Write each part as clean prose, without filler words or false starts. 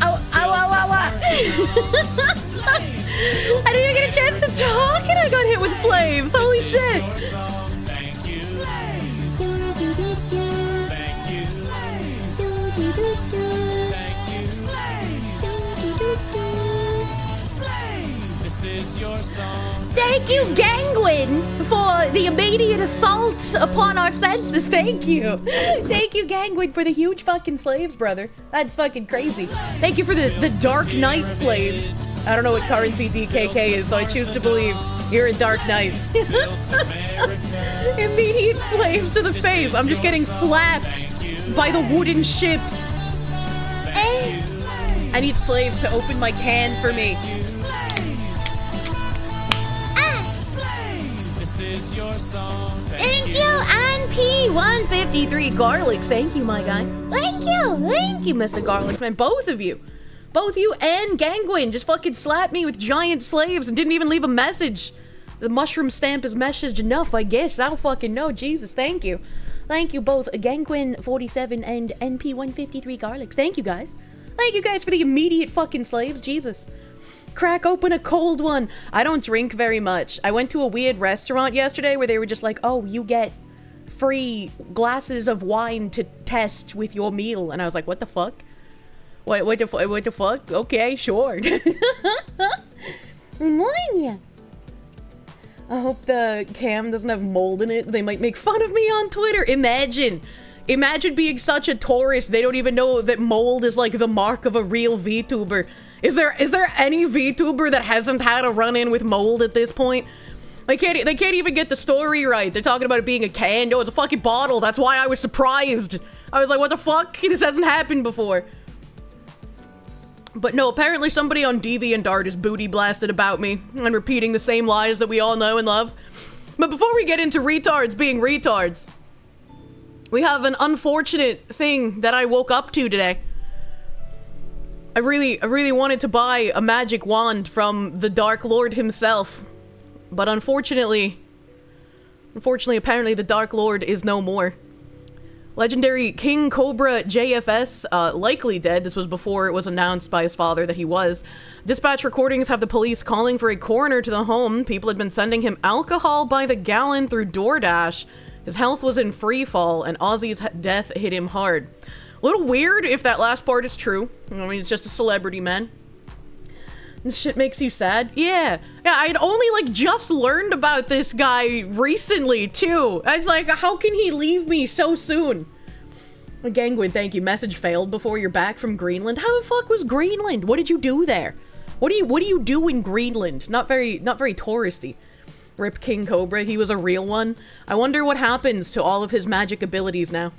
Ow, ow, ow, ow, ow. I didn't even get a chance to talk and I got hit with slaves. Holy shit. Thank you, Gangwin, for the immediate assault upon our senses. Thank you. Thank you, Gangwin, for the huge fucking slaves, brother. That's fucking crazy. Thank you for the Dark Knight slaves. I don't know what currency DKK is, so I choose to believe you're a Dark Knight. Immediate slaves to the face. I'm just getting slapped by the wooden ships. I need slaves to open my can for me. Thank you, NP153 Garlics. Thank you, my guy. Thank you, Mr. Garlics, man. Both of you and Gangwin just fucking slapped me with giant slaves and didn't even leave a message. The mushroom stamp is message enough, I guess. I don't fucking know. Jesus, thank you. Thank you both, Gangwin47 and NP153 Garlics. Thank you guys. Thank you guys for the immediate fucking slaves. Jesus. Crack open a cold one. I don't drink very much. I went to a weird restaurant yesterday where they were just like, oh, you get free glasses of wine to test with your meal. And I was like, what the fuck? What the fuck? Okay, sure. I hope the cam doesn't have mold in it. They might make fun of me on Twitter. Imagine being such a tourist. They don't even know that mold is like the mark of a real VTuber. Is there any VTuber that hasn't had a run-in with mold at this point? They can't even get the story right. They're talking about it being a can. No, it's a fucking bottle. That's why I was surprised. I was like, what the fuck? This hasn't happened before. But no, apparently somebody on DeviantArt is booty blasted about me and repeating the same lies that we all know and love. But before we get into retards being retards, we have an unfortunate thing that I woke up to today. I really wanted to buy a magic wand from the Dark Lord himself, but unfortunately, apparently the Dark Lord is no more. Legendary King Cobra JFS, likely dead. This was before it was announced by his father that he was. Dispatch recordings have the police calling for a coroner to the home. People had been sending him alcohol by the gallon through DoorDash. His health was in free fall, and Ozzy's death hit him hard. A little weird if that last part is true. I mean, it's just a celebrity, man. This shit makes you sad? Yeah, I'd only, like, just learned about this guy recently, too. I was like, how can he leave me so soon? Gangwin, thank you. Message failed before you're back from Greenland. How the fuck was Greenland? What did you do there? What do you do in Greenland? Not very touristy. Rip King Cobra, he was a real one. I wonder what happens to all of his magic abilities now.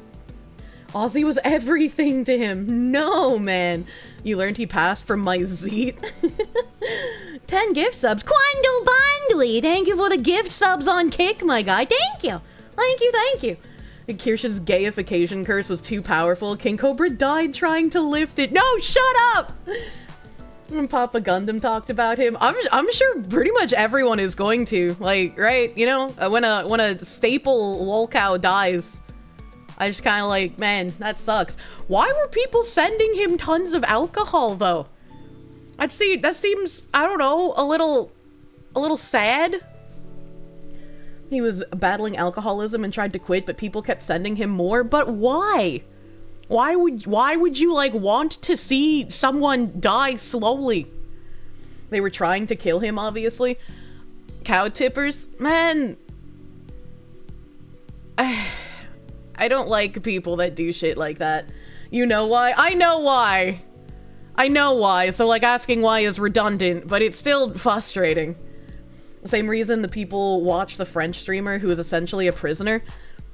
Ozzy was everything to him. No, man. You learned he passed from my Zeet. 10 gift subs. Quando Bandui, thank you for the gift subs on Kick, my guy. Thank you. Thank you. Kirsche's gayification curse was too powerful. King Cobra died trying to lift it. No, shut up! When Papa Gundam talked about him, I'm sure pretty much everyone is going to. Like, right? You know, when a staple lolcow dies, I just kind of like, man, that sucks. Why were people sending him tons of alcohol, though? That seems, I don't know, a little sad. He was battling alcoholism and tried to quit, but people kept sending him more. But why? Why would you, like, want to see someone die slowly? They were trying to kill him, obviously. Cow tippers? Man. I don't like people that do shit like that. You know why? I know why. So, like, asking why is redundant, but it's still frustrating. Same reason the people watch the French streamer who is essentially a prisoner.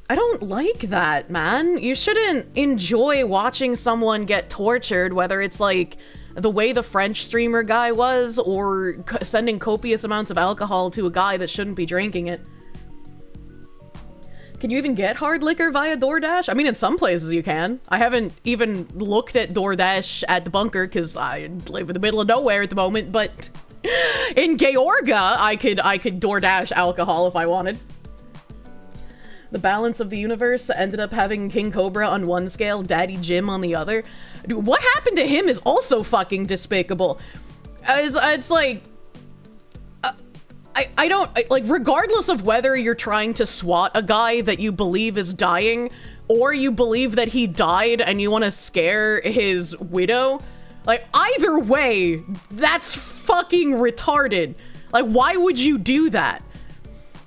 I don't like that, man. You shouldn't enjoy watching someone get tortured, whether it's, like, the way the French streamer guy was, or sending copious amounts of alcohol to a guy that shouldn't be drinking it. Can you even get hard liquor via DoorDash? I mean, in some places you can. I haven't even looked at DoorDash at the bunker because I live in the middle of nowhere at the moment, but in Georgia, I could DoorDash alcohol if I wanted. The balance of the universe ended up having King Cobra on one scale, Daddy Jim on the other. Dude, what happened to him is also fucking despicable. It's like... I don't... like, regardless of whether you're trying to swat a guy that you believe is dying, or you believe that he died and you want to scare his widow, like, either way, that's fucking retarded. Like, why would you do that?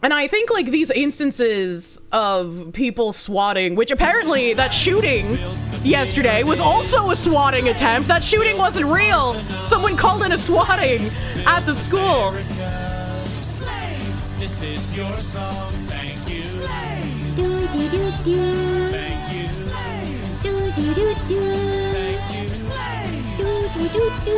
And I think, like, these instances of people swatting, which apparently that shooting yesterday was also a swatting attempt. That shooting wasn't real. Someone called in a swatting at the school. This is your song, thank you. Do do do do. Thank you. Do do do do. Thank you. Do do do do.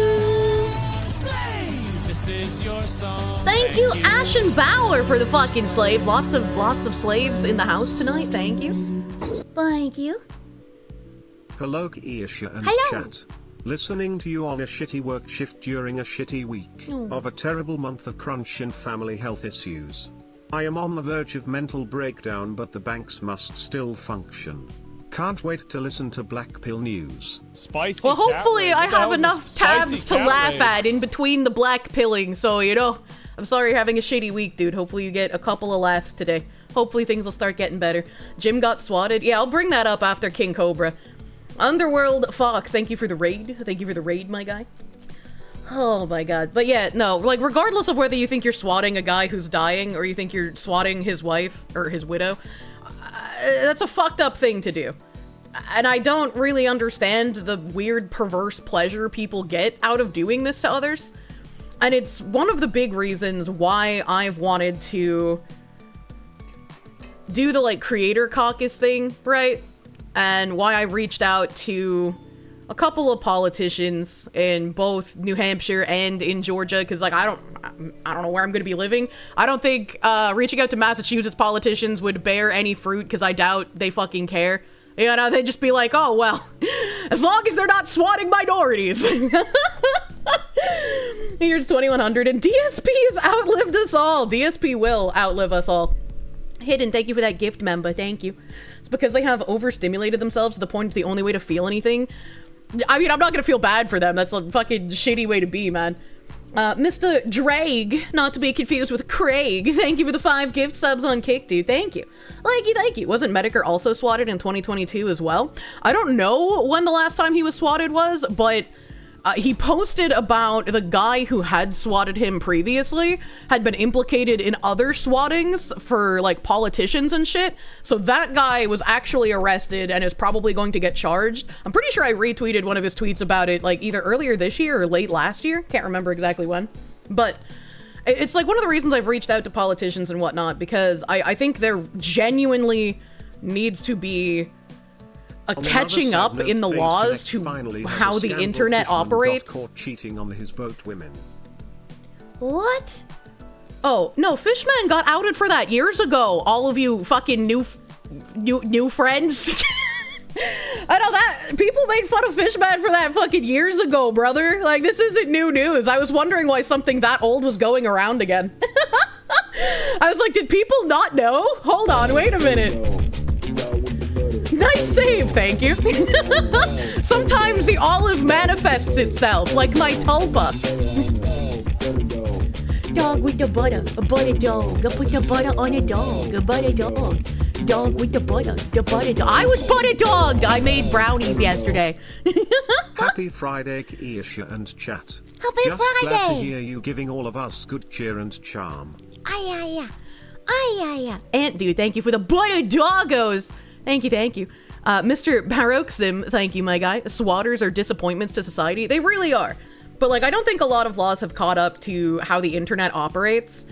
This is your song. Thank you, Ashen Bauer, for the fucking slave. Lots of slaves in the house tonight. Thank you. Thank you. Hello, Kirsche and Hello. chat. Listening to you on a shitty work shift during a shitty week of a terrible month of crunch and family health issues. I am on the verge of mental breakdown, but the banks must still function. Can't wait to listen to Black Pill News. Spicy. Well, hopefully I have enough enough tabs to laugh at in between the black pilling, so, you know, I'm sorry you're having a shitty week, dude. Hopefully you get a couple of laughs today. Hopefully things will start getting better. Jim got swatted. Yeah, I'll bring that up after King Cobra. Underworld Fox, thank you for the raid. Thank you for the raid, my guy. Oh my god. But yeah, no, like, regardless of whether you think you're swatting a guy who's dying or you think you're swatting his wife or his widow, that's a fucked up thing to do. And I don't really understand the weird, perverse pleasure people get out of doing this to others. And it's one of the big reasons why I've wanted to do the, like, creator caucus thing, right? And why I reached out to a couple of politicians in both New Hampshire and in Georgia, because, like, I don't know where I'm going to be living. I don't think reaching out to Massachusetts politicians would bear any fruit, because I doubt they fucking care. You know, they'd just be like, oh, well, as long as they're not swatting minorities. Here's 2100, and DSP has outlived us all. DSP will outlive us all. Hidden, thank you for that gift, member. Thank you. It's because they have overstimulated themselves to the point it's the only way to feel anything. I mean, I'm not gonna feel bad for them. That's a fucking shitty way to be, man. Mr. Drag, not to be confused with Craig. Thank you for the 5 gift subs on Kick, dude. Thank you. Thank you. Wasn't Medicare also swatted in 2022 as well? I don't know when the last time he was swatted was, but he posted about the guy who had swatted him previously had been implicated in other swattings for, like, politicians and shit. So that guy was actually arrested and is probably going to get charged. I'm pretty sure I retweeted one of his tweets about it, like, either earlier this year or late last year. Can't remember exactly when. But it's, like, one of the reasons I've reached out to politicians and whatnot, because I think there genuinely needs to be a catching up in the laws to how the internet operates. Caught cheating on his boat women. What? Oh, no, Fishman got outed for that years ago. All of you fucking new friends. I know that people made fun of Fishman for that fucking years ago, brother. Like, this isn't new news. I was wondering why something that old was going around again. I was like, did people not know? Hold on, wait a minute. Nice save, thank you. Sometimes the olive manifests itself, like my tulpa. Dog with the butter, a butter dog. I put the butter on a dog, a butter dog. Dog with the butter dog. I was butter dogged. I made brownies yesterday. Happy Friday, Kirsche and chat. Happy Just glad to Friday. hear you giving all of us good cheer and charm. Aunt dude, thank you for the butter doggos. Thank you. Mr. Baroxim, thank you, my guy. Swatters are disappointments to society. They really are. But, like, I don't think a lot of laws have caught up to how the internet operates.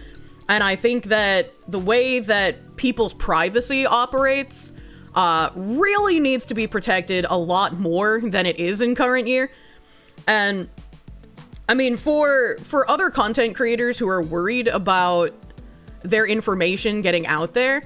And I think that the way that people's privacy operates really needs to be protected a lot more than it is in current year. And, I mean, for other content creators who are worried about their information getting out there,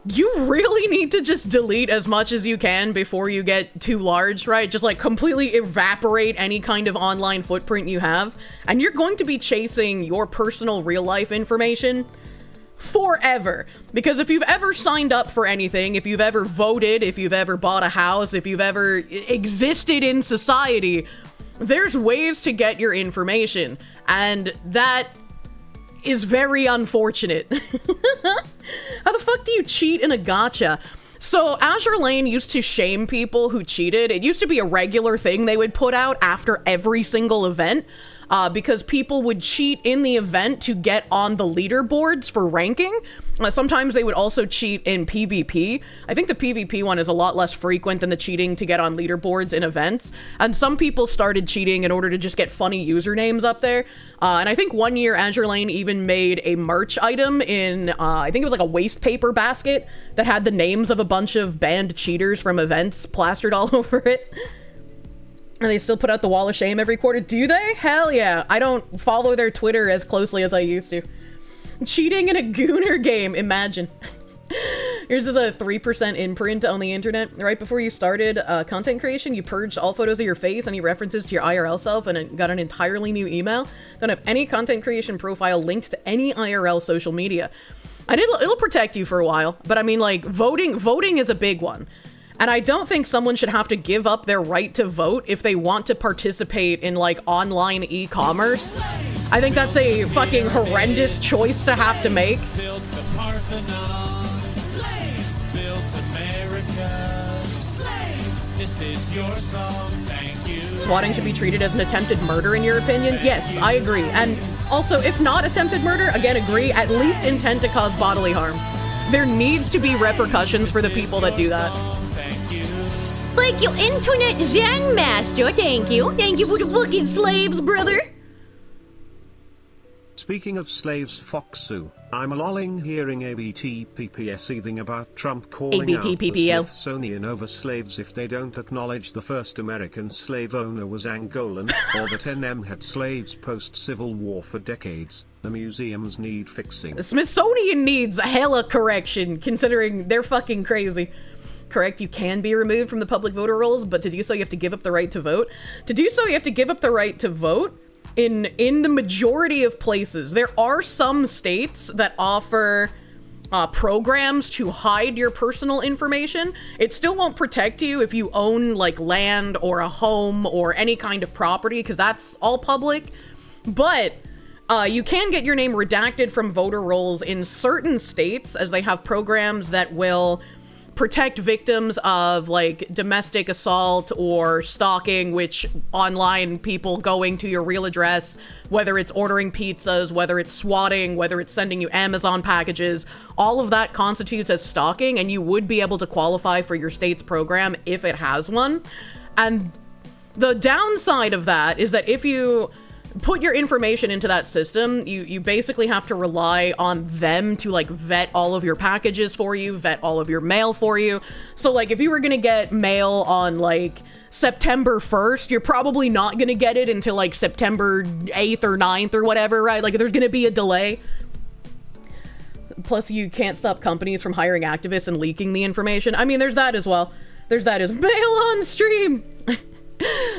you really need to just delete as much as you can before you get too large, right? Just, like, completely evaporate any kind of online footprint you have. And you're going to be chasing your personal real life information forever. Because if you've ever signed up for anything, if you've ever voted, if you've ever bought a house, if you've ever existed in society, there's ways to get your information. And that is very unfortunate. How the fuck do you cheat in a gacha? So Azure Lane used to shame people who cheated. It used to be a regular thing they would put out after every single event. Because people would cheat in the event to get on the leaderboards for ranking. Sometimes they would also cheat in PvP. I think the PvP one is a lot less frequent than the cheating to get on leaderboards in events. And some people started cheating in order to just get funny usernames up there. And I think one year Azure Lane even made a merch item in, I think it was like a waste paper basket that had the names of a bunch of banned cheaters from events plastered all over it. And they still put out the Wall of Shame every quarter. Do they? Hell yeah. I don't follow their Twitter as closely as I used to. Cheating in a Gooner game. Imagine. Here's just a 3% imprint on the internet. Right before you started content creation, you purged all photos of your face, any references to your IRL self, and it got an entirely new email. Don't have any content creation profile linked to any IRL social media. And it'll protect you for a while. But I mean, like, voting is a big one. And I don't think someone should have to give up their right to vote if they want to participate in, like, online e-commerce. I think that's a fucking horrendous choice to have to make. Built the Parthenon. Slaves built America. Slaves, this is your song, thank you. Swatting should be treated as an attempted murder, in your opinion? Yes, I agree. And also, if not attempted murder, again, agree, at least intent to cause bodily harm. There needs to be repercussions for the people that do that. Thank you, Internet Zen Master. Thank you. Thank you for the fucking slaves, brother. Speaking of slaves, Foxu, I'm lolling hearing ABTPPS about Trump calling out the ABTPPL. Smithsonian over slaves if they don't acknowledge the first American slave owner was Angolan, or that NM had slaves post-Civil War for decades. The museums need fixing. The Smithsonian needs a hella correction, considering they're fucking crazy. Correct, you can be removed from the public voter rolls, but to do so you have to give up the right to vote. To do so you have to give up the right to vote in the majority of places. There are some states that offer programs to hide your personal information. It still won't protect you if you own like land or a home or any kind of property, because that's all public. But you can get your name redacted from voter rolls in certain states, as they have programs that will protect victims of like domestic assault or stalking, which online people going to your real address, whether it's ordering pizzas, whether it's swatting, whether it's sending you Amazon packages, all of that constitutes as stalking, and you would be able to qualify for your state's program if it has one. And the downside of that is that if you put your information into that system, you basically have to rely on them to like vet all of your packages for you, vet all of your mail for you. So like if you were gonna get mail on like September 1st, you're probably not gonna get it until like September 8th or 9th or whatever, right? Like there's gonna be a delay. Plus you can't stop companies from hiring activists and leaking the information. I mean, there's that as well. There's that as mail on stream.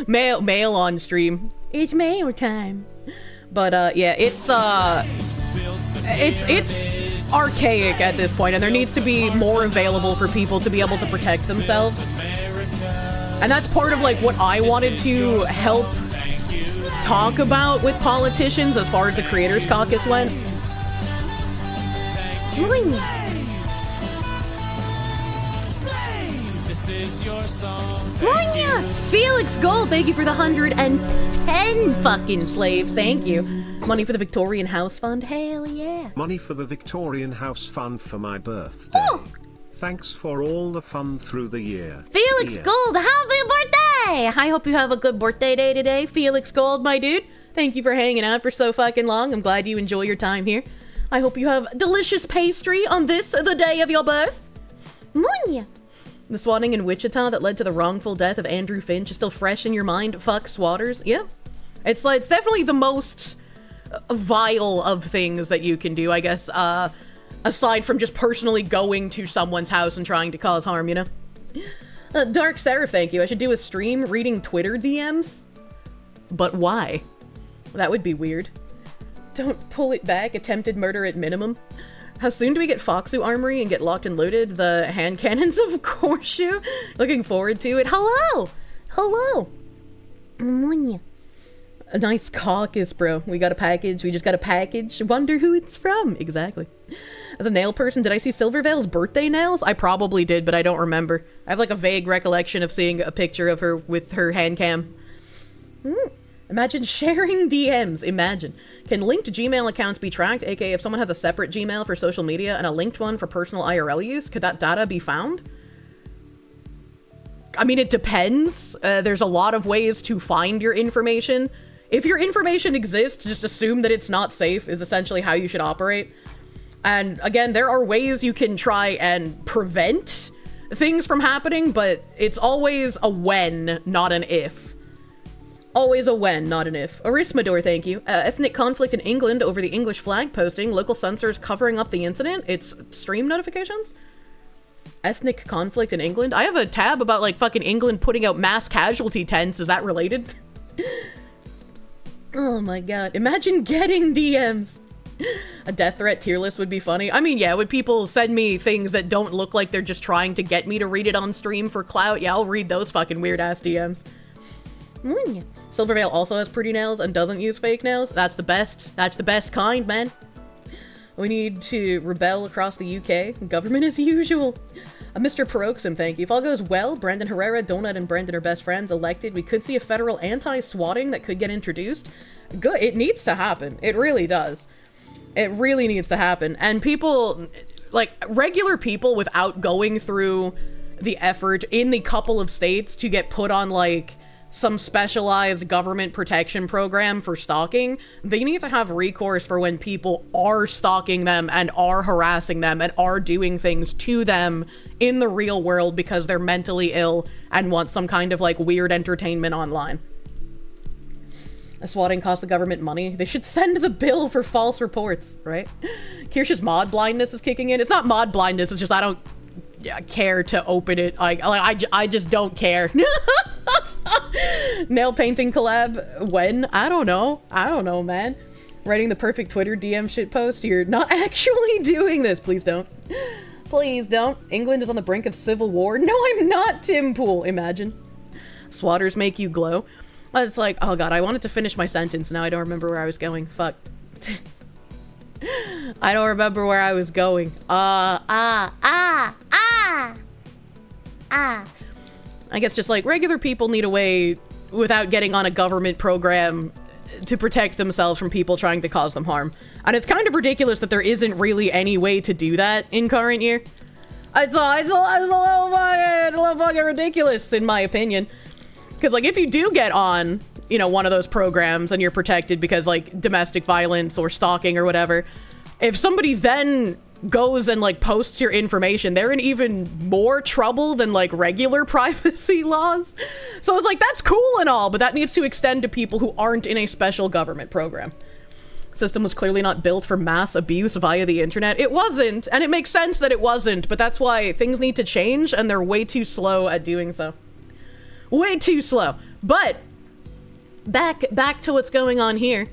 mail on stream. It's mail time. But yeah, it's archaic at this point, and there needs to be more available for people to be able to protect themselves. And that's part of like what I wanted to help talk about with politicians as far as the Creators Caucus went. Monya! Felix Gold, thank you for the 110 fucking slaves. Thank you. Money for the Victorian House Fund. Hell yeah. Money for the Victorian House Fund for my birthday. Oh. Thanks for all the fun through the year. Felix Gold, happy birthday! I hope you have a good birthday day today, Felix Gold, my dude. Thank you for hanging out for so fucking long. I'm glad you enjoy your time here. I hope you have delicious pastry on this, the day of your birth. Monya! The swatting in Wichita that led to the wrongful death of Andrew Finch is still fresh in your mind. Fuck swatters. Yep. It's definitely the most vile of things that you can do, I guess, aside from just personally going to someone's house and trying to cause harm, you know? Dark Seraph, thank you. I should do a stream reading Twitter DMs. But why? That would be weird. Don't pull it back. Attempted murder at minimum. How soon do we get Foxu Armory and get locked and loaded? The hand cannons of Kirsche. Looking forward to it. Hello! Hello! A nice caucus, bro. We got a package. We just got a package. Wonder who it's from. Exactly. As a nail person, did I see Silvervale's birthday nails? I probably did, but I don't remember. I have like a vague recollection of seeing a picture of her with her hand cam. Imagine sharing DMs. Imagine. Can linked Gmail accounts be tracked? AKA if someone has a separate Gmail for social media and a linked one for personal IRL use, could that data be found? I mean, it depends. There's a lot of ways to find your information. If your information exists, just assume that it's not safe is essentially how you should operate. And again, there are ways you can try and prevent things from happening, but it's always a when, not an if. Always a when, not an if. Arismador, thank you. Ethnic conflict in England over the English flag posting. Local censors covering up the incident. It's stream notifications? Ethnic conflict in England? I have a tab about, like, fucking England putting out mass casualty tents. Is that related? Oh my god. Imagine getting DMs. A death threat tier list would be funny. I mean, yeah, when people send me things that don't look like they're just trying to get me to read it on stream for clout, yeah, I'll read those fucking weird-ass DMs. Silvervale also has pretty nails and doesn't use fake nails. That's the best. That's the best kind, man. We need to rebel across the UK. Government as usual. Mr. Paroxim, thank you. If all goes well, Brandon Herrera, Donut, and Brandon are best friends elected. We could see a federal anti-swatting that could get introduced. Good. It needs to happen. It really does. It really needs to happen. And people, like, regular people without going through the effort in the couple of states to get put on, like, some specialized government protection program for stalking, they need to have recourse for when people are stalking them and are harassing them and are doing things to them in the real world because they're mentally ill and want some kind of, like, weird entertainment online. Swatting costs the government money. They should send the bill for false reports, right? Kirsch's mod blindness is kicking in. It's not mod blindness, it's just I don't care to open it. I just don't care. Nail painting collab when? I don't know, man. Writing the perfect Twitter DM shit post. You're not actually doing this. Please don't. Please don't. England is on the brink of civil war. No, I'm not, Tim Pool. Imagine. Swatters make you glow. It's like, oh god, I wanted to finish my sentence. Now I don't remember where I was going. Fuck. I don't remember where I was going. I guess just like regular people need a way without getting on a government program to protect themselves from people trying to cause them harm. And it's kind of ridiculous that there isn't really any way to do that in current year. It's a little fucking ridiculous in my opinion. Because, like, if you do get on, you know, one of those programs and you're protected because, like, domestic violence or stalking or whatever, if somebody then goes and, like, posts your information, they're in even more trouble than, like, regular privacy laws. So it's like, that's cool and all, but that needs to extend to people who aren't in a special government program. System was clearly not built for mass abuse via the internet. It wasn't, and it makes sense that it wasn't, but that's why things need to change, and they're way too slow at doing so. Way too slow. But back to what's going on here.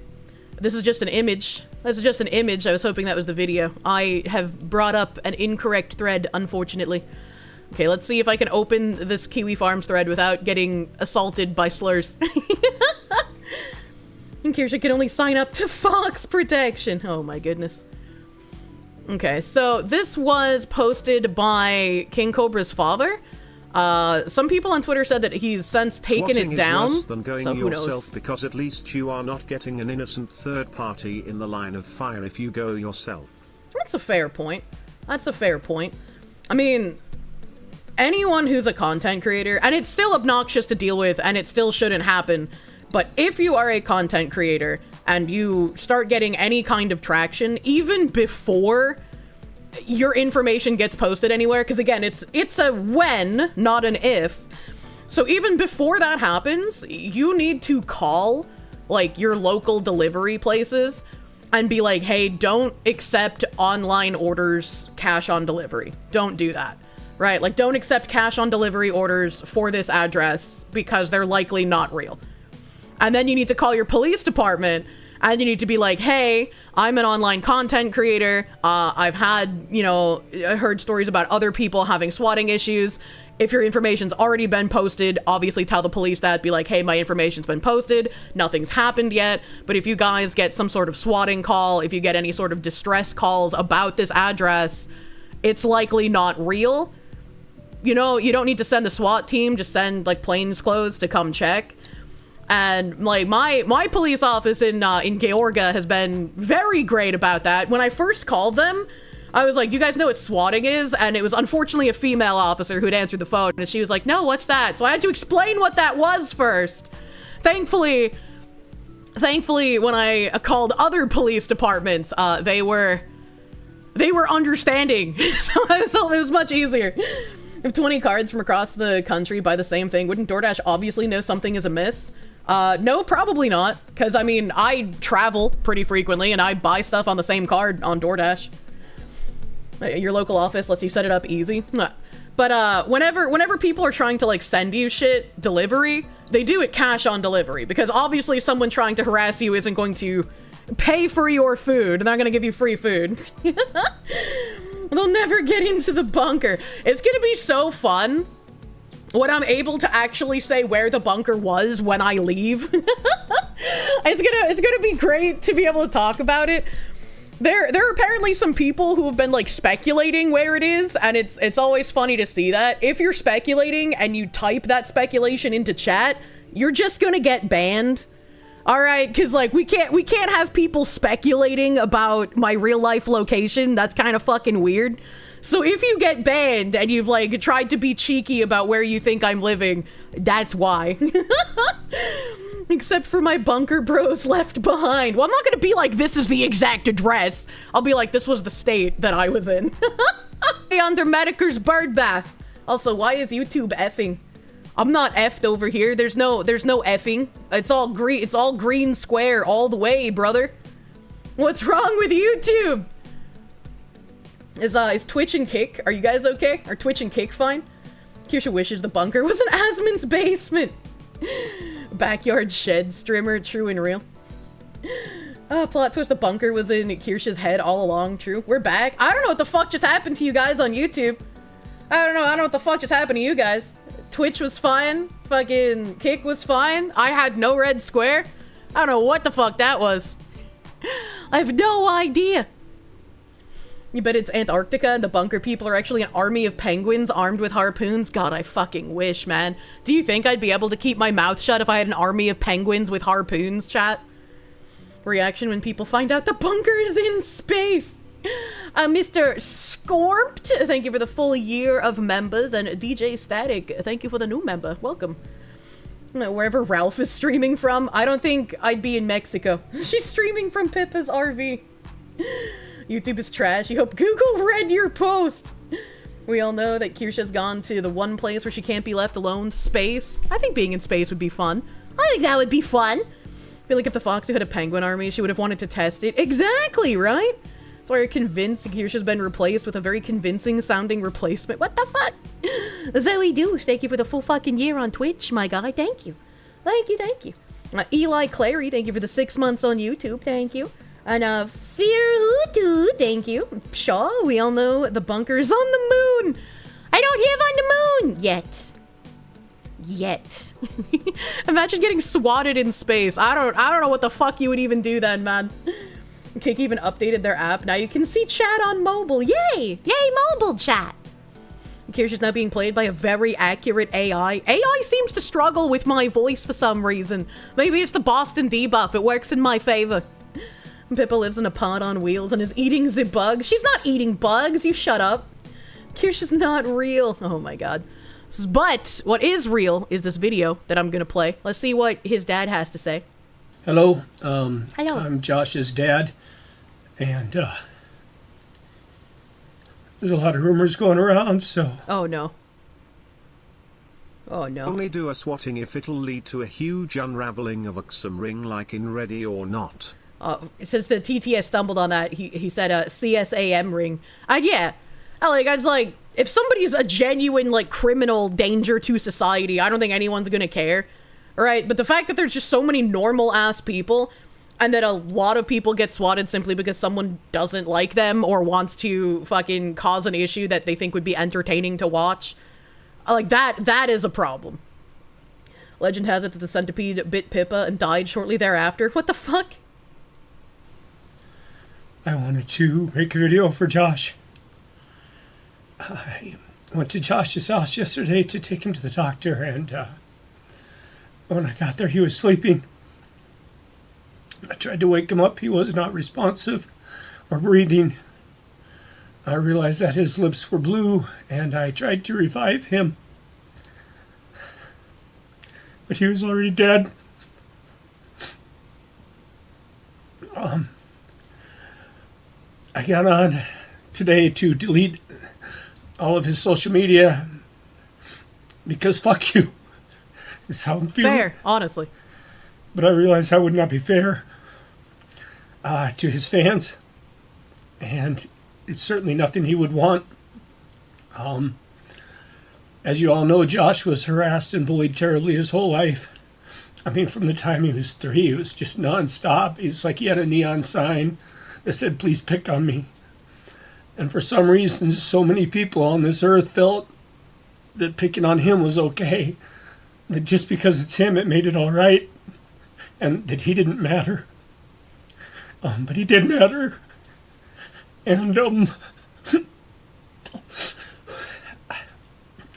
This is just an image. This is just an image. I was hoping that was the video. I have brought up an incorrect thread, unfortunately. Okay, let's see if I can open this Kiwi Farms thread without getting assaulted by slurs. And Kirsche can only sign up to Fox protection. Oh my goodness. Okay, so this was posted by King Cobra's father. Some people on Twitter said that he's since taken it down, is worse than going so who yourself knows? Because at least you are not getting an innocent third party in the line of fire if you go yourself. That's a fair point. That's a fair point. I mean, anyone who's a content creator, and it's still obnoxious to deal with, and it still shouldn't happen, but if you are a content creator and you start getting any kind of traction, even before your information gets posted anywhere, because again, it's a when, not an if. So even before that happens, you need to call, like, your local delivery places and be like, hey, don't accept online orders cash on delivery. Don't do that, right? Like, don't accept cash on delivery orders for this address because they're likely not real. And then you need to call your police department And you need to be like, hey, I'm an online content creator. I've had, you know, heard stories about other people having swatting issues. If your information's already been posted, obviously tell the police that. Be like, hey, my information's been posted. Nothing's happened yet. But if you guys get some sort of swatting call, if you get any sort of distress calls about this address, it's likely not real. You know, you don't need to send the SWAT team. Just send, like, plainclothes to come check. And, like, my police office in Georgia has been very great about that. When I first called them, I was like, do you guys know what swatting is? And it was unfortunately a female officer who'd answered the phone. And she was like, no, what's that? So I had to explain what that was first. Thankfully, when I called other police departments, they were understanding. So it was much easier. If 20 cards from across the country buy the same thing, wouldn't DoorDash obviously know something is amiss? No, probably not. Because, I mean, I travel pretty frequently and I buy stuff on the same card on DoorDash. Your local office lets you set it up easy. But whenever people are trying to, like, send you shit delivery, they do it cash on delivery. Because obviously someone trying to harass you isn't going to pay for your food. They're not going to give you free food. They'll never get into the bunker. It's going to be so fun when I'm able to actually say where the bunker was when I leave. It's gonna be great to be able to talk about it. There are apparently some people who have been, like, speculating where it is, and it's always funny to see that. If you're speculating and you type that speculation into chat, you're just gonna get banned. Alright, because, like, we can't have people speculating about my real life location. That's kind of fucking weird. So if you get banned and you've, like, tried to be cheeky about where you think I'm living, that's why. Except for my bunker bros left behind. Well, I'm not gonna be like, this is the exact address. I'll be like, this was the state that I was in. Hey, under Mediker's bird bath. Also, why is YouTube effing? I'm not effed over here. There's no effing. It's all green square all the way, brother. What's wrong with YouTube? Is Twitch and Kick? Are you guys okay? Are Twitch and Kick fine? Kirsche wishes the bunker was in Asmon's basement. Backyard shed streamer, true and real. Plot twist, the bunker was in Kirsche's head all along, true. We're back. I don't know what the fuck just happened to you guys on YouTube. I don't know what the fuck just happened to you guys. Twitch was fine. Fucking Kick was fine. I had no red square. I don't know what the fuck that was. I have no idea. You bet it's Antarctica and the bunker people are actually an army of penguins armed with harpoons? God, I fucking wish, man. Do you think I'd be able to keep my mouth shut if I had an army of penguins with harpoons, chat? Reaction when people find out the bunker is in space. Mr. Scorped, thank you for the full year of members. And DJ Static, thank you for the new member. Welcome. Wherever Ralph is streaming from, I don't think I'd be in Mexico. She's streaming from Pippa's RV. YouTube is trash. You hope Google read your post. We all know that Kirsche's gone to the one place where she can't be left alone, space. I think being in space would be fun. I think that would be fun. I feel like if the Foxy had a penguin army, she would have wanted to test it. Exactly, right? That's why you're convinced Kirsche's been replaced with a very convincing sounding replacement. What the fuck? Zoe Deuce, thank you for the full fucking year on Twitch, my guy. Thank you. Thank you, thank you. Eli Clary, thank you for the 6 months on YouTube. Thank you. And Fearhutu, thank you. Shaw, we all know the bunker's on the moon. I don't live on the moon yet. Imagine getting swatted in space. I don't know what the fuck you would even do then, man. Kick even updated their app. Now you can see chat on mobile. Yay! Yay, mobile chat. Kirsche now being played by a very accurate AI. AI seems to struggle with my voice for some reason. Maybe it's the Boston debuff. It works in my favor. Pippa lives in a pod on wheels and is eating the bugs. She's not eating bugs. You shut up. Kirsche's not real. Oh my god. But what is real is this video that I'm gonna play. Let's see what his dad has to say. Hello. Hello. I'm Josh's dad, and there's a lot of rumors going around, so... Oh no. Oh no. Only do a swatting if it'll lead to a huge unraveling of a some ring like in Ready or Not. Since the TTS stumbled on that, he said a CSAM ring. Yeah. I was like, if somebody's a genuine, like, criminal danger to society, I don't think anyone's gonna care. Alright, but the fact that there's just so many normal-ass people, and that a lot of people get swatted simply because someone doesn't like them or wants to fucking cause an issue that they think would be entertaining to watch. Like, that is a problem. Legend has it that the centipede bit Pippa and died shortly thereafter. What the fuck? I wanted to make a video for Josh. I went to Josh's house yesterday to take him to the doctor, and when I got there, he was sleeping. I tried to wake him up. He was not responsive or breathing. I realized that his lips were blue, and I tried to revive him. But he was already dead. I got on today to delete all of his social media because fuck you is how I'm feeling. Fair, honestly. But I realized that would not be fair to his fans, and it's certainly nothing he would want. As you all know, Josh was harassed and bullied terribly his whole life. I mean, from the time he was 3, it was just nonstop. It's like he had a neon sign that said, "Please pick on me." And for some reason, so many people on this earth felt that picking on him was okay. That just because it's him, it made it all right. And that he didn't matter. But he did matter. And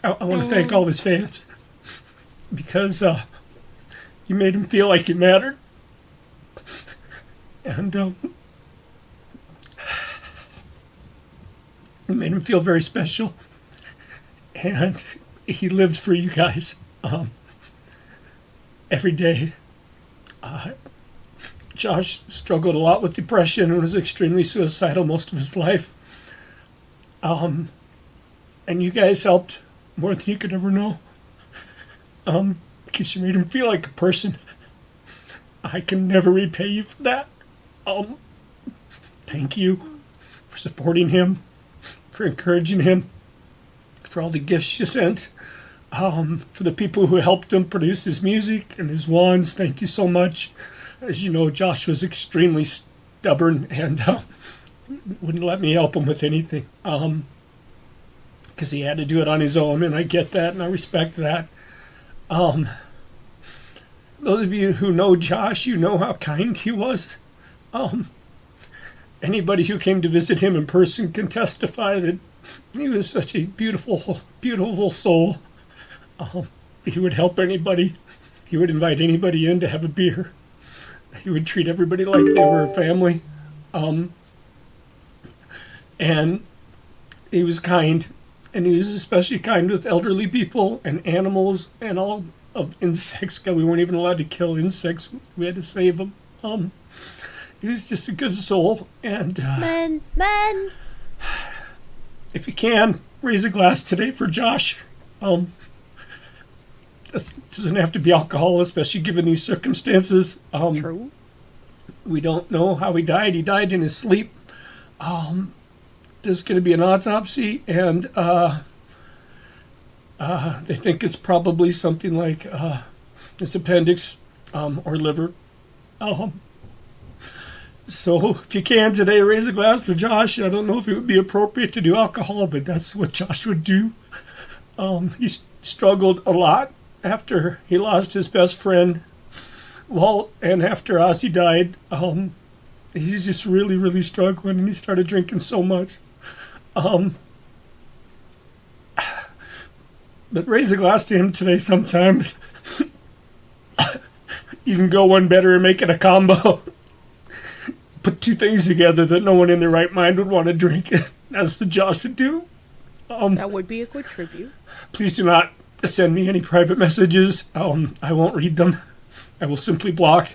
I want to thank all of his fans. Because you made him feel like he mattered. And it made him feel very special. And he lived for you guys every day. Josh struggled a lot with depression and was extremely suicidal most of his life. And you guys helped more than you could ever know. Because you made him feel like a person. I can never repay you for that. Thank you for supporting him, for encouraging him, for all the gifts you sent, for the people who helped him produce his music and his wands. Thank you so much. As you know, Josh was extremely stubborn and wouldn't let me help him with anything because he had to do it on his own, and I get that and I respect that. Those of you who know Josh, you know how kind he was. Anybody who came to visit him in person can testify that he was such a beautiful, beautiful soul. He would help anybody. He would invite anybody in to have a beer. He would treat everybody like they were a family. And he was kind. And he was especially kind with elderly people and animals and all of insects. God, we weren't even allowed to kill insects. We had to save them. He was just a good soul. And Men. if you can, raise a glass today for Josh. Doesn't have to be alcohol, especially given these circumstances. True. We don't know how he died. He died in his sleep. There's going to be an autopsy, and they think it's probably something like his appendix or liver. So if you can today, raise a glass for Josh. I don't know if it would be appropriate to do alcohol, but that's what Josh would do. He struggled a lot after he lost his best friend, Walt, and after Ozzy died. He's just really, really struggling, and he started drinking so much. But raise a glass to him today sometime. You can go one better and make it a combo. Put two things together that no one in their right mind would want to drink. That's what Josh would do. That would be a good tribute. Please do not send me any private messages. I won't read them. I will simply block.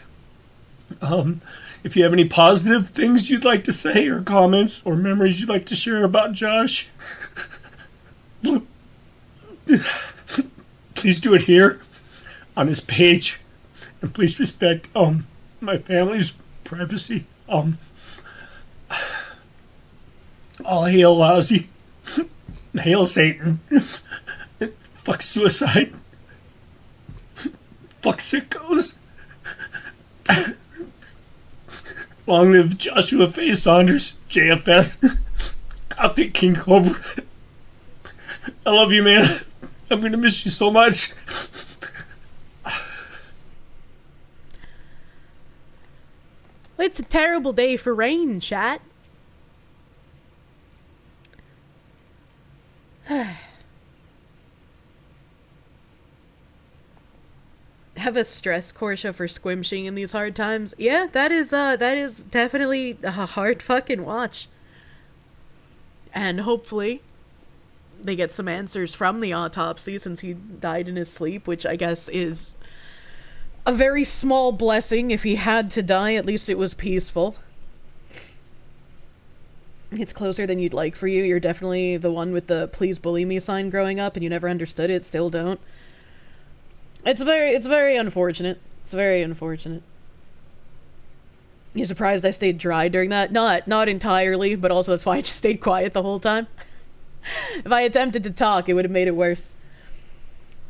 If you have any positive things you'd like to say or comments or memories you'd like to share about Josh, please do it here on his page. And please respect my family's privacy. All hail Ozzy. Hail Satan. Fuck suicide. Fuck sickos. Long live Joshua Faye Saunders, JFS. Gothic King Cobra. I love you, man. I'm gonna miss you so much. It's a terrible day for rain, chat. Have a stress Kirsche for squimshing in these hard times. Yeah, that is definitely a hard fucking watch. And hopefully they get some answers from the autopsy since he died in his sleep, which I guess is a very small blessing. If he had to die, at least it was peaceful. It's closer than you'd like for you. You're definitely the one with the please bully me sign growing up and you never understood it, still don't. It's very unfortunate. It's very unfortunate. You surprised I stayed dry during that? Not entirely, but also that's why I just stayed quiet the whole time. If I attempted to talk, it would have made it worse.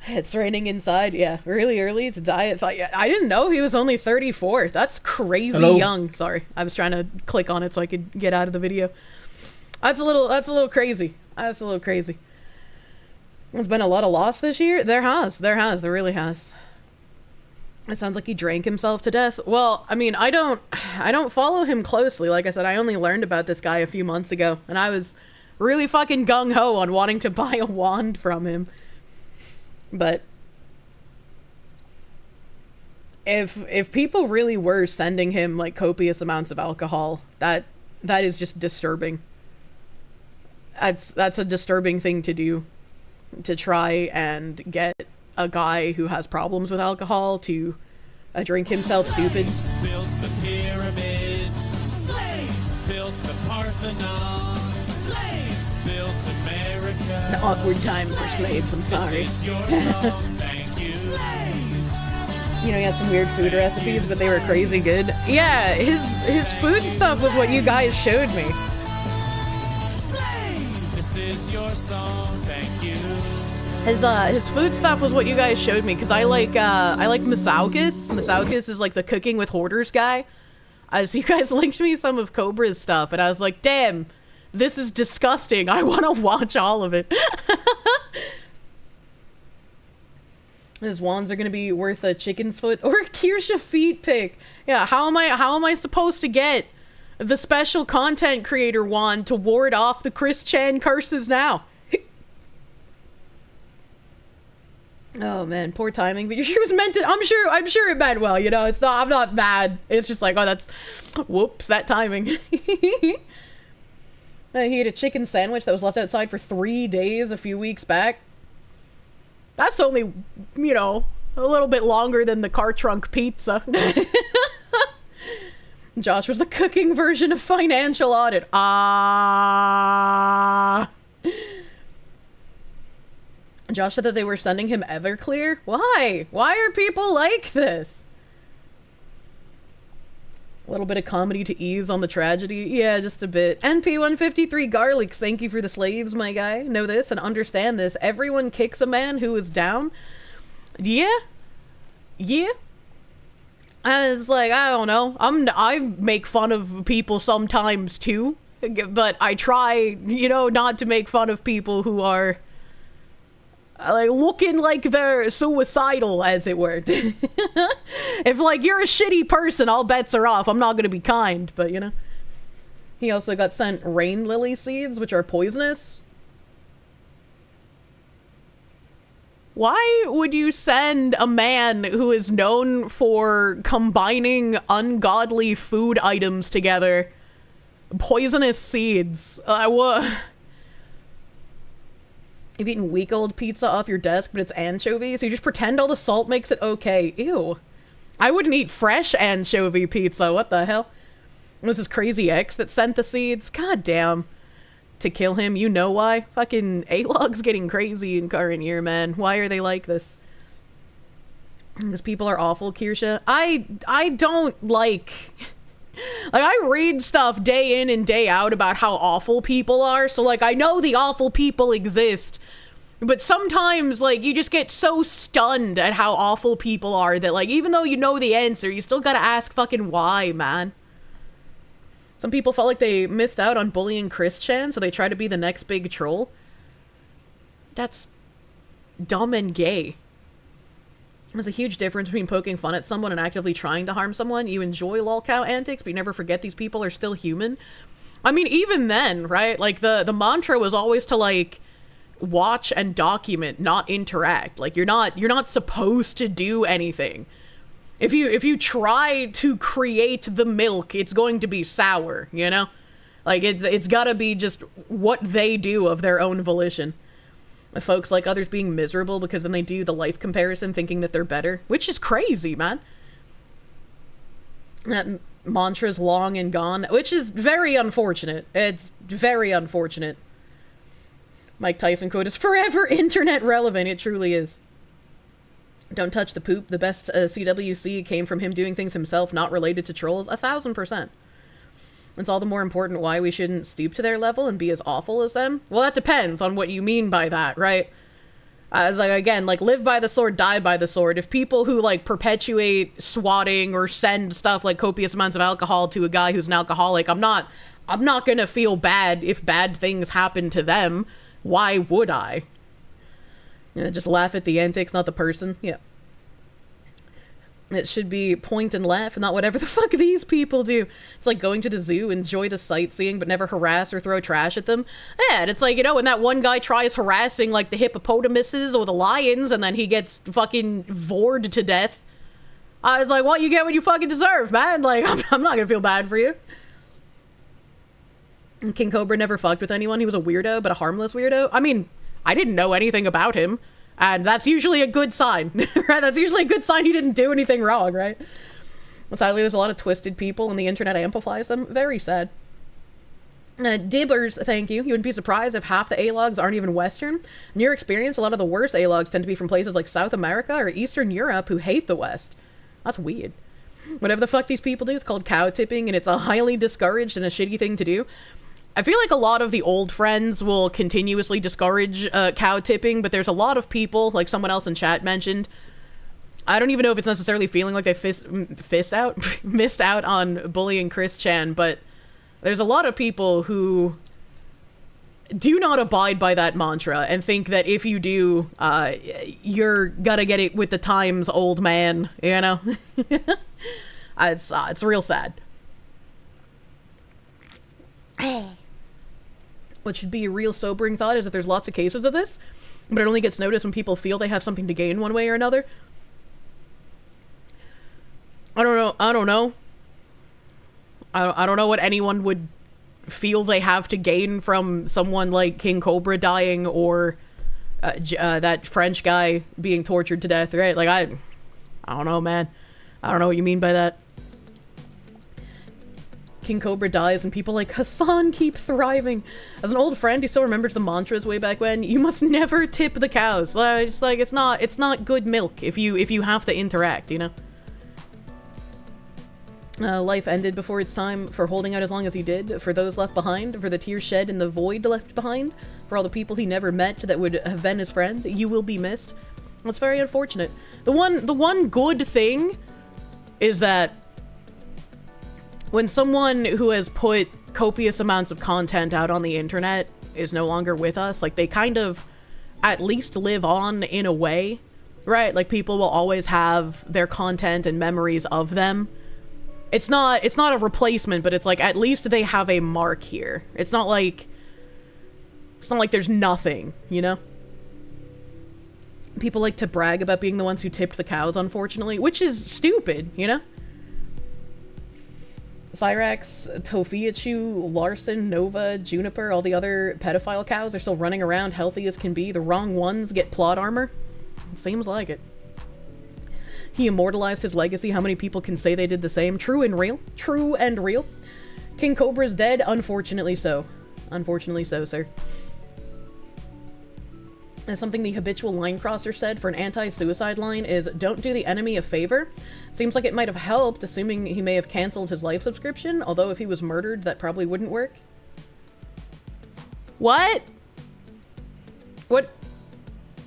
It's raining inside. Yeah, really early to die. It's like, I didn't know he was only 34. That's crazy young. Sorry, I was trying to click on it so I could get out of the video. That's a little crazy. That's a little crazy. There's been a lot of loss this year. There really has. It sounds like he drank himself to death. Well, I mean, I don't follow him closely. Like I said, I only learned about this guy a few months ago, and I was really fucking gung-ho on wanting to buy a wand from him. But if people really were sending him like copious amounts of alcohol, that is just disturbing. That's a disturbing thing to do, to try and get a guy who has problems with alcohol to drink himself stupid. Built the pyramids. Slaves built the Parthenon. Slaves built America. An awkward time for slaves, I'm sorry. This is your song, thank you. You know, he had some weird food recipes, but they were crazy good. Yeah, his food stuff was what you guys showed me. This is your song, thank you. His food stuff was what you guys showed me, because I like Misaukis. Misaukis is like the cooking with hoarders guy. So you guys linked me some of Cobra's stuff, and I was like, damn, this is disgusting. I want to watch all of it. His wands are gonna be worth a chicken's foot or a Kirsche feet pic. Yeah, how am I supposed to get the special content creator wand to ward off the Chris Chan curses now? Oh man, poor timing. But she was meant to. I'm sure it meant well. You know, it's not. I'm not mad. It's just like, oh, that's, whoops, that timing. He ate a chicken sandwich that was left outside for 3 days a few weeks back. That's only, you know, a little bit longer than the car trunk pizza. Josh was the cooking version of financial audit. Josh said that they were sending him Everclear. Why? Why are people like this? A little bit of comedy to ease on the tragedy. Yeah, just a bit. NP153 Garlics, thank you for the slaves, my guy. Know this and understand this. Everyone kicks a man who is down. Yeah? Yeah? As like, I don't know. I make fun of people sometimes too. But I try, you know, not to make fun of people who are like looking like they're suicidal, as it were. If like you're a shitty person, all bets are off. I'm not gonna be kind, but you know. He also got sent rain lily seeds, which are poisonous. Why would you send a man who is known for combining ungodly food items together poisonous seeds? You've eaten week-old pizza off your desk, but it's anchovy, so you just pretend all the salt makes it okay. Ew. I wouldn't eat fresh anchovy pizza. What the hell? It was this crazy ex that sent the seeds. God damn. To kill him, you know why? Fucking A-Log's getting crazy in current year, man. Why are they like this? Because people are awful, Kirsche. I don't like I read stuff day in and day out about how awful people are, so like I know the awful people exist, but sometimes like you just get so stunned at how awful people are that like even though you know the answer, you still gotta ask fucking why, man. Some people felt like they missed out on bullying Kirsche, so they try to be the next big troll. That's dumb and gay. There's a huge difference between poking fun at someone and actively trying to harm someone. You enjoy lolcow antics, but you never forget these people are still human. I mean, even then, right? Like, the mantra was always to, like, watch and document, not interact. Like, you're not supposed to do anything. If you try to create the milk, it's going to be sour, you know? Like, it's gotta be just what they do of their own volition. Folks like others being miserable because then they do the life comparison thinking that they're better, which is crazy, man. That mantra's long and gone, which is very unfortunate. It's very unfortunate. Mike Tyson quote is forever internet relevant. It truly is. Don't touch the poop. The best CWC came from him doing things himself, not related to trolls. 1000%. It's all the more important why we shouldn't stoop to their level and be as awful as them. Well, that depends on what you mean by that, right? It's like, again, like, live by the sword, die by the sword. If people who, like, perpetuate swatting or send stuff like copious amounts of alcohol to a guy who's an alcoholic, I'm not gonna feel bad if bad things happen to them. Why would I? You know, just laugh at the antics, not the person. Yeah. It should be point and laugh, not whatever the fuck these people do. It's like going to the zoo, enjoy the sightseeing, but never harass or throw trash at them. Yeah, and it's like, you know, when that one guy tries harassing, like, the hippopotamuses or the lions, and then he gets fucking vored to death. I was like, well, you get what you fucking deserve, man. Like, I'm not gonna feel bad for you. And King Cobra never fucked with anyone. He was a weirdo, but a harmless weirdo. I mean, I didn't know anything about him. And that's usually a good sign, right? That's usually a good sign he didn't do anything wrong, right? Well, sadly, there's a lot of twisted people and the internet amplifies them. Very sad. Dibbers, thank you. You wouldn't be surprised if half the A-logs aren't even Western. In your experience, a lot of the worst A-logs tend to be from places like South America or Eastern Europe who hate the West. That's weird. Whatever the fuck these people do, it's called cow tipping, and it's a highly discouraged and a shitty thing to do. I feel like a lot of the old friends will continuously discourage cow tipping, but there's a lot of people, like someone else in chat mentioned, I don't even know if it's necessarily feeling like they missed out on bullying Kirsche, but there's a lot of people who do not abide by that mantra and think that if you do, you're gonna get it with the times, old man, you know? It's real sad. What should be a real sobering thought is that there's lots of cases of this, but it only gets noticed when people feel they have something to gain one way or another. I don't know. I don't know what anyone would feel they have to gain from someone like King Cobra dying or that French guy being tortured to death, right? Like, I don't know, man. I don't know what you mean by that. King Cobra dies and people like Hassan keep thriving. As an old friend who still remembers the mantras way back when, you must never tip the cows. It's like, it's not good milk if you have to interact, you know? Life ended before its time for holding out as long as he did, for those left behind, for the tears shed and the void left behind, for all the people he never met that would have been his friend. You will be missed. That's very unfortunate. The one good thing is that when someone who has put copious amounts of content out on the internet is no longer with us, like, they kind of at least live on in a way, right? Like, people will always have their content and memories of them. It's not a replacement, but it's like, at least they have a mark here. It's not like there's nothing, you know? People like to brag about being the ones who tipped the cows, unfortunately, which is stupid, you know? Cyrax, Tofiachu, Larson, Nova, Juniper, all the other pedophile cows are still running around healthy as can be. The wrong ones get plot armor. It seems like it. He immortalized his legacy. How many people can say they did the same? True and real. True and real. King Cobra's dead. Unfortunately so. Unfortunately so, sir. And something the habitual line crosser said for an anti-suicide line is, don't do the enemy a favor. Seems like it might have helped, assuming he may have cancelled his life subscription, although if he was murdered, that probably wouldn't work. What? What?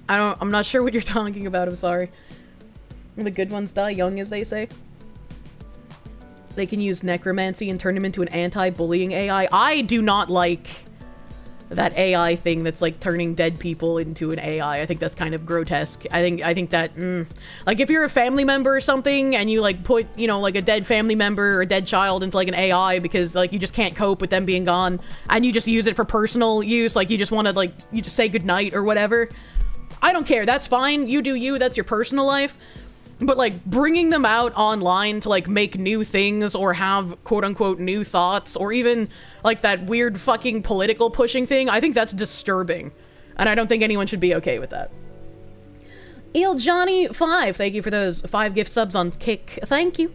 I'm not sure what you're talking about, I'm sorry. The good ones die young, as they say. They can use necromancy and turn him into an anti-bullying AI. I do not like that AI thing that's like turning dead people into an AI. I think that's kind of grotesque. I think that, like if you're a family member or something and you like put, you know, like a dead family member or a dead child into like an AI because like you just can't cope with them being gone and you just use it for personal use, like you just want to like, you just say goodnight or whatever. I don't care. That's fine. You do you. That's your personal life. But like bringing them out online to like make new things or have quote unquote new thoughts or even like that weird fucking political pushing thing, I think that's disturbing. And I don't think anyone should be okay with that. Il Johnny 5, thank you for those 5 gift subs on Kick. Thank you.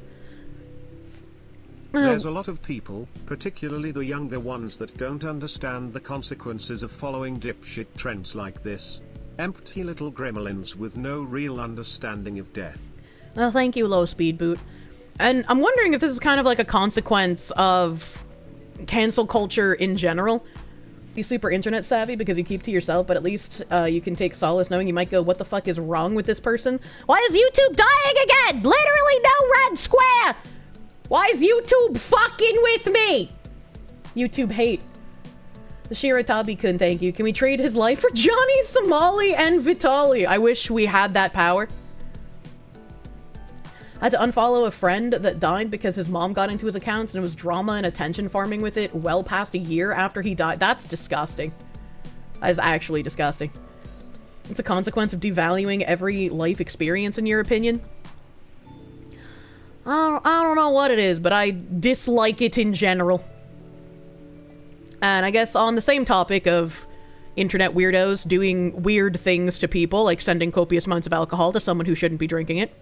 There's a lot of people, particularly the younger ones, that don't understand the consequences of following dipshit trends like this. Empty little gremlins with no real understanding of death. Well, thank you, Low Speed Boot. And I'm wondering if this is kind of like a consequence of cancel culture in general. Be super internet savvy because you keep to yourself, but at least you can take solace knowing you might go, what the fuck is wrong with this person? Why is YouTube dying again? Literally no red square! Why is YouTube fucking with me? YouTube hate. Shiratabi-kun, thank you. Can we trade his life for Johnny, Somali, and Vitali? I wish we had that power. I had to unfollow a friend that died because his mom got into his accounts and it was drama and attention farming with it well past a year after he died. That's disgusting. That is actually disgusting. It's a consequence of devaluing every life experience, in your opinion? I don't know what it is, but I dislike it in general. And I guess on the same topic of internet weirdos doing weird things to people, like sending copious amounts of alcohol to someone who shouldn't be drinking it.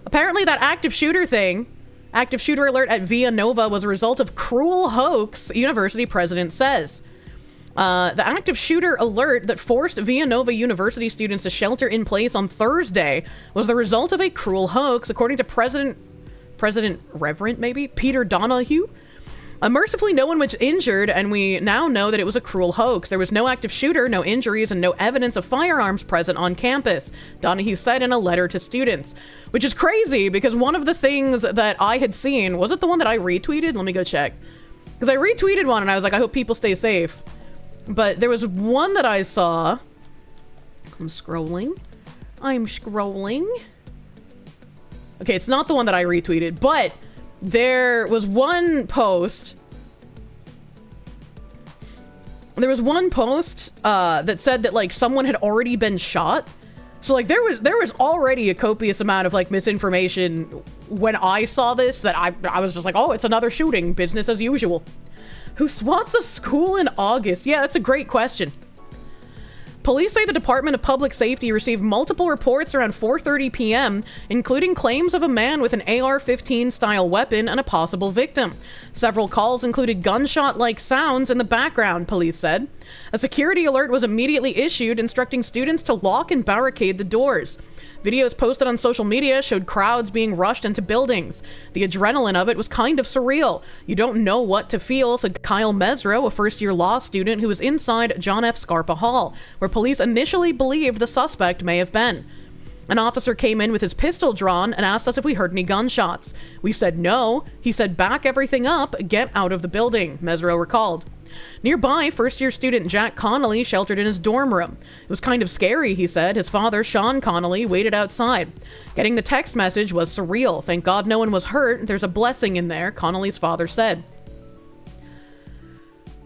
Apparently that active shooter thing, active shooter alert at Villanova, was a result of cruel hoax, university president says. The active shooter alert that forced Villanova University students to shelter in place on Thursday was the result of a cruel hoax, according to President Reverend, maybe, Peter Donahue. Mercifully, no one was injured, and we now know that it was a cruel hoax. There was no active shooter, no injuries, and no evidence of firearms present on campus, Donahue said in a letter to students. Which is crazy, because one of the things that I had seen, was it the one that I retweeted? Let me go check. Because I retweeted one, and I was like, I hope people stay safe. But there was one that I saw. I'm scrolling. Okay, it's not the one that I retweeted, but there was one post. There was one post that said that like someone had already been shot. So like there was already a copious amount of like misinformation when I saw this that I was just like, oh, it's another shooting, business as usual. Who swats a school in August? Yeah, that's a great question. Police say the Department of Public Safety received multiple reports around 4:30 p.m., including claims of a man with an AR-15 style weapon and a possible victim. Several calls included gunshot-like sounds in the background, police said. A security alert was immediately issued, instructing students to lock and barricade the doors. Videos posted on social media showed crowds being rushed into buildings. The adrenaline of it was kind of surreal. You don't know what to feel, said Kyle Mesro, a first-year law student who was inside John F. Scarpa Hall, where police initially believed the suspect may have been. An officer came in with his pistol drawn and asked us if we heard any gunshots. We said no. He said, back everything up, get out of the building, Mesro recalled. Nearby, first-year student Jack Connolly sheltered in his dorm room. It was kind of scary, he said. His father, Sean Connolly, waited outside. Getting the text message was surreal. Thank God no one was hurt. There's a blessing in there, Connolly's father said.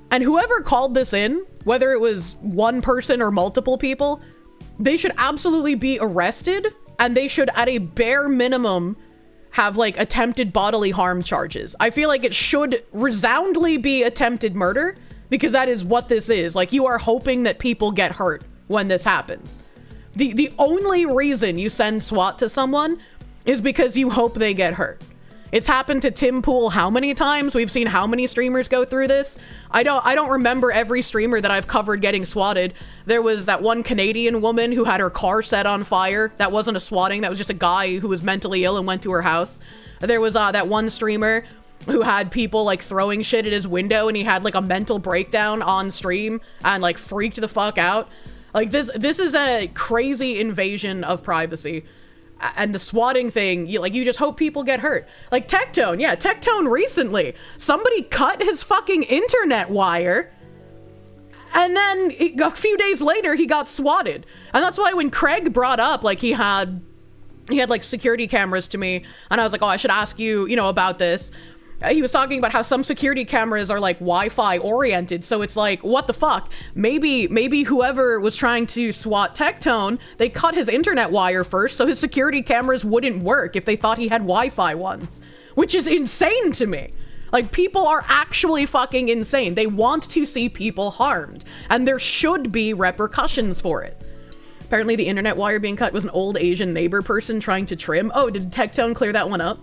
And whoever called this in, whether it was one person or multiple people, they should absolutely be arrested, and they should, at a bare minimum, have like attempted bodily harm charges. I feel like it should resoundingly be attempted murder, because that is what this is. Like, you are hoping that people get hurt when this happens. The only reason you send SWAT to someone is because you hope they get hurt. It's happened to Tim Pool how many times? We've seen how many streamers go through this. I don't remember every streamer that I've covered getting swatted. There was that one Canadian woman who had her car set on fire. That wasn't a swatting. That was just a guy who was mentally ill and went to her house. There was that one streamer who had people like throwing shit at his window, and he had like a mental breakdown on stream and like freaked the fuck out. Like this is a crazy invasion of privacy. And the swatting thing, you just hope people get hurt. Like Tectone, yeah, Tectone recently. Somebody cut his fucking internet wire, and then a few days later he got swatted. And that's why when Craig brought up, like, he had like security cameras to me, and I was like, oh, I should ask you, about this. He was talking about how some security cameras are like Wi-Fi oriented, so it's like, what the fuck? Maybe whoever was trying to swat Tectone, they cut his internet wire first, so his security cameras wouldn't work if they thought he had Wi-Fi ones, which is insane to me. Like, people are actually fucking insane. They want to see people harmed, and there should be repercussions for it. Apparently the internet wire being cut was an old Asian neighbor person trying to trim. Oh, did Tectone clear that one up?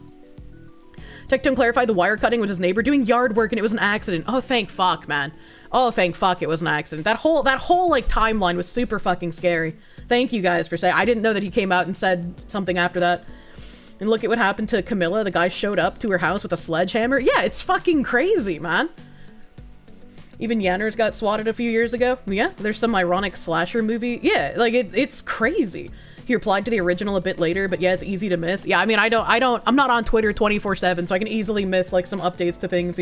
Tectone clarified the wire cutting was his neighbor doing yard work and it was an accident. Oh, thank fuck, man. Oh, thank fuck it was an accident. That whole like timeline was super fucking scary. Thank you guys for saying. I didn't know that he came out and said something after that. And look at what happened to Camilla. The guy showed up to her house with a sledgehammer. Yeah, it's fucking crazy, man. Even Yanners got swatted a few years ago. Yeah, there's some ironic slasher movie. Yeah, like it's crazy. He replied to the original a bit later, but yeah, it's easy to miss. Yeah, I mean, I'm not on Twitter 24/7, so I can easily miss like some updates to things,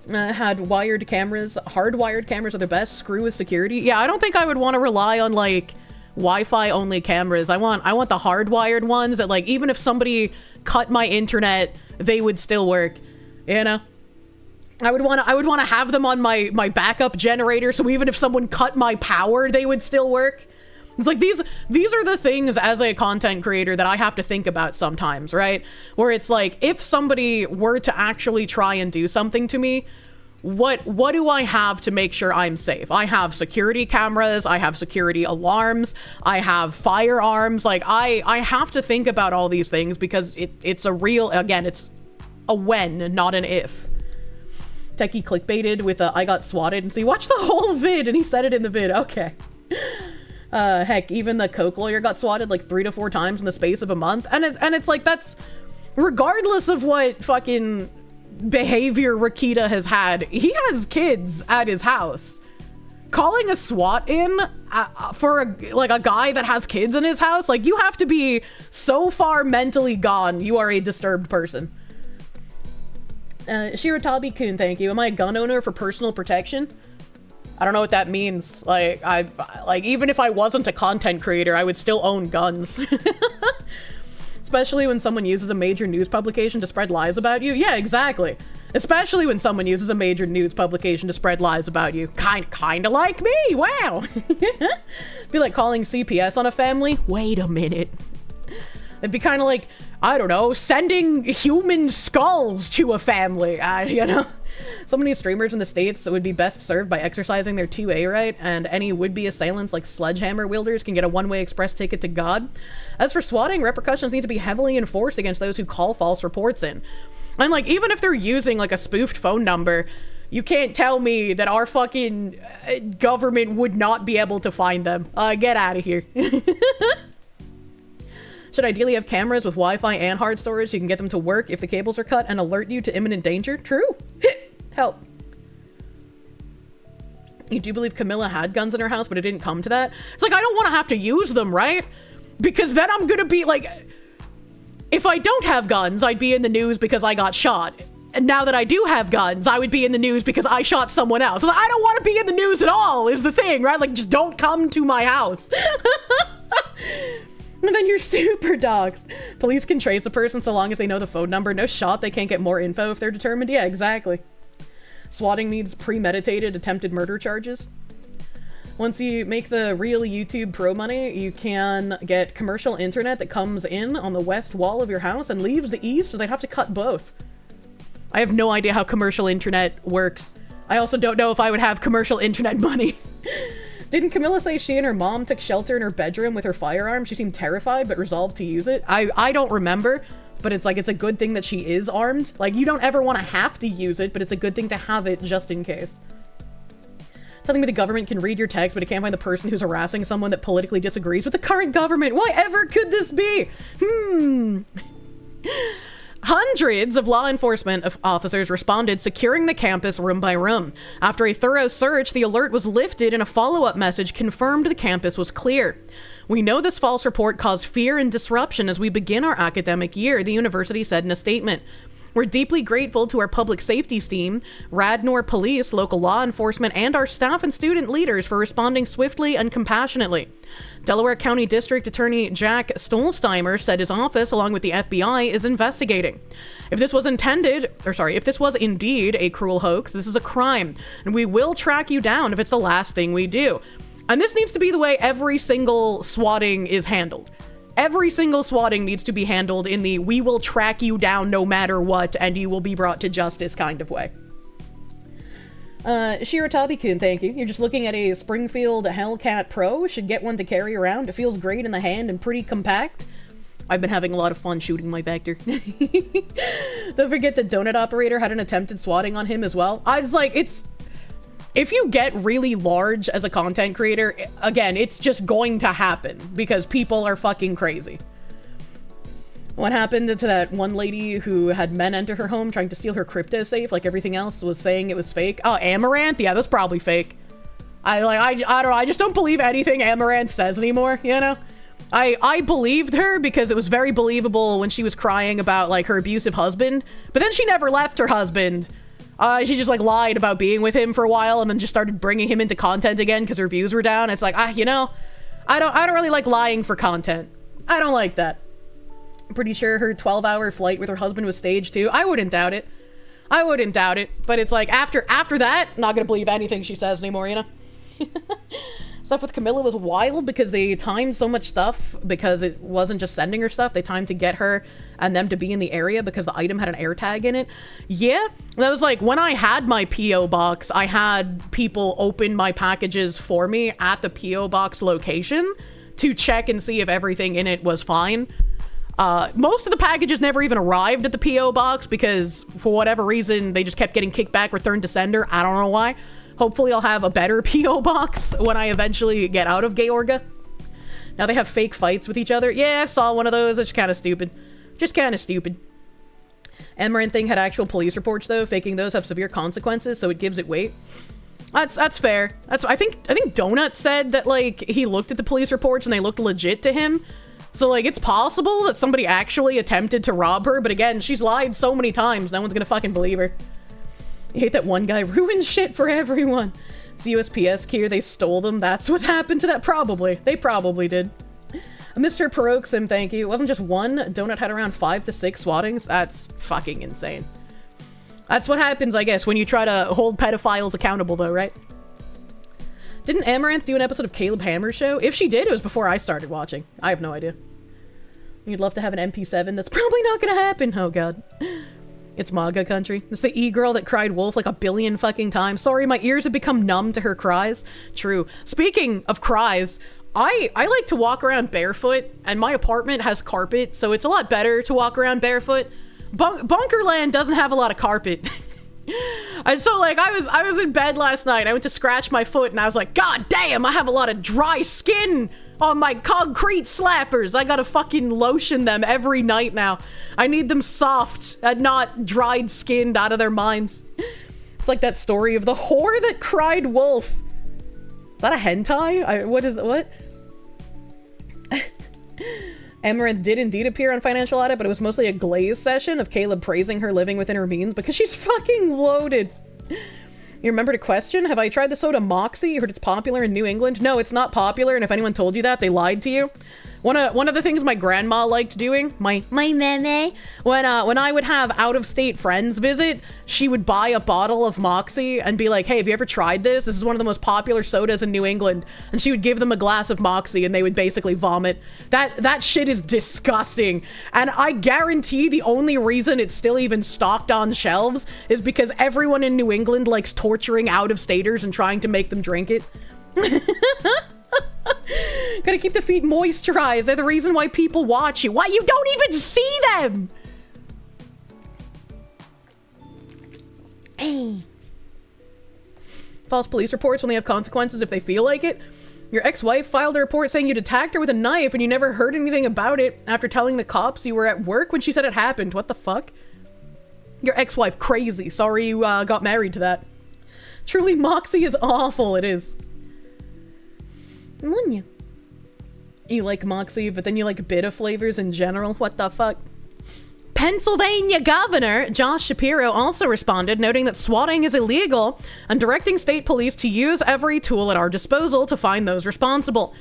Had wired cameras. Hardwired cameras are the best. Screw with security. Yeah, I don't think I would want to rely on like Wi-Fi only cameras. I want the hardwired ones that, like, even if somebody cut my internet, they would still work. I would want to have them on my backup generator, so even if someone cut my power, they would still work. It's like, these are the things as a content creator that I have to think about sometimes, right? Where it's like, if somebody were to actually try and do something to me, what do I have to make sure I'm safe? I have security cameras, I have security alarms, I have firearms. Like, I have to think about all these things because it's a real, again, it's a when, not an if. Techie clickbaited with I got swatted, and so you watched the whole vid and he said it in the vid. Okay. Heck, even the Coke lawyer got swatted like 3 to 4 times in the space of a month. And it's like, that's regardless of what fucking behavior Rakita has had, he has kids at his house. Calling a SWAT in for a guy that has kids in his house, like, you have to be so far mentally gone. You are a disturbed person. Shiratabi-kun, thank you. Am I a gun owner for personal protection? I don't know what that means. Like, even if I wasn't a content creator, I would still own guns. Especially when someone uses a major news publication to spread lies about you. Yeah, exactly. Especially when someone uses a major news publication to spread lies about you. Kinda like me, wow. Be like calling CPS on a family. Wait a minute. It'd be kind of like, I don't know, sending human skulls to a family, So many streamers in the States would be best served by exercising their 2A right, and any would-be assailants like sledgehammer wielders can get a one-way express ticket to God. As for swatting, repercussions need to be heavily enforced against those who call false reports in. And, like, even if they're using, like, a spoofed phone number, you can't tell me that our fucking government would not be able to find them. Get out of here. Should ideally have cameras with Wi-Fi and hard storage so you can get them to work if the cables are cut and alert you to imminent danger. True. Help. You do believe Camilla had guns in her house, but it didn't come to that? It's like, I don't want to have to use them, right? Because then I'm gonna be like... If I don't have guns, I'd be in the news because I got shot. And now that I do have guns, I would be in the news because I shot someone else. I don't want to be in the news at all, is the thing, right? Like, just don't come to my house. And then you're super doxxed. Police can trace a person so long as they know the phone number. No shot they can't get more info if they're determined. Yeah, exactly. Swatting needs premeditated attempted murder charges. Once you make the real YouTube pro money, you can get commercial internet that comes in on the west wall of your house and leaves the east, so they'd have to cut both. I have no idea how commercial internet works. I also don't know if I would have commercial internet money. Didn't Camilla say she and her mom took shelter in her bedroom with her firearm? She seemed terrified, but resolved to use it. I don't remember, but it's like, it's a good thing that she is armed. Like, you don't ever want to have to use it, but it's a good thing to have it just in case. Something that the government can read your text, but it can't find the person who's harassing someone that politically disagrees with the current government. Why ever could this be? Hundreds of law enforcement officers responded, securing the campus room by room. After a thorough search, the alert was lifted and a follow-up message confirmed the campus was clear. We know this false report caused fear and disruption as we begin our academic year, the university said in a statement. We're deeply grateful to our public safety team, Radnor Police, local law enforcement, and our staff and student leaders for responding swiftly and compassionately. Delaware County District Attorney Jack Stolzheimer said his office, along with the FBI, is investigating. If this was indeed a cruel hoax, this is a crime, and we will track you down if it's the last thing we do. And this needs to be the way every single swatting is handled. Every single swatting needs to be handled in the we will track you down no matter what and you will be brought to justice kind of way. Shiratabi-kun, thank you. You're just looking at a Springfield Hellcat Pro. Should get one to carry around. It feels great in the hand and pretty compact. I've been having a lot of fun shooting my Vector. Don't forget the donut operator had an attempted swatting on him as well. I was like, if you get really large as a content creator, again, it's just going to happen because people are fucking crazy. What happened to that one lady who had men enter her home trying to steal her crypto safe like everything else was saying it was fake? Oh, Amaranth? Yeah, that's probably fake. I don't know, I just don't believe anything Amaranth says anymore, you know? I believed her because it was very believable when she was crying about like her abusive husband, but then she never left her husband. She just like lied about being with him for a while and then just started bringing him into content again because her views were down. It's like, you know, I don't really like lying for content. I don't like that. I'm pretty sure her 12-hour flight with her husband was staged too. I wouldn't doubt it. But it's like after that, not gonna believe anything she says anymore, you know? Stuff with Camilla was wild because they timed so much stuff because it wasn't just sending her stuff. They timed to get her and them to be in the area because the item had an air tag in it. Yeah, that was like when I had my P.O. box, I had people open my packages for me at the P.O. box location to check and see if everything in it was fine. Most of the packages never even arrived at the P.O. box because for whatever reason, they just kept getting kicked back, returned to sender. I don't know why. Hopefully I'll have a better P.O. box when I eventually get out of Georgia. Now they have fake fights with each other. Yeah, I saw one of those. It's kind of stupid. Just kind of stupid. Amaranth thing had actual police reports though. Faking those have severe consequences, so it gives it weight. That's fair. I think Donut said that like he looked at the police reports and they looked legit to him. So like it's possible that somebody actually attempted to rob her, but again, she's lied so many times, no one's gonna fucking believe her. I hate that one guy ruined shit for everyone. It's USPS here, they stole them. That's what happened to that. Probably. They probably did. Mr. Peroxim, thank you. It wasn't just one. Donut had around 5 to 6 swattings. That's fucking insane. That's what happens, I guess, when you try to hold pedophiles accountable, though, right? Didn't Amaranth do an episode of Caleb Hammer's show? If she did, it was before I started watching. I have no idea. You'd love to have an MP7. That's probably not gonna happen. Oh, God. It's MAGA country. It's the e-girl that cried wolf like a billion fucking times. Sorry, my ears have become numb to her cries. True. Speaking of cries, I like to walk around barefoot, and my apartment has carpet, so it's a lot better to walk around barefoot. Bunkerland doesn't have a lot of carpet. And so, like, I was in bed last night. I went to scratch my foot, and I was like, God damn, I have a lot of dry skin on my concrete slappers. I gotta fucking lotion them every night now. I need them soft and not dried skinned out of their minds. It's like that story of the whore that cried wolf. Is that a hentai? What? Amaranth did indeed appear on Financial Audit, but it was mostly a glaze session of Caleb praising her living within her means because she's fucking loaded. You remember to question? Have I tried the soda Moxie? You heard it's popular in New England? No, it's not popular, and if anyone told you that, they lied to you. One of the things my grandma liked doing, my meme, when I would have out-of-state friends visit, she would buy a bottle of Moxie and be like, hey, have you ever tried this? This is one of the most popular sodas in New England. And she would give them a glass of Moxie and they would basically vomit. That shit is disgusting. And I guarantee the only reason it's still even stocked on shelves is because everyone in New England likes torturing out-of-staters and trying to make them drink it. Gotta keep the feet moisturized. They're the reason why people watch you. Why you don't even see them? False police reports only have consequences if they feel like it. Your ex-wife filed a report saying you'd attacked her with a knife and you never heard anything about it after telling the cops you were at work when she said it happened. What the fuck? Your ex-wife, crazy. Sorry you got married to that. Truly, Moxie is awful. It is. You like Moxie, but then you like bitter flavors in general. What the fuck? Pennsylvania Governor Josh Shapiro also responded, noting that swatting is illegal and directing state police to use every tool at our disposal to find those responsible.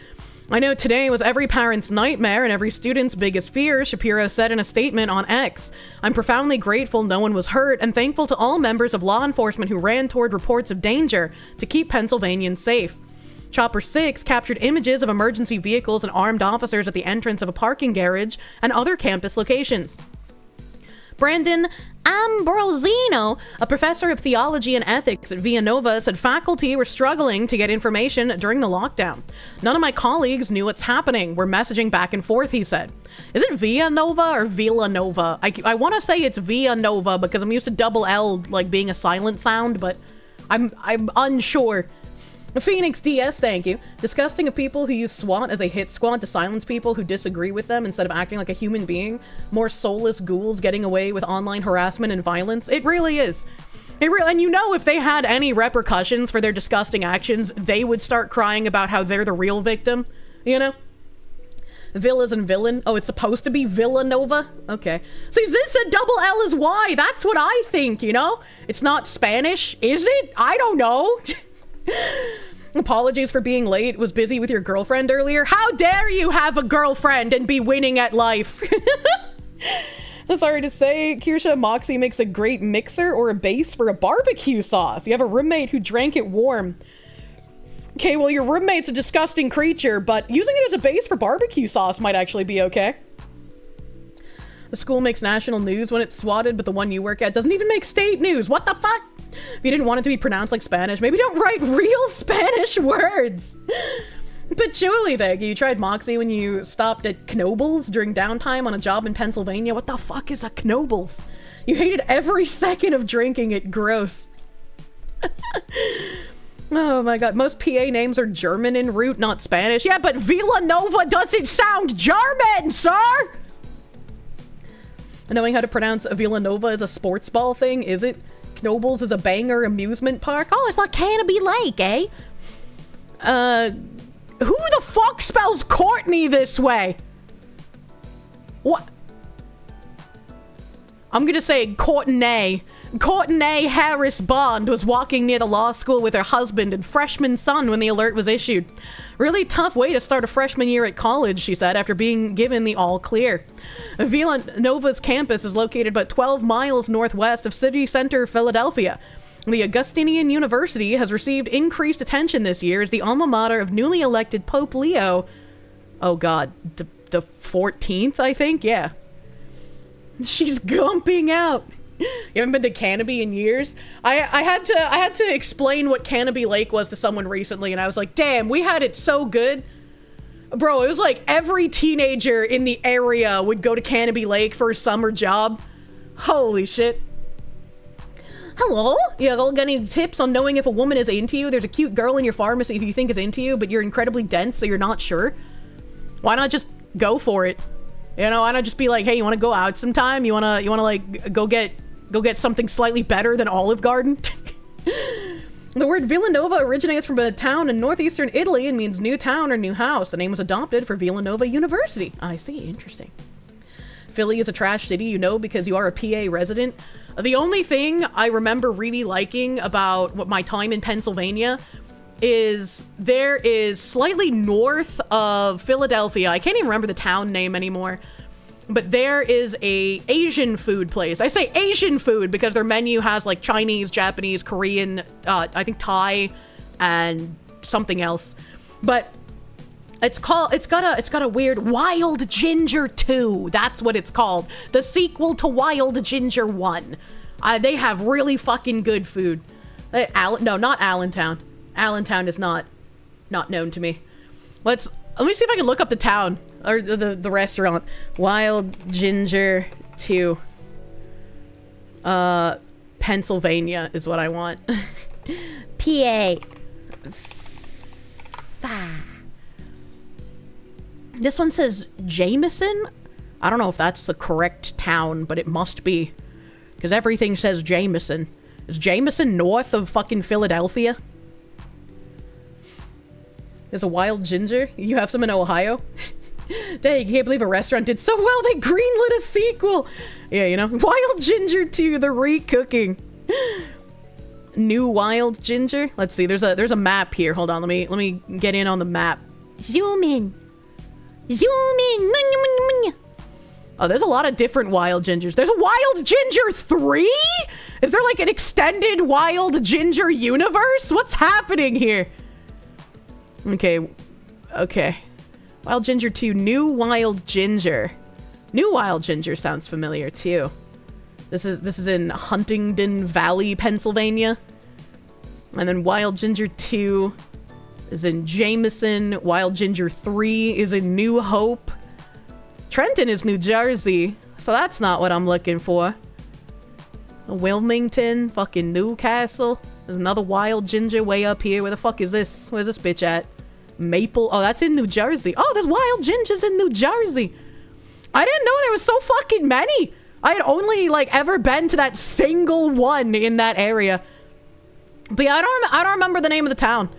I know today was every parent's nightmare and every student's biggest fear, Shapiro said in a statement on X. I'm profoundly grateful no one was hurt and thankful to all members of law enforcement who ran toward reports of danger to keep Pennsylvanians safe. Chopper 6 captured images of emergency vehicles and armed officers at the entrance of a parking garage and other campus locations. Brandon Ambrosino, a professor of theology and ethics at Villanova, said faculty were struggling to get information during the lockdown. None of my colleagues knew what's happening. We're messaging back and forth, he said. Is it Villanova or Villanova? I want to say it's Villanova because I'm used to double L like being a silent sound, but I'm unsure. Phoenix DS, thank you. Disgusting of people who use SWAT as a hit squad to silence people who disagree with them instead of acting like a human being. More soulless ghouls getting away with online harassment and violence. It really is. And you know, if they had any repercussions for their disgusting actions, they would start crying about how they're the real victim. You know? Villas and villain. Oh, it's supposed to be Villanova? Okay. See, this said double L is Y. That's what I think, you know? It's not Spanish, is it? I don't know. Apologies for being late. Was busy with your girlfriend earlier. How dare you have a girlfriend and be winning at life? Sorry to say, Kirsche, Moxie makes a great mixer or a base for a barbecue sauce. You have a roommate who drank it warm. Okay, well, your roommate's a disgusting creature, but using it as a base for barbecue sauce might actually be okay. The school makes national news when it's swatted, but the one you work at doesn't even make state news. What the fuck? If you didn't want it to be pronounced like Spanish, maybe don't write real Spanish words. Patchouli, thank you. You tried Moxie when you stopped at Knoebels during downtime on a job in Pennsylvania. What the fuck is a Knoebels? You hated every second of drinking it. Gross. Oh my god. Most PA names are German in root, not Spanish. Yeah, but Villanova doesn't sound German, sir! Knowing how to pronounce Villanova is a sports ball thing, is it? Knoebels is a banger amusement park? Oh, it's like Canopy Lake, eh? Who the fuck spells Courtney this way? What? I'm gonna say Courtney. Courtney Harris Bond was walking near the law school with her husband and freshman son when the alert was issued. Really tough way to start a freshman year at college, she said, after being given the all clear. Villanova's campus is located about 12 miles northwest of city center Philadelphia. The Augustinian University has received increased attention this year as the alma mater of newly elected Pope Leo. Oh god, the 14th, I think? Yeah. She's gumping out. You haven't been to Canopy in years? I had to explain what Canopy Lake was to someone recently, and I was like, damn, we had it so good. Bro, it was like every teenager in the area would go to Canopy Lake for a summer job. Holy shit. Hello? Yeah, got any tips on knowing if a woman is into you? There's a cute girl in your pharmacy who you think is into you, but you're incredibly dense, so you're not sure. Why not just go for it? You know, why not just be like, hey, you want to go out sometime? You wanna like go get something slightly better than Olive Garden? The word Villanova originates from a town in northeastern Italy and means new town or new house. The name was adopted for Villanova University. I see, interesting. Philly is a trash city, you know, because you are a PA resident. The only thing I remember really liking about my time in Pennsylvania is there is slightly north of Philadelphia. I can't even remember the town name anymore. But there is a Asian food place. I say Asian food because their menu has like Chinese, Japanese, Korean, I think Thai, and something else. But it's got a weird Wild Ginger 2. That's what it's called. The sequel to Wild Ginger 1. They have really fucking good food. No, not Allentown. Allentown is not known to me. Let me see if I can look up the town. Or the restaurant. Wild Ginger 2. Pennsylvania is what I want. PA. This one says Jameson. I don't know if that's the correct town, but it must be. Because everything says Jameson. Is Jameson north of fucking Philadelphia? There's a wild ginger. You have some in Ohio? Dang, you can't believe a restaurant did so well they greenlit a sequel. Yeah, you know, Wild Ginger 2, the recooking. New Wild Ginger. Let's see. There's a map here. Hold on. Let me get in on the map. Zoom in. Zoom in. Oh, there's a lot of different Wild Gingers. There's a Wild Ginger 3? Is there like an extended Wild Ginger universe? What's happening here? Okay. Wild Ginger 2, New Wild Ginger. New Wild Ginger sounds familiar too. This is in Huntingdon Valley, Pennsylvania. And then Wild Ginger 2 is in Jameson. Wild Ginger 3 is in New Hope. Trenton is New Jersey, so that's not what I'm looking for. Wilmington, fucking Newcastle. There's another Wild Ginger way up here. Where the fuck is this? Where's this bitch at? Maple. Oh, that's in New Jersey. Oh, there's Wild Gingers in New Jersey. I didn't know there was so fucking many. I had only like ever been to that single one in that area. But yeah, I don't remember the name of the town.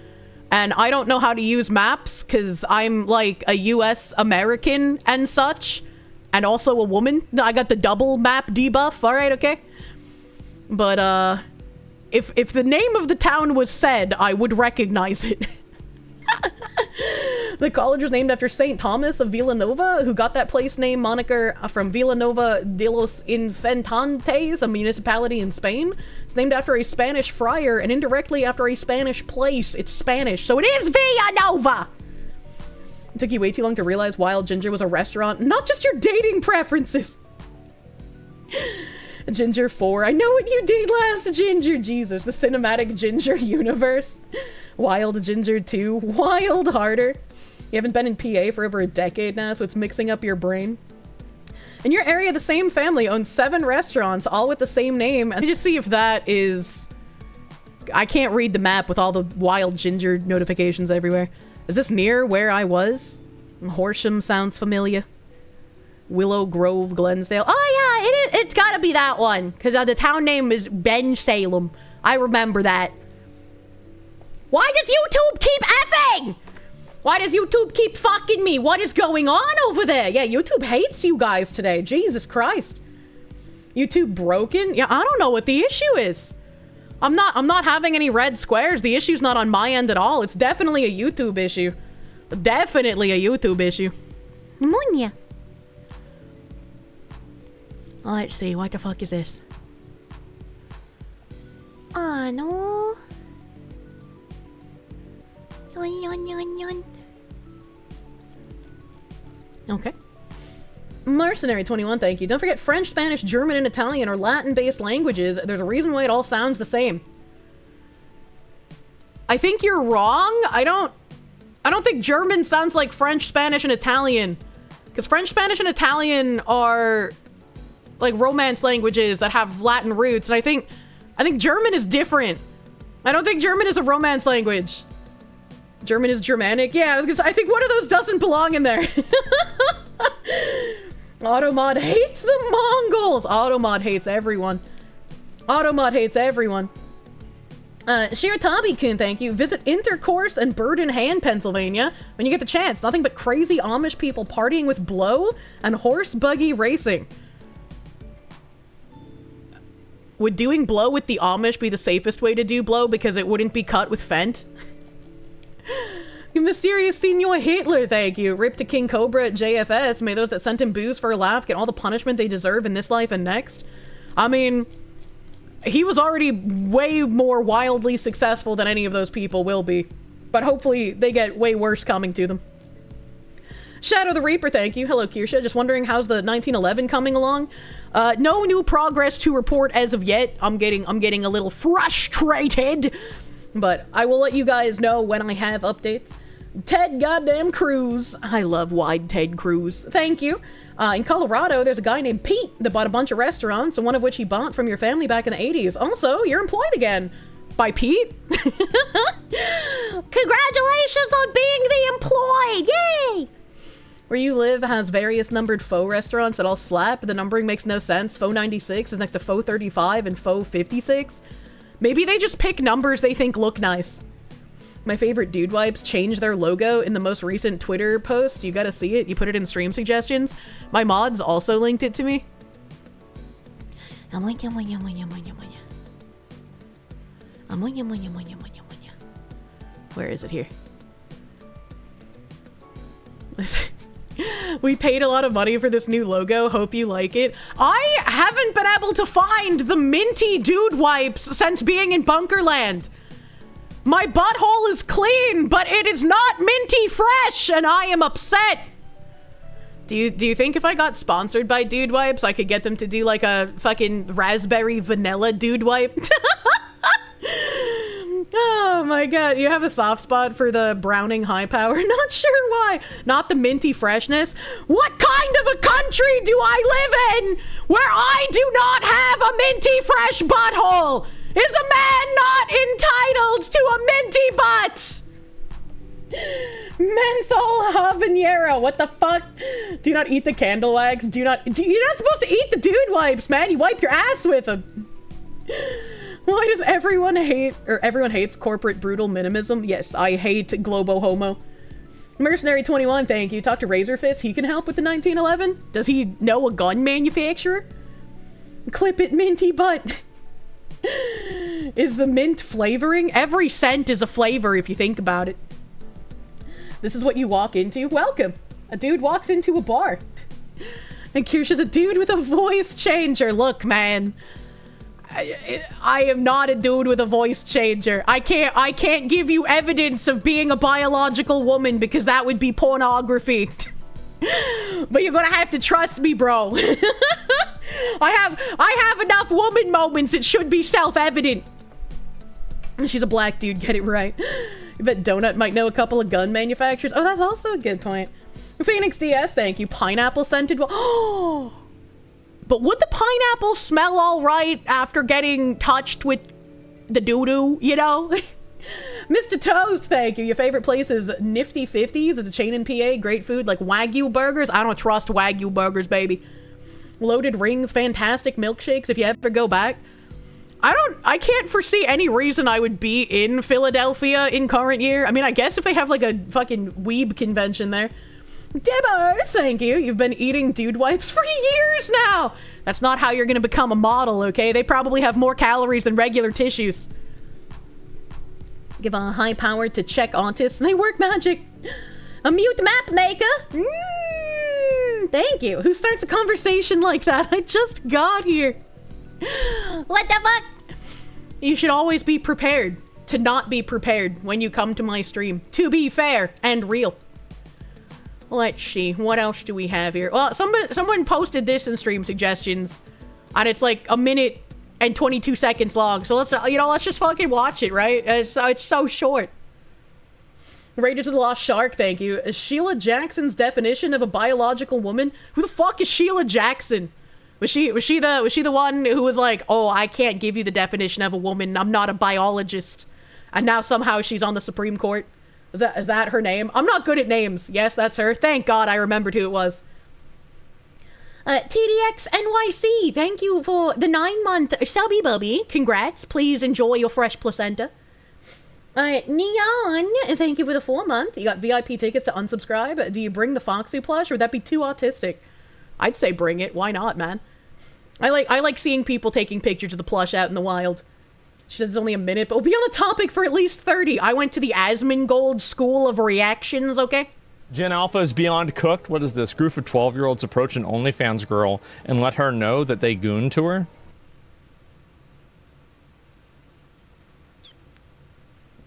And I don't know how to use maps because I'm like a US American and such. And also a woman. I got the double map debuff. All right, okay. But if the name of the town was said, I would recognize it. The college was named after St. Thomas of Villanova, who got that place name moniker from Villanova de los Infantantes, a municipality in Spain. It's named after a Spanish friar and indirectly after a Spanish place. It's Spanish, so it is Villanova! It took you way too long to realize Wild Ginger was a restaurant, not just your dating preferences. Ginger 4, I know what you did last, Ginger. Jesus, the cinematic Ginger universe. Wild Ginger 2, Wild Harder. You haven't been in PA for over a decade now, so it's mixing up your brain. In your area, the same family owns 7 restaurants, all with the same name. And just see if that is... I can't read the map with all the Wild Ginger notifications everywhere. Is this near where I was? Horsham sounds familiar. Willow Grove, Glensdale. Oh yeah, it's gotta be that one. Because the town name is Ben Salem. I remember that. Why does YouTube keep effing? Why does YouTube keep fucking me? What is going on over there? Yeah, YouTube hates you guys today. Jesus Christ. YouTube broken? Yeah, I don't know what the issue is. I'm not having any red squares. The issue's not on my end at all. It's definitely a YouTube issue. Definitely a YouTube issue. Pneumonia. Let's see, what the fuck is this? Oh no. Okay. Mercenary 21, thank you. Don't forget French, Spanish, German, and Italian are Latin-based languages. There's a reason why it all sounds the same. I think you're wrong. I don't think German sounds like French, Spanish, and Italian. Because French, Spanish, and Italian are like Romance languages that have Latin roots, and I think German is different. I don't think German is a Romance language. German is Germanic. Yeah, I think one of those doesn't belong in there. Automod hates the Mongols. Automod hates everyone. Automod hates everyone. Shiratabi-kun, thank you. Visit Intercourse and Bird in Hand, Pennsylvania when you get the chance. Nothing but crazy Amish people partying with blow and horse buggy racing. Would doing blow with the Amish be the safest way to do blow because it wouldn't be cut with Fent? Mysterious Senor Hitler, thank you. Rip to King Cobra at JFS. May those that sent him booze for a laugh get all the punishment they deserve in this life and next. I mean, he was already way more wildly successful than any of those people will be. But hopefully they get way worse coming to them. Shadow the Reaper, thank you. Hello, Kirsche. Just wondering how's the 1911 coming along? No new progress to report as of yet. I'm getting a little frustrated. But I will let you guys know when I have updates. Ted goddamn Cruz. I love wide Ted Cruz. Thank you. In Colorado, there's a guy named Pete that bought a bunch of restaurants, and one of which he bought from your family back in the 80s. Also, you're employed again. By Pete? Congratulations on being the employee! Yay! Where you live has various numbered faux restaurants that all slap, but the numbering makes no sense. Faux 96 is next to faux 35 and faux 56. Maybe they just pick numbers they think look nice. My favorite dude wipes changed their logo in the most recent Twitter post. You gotta see it. You put it in stream suggestions. My mods also linked it to me. Where is it here? We paid a lot of money for this new logo. Hope you like it. I haven't been able to find the minty dude wipes since being in Bunkerland. My butthole is clean, but it is not minty fresh, and I am upset. Do you think if I got sponsored by Dude Wipes, I could get them to do like a fucking raspberry vanilla dude wipe? Oh my god, you have a soft spot for the Browning high power. Not sure why. Not the minty freshness. What kind of a country do I live in where I do not have a minty fresh butthole? Is a man not entitled to a minty butt? Menthol habanero. What the fuck? Do not eat the candle wax. You're not supposed to eat the dude wipes, man. You wipe your ass with them. Why does everyone hates corporate brutal minimism? Yes, I hate globo homo. Mercenary 21, thank you. Talk to Razorfist. He can help with the 1911. Does he know a gun manufacturer? Clip it, minty butt. Is the mint flavoring? Every scent is a flavor if you think about it. This is what you walk into. Welcome. A dude walks into a bar. And Kirsche is a dude with a voice changer. Look, man. I am not a dude with a voice changer. I can't give you evidence of being a biological woman because that would be pornography. But you're gonna have to trust me, bro. I have enough woman moments. It should be self-evident. She's a black dude, get it right. I bet Donut might know a couple of gun manufacturers. Oh, that's also a good point. Phoenix DS, thank you. Pineapple scented. Oh, but would the pineapple smell all right after getting touched with the doo-doo, you know? Mr. Toast, thank you. Your favorite place is Nifty 50s. It's a chain in PA. Great food like Wagyu burgers. I don't trust Wagyu burgers, baby. Loaded rings, fantastic milkshakes if you ever go back. I can't foresee any reason I would be in Philadelphia in current year. I mean, I guess if they have like a fucking weeb convention there. Debos, thank you. You've been eating dude wipes for years now. That's not how you're gonna become a model, okay? They probably have more calories than regular tissues. Give a high power to check autists and they work magic. A mute map maker. Thank you. Who starts a conversation like that? I just got here. What the fuck? You should always be prepared to not be prepared when you come to my stream. To be fair and real. Let's see. What else do we have here? Well, someone posted this in stream suggestions, and it's like a minute and 22 seconds long. So let's just fucking watch it, right? It's so short. Raided to the Lost Shark, thank you. Is Sheila Jackson's definition of a biological woman? Who the fuck is Sheila Jackson? Was she the one who was like, oh, I can't give you the definition of a woman. I'm not a biologist. And now somehow she's on the Supreme Court. Is that her name? I'm not good at names. Yes, that's her. Thank God I remembered who it was. TDX NYC, thank you for the 9-month subby bubby. Congrats. Please enjoy your fresh placenta. Neon, thank you for the 4-month. You got VIP tickets to unsubscribe. Do you bring the Foxy plush or would that be too autistic? I'd say bring it. Why not, man? I like seeing people taking pictures of the plush out in the wild. She said it's only a minute, but we'll be on the topic for at least 30. I went to the Asmongold School of Reactions, okay? Gen Alpha is beyond cooked. What is this? Group of 12-year-olds approach an OnlyFans girl and let her know that they goon to her?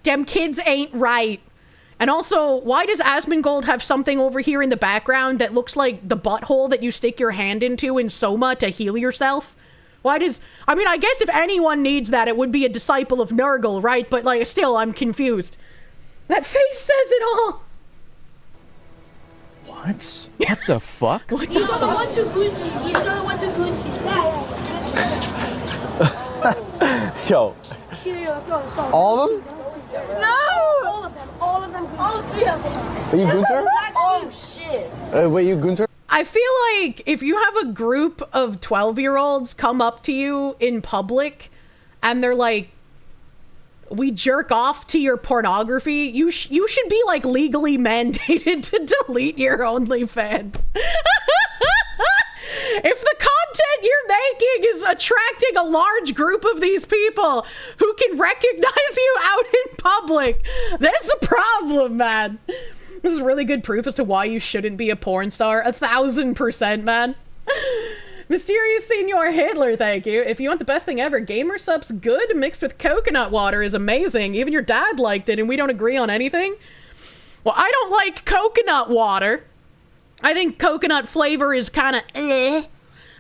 Them kids ain't right. And also, why does Asmongold have something over here in the background that looks like the butthole that you stick your hand into in Soma to heal yourself? I mean, I guess if anyone needs that, it would be a disciple of Nurgle, right? But, like, still, I'm confused. That face says it all! What? What the fuck? What the fuck? Yo. All of them? No! All of them All three of them. Are you Gunter? Oh shit. Wait, you Gunter? I feel like if you have a group of 12-year-olds come up to you in public and they're like, we jerk off to your pornography, you should be like legally mandated to delete your OnlyFans. If the content you're making is attracting a large group of these people who can recognize you out in public, there's a problem, man. This is really good proof as to why you shouldn't be a porn star. 1000%, man. Mysterious Senor Hitler, thank you. If you want the best thing ever, Gamer Sup's good mixed with coconut water is amazing. Even your dad liked it and we don't agree on anything. Well, I don't like coconut water. I think coconut flavor is kind of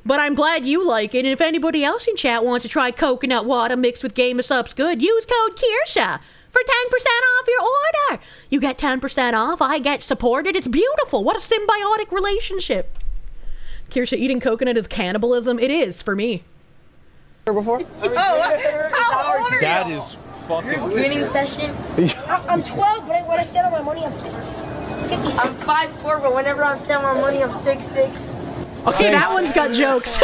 but I'm glad you like it. And if anybody else in chat wants to try coconut water mixed with Gamer Sup's good, use code Kirsche for 10% off your order. You get 10% off, I get supported. It's beautiful. What a symbiotic relationship. Kirsche, eating coconut is cannibalism. It is for me. Before? How old are That you? is fucking Winning session. I'm 12, but when I stand on my money, I'm 6. 56. I'm 5'4", but whenever I'm standing on money, I'm 6'6". Okay, that one's got jokes.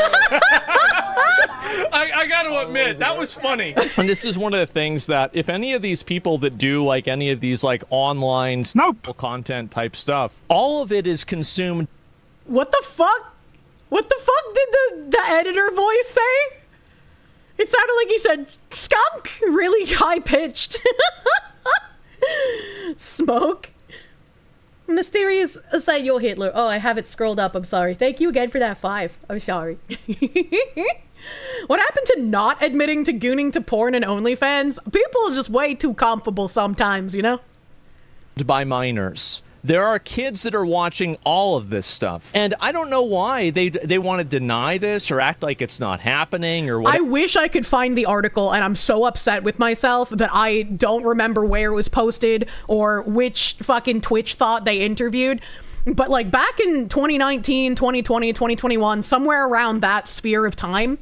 I gotta admit, that was funny. And this is one of the things that if any of these people that do like any of these like online content type stuff, all of it is consumed. What the fuck? What the fuck did the editor voice say? It sounded like he said skunk, really high pitched. Smoke. Mysterious Senor Hitler. Oh, I have it scrolled up. I'm sorry. Thank you again for that 5. I'm sorry. What happened to not admitting to gooning to porn and OnlyFans? People are just way too comfortable sometimes, you know? By minors. There are kids that are watching all of this stuff. And I don't know why they want to deny this or act like it's not happening or what. I wish I could find the article, and I'm so upset with myself that I don't remember where it was posted or which fucking Twitch thought they interviewed. But like back in 2019, 2020, 2021, somewhere around that sphere of time,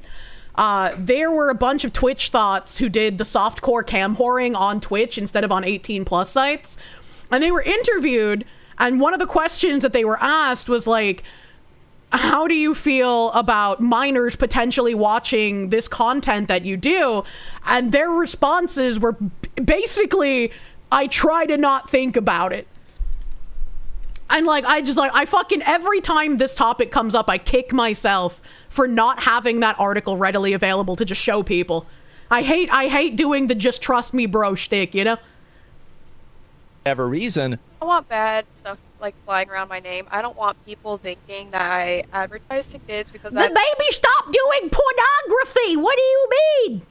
there were a bunch of Twitch thoughts who did the softcore cam whoring on Twitch instead of on 18 plus sites. And they were interviewed, and one of the questions that they were asked was like, how do you feel about minors potentially watching this content that you do? And their responses were basically, I try to not think about it. And like, I fucking, every time this topic comes up, I kick myself for not having that article readily available to just show people. I hate doing the just trust me bro shtick, you know? Whatever reason. I want bad stuff like flying around my name. I don't want people thinking that I advertise to kids because that Baby, stop doing pornography. What do you mean?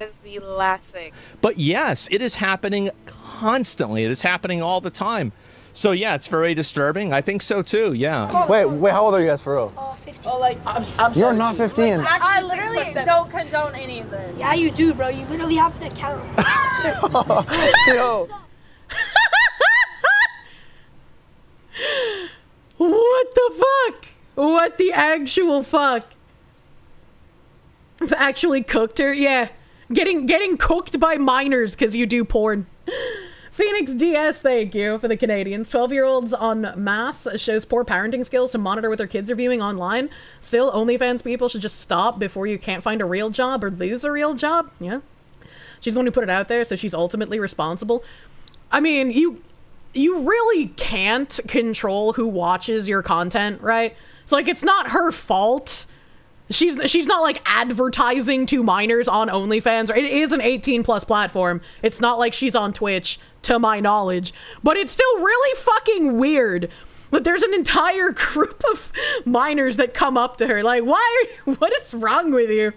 is the last thing. But yes, it is happening constantly. It is happening all the time. So yeah, it's very disturbing. I think so too, yeah. Wait, how old are you guys for real? Oh, 15. Oh, like, I'm You're not 15. I literally don't condone any of this. Yeah, you do, bro. You literally have an account. Yo. What the fuck? What the actual fuck? I've actually cooked her? Yeah. Getting cooked by minors because you do porn. Phoenix DS, thank you for the Canadians. 12-year-olds on mass shows poor parenting skills to monitor what their kids are viewing online. Still, OnlyFans people should just stop before you can't find a real job or lose a real job. Yeah. She's the one who put it out there, so she's ultimately responsible. I mean, you really can't control who watches your content, right? So, like, it's not her fault. She's not, like, advertising to minors on OnlyFans. It is an 18-plus platform. It's not like she's on Twitch, to my knowledge. But it's still really fucking weird that there's an entire group of minors that come up to her. Like, what is wrong with you?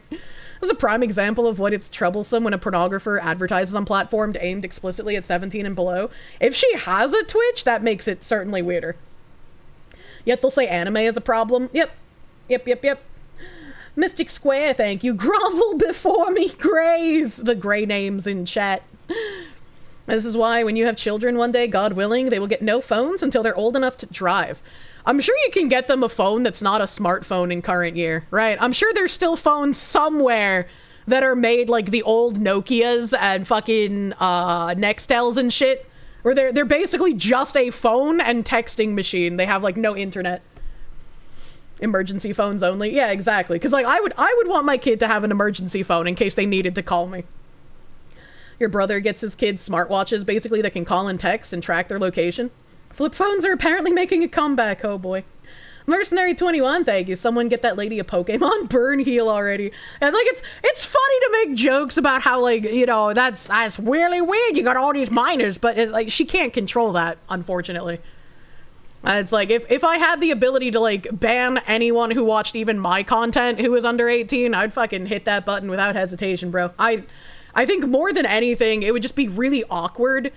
That's a prime example of what it's troublesome when a pornographer advertises on platforms aimed explicitly at 17 and below. If she has a Twitch, that makes it certainly weirder. Yet they'll say anime is a problem. Yep. Mystic Square, thank you. Grovel before me, Grays. The gray names in chat. This is why when you have children one day, God willing, they will get no phones until they're old enough to drive. I'm sure you can get them a phone that's not a smartphone in current year, right? I'm sure there's still phones somewhere that are made like the old Nokias and fucking Nextels and shit. Where they're basically just a phone and texting machine. They have like no internet. Emergency phones only. Yeah, exactly. Because like I would want my kid to have an emergency phone in case they needed to call me. Your brother gets his kids smartwatches basically that can call and text and track their location. Flip phones are apparently making a comeback. Oh boy. Mercenary 21, thank you. Someone get that lady a Pokemon burn heal already. And like it's funny to make jokes about how like, you know, that's really weird. You got all these minors, but it's like she can't control that, unfortunately. It's like if I had the ability to like ban anyone who watched even my content who was under 18, I'd fucking hit that button without hesitation, bro. I think more than anything, it would just be really awkward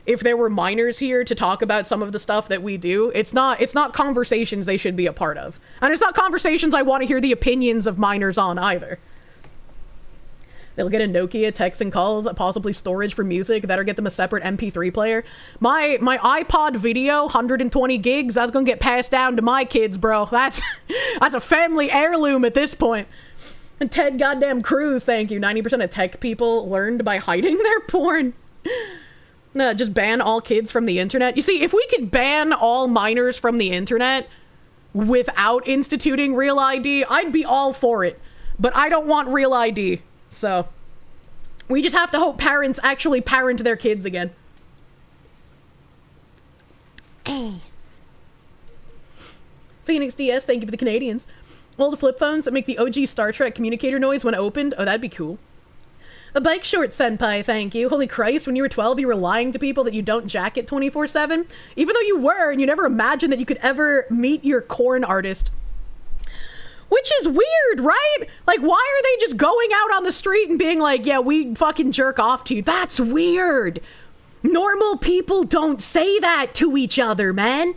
if there were minors here to talk about some of the stuff that we do. It's not conversations they should be a part of. And it's not conversations I want to hear the opinions of minors on either. They'll get a Nokia text and calls, possibly storage for music. That'll get them a separate MP3 player. My iPod video, 120 gigs, that's gonna get passed down to my kids, bro. That's a family heirloom at this point. And Ted goddamn Cruz, thank you. 90% of tech people learned by hiding their porn. Just ban all kids from the internet. You see, if we could ban all minors from the internet without instituting real ID, I'd be all for it. But I don't want real ID. So, we just have to hope parents actually parent their kids again. Phoenix DS, thank you for the Canadians. All the flip phones that make the OG Star Trek communicator noise when opened. Oh, that'd be cool. A bike short, senpai, thank you. Holy Christ, when you were 12, you were lying to people that you don't jacket 24/7? Even though you were, and you never imagined that you could ever meet your corn artist. Which is weird, right? Like, why are they just going out on the street and being like, yeah, we fucking jerk off to you? That's weird. Normal people don't say that to each other, man.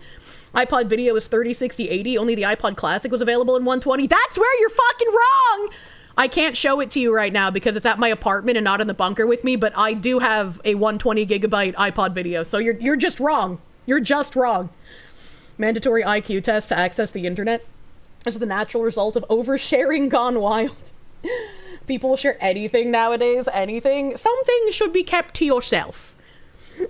iPod video is 30, 60, 80. Only the iPod Classic was available in 120. That's where you're fucking wrong! I can't show it to you right now because it's at my apartment and not in the bunker with me, but I do have a 120 gigabyte iPod video, so you're just wrong. You're just wrong. Mandatory IQ test to access the internet. This is the natural result of oversharing gone wild. People will share anything nowadays, anything. Some things should be kept to yourself.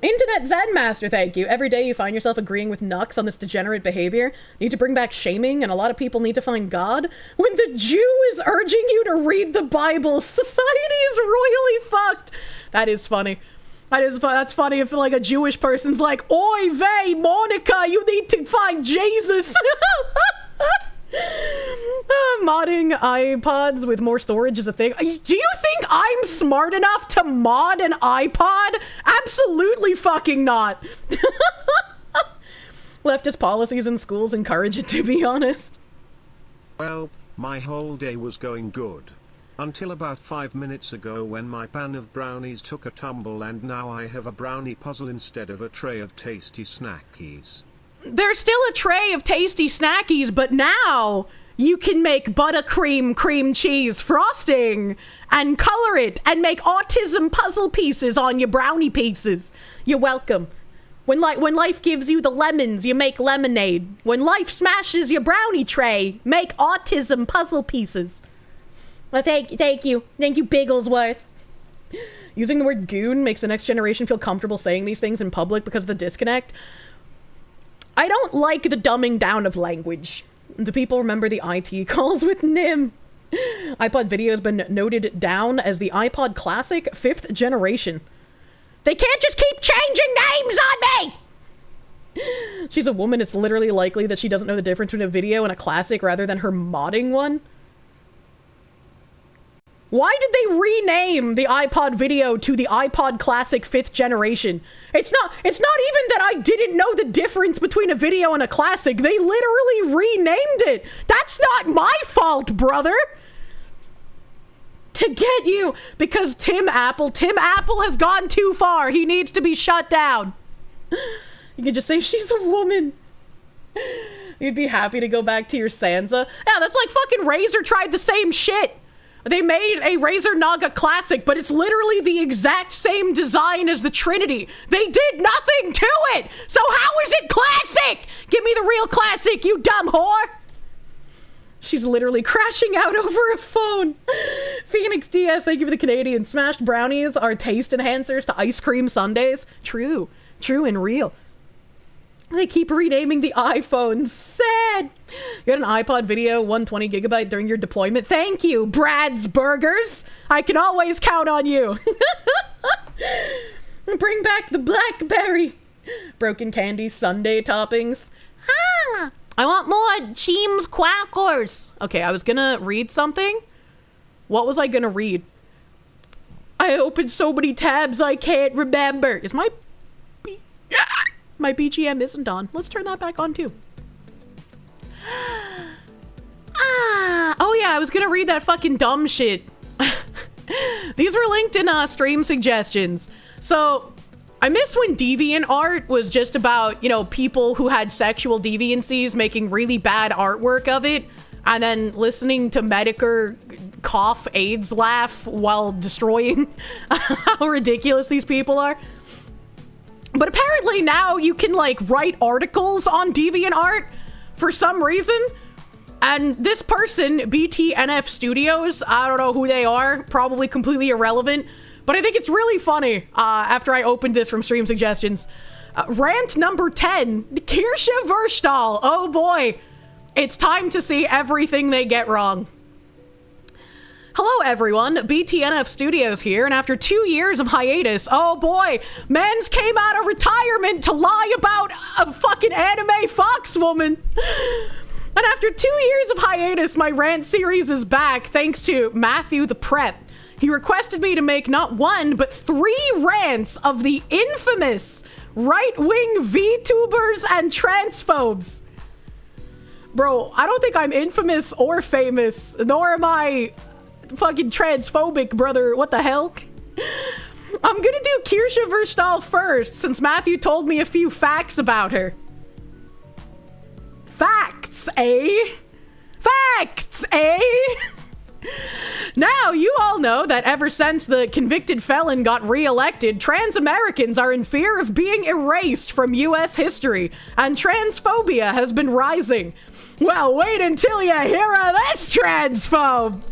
Internet Zen Master, thank you. Every day you find yourself agreeing with Nux on this degenerate behavior. Need to bring back shaming, and a lot of people need to find God. When the Jew is urging you to read the Bible, society is royally fucked. That is funny. That's funny if like a Jewish person's like, Oy vey, Monica, you need to find Jesus. Modding iPods with more storage is a thing. Do you think I'm smart enough to mod an iPod? Absolutely fucking not. Leftist policies in schools encourage it, to be honest. Well, my whole day was going good. Until about 5 minutes ago when my pan of brownies took a tumble and now I have a brownie puzzle instead of a tray of tasty snackies. There's still a tray of tasty snackies, but now you can make buttercream cream cheese frosting and color it and make autism puzzle pieces on your brownie pieces. You're welcome. When life gives you the lemons, you make lemonade. When life smashes your brownie tray, make autism puzzle pieces. Well, thank you, Bigglesworth. Using the word goon makes the next generation feel comfortable saying these things in public because of the disconnect. I don't like the dumbing down of language. Do people remember the IT calls with Nim? iPod video has been noted down as the iPod Classic 5th generation. They can't just keep changing names on me! She's a woman, it's literally likely that she doesn't know the difference between a video and a classic rather than her modding one. Why did they rename the iPod video to the iPod Classic 5th generation? It's not even that I didn't know the difference between a video and a classic. They literally renamed it. That's not my fault, brother. To get you, because Tim Apple has gone too far. He needs to be shut down. You can just say she's a woman. You'd be happy to go back to your Sansa. Yeah, that's like fucking Razer tried the same shit. They made a Razer Naga Classic, but it's literally the exact same design as the Trinity. They did nothing to it! So how is it classic? Give me the real classic, you dumb whore! She's literally crashing out over a phone. Phoenix DS, thank you for the Canadian. Smashed brownies are taste enhancers to ice cream sundaes. True. True and real. They keep renaming the iPhone. Sad. You had an iPod video, 120 gigabyte during your deployment. Thank you, Brad's Burgers. I can always count on you. Bring back the BlackBerry. Broken candy sundae toppings. Ah, I want more Cheems Quackers. Okay, I was gonna read something. What was I gonna read? I opened so many tabs I can't remember. Is my BGM isn't on. Let's turn that back on too. Oh yeah, I was gonna read that fucking dumb shit. These were linked in stream suggestions. So I miss when deviant art was just about, you know, people who had sexual deviancies making really bad artwork of it, and then listening to Medicare cough AIDS laugh while destroying how ridiculous these people are. But apparently now you can, like, write articles on DeviantArt for some reason. And this person, BTNF Studios, I don't know who they are, probably completely irrelevant, but I think it's really funny after I opened this from stream suggestions. Rant number 10, Kirsche Verstal. Oh boy, it's time to see everything they get wrong. Hello everyone, BTNF Studios here, and after 2 years of hiatus, oh boy, mans came out of retirement to lie about a fucking anime fox woman. And after 2 years of hiatus, my rant series is back thanks to Matthew the Prep. He requested me to make not one, but 3 rants of the infamous right-wing VTubers and transphobes. Bro, I don't think I'm infamous or famous, nor am I fucking transphobic, brother. What the hell? I'm gonna do Kirsche Verstal first, since Matthew told me a few facts about her. Facts, eh? Facts, eh? Now, you all know that ever since the convicted felon got re-elected, trans Americans are in fear of being erased from US history, and transphobia has been rising. Well, wait until you hear of this transphobe!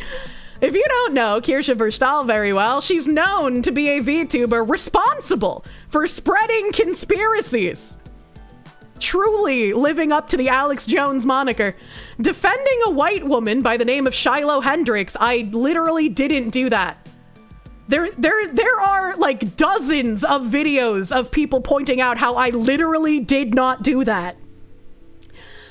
If you don't know Kirsche Verstal very well, she's known to be a VTuber responsible for spreading conspiracies. Truly living up to the Alex Jones moniker. Defending a white woman by the name of Shiloh Hendricks, I literally didn't do that. There are like dozens of videos of people pointing out how I literally did not do that.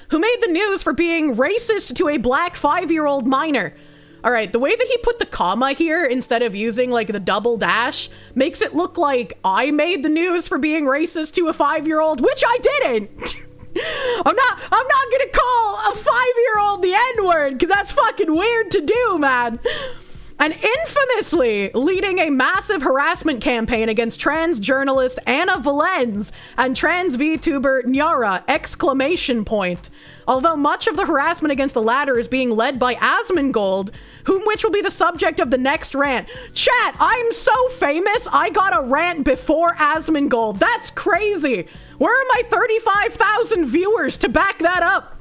Who made the news for being racist to a black 5-year-old minor. All right, the way that he put the comma here instead of using like the double dash makes it look like I made the news for being racist to a 5-year-old, which I didn't. I'm not gonna call a 5-year-old the N-word because that's fucking weird to do, man. And infamously leading a massive harassment campaign against trans journalist Anna Valenz and trans VTuber Nyara, exclamation point. Although much of the harassment against the latter is being led by Asmongold, which will be the subject of the next rant. Chat, I'm so famous, I got a rant before Asmongold. That's crazy. Where are my 35,000 viewers to back that up?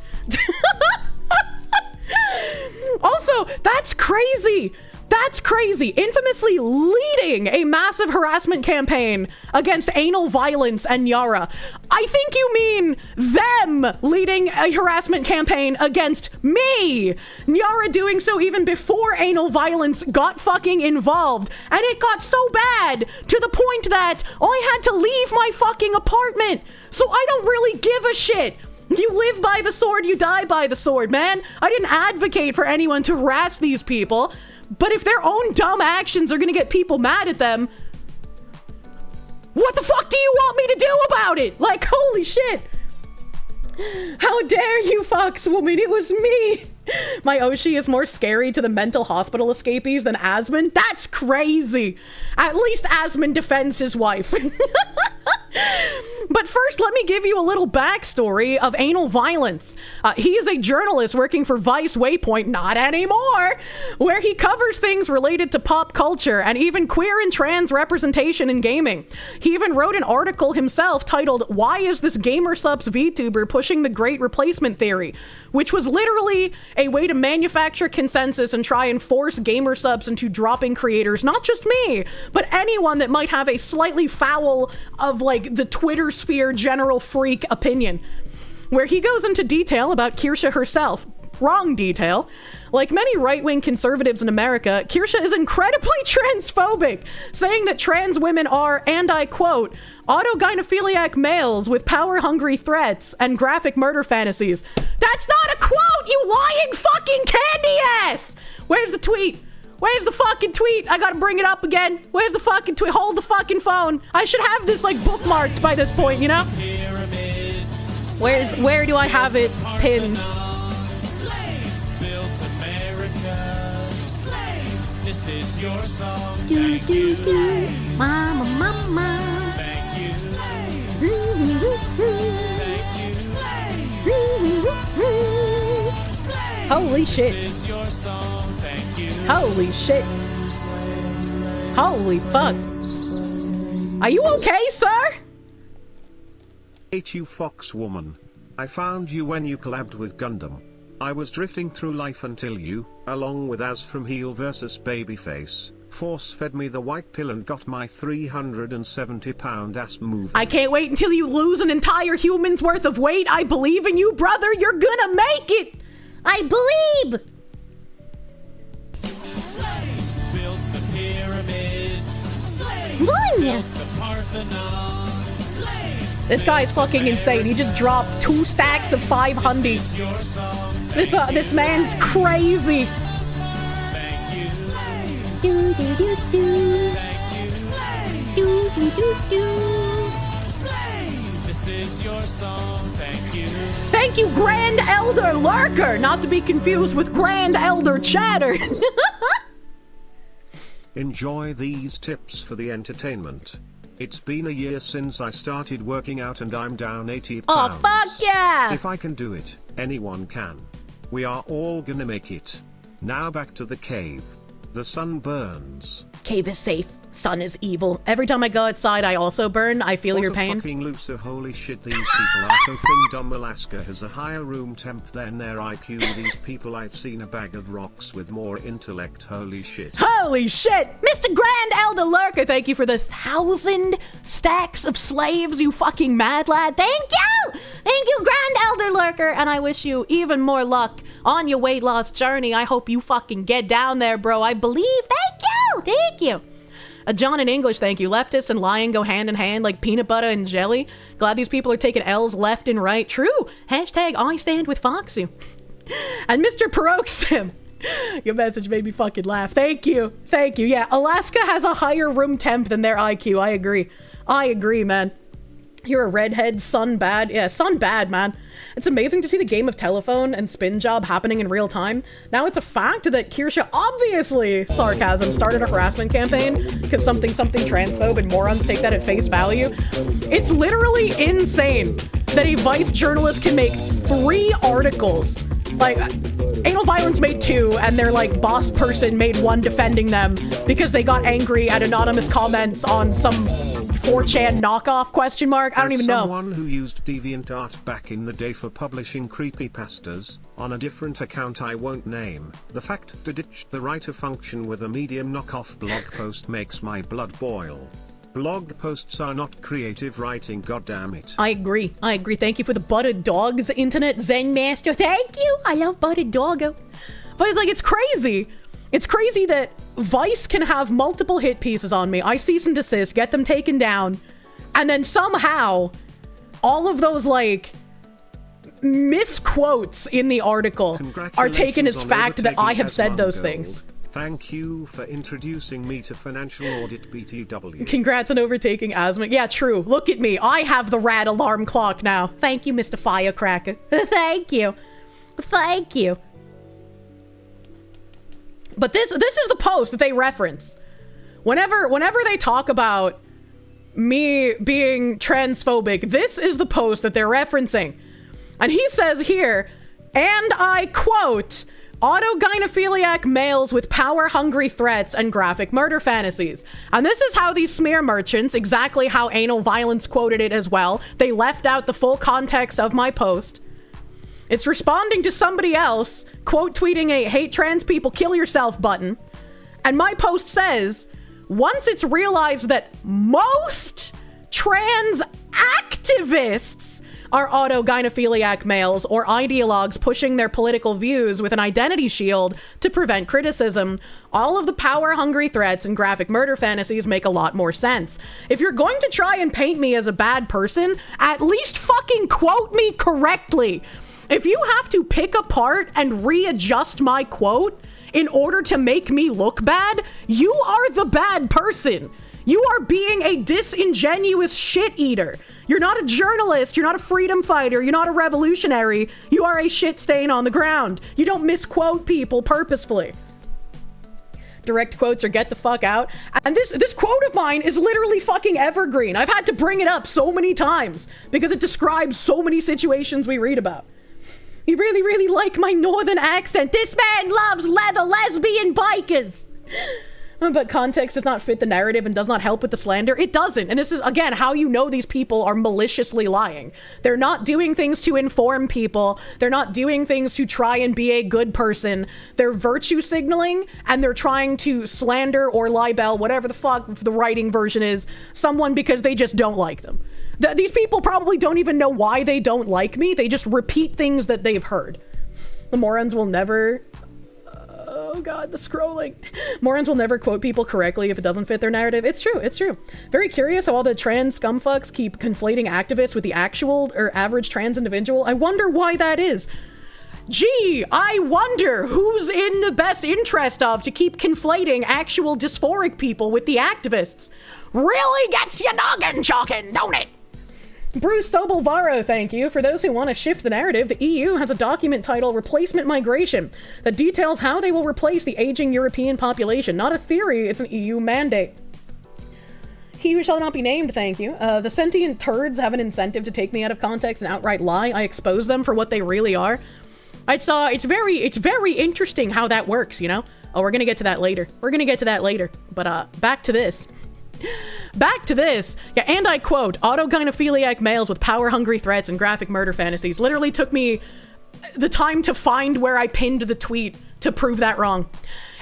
Also, that's crazy. That's crazy. Infamously leading a massive harassment campaign against anal violence and Nyara. I think you mean them leading a harassment campaign against me. Nyara doing so even before anal violence got fucking involved. And it got so bad to the point that I had to leave my fucking apartment. So I don't really give a shit. You live by the sword, you die by the sword, man. I didn't advocate for anyone to harass these people. But if their own dumb actions are gonna get people mad at them, what the fuck do you want me to do about it? Like, holy shit. How dare you, fox woman? It was me. My Oshi is more scary to the mental hospital escapees than Asmon? That's crazy. At least Asmon defends his wife. But first, let me give you a little backstory of anal violence. He is a journalist working for Vice Waypoint, not anymore, where he covers things related to pop culture and even queer and trans representation in gaming. He even wrote an article himself titled, "Why is this gamer subs VTuber pushing the great replacement theory?" which was literally a way to manufacture consensus and try and force gamer subs into dropping creators, not just me, but anyone that might have a slightly foul of like the Twitter sphere general freak opinion, where he goes into detail about Kirsche herself. Wrong detail. Like many right-wing conservatives in America, Kirsche is incredibly transphobic, saying that trans women are, and I quote, autogynephiliac males with power-hungry threats and graphic murder fantasies. That's not a quote, you lying fucking candy ass! Where's the tweet? Where's the fucking tweet? I gotta bring it up again. Where's the fucking tweet? Hold the fucking phone. I should have this like bookmarked by this point, you know? Where do I have it pinned? This is your song. Do, do, do. Mama, mama. Thank you. Holy shit. This is your song. Thank you. Holy shit. Holy fuck. Are you okay, sir? Hate you, fox woman. I found you when you collabed with Gundam. I was drifting through life until you, along with Az from Heel vs Babyface, force-fed me the white pill and got my 370-pound ass moving. I can't wait until you lose an entire human's worth of weight. I believe in you, brother. You're gonna make it. I believe. Slaves built the pyramids. Slaves Boing. built the Parthenon. Slaves This guy is fucking insane. He just dropped 2 stacks of 500. your song. This man's crazy. Thank you. Do, do, do, do. Thank you. Do, do, do, do. This is your song. Thank you. Thank you, Grand Elder Lurker. Not to be confused with Grand Elder Chatter. Enjoy these tips for the entertainment. It's been a year since I started working out and I'm down 80 pounds. Oh, fuck yeah. If I can do it, anyone can. We are all gonna make it. Now back to the cave. The sun burns. Cave is safe. Sun is evil. Every time I go outside, I also burn. I feel What your a pain. fucking loser, holy shit, these people are so fin dumb. Alaska has a higher room temp than their IQ. These people, I've seen a bag of rocks with more intellect, holy shit. Holy shit! Mr. Grand Elder Lurker, thank you for the 1,000 stacks of slaves, you fucking mad lad. Thank you! Thank you, Grand Elder Lurker, and I wish you even more luck on your weight loss journey. I hope you fucking get down there, bro. I believe. Thank you! Thank you! John in English, thank you. Leftists and lying go hand in hand like peanut butter and jelly. Glad these people are taking L's left and right. True. Hashtag I stand with Foxy. And Mr. Peroxim. Your message made me fucking laugh. Thank you. Thank you. Yeah, Alaska has a higher room temp than their IQ. I agree. I agree, man. You're a redhead, sun bad. Yeah, sun bad, man. It's amazing to see the game of telephone and spin job happening in real time. Now it's a fact that Kirsche, obviously, sarcasm, started a harassment campaign because something transphobe and morons take that at face value. It's literally insane that a Vice journalist can make 3 articles. Like, Anal Violence made 2, and their, like, boss person made 1 defending them because they got angry at anonymous comments on some 4chan knockoff question mark. I don't even know. Someone who used DeviantArt back in the day for publishing creepypastas, on a different account I won't name, the fact to ditch the writer function with a medium knockoff blog post makes my blood boil. Blog posts are not creative writing, goddammit. I agree. I agree. Thank you for the buttered dogs, internet zen master. Thank you. I love buttered doggo. But it's like, it's crazy. It's crazy that Vice can have multiple hit pieces on me. I cease and desist, get them taken down. And then somehow, all of those, like, misquotes in the article are taken as fact that I have said those things. Thank you for introducing me to financial audit BTW. Congrats on overtaking asthma. Yeah, true. Look at me. I have the rad alarm clock now. Thank you, Mr. Firecracker. Thank you. Thank you. But this is the post that they reference. Whenever they talk about me being transphobic. This is the post that they're referencing. And he says here, and I quote, autogynephiliac males with power-hungry threats and graphic murder fantasies. And this is how these smear merchants, exactly how Anal Violence quoted it as well. They left out the full context of my post. It's responding to somebody else, quote tweeting a hate trans people, kill yourself button. And my post says, once it's realized that most trans activists are autogynephiliac males or ideologues pushing their political views with an identity shield to prevent criticism, all of the power-hungry threats and graphic murder fantasies make a lot more sense. If you're going to try and paint me as a bad person, at least fucking quote me correctly. If you have to pick apart and readjust my quote in order to make me look bad, you are the bad person. You are being a disingenuous shit eater. You're not a journalist, you're not a freedom fighter, you're not a revolutionary, you are a shit stain on the ground. You don't misquote people purposefully. Direct quotes or get the fuck out. And this quote of mine is literally fucking evergreen. I've had to bring it up so many times because it describes so many situations we read about. You really, really like my northern accent. This man loves leather lesbian bikers. But context does not fit the narrative and does not help with the slander. It doesn't. And this is, again, how you know these people are maliciously lying. They're not doing things to inform people. They're not doing things to try and be a good person. They're virtue signaling, and they're trying to slander or libel, whatever the fuck the writing version is, someone because they just don't like them. These people probably don't even know why they don't like me. They just repeat things that they've heard. The morons will never... Oh god, the scrolling. Morons will never quote people correctly if it doesn't fit their narrative. It's true, it's true. Very curious how all the trans scumfucks keep conflating activists with the actual or average trans individual. I wonder why that is. Gee, I wonder who's in the best interest of to keep conflating actual dysphoric people with the activists. Really gets your noggin chalking, don't it? Bruce Sobelvaro, thank you. For those who want to shift the narrative, the EU has a document titled Replacement Migration that details how they will replace the aging European population. Not a theory, it's an EU mandate. He who shall not be named, thank you. The sentient turds have an incentive to take me out of context and outright lie. I expose them for what they really are. It's very interesting how that works, you know? Oh, we're gonna get to that later. But back to this. Yeah, and I quote, autogynephiliac males with power-hungry threats and graphic murder fantasies. Literally took me the time to find where I pinned the tweet to prove that wrong.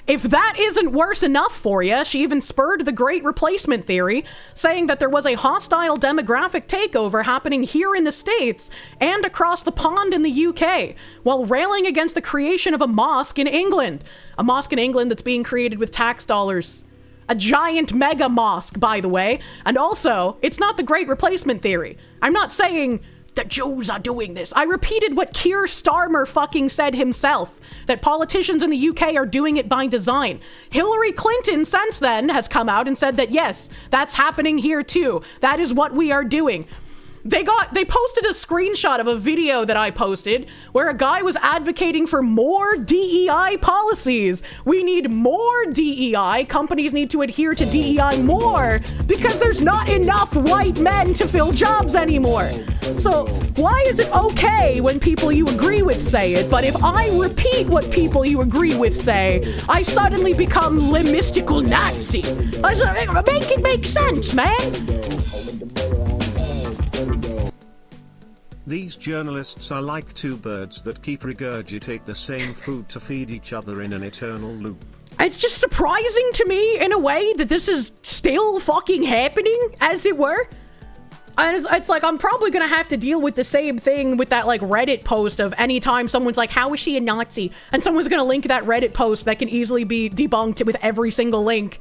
If that isn't worse enough for you, she even spurred the Great Replacement theory, saying that there was a hostile demographic takeover happening here in the States and across the pond in the UK, while railing against the creation of a mosque in England. A mosque in England that's being created with tax dollars. A giant mega mosque, by the way. And also, it's not the Great Replacement theory. I'm not saying the Jews are doing this. I repeated what Keir Starmer fucking said himself, that politicians in the UK are doing it by design. Hillary Clinton, since then, has come out and said that, yes, that's happening here too. That is what we are doing. They posted a screenshot of a video that I posted where a guy was advocating for more DEI policies. We need more DEI. Companies need to adhere to DEI more because there's not enough white men to fill jobs anymore. So why is it okay when people you agree with say it, but if I repeat what people you agree with say, I suddenly become the mystical Nazi? Make it make sense, man. These journalists are like two birds that keep regurgitate the same food to feed each other in an eternal loop. It's just surprising to me, in a way, that this is still fucking happening, as it were. And it's like, I'm probably gonna have to deal with the same thing with that, like, Reddit post of anytime someone's like, how is she a Nazi? And someone's gonna link that Reddit post that can easily be debunked with every single link.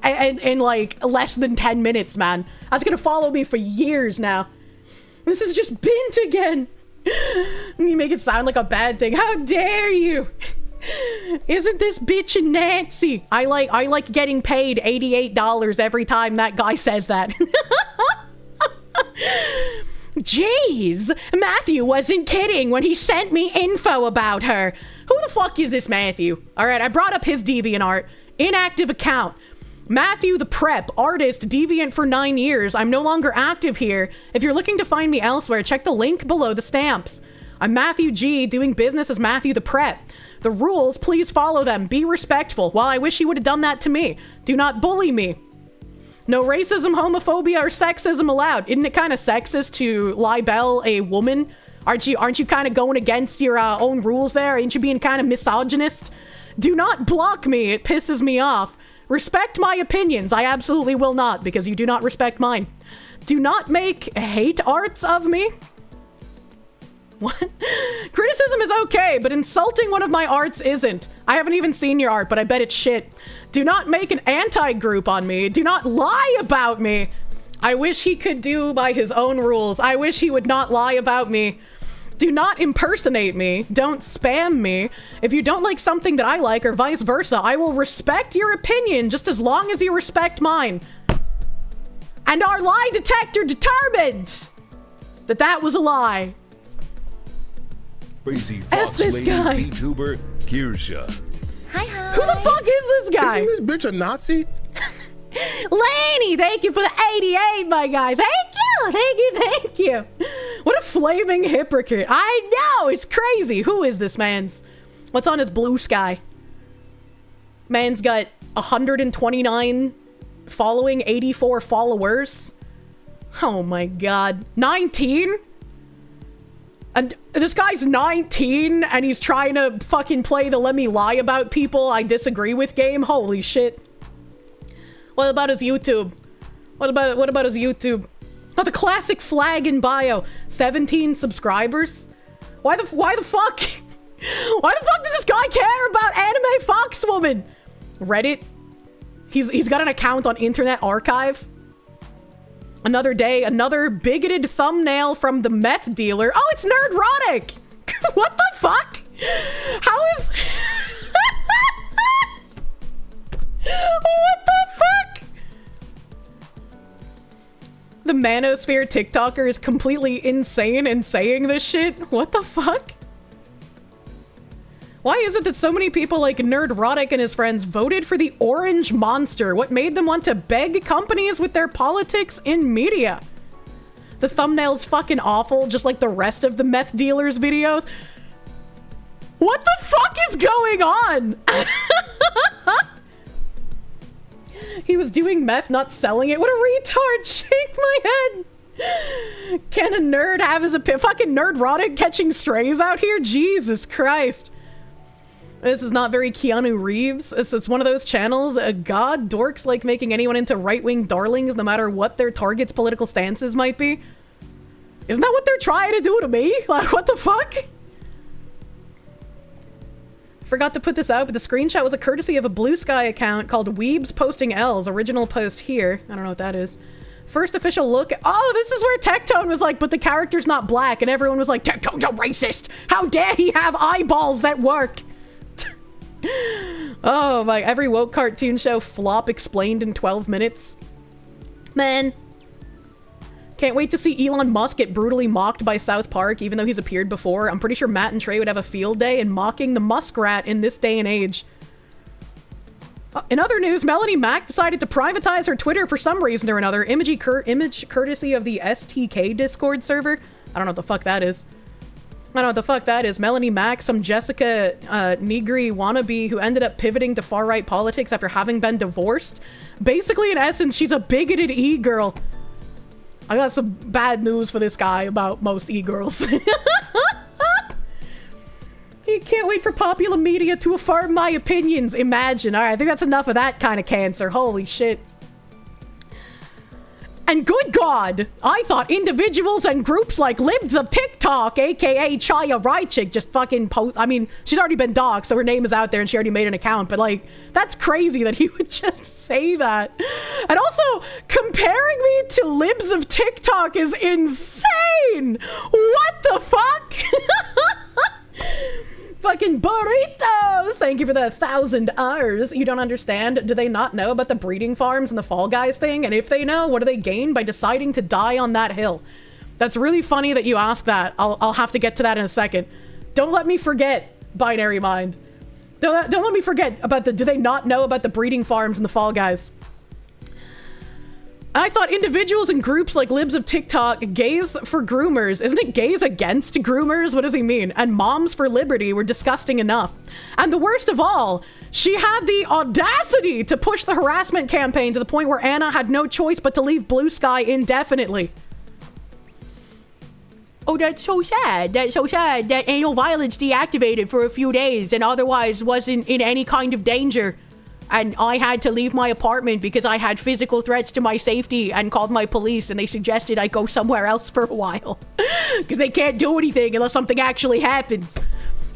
And in, like, less than 10 minutes, man. That's gonna follow me for years now. This is just bint again. You make it sound like a bad thing. How dare you? Isn't this bitch a Nazi? I like getting paid $88 every time that guy says that. Jeez, Matthew wasn't kidding when he sent me info about her. Who the fuck is this Matthew? All right, I brought up his DeviantArt. Inactive account. Matthew the Prep, artist, deviant for 9 years. I'm no longer active here. If you're looking to find me elsewhere, check the link below the stamps. I'm Matthew G, doing business as Matthew the Prep. The rules, please follow them. Be respectful. While I wish you would have done that to me. Do not bully me. No racism, homophobia, or sexism allowed. Isn't it kind of sexist to libel a woman? Aren't you kind of going against your own rules there? Ain't you being kind of misogynist? Do not block me. It pisses me off. Respect my opinions. I absolutely will not, because you do not respect mine. Do not make hate arts of me. What? Criticism is okay, but insulting one of my arts isn't. I haven't even seen your art, but I bet it's shit. Do not make an anti-group on me. Do not lie about me. I wish he could do by his own rules. I wish he would not lie about me. Do not impersonate me. Don't spam me. If you don't like something that I like, or vice versa, I will respect your opinion just as long as you respect mine. And our lie detector determined that that was a lie. Crazy F Fox this Lady guy. VTuber Kirsche. Hi. Who the fuck is this guy? Isn't this bitch a Nazi? Laney, thank you for the 88, my guy. Thank you. What a flaming hypocrite. I know, it's crazy. Who is this man's? What's on his blue sky? Man's got 129 following, 84 followers. Oh my god. 19? And this guy's 19 and he's trying to fucking play the let me lie about people I disagree with game? Holy shit. What about his YouTube? What about his YouTube? Oh, the classic flag in bio. 17 subscribers? Why the fuck? Why the fuck does this guy care about Anime Foxwoman? Reddit? He's got an account on Internet Archive. Another day, another bigoted thumbnail from the meth dealer. Oh, it's nerdrotic! What the fuck? How is... What the fuck? The manosphere TikToker is completely insane in saying this shit? What the fuck? Why is it that so many people like Nerdrotic and his friends voted for the orange monster? What made them want to beg companies with their politics in media? The thumbnail's fucking awful, just like the rest of the meth dealers' videos. What the fuck is going on? He was doing meth, not selling it. What a retard! Shake my head! Can a nerd have his fucking Nerdrotic catching strays out here? Jesus Christ. This is not very Keanu Reeves. It's one of those channels. God, dorks like making anyone into right-wing darlings no matter what their target's political stances might be. Isn't that what they're trying to do to me? Like, what the fuck? Forgot to put this out, but the screenshot was a courtesy of a Blue Sky account called Weebs Posting L's. Original post here. I don't know what that is. First official look. Oh, this is where Tectone was like, but the character's not black. And everyone was like, Tectone's a racist. How dare he have eyeballs that work? Oh my, every woke cartoon show flop explained in 12 minutes. Man. Can't wait to see Elon Musk get brutally mocked by South Park, even though he's appeared before. I'm pretty sure Matt and Trey would have a field day in mocking the muskrat in this day and age. In other news, Melanie Mack decided to privatize her Twitter for some reason or another. Image courtesy of the STK Discord server. I don't know what the fuck that is. I don't know what the fuck that is. Melanie Mack, some Jessica Negri wannabe who ended up pivoting to far-right politics after having been divorced. Basically, in essence, she's a bigoted e-girl. I got some bad news for this guy about most e-girls. He can't wait for popular media to affirm my opinions. Imagine. All right, I think that's enough of that kind of cancer. Holy shit. And good God, I thought individuals and groups like Libs of TikTok, aka Chaya Rychik, just fucking post. I mean, she's already been doxxed, so her name is out there and she already made an account, but like, that's crazy that he would just say that. And also, comparing me to Libs of TikTok is insane! What the fuck? Fucking burritos! Thank you for the 1,000 R's. You don't understand? Do they not know about the breeding farms and the Fall Guys thing? And if they know, what do they gain by deciding to die on that hill? That's really funny that you ask that. I'll have to get to that in a second. Don't let me forget, Binary Mind. Don't let me forget about do they not know about the breeding farms and the Fall Guys? I thought individuals and groups like libs of TikTok, gays for groomers. Isn't it gays against groomers? What does he mean? And moms for liberty were disgusting enough. And the worst of all, she had the audacity to push the harassment campaign to the point where Anna had no choice but to leave Blue Sky indefinitely. Oh, that's so sad. That's so sad that anal violence deactivated for a few days and otherwise wasn't in any kind of danger. And I had to leave my apartment because I had physical threats to my safety and called my police, and they suggested I go somewhere else for a while. Because they can't do anything unless something actually happens.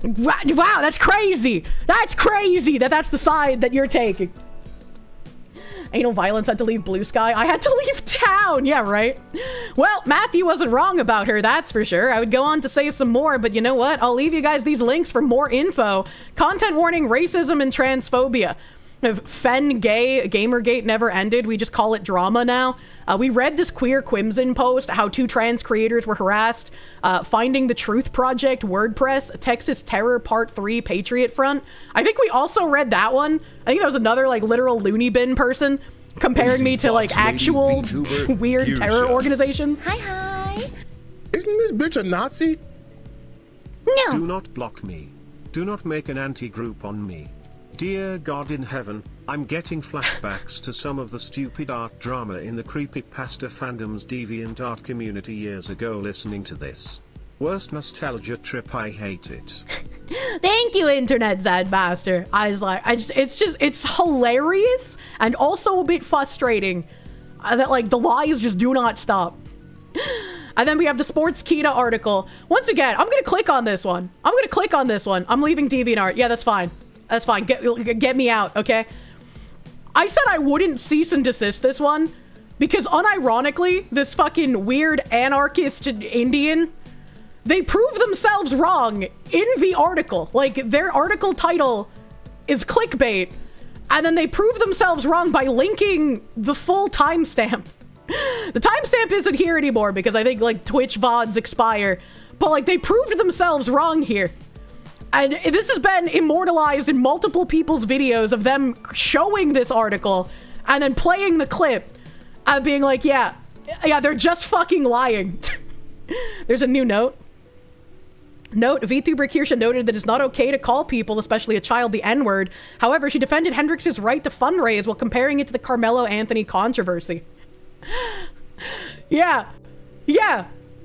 Wow, that's crazy. That's crazy that that's the side that you're taking. Anal violence had to leave Blue Sky. I had to leave town. Yeah, right. Well, Matthew wasn't wrong about her, that's for sure. I would go on to say some more, but you know what? I'll leave you guys these links for more info. Content warning, racism and transphobia. If Fen Gay, Gamergate never ended, we just call it drama now. We read this Queer Quimsin post, how 2 trans creators were harassed. Finding the Truth Project, WordPress, Texas Terror Part 3, Patriot Front. I think we also read that one. I think that was another like literal loony bin person comparing me to like actual weird terror organizations. Hi. Isn't this bitch a Nazi? No. Do not block me. Do not make an anti-group on me. Dear God in heaven, I'm getting flashbacks to some of the stupid art drama in the creepypasta fandom's deviant art community years ago listening to this. Worst nostalgia trip, I hate it. Thank you, Internet Zadmaster. I was like, it's hilarious and also a bit frustrating that like the lies just do not stop. And then we have the Sports Kita article. Once again, I'm gonna click on this one. I'm leaving DeviantArt. Yeah, that's fine. That's fine. Get me out, okay? I said I wouldn't cease and desist this one because unironically, this fucking weird anarchist Indian, they prove themselves wrong in the article. Like, their article title is clickbait, and then they prove themselves wrong by linking the full timestamp. The timestamp isn't here anymore because I think, like, Twitch VODs expire, but, like, they proved themselves wrong here. And this has been immortalized in multiple people's videos of them showing this article and then playing the clip and being like, yeah, they're just fucking lying. There's a new note. VTuber Kirsche noted that it's not okay to call people, especially a child, the N-word. However, she defended Hendrix's right to fundraise while comparing it to the Carmelo Anthony controversy. Yeah.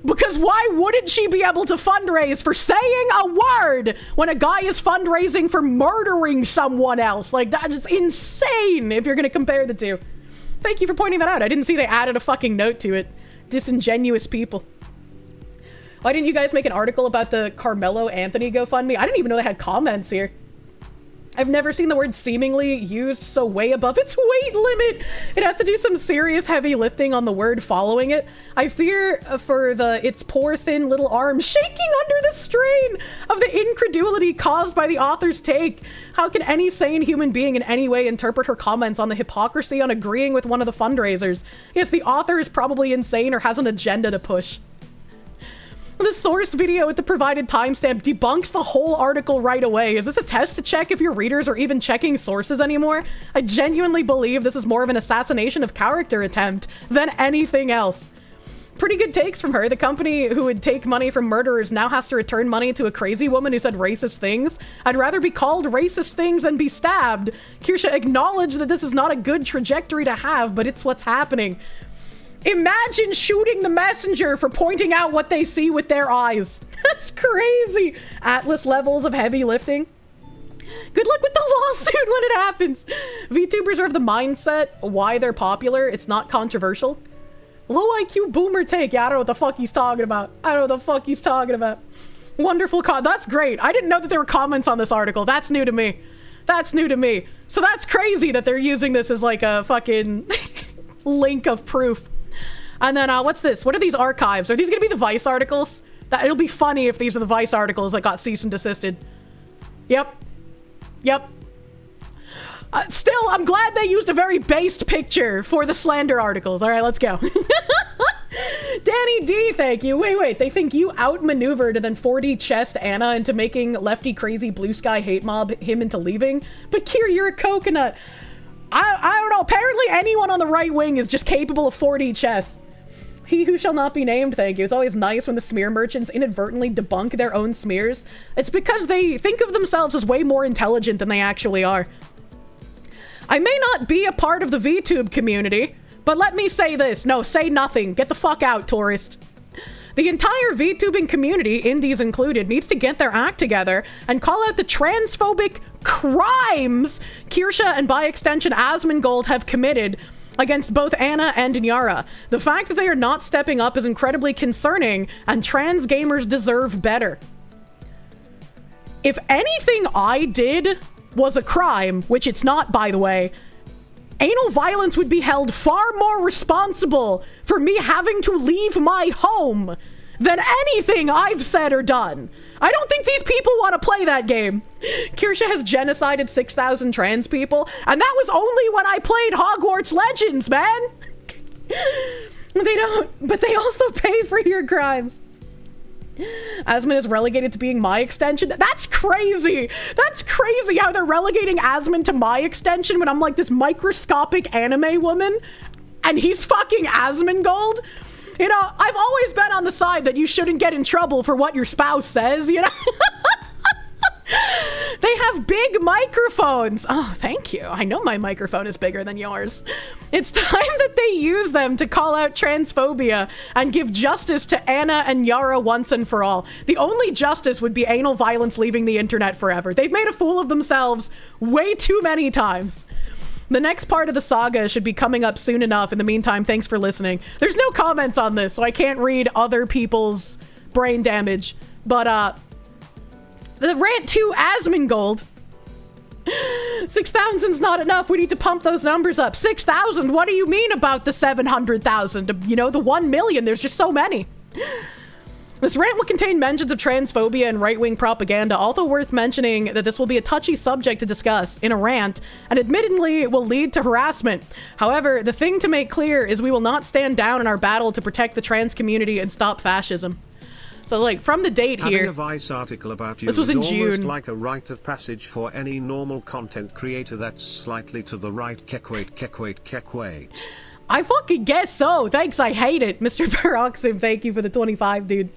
Because why wouldn't she be able to fundraise for saying a word when a guy is fundraising for murdering someone else? Like, that is insane if you're going to compare the two. Thank you for pointing that out. I didn't see they added a fucking note to it. Disingenuous people. Why didn't you guys make an article about the Carmelo Anthony GoFundMe? I didn't even know they had comments here. I've never seen the word seemingly used so way above its weight limit. It has to do some serious heavy lifting on the word following it. I fear for its poor thin little arms shaking under the strain of the incredulity caused by the author's take. How can any sane human being in any way interpret her comments on the hypocrisy on agreeing with one of the fundraisers? Yes, the author is probably insane or has an agenda to push. The source video with the provided timestamp debunks the whole article right away. Is this a test to check if your readers are even checking sources anymore? I genuinely believe this is more of an assassination of character attempt than anything else. Pretty good takes from her. The company who would take money from murderers now has to return money to a crazy woman who said racist things. I'd rather be called racist things than be stabbed. Kirsche acknowledged that this is not a good trajectory to have, but it's what's happening. Imagine shooting the messenger for pointing out what they see with their eyes. That's crazy. Atlas levels of heavy lifting. Good luck with the lawsuit when it happens. VTubers are of the mindset why they're popular. It's not controversial. Low IQ boomer take. Yeah, I don't know what the fuck he's talking about. Wonderful that's great. I didn't know that there were comments on this article. That's new to me. So that's crazy that they're using this as like a fucking link of proof. And then, what's this? What are these archives? Are these gonna be the Vice articles? It'll be funny if these are the Vice articles that got cease and desisted. Yep. Still, I'm glad they used a very based picture for the slander articles. All right, let's go. Danny D, thank you. Wait. They think you outmaneuvered and then 4D chessed Anna into making lefty crazy blue sky hate mob him into leaving? But Kier, you're a coconut. I don't know. Apparently anyone on the right wing is just capable of 4D chess. He who shall not be named, thank you. It's always nice when the smear merchants inadvertently debunk their own smears. It's because they think of themselves as way more intelligent than they actually are. I may not be a part of the VTube community, but let me say this. No, say nothing. Get the fuck out, tourist. The entire VTubing community, indies included, needs to get their act together and call out the transphobic crimes Kirsche and by extension Asmongold have committed against both Anna and Nyara. The fact that they are not stepping up is incredibly concerning, and trans gamers deserve better. If anything I did was a crime, which it's not, by the way, anal violence would be held far more responsible for me having to leave my home than anything I've said or done. I don't think these people want to play that game. Kirsche has genocided 6,000 trans people, and that was only when I played Hogwarts Legends, man. But they also pay for your crimes. Asmon is relegated to being my extension. That's crazy. That's crazy how they're relegating Asmon to my extension when I'm like this microscopic anime woman and he's fucking Asmongold. You know, I've always been on the side that you shouldn't get in trouble for what your spouse says, you know? They have big microphones. Oh, thank you. I know my microphone is bigger than yours. It's time that they use them to call out transphobia and give justice to Anna and Nyara once and for all. The only justice would be anal violence leaving the internet forever. They've made a fool of themselves way too many times. The next part of the saga should be coming up soon enough. In the meantime, thanks for listening. There's no comments on this, so I can't read other people's brain damage. But, the rant to Asmongold. 6,000's not enough. We need to pump those numbers up. 6,000? What do you mean about the 700,000? You know, the 1 million. There's just so many. This rant will contain mentions of transphobia and right-wing propaganda, although worth mentioning that this will be a touchy subject to discuss in a rant, and admittedly it will lead to harassment. However, the thing to make clear is we will not stand down in our battle to protect the trans community and stop fascism. So, like, from the date here... Having a Vice article about you this was in almost June. Like a rite of passage for any normal content creator that's slightly to the right. Kekwait. I fucking guess so. Thanks, I hate it. Mr. Peroxim, thank you for the 25, dude.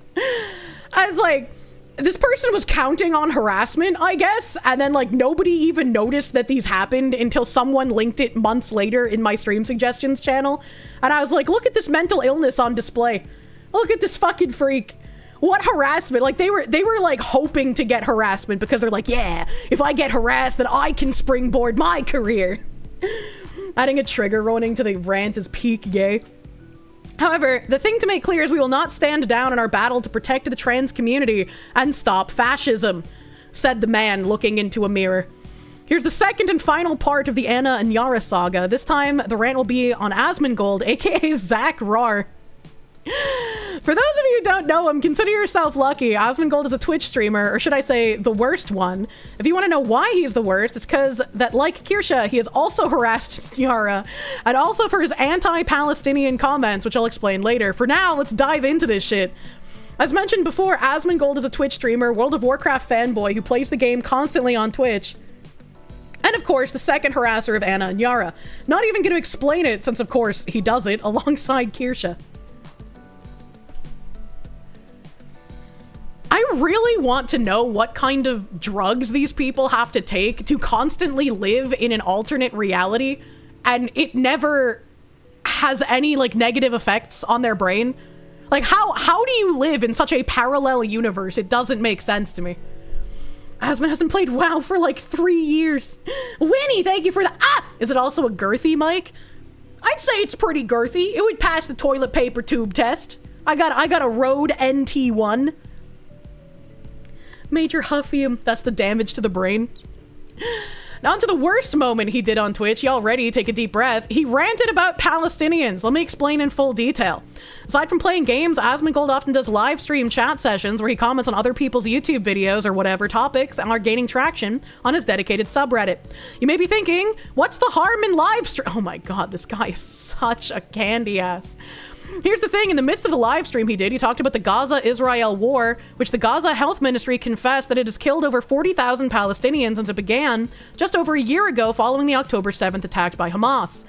I was like, this person was counting on harassment, I guess, and then, like, nobody even noticed that these happened until someone linked it months later in my stream suggestions channel. And I was like, look at this mental illness on display. Look at this fucking freak. What harassment? Like, they were like hoping to get harassment because they're like, yeah, if I get harassed, then I can springboard my career. Adding a trigger warning to the rant is peak gay. However, the thing to make clear is we will not stand down in our battle to protect the trans community and stop fascism, said the man looking into a mirror. Here's the second and final part of the Anna and Nyara saga. This time, the rant will be on Asmongold, aka Zach Rar. For those of you who don't know him, consider yourself lucky. Asmongold is a Twitch streamer, or should I say, the worst one. If you want to know why he's the worst, it's because that, like Kirsche, he has also harassed Nyara, and also for his anti-Palestinian comments, which I'll explain later. For now, let's dive into this shit. As mentioned before, Asmongold is a Twitch streamer, World of Warcraft fanboy who plays the game constantly on Twitch. And of course, the second harasser of Anna and Nyara. Not even going to explain it, since of course he does it alongside Kirsche. I really want to know what kind of drugs these people have to take to constantly live in an alternate reality and it never has any like negative effects on their brain. Like how do you live in such a parallel universe? It doesn't make sense to me. Asmon hasn't played WoW for like 3 years. Winnie, thank you for the is it also a girthy mic? I'd say it's pretty girthy. It would pass the toilet paper tube test. I got a Rode NT1. Major Huffium. That's the damage to the brain. Now on to the worst moment he did on Twitch. Y'all ready? Take a deep breath. He ranted about Palestinians. Let me explain in full detail. Aside from playing games, Asmongold often does live stream chat sessions where he comments on other people's YouTube videos or whatever topics and are gaining traction on his dedicated subreddit. You may be thinking, what's the harm in live stream? Oh my god, this guy is such a candy ass. Here's the thing, in the midst of the live stream he did, he talked about the Gaza-Israel war, which the Gaza Health Ministry confessed that it has killed over 40,000 Palestinians since it began just over a year ago following the October 7th attack by Hamas.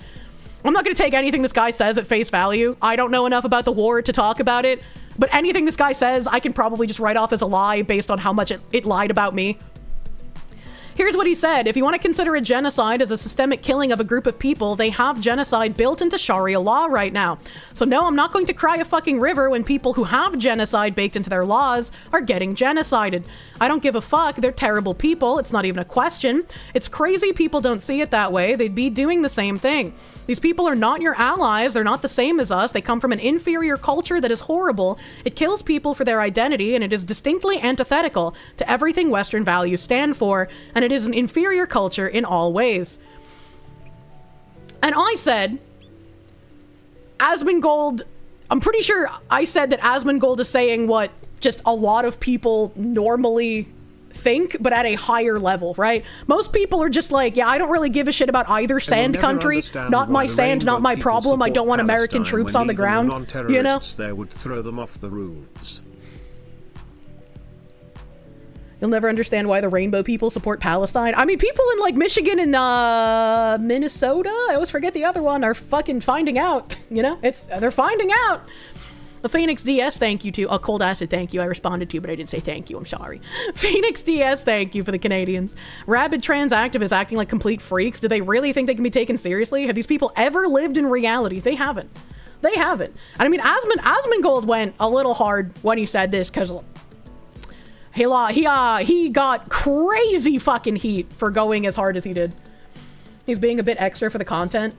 I'm not going to take anything this guy says at face value. I don't know enough about the war to talk about it, but anything this guy says, I can probably just write off as a lie based on how much it lied about me. Here's what he said. If you want to consider a genocide as a systemic killing of a group of people, they have genocide built into Sharia law right now. So no, I'm not going to cry a fucking river when people who have genocide baked into their laws are getting genocided. I don't give a fuck. They're terrible people. It's not even a question. It's crazy people don't see it that way. They'd be doing the same thing. These people are not your allies. They're not the same as us. They come from an inferior culture that is horrible. It kills people for their identity, and it is distinctly antithetical to everything Western values stand for, and it is an inferior culture in all ways. And I said, Asmongold, I'm pretty sure I said that Asmongold is saying what just a lot of people normally think, but at a higher level, right? Most people are just like, yeah, I don't really give a shit about either sand country. Not my sand, not my problem. I don't want American troops on the ground. You know? There would throw them off the roofs. You'll never understand why the rainbow people support Palestine. I mean, people in like Michigan and Minnesota, I always forget the other one, are fucking finding out. You know, they're finding out. The Phoenix DS, thank you to a Cold Acid, thank you. I responded to you, but I didn't say thank you. I'm sorry. Phoenix DS, thank you for the Canadians. Rabid trans activists acting like complete freaks. Do they really think they can be taken seriously? Have these people ever lived in reality? They haven't. They haven't. And I mean, Asmongold went a little hard when he said this because he got crazy fucking heat for going as hard as he did. He's being a bit extra for the content.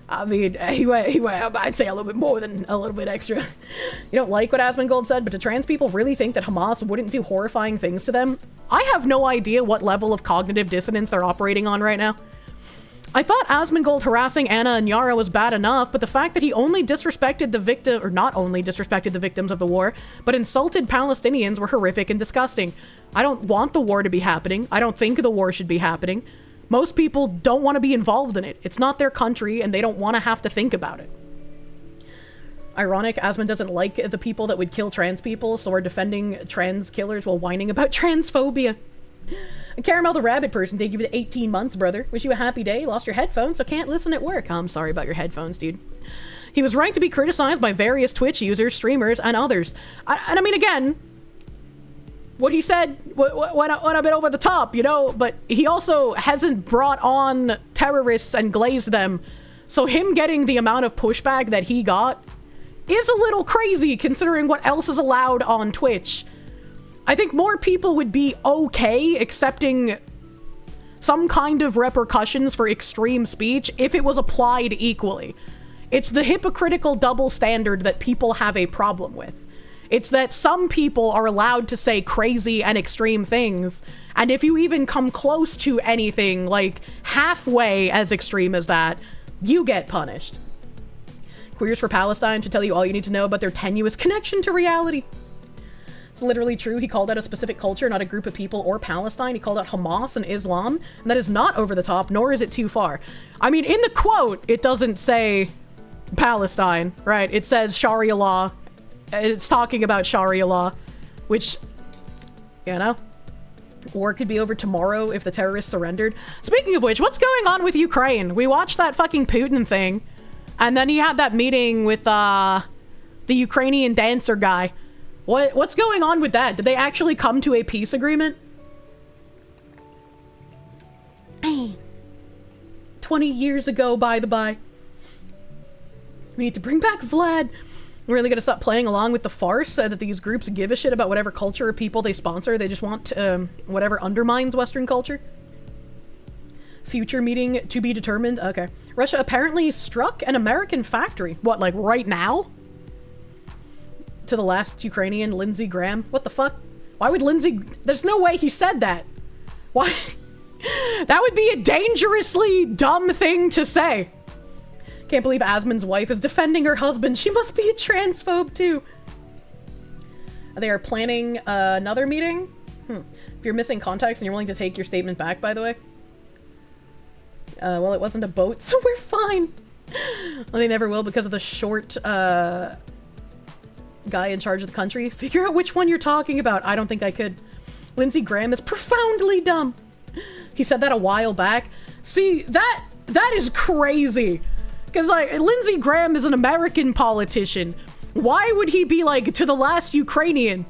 I mean, he went, I'd say a little bit more than a little bit extra. You don't like what Asmongold said, but do trans people really think that Hamas wouldn't do horrifying things to them? I have no idea what level of cognitive dissonance they're operating on right now. I thought Asmongold harassing Anna and Yara was bad enough, but the fact that he only disrespected the victim, or not only disrespected the victims of the war, but insulted Palestinians were horrific and disgusting. I don't want the war to be happening. I don't think the war should be happening. Most people don't want to be involved in it. It's not their country, and they don't want to have to think about it. Ironic, Asmon doesn't like the people that would kill trans people, so we're defending trans killers while whining about transphobia. Caramel the Rabbit person, thank you for the 18 months, brother. Wish you a happy day. Lost your headphones, so can't listen at work. I'm sorry about your headphones, dude. He was right to be criticized by various Twitch users, streamers, and others. And I mean, again, what he said went a bit over the top, you know, but he also hasn't brought on terrorists and glazed them. So him getting the amount of pushback that he got is a little crazy considering what else is allowed on Twitch. I think more people would be okay accepting some kind of repercussions for extreme speech if it was applied equally. It's the hypocritical double standard that people have a problem with. It's that some people are allowed to say crazy and extreme things, and if you even come close to anything like halfway as extreme as that, you get punished. Queers for Palestine should tell you all you need to know about their tenuous connection to reality. It's literally true. He called out a specific culture, not a group of people or Palestine. He called out Hamas and Islam, and that is not over the top, nor is it too far. I mean, in the quote, it doesn't say Palestine, right? It says Sharia law. It's talking about Sharia law, which, you know, war could be over tomorrow if the terrorists surrendered. Speaking of which, what's going on with Ukraine? We watched that fucking Putin thing, and then he had that meeting with the Ukrainian dancer guy. What's going on with that? Did they actually come to a peace agreement? 20 years ago, by the by. We need to bring back Vlad. We're really gonna stop playing along with the farce that these groups give a shit about whatever culture or people they sponsor. They just want whatever undermines Western culture. Future meeting to be determined. Okay. Russia apparently struck an American factory. What, like right now? To the last Ukrainian, Lindsey Graham. What the fuck? Why would Lindsey... There's no way he said that. Why? That would be a dangerously dumb thing to say. Can't believe Asmon's wife is defending her husband. She must be a transphobe too. They are planning another meeting. If you're missing context and you're willing to take your statement back, by the way. Well, it wasn't a boat, so we're fine. Well, they never will because of the short guy in charge of the country. Figure out which one you're talking about. I don't think I could. Lindsey Graham is profoundly dumb. He said that a while back. See, that is crazy. Because, like, Lindsey Graham is an American politician. Why would he be, like, to the last Ukrainian?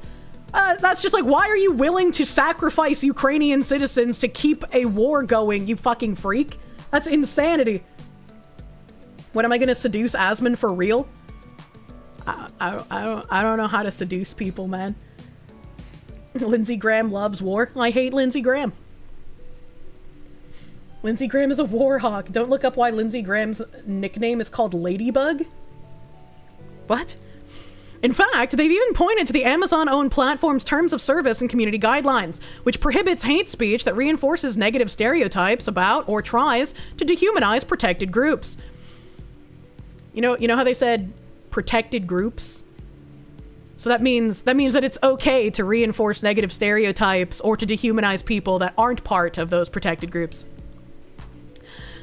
That's just like, why are you willing to sacrifice Ukrainian citizens to keep a war going, you fucking freak? That's insanity. When am I gonna seduce Asmund for real? I don't know how to seduce people, man. Lindsey Graham loves war. I hate Lindsey Graham. Lindsey Graham is a war hawk. Don't look up why Lindsey Graham's nickname is called Ladybug. What? In fact, they've even pointed to the Amazon-owned platform's terms of service and community guidelines, which prohibits hate speech that reinforces negative stereotypes about or tries to dehumanize protected groups. You know how they said protected groups? So that means that it's okay to reinforce negative stereotypes or to dehumanize people that aren't part of those protected groups.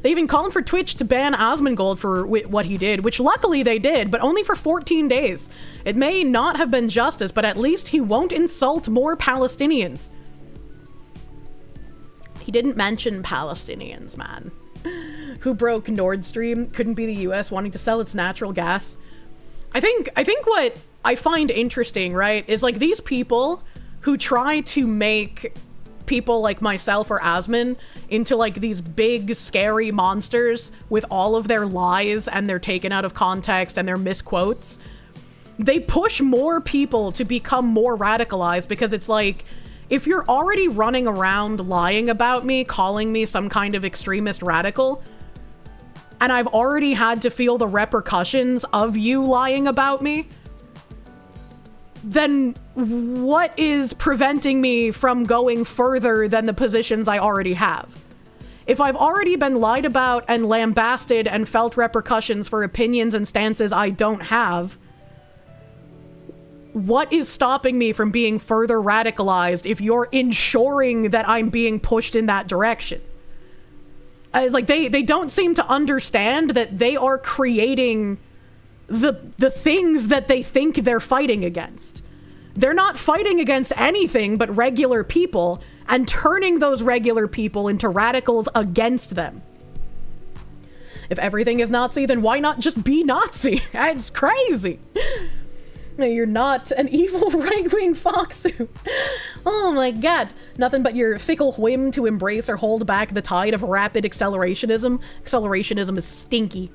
They even called for Twitch to ban Asmongold for what he did, which luckily they did, but only for 14 days. It may not have been justice, but at least he won't insult more Palestinians. He didn't mention Palestinians, man. Who broke Nord Stream? Couldn't be the US wanting to sell its natural gas. I think what I find interesting, right, is like these people who try to make people like myself or Asmund into like these big scary monsters with all of their lies and their taken out of context and their misquotes. They push more people to become more radicalized because it's like, if you're already running around lying about me, calling me some kind of extremist radical, and I've already had to feel the repercussions of you lying about me, then what is preventing me from going further than the positions I already have? If I've already been lied about and lambasted and felt repercussions for opinions and stances I don't have, what is stopping me from being further radicalized if you're ensuring that I'm being pushed in that direction? Like, they don't seem to understand that they are creating the things that they think they're fighting against. They're not fighting against anything but regular people and turning those regular people into radicals against them. If everything is Nazi, then why not just be Nazi? It's crazy. No, you're not an evil right-wing foxu. Oh my god. Nothing but your fickle whim to embrace or hold back the tide of rapid accelerationism. Accelerationism is stinky.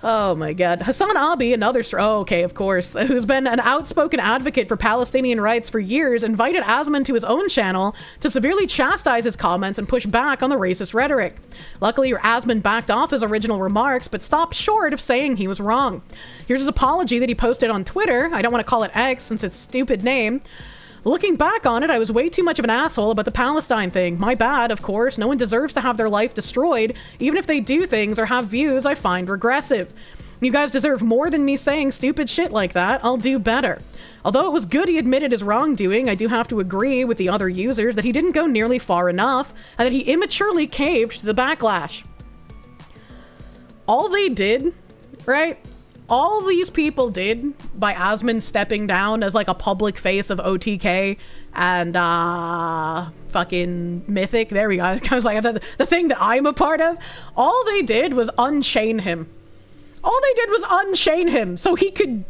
Oh my god. Hassan Abi, another okay, of course, who's been an outspoken advocate for Palestinian rights for years, invited Asmund to his own channel to severely chastise his comments and push back on the racist rhetoric. Luckily, Asmund backed off his original remarks, but stopped short of saying he was wrong. Here's his apology that he posted on Twitter. I don't want to call it X since it's a stupid name. Looking back on it, I was way too much of an asshole about the Palestine thing. My bad, of course. No one deserves to have their life destroyed, even if they do things or have views I find regressive. You guys deserve more than me saying stupid shit like that. I'll do better. Although it was good he admitted his wrongdoing, I do have to agree with the other users that he didn't go nearly far enough, and that he immaturely caved to the backlash. All they did, right? All these people did by Asmund stepping down as like a public face of OTK and fucking Mythic. There we go. I was like, the thing that I'm a part of. All they did was unchain him. All they did was unchain him so he could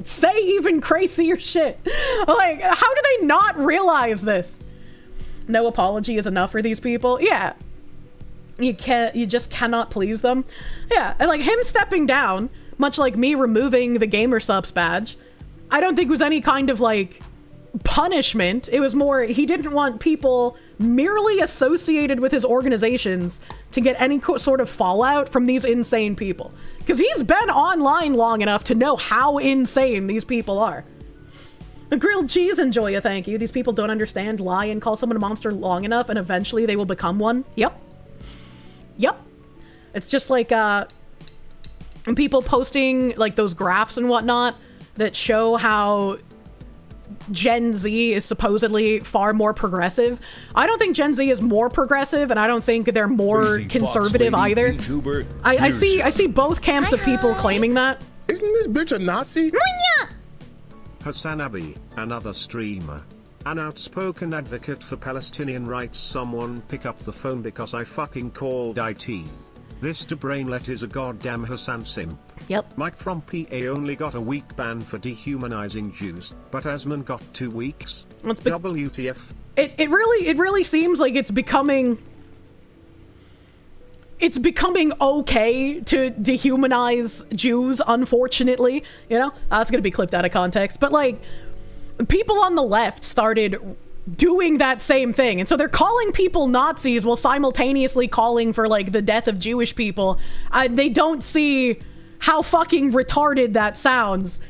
say even crazier shit. Like, how do they not realize this? No apology is enough for these people? Yeah. You just cannot please them. Yeah, and like him stepping down, much like me removing the gamer subs badge, I don't think was any kind of like punishment. It was more, he didn't want people merely associated with his organizations to get any sort of fallout from these insane people. Because he's been online long enough to know how insane these people are. The grilled cheese enjoyer, thank you. These people don't understand, lie, and call someone a monster long enough, and eventually they will become one. Yep. Yep. It's just like, people posting like those graphs and whatnot that show how Gen Z is supposedly far more progressive. I don't think Gen Z is more progressive, and I don't think they're more Crazy conservative Fox lady either. YouTuber, I see Kirsche. both camps of people claiming that. Isn't this bitch a Nazi? Hassan Abi, another streamer. An outspoken advocate for Palestinian rights. Someone pick up the phone because I fucking called IT. This brainlet is a goddamn Hassan simp. Yep. Mike from PA only got a week ban for dehumanizing Jews, but Asman got 2 weeks. WTF? It really seems like it's becoming okay to dehumanize Jews, unfortunately. You know, that's gonna be clipped out of context, but like, people on the left started doing that same thing, and so they're calling people Nazis while simultaneously calling for like the death of Jewish people. They don't see how fucking retarded that sounds.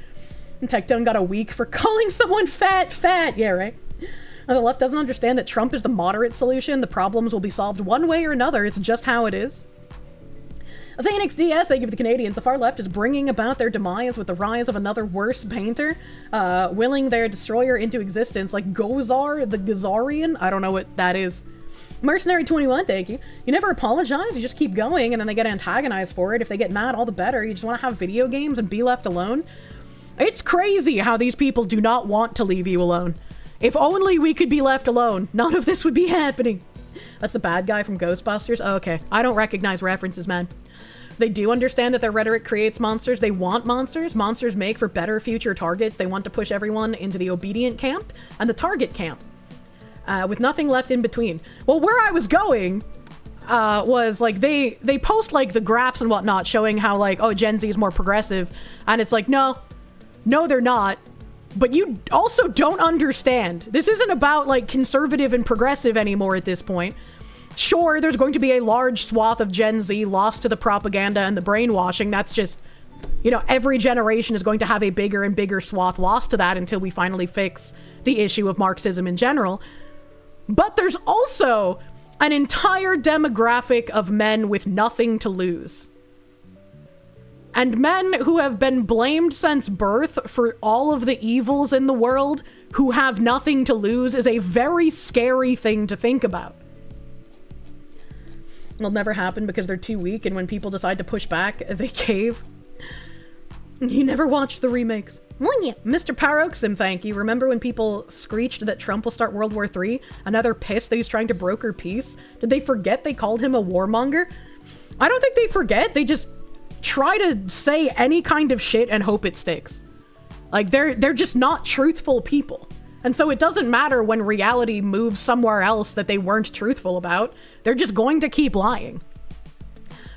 And Tectone got a week for calling someone fat. Yeah, right. And the left doesn't understand that Trump is the moderate solution. The problems will be solved one way or another. It's just how it is. Phoenix DS, thank you for the Canadians. The far left is bringing about their demise with the rise of another worse painter, willing their destroyer into existence, like Gozar the Gazarian. I don't know what that is. Mercenary 21, thank you. You never apologize, you just keep going, and then they get antagonized for it. If they get mad, all the better. You just want to have video games and be left alone. It's crazy how these people do not want to leave you alone. If only we could be left alone, none of this would be happening. That's the bad guy from Ghostbusters? Oh, okay. I don't recognize references, man. They do understand that their rhetoric creates monsters. They want monsters. Monsters make for better future targets. They want to push everyone into the obedient camp and the target camp, with nothing left in between. Well, where I was going was like they post like the graphs and whatnot showing how like, oh, Gen Z is more progressive, and it's like, no, they're not. But you also don't understand. This isn't about like conservative and progressive anymore at this point. Sure, there's going to be a large swath of Gen Z lost to the propaganda and the brainwashing. That's just, you know, every generation is going to have a bigger and bigger swath lost to that until we finally fix the issue of Marxism in general. But there's also an entire demographic of men with nothing to lose. And men who have been blamed since birth for all of the evils in the world, who have nothing to lose, is a very scary thing to think about. It'll never happen because they're too weak, and when people decide to push back, they cave. You never watched the remakes. Mr. Paroxym, thank you. Remember when people screeched that Trump will start World War III? And now they're pissed that he's trying to broker peace? Did they forget they called him a warmonger? I don't think they forget. They just try to say any kind of shit and hope it sticks. Like, they're just not truthful people. And so it doesn't matter when reality moves somewhere else that they weren't truthful about. They're just going to keep lying.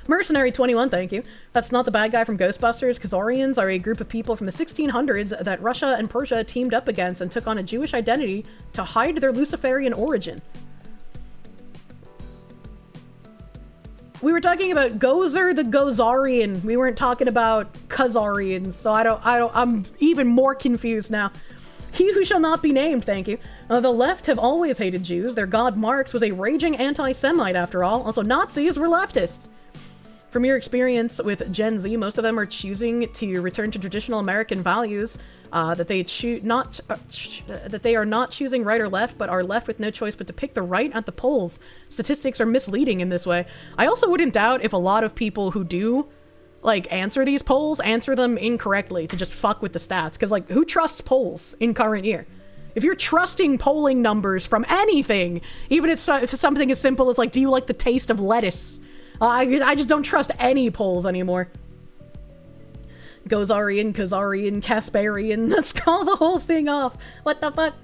Mercenary 21, thank you. That's not the bad guy from Ghostbusters. Khazarians are a group of people from the 1600s that Russia and Persia teamed up against and took on a Jewish identity to hide their Luciferian origin. We were talking about Gozer the Gozarian. We weren't talking about Khazarians, so I'm even more confused now. He who shall not be named, thank you. The left have always hated Jews. Their god Marx was a raging anti-Semite after all. Also, Nazis were leftists. From your experience with Gen Z, most of them are choosing to return to traditional American values, that they are not choosing right or left, but are left with no choice but to pick the right at the polls. Statistics are misleading in this way. I also wouldn't doubt if a lot of people who do like answer these polls answer them incorrectly to just fuck with the stats, because like, who trusts polls in current year? If you're trusting polling numbers from anything, even if it's something as simple as like, do you like the taste of lettuce? I just don't trust any polls anymore. Gozarian, Khazarian, Kasparian, let's call the whole thing off. What the fuck?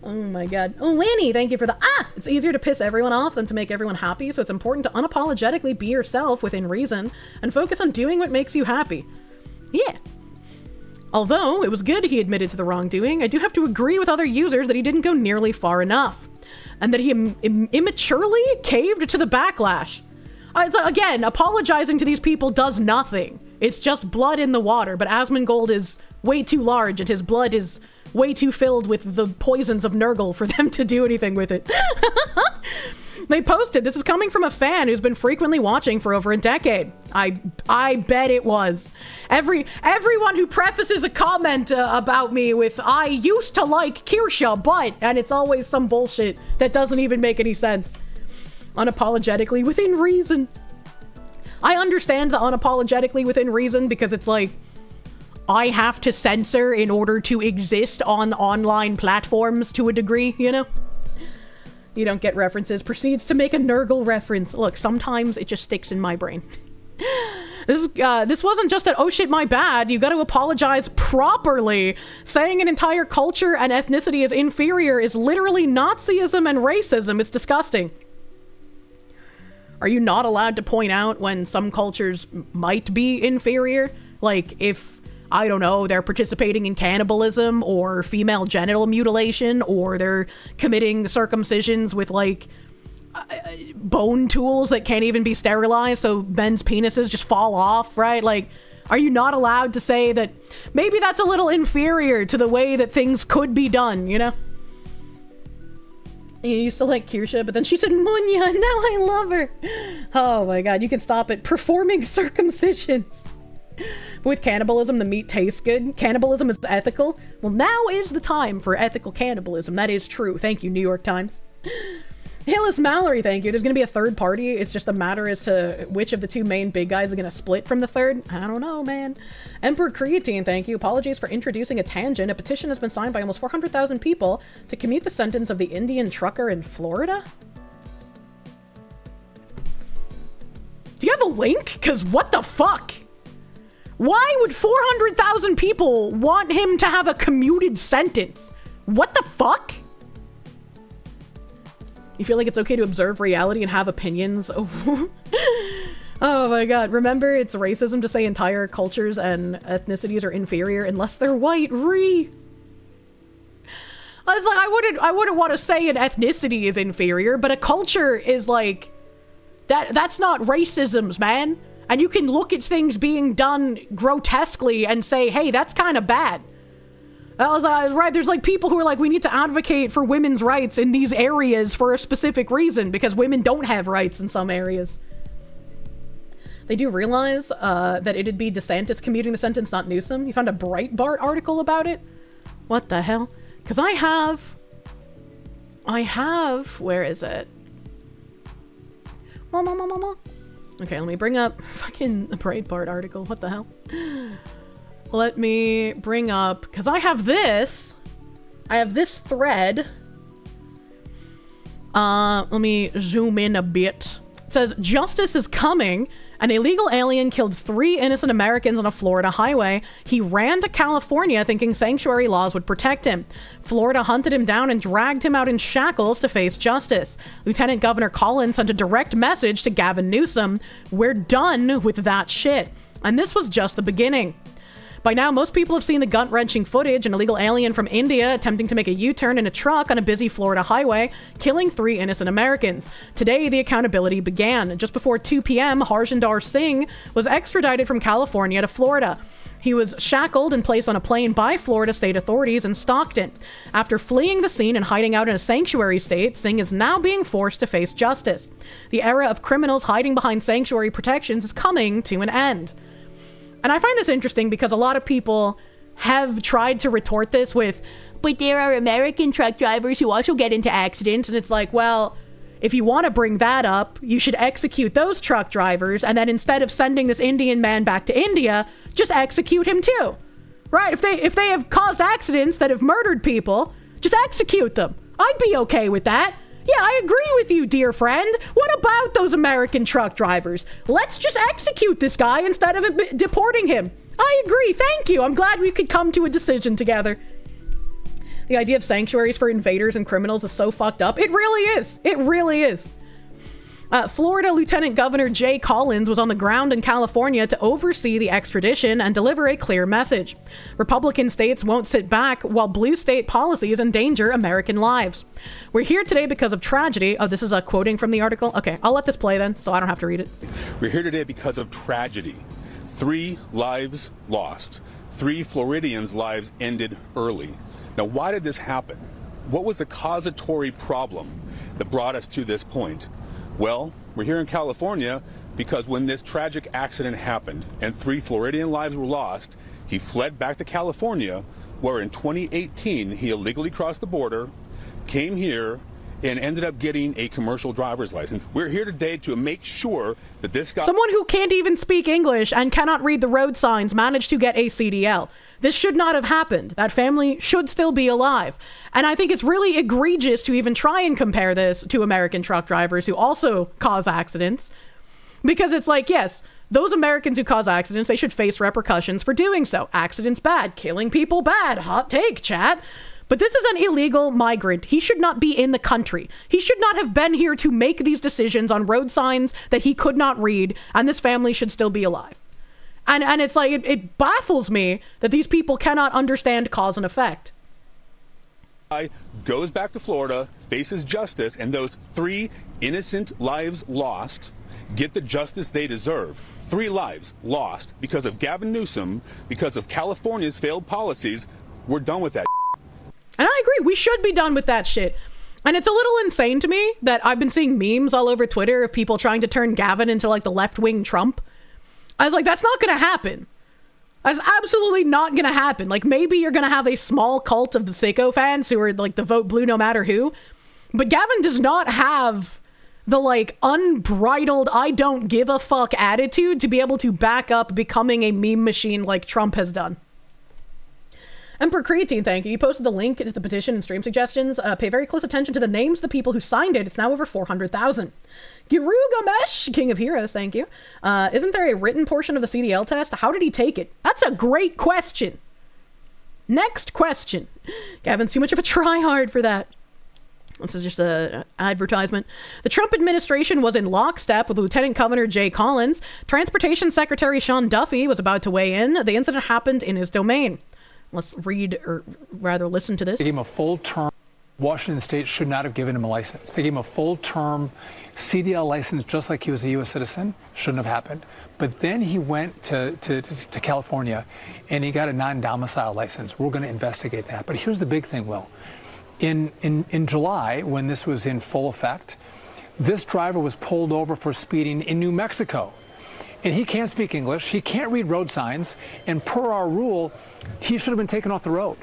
Oh my god. Oh, Lanny, thank you for the It's easier to piss everyone off than to make everyone happy, so it's important to unapologetically be yourself within reason and focus on doing what makes you happy. Yeah. Although it was good he admitted to the wrongdoing, I do have to agree with other users that he didn't go nearly far enough, and that he immaturely caved to the backlash. Again, apologizing to these people does nothing. It's just blood in the water, but Asmongold is way too large and his blood is way too filled with the poisons of Nurgle for them to do anything with it. They posted, this is coming from a fan who's been frequently watching for over a decade. I bet it was. Everyone who prefaces a comment about me with, I used to like Kirsche, but, and it's always some bullshit that doesn't even make any sense. Unapologetically within reason. I understand the unapologetically within reason because it's like, I have to censor in order to exist on online platforms to a degree, you know? You don't get references. Proceeds to make a Nurgle reference. Look, sometimes it just sticks in my brain. This wasn't just an oh shit my bad. You gotta apologize properly. Saying an entire culture and ethnicity is inferior is literally Nazism and racism. It's disgusting. Are you not allowed to point out when some cultures might be inferior? Like if, I don't know, they're participating in cannibalism or female genital mutilation, or they're committing circumcisions with like bone tools that can't even be sterilized, so men's penises just fall off, right? Like, are you not allowed to say that maybe that's a little inferior to the way that things could be done, you know? You used to like Kirsche, but then she said Munya, and now I love her. Oh my god, you can stop it. Performing circumcisions. With cannibalism, the meat tastes good. Cannibalism is ethical. Well, now is the time for ethical cannibalism. That is true. Thank you, New York Times. Hillis Mallory, thank you. There's going to be a third party. It's just a matter as to which of the two main big guys are going to split from the third. I don't know, man. Emperor Creatine, thank you. Apologies for introducing a tangent. A petition has been signed by almost 400,000 people to commute the sentence of the Indian trucker in Florida. Do you have a link? Because what the fuck? Why would 400,000 people want him to have a commuted sentence? What the fuck? You feel like it's okay to observe reality and have opinions? Oh, oh my god. Remember, it's racism to say entire cultures and ethnicities are inferior unless they're white. It's like, I wouldn't want to say an ethnicity is inferior, but a culture is like... That's not racism, man. And you can look at things being done grotesquely and say, hey, that's kind of bad. I was right. There's like people who are like, we need to advocate for women's rights in these areas for a specific reason because women don't have rights in some areas. They do realize that it'd be DeSantis commuting the sentence, not Newsom. You found a Breitbart article about it? What the hell? Because I have, where is it? Okay, let me bring up fucking the Breitbart article. What the hell? Let me bring up, because I have this thread. Let me zoom in a bit. It says, justice is coming. An illegal alien killed 3 innocent Americans on a Florida highway. He ran to California thinking sanctuary laws would protect him. Florida hunted him down and dragged him out in shackles to face justice. Lieutenant Governor Collins sent a direct message to Gavin Newsom. We're done with that shit. And this was just the beginning. By now, most people have seen the gut-wrenching footage, an illegal alien from India attempting to make a U-turn in a truck on a busy Florida highway, killing 3 innocent Americans. Today, the accountability began. Just before 2 p.m., Harjinder Singh was extradited from California to Florida. He was shackled and placed on a plane by Florida state authorities in Stockton. After fleeing the scene and hiding out in a sanctuary state, Singh is now being forced to face justice. The era of criminals hiding behind sanctuary protections is coming to an end. And I find this interesting because a lot of people have tried to retort this with, but there are American truck drivers who also get into accidents. And it's like, well, if you want to bring that up, you should execute those truck drivers. And then instead of sending this Indian man back to India, just execute him too. Right? If they have caused accidents that have murdered people, just execute them. I'd be okay with that. Yeah, I agree with you, dear friend. What about those American truck drivers? Let's just execute this guy instead of deporting him. I agree. Thank you. I'm glad we could come to a decision together. The idea of sanctuaries for invaders and criminals is so fucked up. It really is. It really is. Florida Lieutenant Governor Jay Collins was on the ground in California to oversee the extradition and deliver a clear message. Republican states won't sit back while blue state policies endanger American lives. We're here today because of tragedy. Oh, this is a quoting from the article. Okay, I'll let this play then, so I don't have to read it. We're here today because of tragedy. 3 lives lost. 3 Floridians' lives ended early. Now, why did this happen? what was the causatory problem that brought us to this point? Well, we're here in California because when this tragic accident happened and 3 Floridian lives were lost, he fled back to California, where in 2018 he illegally crossed the border, came here, and ended up getting a commercial driver's license. We're here today to make sure that this guy... Someone who can't even speak English and cannot read the road signs managed to get a CDL. This should not have happened. That family should still be alive. And I think it's really egregious to even try and compare this to American truck drivers who also cause accidents. Because it's like, yes, those Americans who cause accidents, they should face repercussions for doing so. Accidents bad, killing people bad, hot take, chat. But this is an illegal migrant. He should not be in the country. He should not have been here to make these decisions on road signs that he could not read, and this family should still be alive. And it's like, it baffles me that these people cannot understand cause and effect. Goes back to Florida, faces justice, and those 3 innocent lives lost get the justice they deserve. 3 lives lost because of Gavin Newsom, because of California's failed policies. We're done with that. And I agree, we should be done with that shit. And it's a little insane to me that I've been seeing memes all over Twitter of people trying to turn Gavin into like the left-wing Trump. I was like, that's not gonna happen. That's absolutely not gonna happen. Like, maybe you're gonna have a small cult of sicko fans who are like the vote blue no matter who. But Gavin does not have the like unbridled, I don't give a fuck attitude to be able to back up becoming a meme machine like Trump has done. Emperor Creatine, thank you. You posted the link to the petition and stream suggestions. Pay very close attention to the names of the people who signed it. It's now over 400,000. Girugamesh, King of Heroes, thank you. Isn't there a written portion of the CDL test? How did he take it? That's a great question. Next question. Gavin's too much of a tryhard for that. This is just an advertisement. The Trump administration was in lockstep with Lieutenant Governor Jay Collins. Transportation Secretary Sean Duffy was about to weigh in. The incident happened in his domain. Let's read, or rather listen to this. They gave him a full term. Washington State should not have given him a license. They gave him a full term CDL license just like he was a U.S. citizen. Shouldn't have happened. But then he went to California and he got a non-domicile license. We're going to investigate that. But here's the big thing, Will. In July, when this was in full effect, this driver was pulled over for speeding in New Mexico. And he can't speak English, he can't read road signs, and per our rule, he should have been taken off the road.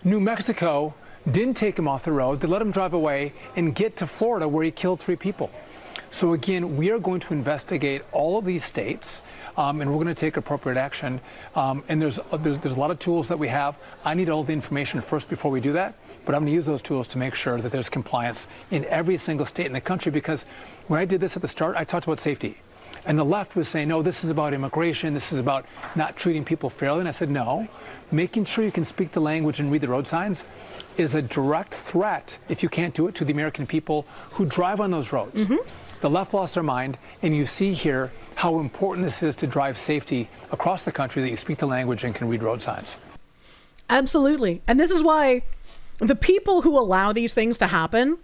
New Mexico didn't take him off the road, they let him drive away and get to Florida where he killed 3 people. So again, we are going to investigate all of these states, and we're going to take appropriate action. And there's a lot of tools that we have. I need all the information first before we do that, but I'm going to use those tools to make sure that there's compliance in every single state in the country, because when I did this at the start, I talked about safety. And the left was saying, no, this is about immigration, this is about not treating people fairly. And I said, no, making sure you can speak the language and read the road signs is a direct threat, if you can't do it, to the American people who drive on those roads. Mm-hmm. The left lost their mind, and you see here how important this is to drive safety across the country, that you speak the language and can read road signs. Absolutely. And this is why the people who allow these things to happen,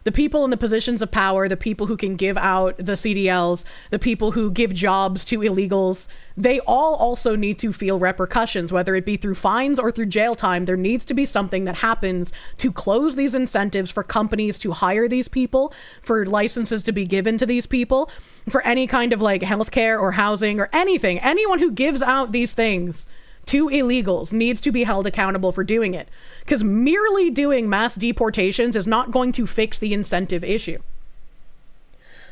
the people in the positions of power, the people who can give out the CDLs, the people who give jobs to illegals, they all also need to feel repercussions, whether it be through fines or through jail time. There needs to be something that happens to close these incentives for companies to hire these people, for licenses to be given to these people, for any kind of like healthcare or housing or anything. Anyone who gives out these things to illegals needs to be held accountable for doing it, because merely doing mass deportations is not going to fix the incentive issue.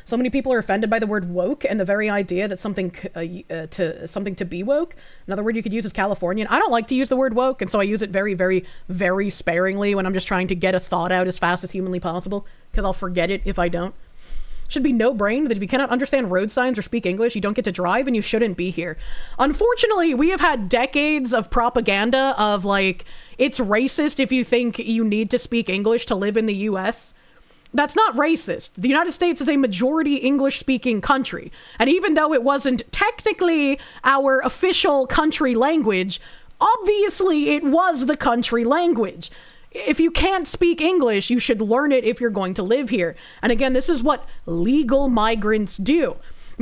So many people are offended by the word woke and the very idea that something to be woke. Another word you could use is Californian. I don't like to use the word woke, and so I use it very, very, very sparingly when I'm just trying to get a thought out as fast as humanly possible, because I'll forget it if I don't. Should be no brain that if you cannot understand road signs or speak English, you don't get to drive and you shouldn't be here. Unfortunately, we have had decades of propaganda of like, it's racist if you think you need to speak English to live in the US. That's not racist. The United States is a majority English-speaking country. And even though it wasn't technically our official country language, obviously it was the country language. If you can't speak English, you should learn it if you're going to live here. And again, this is what legal migrants do.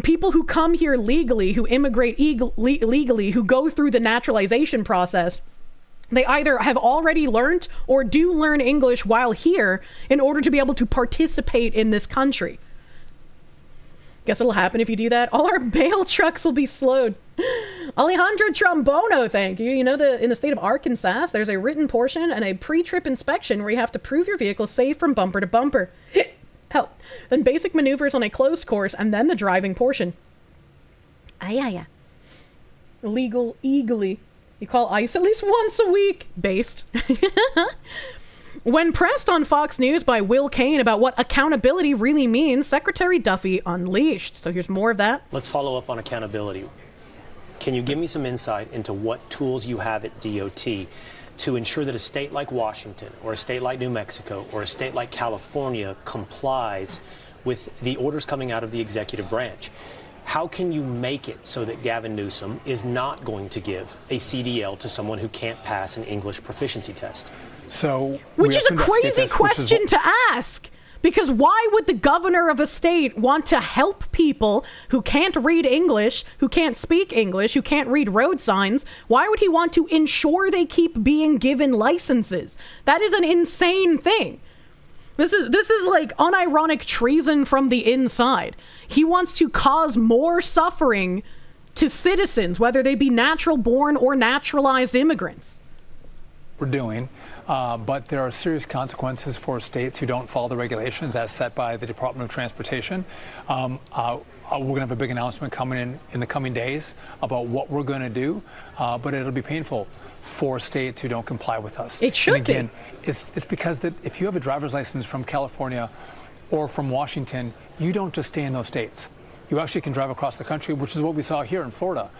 People who come here legally, who immigrate legally, who go through the naturalization process, They either have already learned or do learn English while here in order to be able to participate in this country. Guess what'll happen if you do that? All our mail trucks will be slowed. Alejandro Trombono, thank you. You know, in the state of Arkansas, there's a written portion and a pre-trip inspection where you have to prove your vehicle safe from bumper to bumper. Hell, then basic maneuvers on a closed course, and then the driving portion. Ay. Illegal, eagly. You call ICE at least once a week. Based. When pressed on Fox News by Will Kane about what accountability really means, Secretary Duffy unleashed. So here's more of that. Let's follow up on accountability. Can you give me some insight into what tools you have at DOT to ensure that a state like Washington or a state like New Mexico or a state like California complies with the orders coming out of the executive branch? How can you make it so that Gavin Newsom is not going to give a CDL to someone who can't pass an English proficiency test? Which is a crazy question to ask. Because why would the governor of a state want to help people who can't read English, who can't speak English, who can't read road signs? Why would he want to ensure they keep being given licenses? That is an insane thing. This is like unironic treason from the inside. He wants to cause more suffering to citizens, whether they be natural born or naturalized immigrants. We're doing, but there are serious consequences for states who don't follow the regulations as set by the Department of Transportation. We're going to have a big announcement coming in the coming days about what we're going to do, but it'll be painful for states who don't comply with us. It should be. It's because that if you have a driver's license from California or from Washington, you don't just stay in those states. You actually can drive across the country, which is what we saw here in Florida.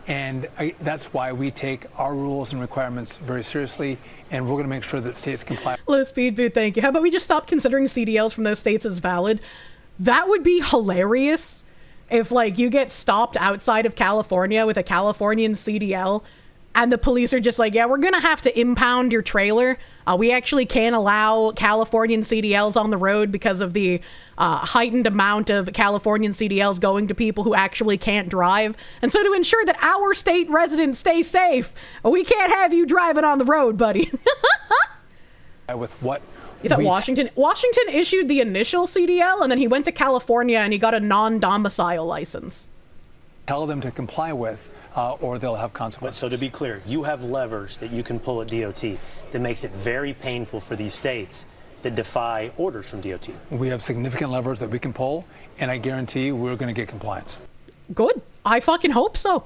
That's why we take our rules and requirements very seriously, and we're going to make sure that states comply. Low speed boot, thank you. How about we just stop considering CDLs from those states as valid? That would be hilarious if, like, you get stopped outside of California with a Californian CDL, and the police are just like, yeah, we're going to have to impound your trailer. We actually can't allow Californian CDLs on the road because of the heightened amount of Californian CDLs going to people who actually can't drive. And so to ensure that our state residents stay safe, we can't have you driving on the road, buddy. With what? You thought Washington issued the initial CDL, and then he went to California and he got a non-domicile license. Tell them to comply with, or they'll have consequences. So to be clear, you have levers that you can pull at DOT that makes it very painful for these states that defy orders from DOT. We have significant levers that we can pull, and I guarantee you we're going to get compliance. Good. I fucking hope so.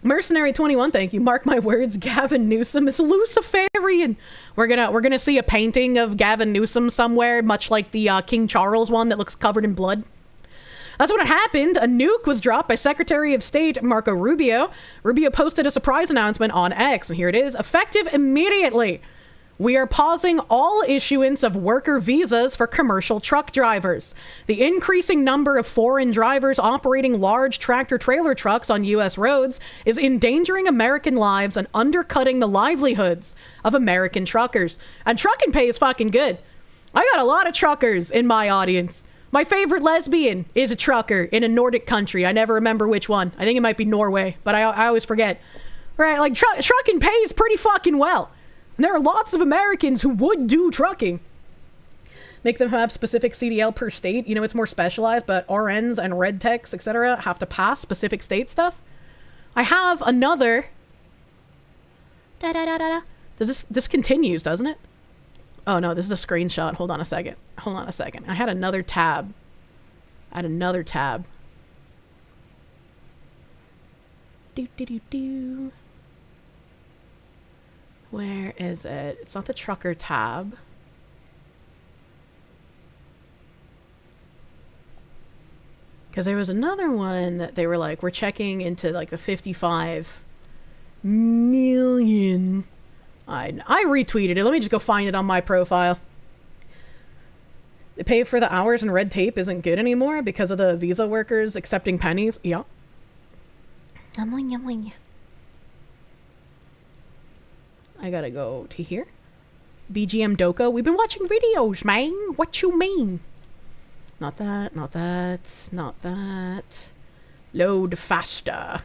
Mercenary 21, thank you. Mark my words, Gavin Newsom is Luciferian. We're gonna see a painting of Gavin Newsom somewhere, much like the King Charles one that looks covered in blood. That's what happened. A nuke was dropped by Secretary of State Marco Rubio. Rubio posted a surprise announcement on X, and here it is. Effective immediately. We are pausing all issuance of worker visas for commercial truck drivers. The increasing number of foreign drivers operating large tractor-trailer trucks on U.S. roads is endangering American lives and undercutting the livelihoods of American truckers. And trucking pay is fucking good. I got a lot of truckers in my audience. My favorite lesbian is a trucker in a Nordic country. I never remember which one. I think it might be Norway, but I always forget. Right, like trucking pays pretty fucking well. And there are lots of Americans who would do trucking. Make them have specific CDL per state. You know, it's more specialized, but RNs and red techs, etc. have to pass specific state stuff. I have another... This continues, doesn't it? Oh no, this is a screenshot. Hold on a second. I had another tab. Do. Where is it? It's not the trucker tab. Because there was another one that they were like, we're checking into like the 55 million. I retweeted it. Let me just go find it on my profile. The pay for the hours and red tape isn't good anymore because of the visa workers accepting pennies. Yeah. I gotta go to here. BGM Doko. We've been watching videos, man. What you mean? Not that. Load faster.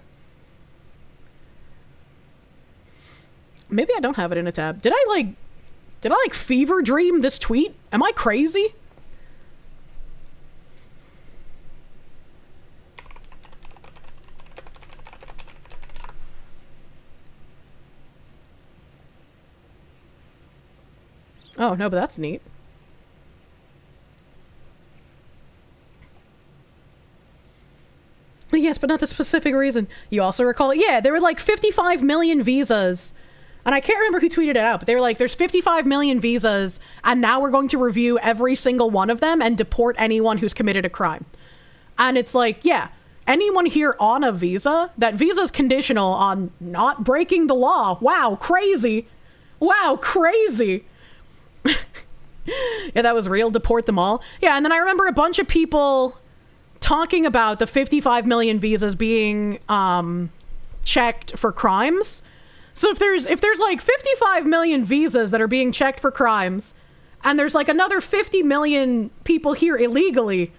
Maybe I don't have it in a tab. Did I fever dream this tweet? Am I crazy? Oh, no, but that's neat. Yes, but not the specific reason. You also recall it? Yeah, there were like 55 million visas. And I can't remember who tweeted it out, but they were like, there's 55 million visas, and now we're going to review every single one of them and deport anyone who's committed a crime. And it's like, yeah, anyone here on a visa, that visa's conditional on not breaking the law. Wow, crazy. Wow, crazy. Yeah, that was real. Deport them all. Yeah, and then I remember a bunch of people talking about the 55 million visas being checked for crimes. So if there's like 55 million visas that are being checked for crimes, and there's like another 50 million people here illegally,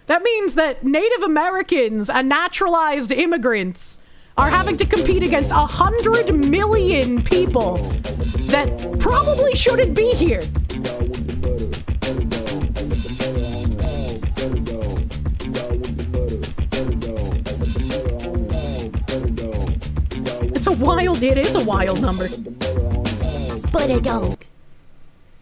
that means that Native Americans and naturalized immigrants are having to compete against 100 million people that probably shouldn't be here. It is a wild number. But a dog.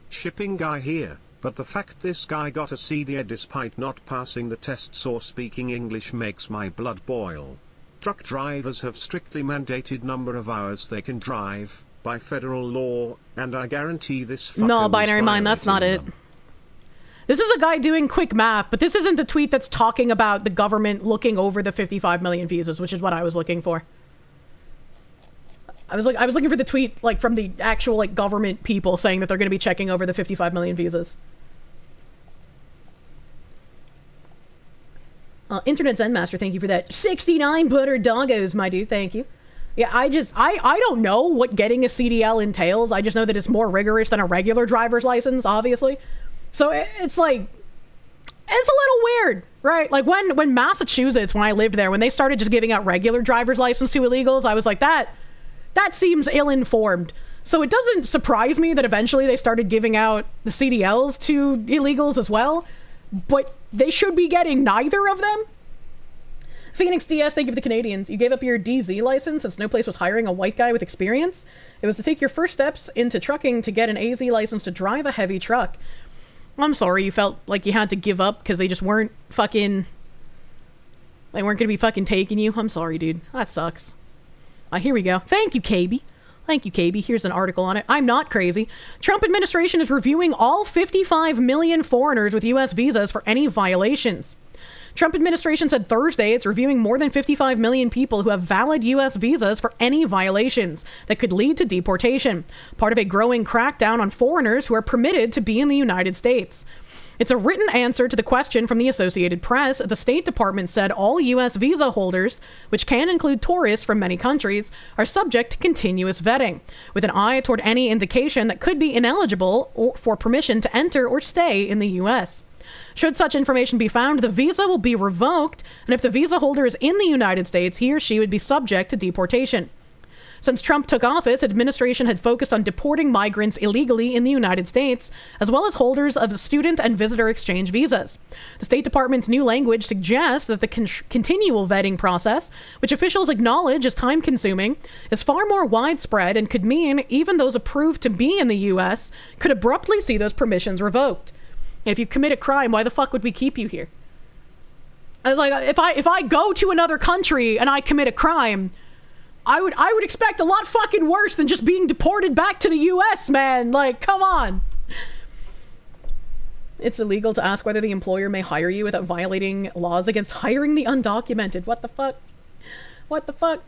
Shipping guy here, but the fact this guy got a CDA despite not passing the tests or speaking English makes my blood boil. Truck drivers have strictly mandated number of hours they can drive, by federal law, and I guarantee this fucker No, binary mind, that's not it. This is a guy doing quick math, but this isn't the tweet that's talking about the government looking over the 55 million visas, which is what I was looking for. I was looking for the tweet like from the actual like government people saying that they're going to be checking over the 55 million visas. Internet Zen Master, thank you for that. 69 butter doggos, my dude, thank you. Yeah, I don't know what getting a CDL entails. I just know that it's more rigorous than a regular driver's license, obviously. So it's like, it's a little weird, right? Like when Massachusetts, when I lived there, when they started just giving out regular driver's license to illegals, I was like, that seems ill-informed. So it doesn't surprise me that eventually they started giving out the CDLs to illegals as well, but they should be getting neither of them. Phoenix DS, thank you for the Canadians. You gave up your DZ license since no place was hiring a white guy with experience. It was to take your first steps into trucking to get an AZ license to drive a heavy truck. I'm sorry you felt like you had to give up because they just weren't fucking... They weren't gonna be fucking taking you. I'm sorry, dude. That sucks. Here we go. Thank you, KB. Thank you, KB. Here's an article on it. I'm not crazy. Trump administration is reviewing all 55 million foreigners with U.S. visas for any violations. Trump administration said Thursday it's reviewing more than 55 million people who have valid U.S. visas for any violations that could lead to deportation, part of a growing crackdown on foreigners who are permitted to be in the United States. It's a written answer to the question from the Associated Press. The State Department said all U.S. visa holders, which can include tourists from many countries, are subject to continuous vetting, with an eye toward any indication that could be ineligible for permission to enter or stay in the U.S. Should such information be found, the visa will be revoked, and if the visa holder is in the United States, he or she would be subject to deportation. Since Trump took office, administration had focused on deporting migrants illegally in the United States, as well as holders of student and visitor exchange visas. The State Department's new language suggests that the continual vetting process, which officials acknowledge is time-consuming, is far more widespread and could mean even those approved to be in the U.S. could abruptly see those permissions revoked. If you commit a crime, why the fuck would we keep you here? I was like, if I go to another country and I commit a crime, I would expect a lot fucking worse than just being deported back to the U.S., man. Like, come on. It's illegal to ask whether the employer may hire you without violating laws against hiring the undocumented. What the fuck? What the fuck?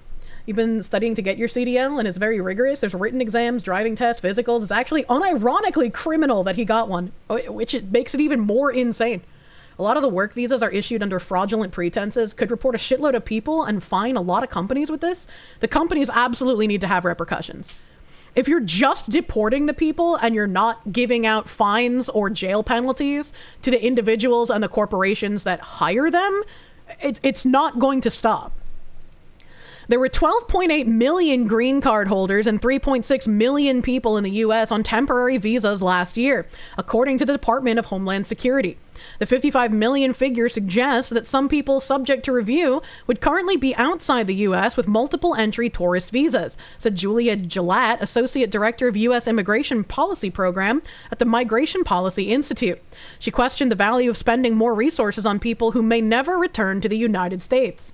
You've been studying to get your CDL, and it's very rigorous. There's written exams, driving tests, physicals. It's actually unironically criminal that he got one, which it makes it even more insane. A lot of the work visas are issued under fraudulent pretenses, could report a shitload of people and fine a lot of companies with this. The companies absolutely need to have repercussions. If you're just deporting the people and you're not giving out fines or jail penalties to the individuals and the corporations that hire them, it's not going to stop. There were 12.8 million green card holders and 3.6 million people in the U.S. on temporary visas last year, according to the Department of Homeland Security. The 55 million figure suggests that some people subject to review would currently be outside the U.S. with multiple entry tourist visas, said Julia Gillette, Associate Director of U.S. Immigration Policy Program at the Migration Policy Institute. She questioned the value of spending more resources on people who may never return to the United States.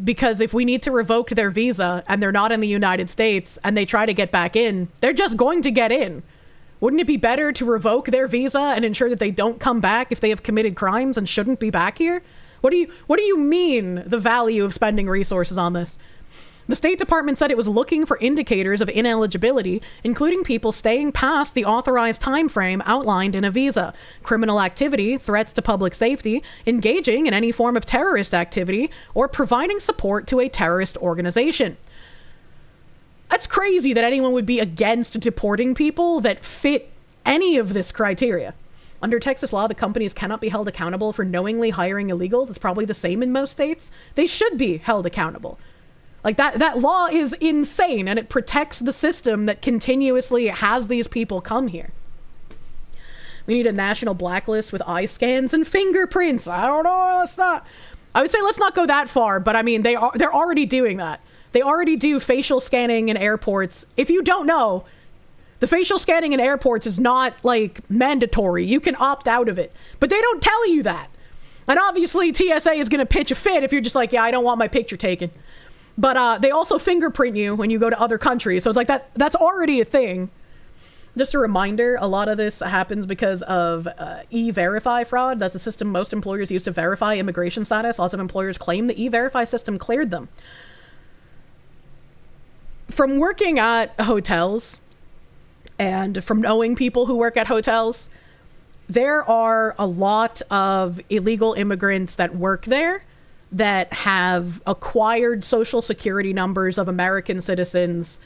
Because if we need to revoke their visa and they're not in the United States and they try to get back in, they're just going to get in. Wouldn't it be better to revoke their visa and ensure that they don't come back if they have committed crimes and shouldn't be back here? What do you mean the value of spending resources on this? The State Department said it was looking for indicators of ineligibility, including people staying past the authorized time frame outlined in a visa, criminal activity, threats to public safety, engaging in any form of terrorist activity, or providing support to a terrorist organization. That's crazy that anyone would be against deporting people that fit any of this criteria. Under Texas law, the companies cannot be held accountable for knowingly hiring illegals. It's probably the same in most states. They should be held accountable. Like that law is insane, and it protects the system that continuously has these people come here. We need a national blacklist with eye scans and fingerprints. I don't know. I would say let's not go that far, but I mean, they're already doing that. They already do facial scanning in airports. If you don't know, the facial scanning in airports is not like mandatory. You can opt out of it, but they don't tell you that. And obviously TSA is going to pitch a fit if you're just like, yeah, I don't want my picture taken. But they also fingerprint you when you go to other countries. So it's like that's already a thing. Just a reminder, a lot of this happens because of E-Verify fraud. That's the system most employers use to verify immigration status. Lots of employers claim the E-Verify system cleared them. From working at hotels and from knowing people who work at hotels, there are a lot of illegal immigrants that work there that have acquired social security numbers of American citizens.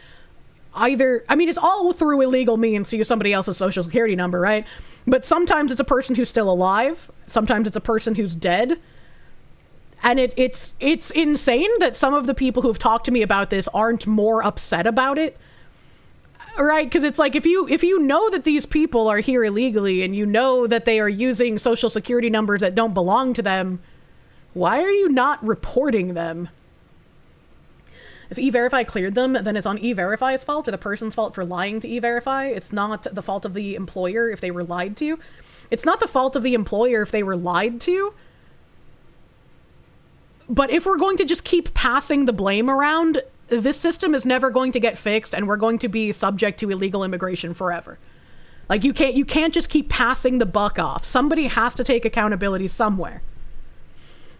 It's all through illegal means to use somebody else's social security number, right? But sometimes it's a person who's still alive. Sometimes it's a person who's dead. And it's insane that some of the people who've talked to me about this aren't more upset about it, right? Because it's like, if you know that these people are here illegally and you know that they are using social security numbers that don't belong to them, why are you not reporting them? If E-Verify cleared them, then it's on E-Verify's fault or the person's fault for lying to E-Verify. It's not the fault of the employer if they were lied to. It's not the fault of the employer if they were lied to. But if we're going to just keep passing the blame around, this system is never going to get fixed, and we're going to be subject to illegal immigration forever. Like, you can't just keep passing the buck off. Somebody has to take accountability somewhere.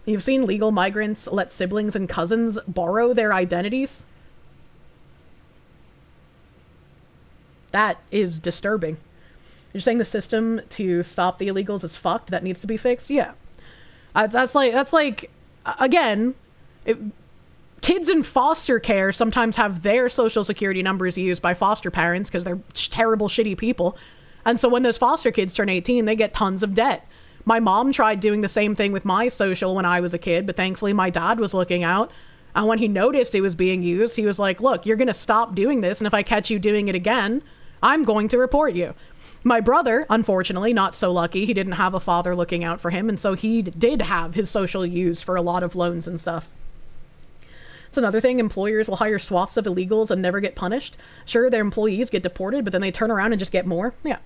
You've seen legal migrants let siblings and cousins borrow their identities. That is disturbing. You're saying the system to stop the illegals is fucked? That needs to be fixed? Yeah. That's like again, kids in foster care sometimes have their social security numbers used by foster parents because they're terrible, shitty people. And so when those foster kids turn 18, they get tons of debt. My mom tried doing the same thing with my social when I was a kid, but thankfully my dad was looking out. And when he noticed it was being used, he was like, look, you're going to stop doing this. And if I catch you doing it again, I'm going to report you. My brother, unfortunately, not so lucky. He didn't have a father looking out for him. And so he did have his social used for a lot of loans and stuff. It's another thing. Employers will hire swaths of illegals and never get punished. Sure, their employees get deported, but then they turn around and just get more. Yeah.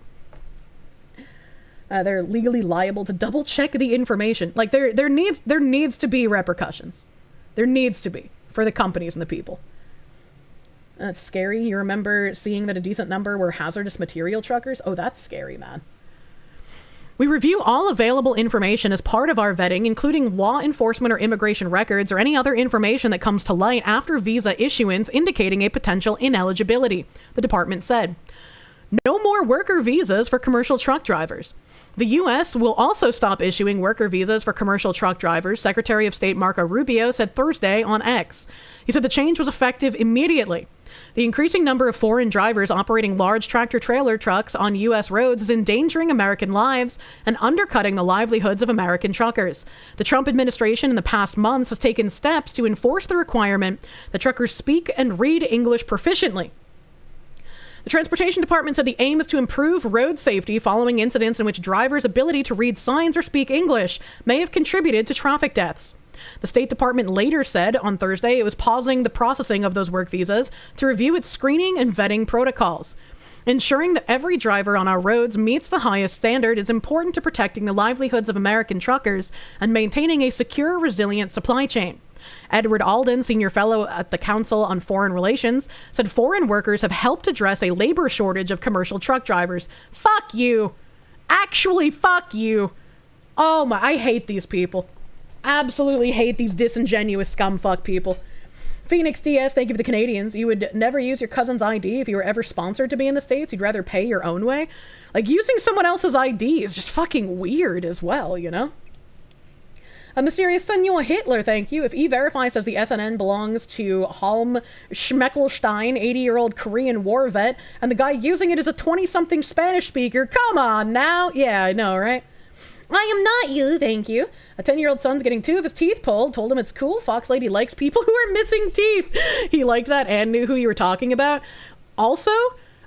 They're legally liable to double check the information. Like there needs to be repercussions. There needs to be for the companies and the people. That's scary. You remember seeing that a decent number were hazardous material truckers? Oh, that's scary, man. We review all available information as part of our vetting, including law enforcement or immigration records or any other information that comes to light after visa issuance indicating a potential ineligibility, the department said. No more worker visas for commercial truck drivers. The U.S. will also stop issuing worker visas for commercial truck drivers, Secretary of State Marco Rubio said Thursday on X. He said the change was effective immediately. The increasing number of foreign drivers operating large tractor-trailer trucks on U.S. roads is endangering American lives and undercutting the livelihoods of American truckers. The Trump administration in the past months has taken steps to enforce the requirement that truckers speak and read English proficiently. The Transportation Department said the aim is to improve road safety following incidents in which drivers' ability to read signs or speak English may have contributed to traffic deaths. The State Department later said on Thursday it was pausing the processing of those work visas to review its screening and vetting protocols. Ensuring that every driver on our roads meets the highest standard is important to protecting the livelihoods of American truckers and maintaining a secure, resilient supply chain. Edward Alden, senior fellow at the Council on Foreign Relations, said foreign workers have helped address a labor shortage of commercial truck drivers. Fuck you. Actually, fuck you. Oh my, I hate these people. Absolutely hate these disingenuous scumfuck people. Phoenix DS, thank you for the Canadians. You would never use your cousin's ID if you were ever sponsored to be in the States. You'd rather pay your own way. Like, using someone else's ID is just fucking weird as well, you know? A mysterious Senor Hitler, thank you. If E-Verify says the SNN belongs to Halm Schmeckelstein, 80-year-old Korean war vet, and the guy using it is a 20-something Spanish speaker, come on now. Yeah, I know, right? I am not you, thank you. A 10-year-old son's getting 2 of his teeth pulled. Told him it's cool. Fox Lady likes people who are missing teeth. He liked that and knew who you were talking about. Also,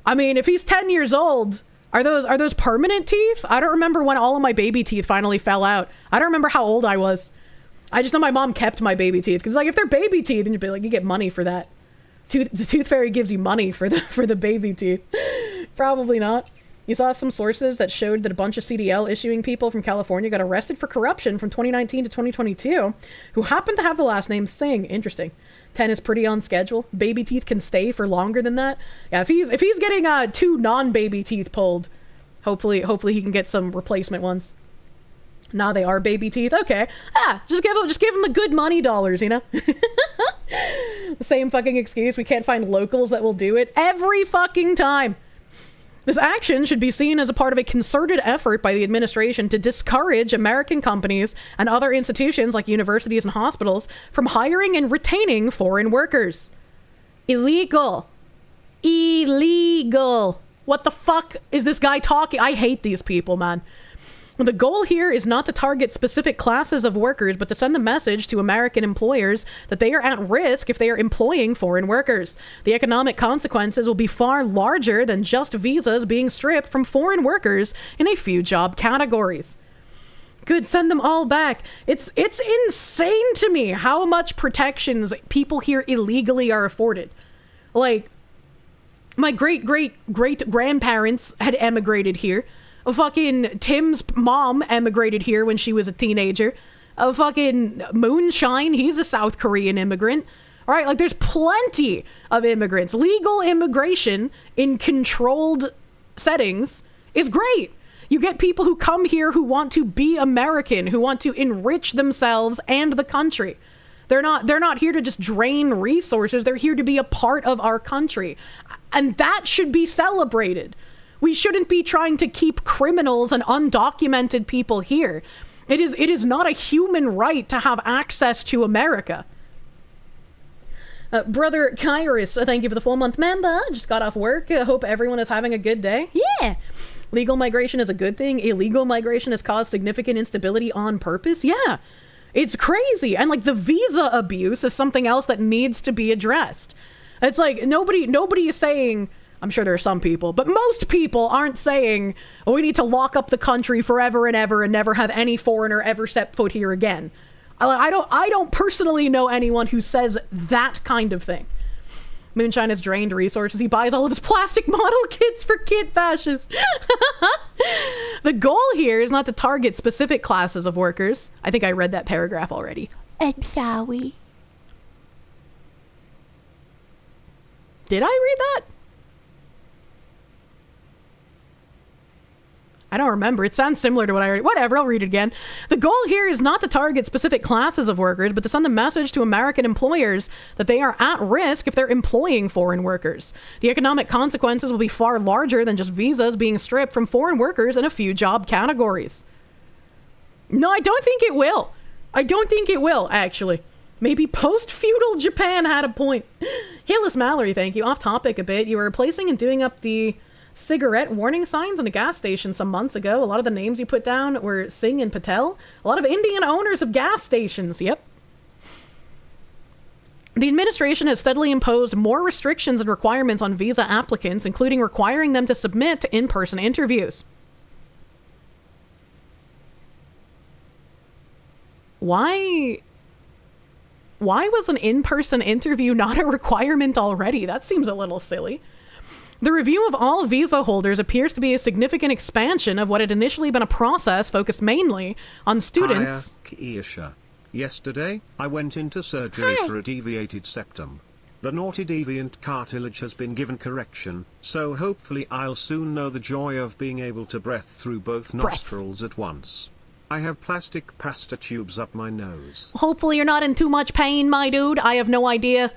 I mean, if he's 10 years old, are those permanent teeth? I don't remember when all of my baby teeth finally fell out. I don't remember how old I was. I just know my mom kept my baby teeth. Because, like, if they're baby teeth, then you'd be like, you get money for that. The Tooth Fairy gives you money for the baby teeth. Probably not. You saw some sources that showed that a bunch of CDL issuing people from California got arrested for corruption from 2019 to 2022 who happened to have the last name Singh. Interesting. 10 is pretty on schedule. Baby teeth can stay for longer than that. Yeah, if he's getting 2 non-baby teeth pulled, hopefully he can get some replacement ones. Nah, they are baby teeth. Okay. Just give him the good money dollars, you know? The same fucking excuse. We can't find locals that will do it every fucking time. This action should be seen as a part of a concerted effort by the administration to discourage American companies and other institutions like universities and hospitals from hiring and retaining foreign workers. Illegal. Illegal. What the fuck is this guy talking? I hate these people, man. The goal here is not to target specific classes of workers, but to send the message to American employers that they are at risk if they are employing foreign workers. The economic consequences will be far larger than just visas being stripped from foreign workers in a few job categories. Good, send them all back. It's insane to me how much protections people here illegally are afforded. Like, my great-great-great-grandparents had emigrated here. Fucking Tim's mom emigrated here when she was a teenager. Fucking Moonshine, he's a South Korean immigrant. All right, like, there's plenty of immigrants. Legal immigration in controlled settings is great. You get people who come here who want to be American, who want to enrich themselves and the country. They're not here to just drain resources. They're here to be a part of our country. And that should be celebrated. We shouldn't be trying to keep criminals and undocumented people here. It is not a human right to have access to America. Brother Kairos, thank you for the full month member. Just got off work. I hope everyone is having a good day. Yeah. Legal migration is a good thing. Illegal migration has caused significant instability on purpose. Yeah. It's crazy. And, like, the visa abuse is something else that needs to be addressed. It's like nobody is saying, I'm sure there are some people, but most people aren't saying, oh, we need to lock up the country forever and ever and never have any foreigner ever set foot here again. I don't personally know anyone who says that kind of thing. Moonshine has drained resources. He buys all of his plastic model kits for kit bashes. The goal here is not to target specific classes of workers. I think I read that paragraph already. I'm sorry. Did I read that? I don't remember. It sounds similar to what I already... Whatever, I'll read it again. The goal here is not to target specific classes of workers, but to send the message to American employers that they are at risk if they're employing foreign workers. The economic consequences will be far larger than just visas being stripped from foreign workers in a few job categories. No, I don't think it will. I don't think it will, actually. Maybe post-feudal Japan had a point. Hillis Mallory, thank you. Off topic a bit. You were replacing and doing up the cigarette warning signs in a gas station some months ago. A lot of the names you put down were Singh and Patel. A lot of Indian owners of gas stations. Yep. The administration has steadily imposed more restrictions and requirements on visa applicants, including requiring them to submit to in-person interviews. Why was an in-person interview not a requirement already? That seems a little silly. The review of all visa holders appears to be a significant expansion of what had initially been a process focused mainly on students. Hiya, Kirsche. Yesterday, I went into surgery for a deviated septum. The naughty deviant cartilage has been given correction, so hopefully I'll soon know the joy of being able to breathe through both nostrils at once. I have plastic pasta tubes up my nose. Hopefully you're not in too much pain, my dude. I have no idea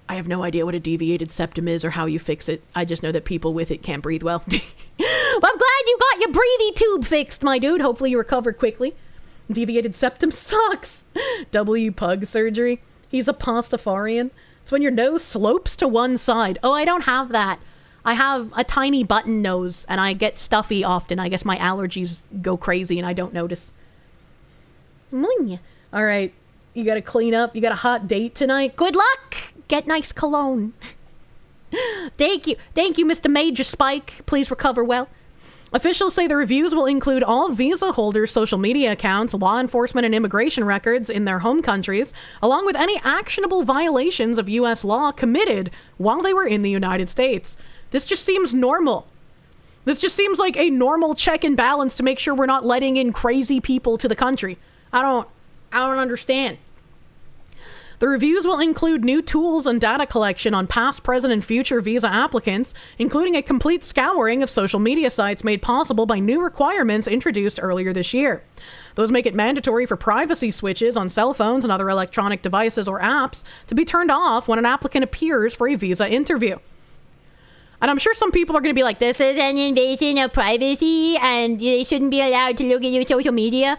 what a deviated septum is or how you fix it. I just know that people with it can't breathe well. Well, I'm glad you got your breathy tube fixed, my dude. Hopefully you recover quickly. Deviated septum sucks. W pug surgery. He's a pastafarian. It's when your nose slopes to one side. Oh, I don't have that. I have a tiny button nose, and I get stuffy often. I guess my allergies go crazy, and I don't notice. All right. You gotta clean up. You got a hot date tonight. Good luck. Get nice cologne. Thank you. Thank you, Mr. Major Spike. Please recover well. Officials say the reviews will include all visa holders' social media accounts, law enforcement and immigration records in their home countries, along with any actionable violations of U.S. law committed while they were in the United States. This just seems normal. This just seems like a normal check and balance to make sure we're not letting in crazy people to the country. I don't understand. The reviews will include new tools and data collection on past, present, and future visa applicants, including a complete scouring of social media sites made possible by new requirements introduced earlier this year. Those make it mandatory for privacy switches on cell phones and other electronic devices or apps to be turned off when an applicant appears for a visa interview. And I'm sure some people are going to be like, this is an invasion of privacy and they shouldn't be allowed to look at your social media.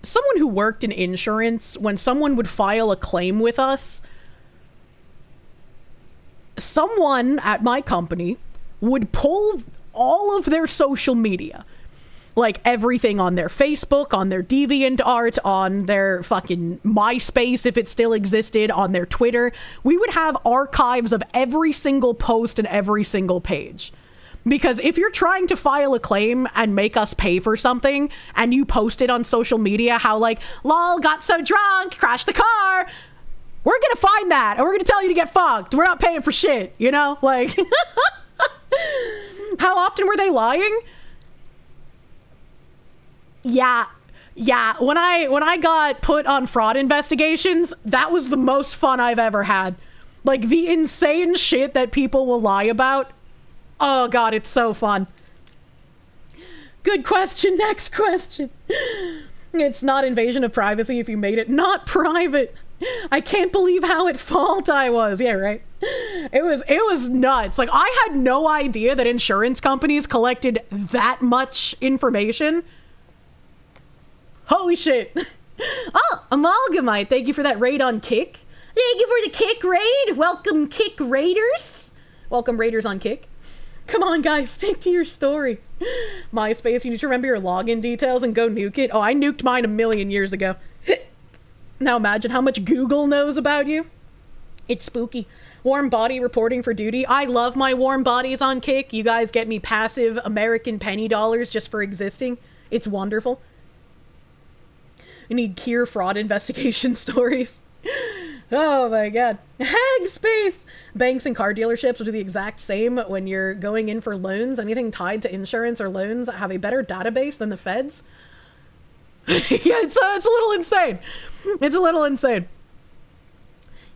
Someone who worked in insurance, when someone would file a claim with us, someone at my company would pull all of their social media. Like everything on their Facebook, on their DeviantArt, on their fucking MySpace if it still existed, on their Twitter. We would have archives of every single post and every single page. Because if you're trying to file a claim and make us pay for something and you post it on social media how like, lol, got so drunk, crashed the car, we're gonna find that and we're gonna tell you to get fucked. We're not paying for shit, you know? Like, how often were they lying? Yeah. When I got put on fraud investigations, that was the most fun I've ever had. Like the insane shit that people will lie about. Oh god, it's so fun. Good question. Next question. It's not invasion of privacy if you made it not private. I can't believe how at fault I was. Yeah, right. It was nuts. Like I had no idea that insurance companies collected that much information. Holy shit. Oh, Amalgamite, thank you for that raid on Kick. Thank you for the Kick raid. Welcome, Kick Raiders. Welcome, Raiders on Kick. Come on, guys, stick to your story. MySpace, you need to remember your login details and go nuke it. Oh, I nuked mine a million years ago. Now imagine how much Google knows about you. It's spooky. Warm body reporting for duty. I love my warm bodies on Kick. You guys get me passive American penny dollars just for existing. It's wonderful. We need Kier fraud investigation stories. Oh my god. Hag space! Banks and car dealerships will do the exact same when you're going in for loans. Anything tied to insurance or loans have a better database than the feds. Yeah, it's a little insane. It's a little insane.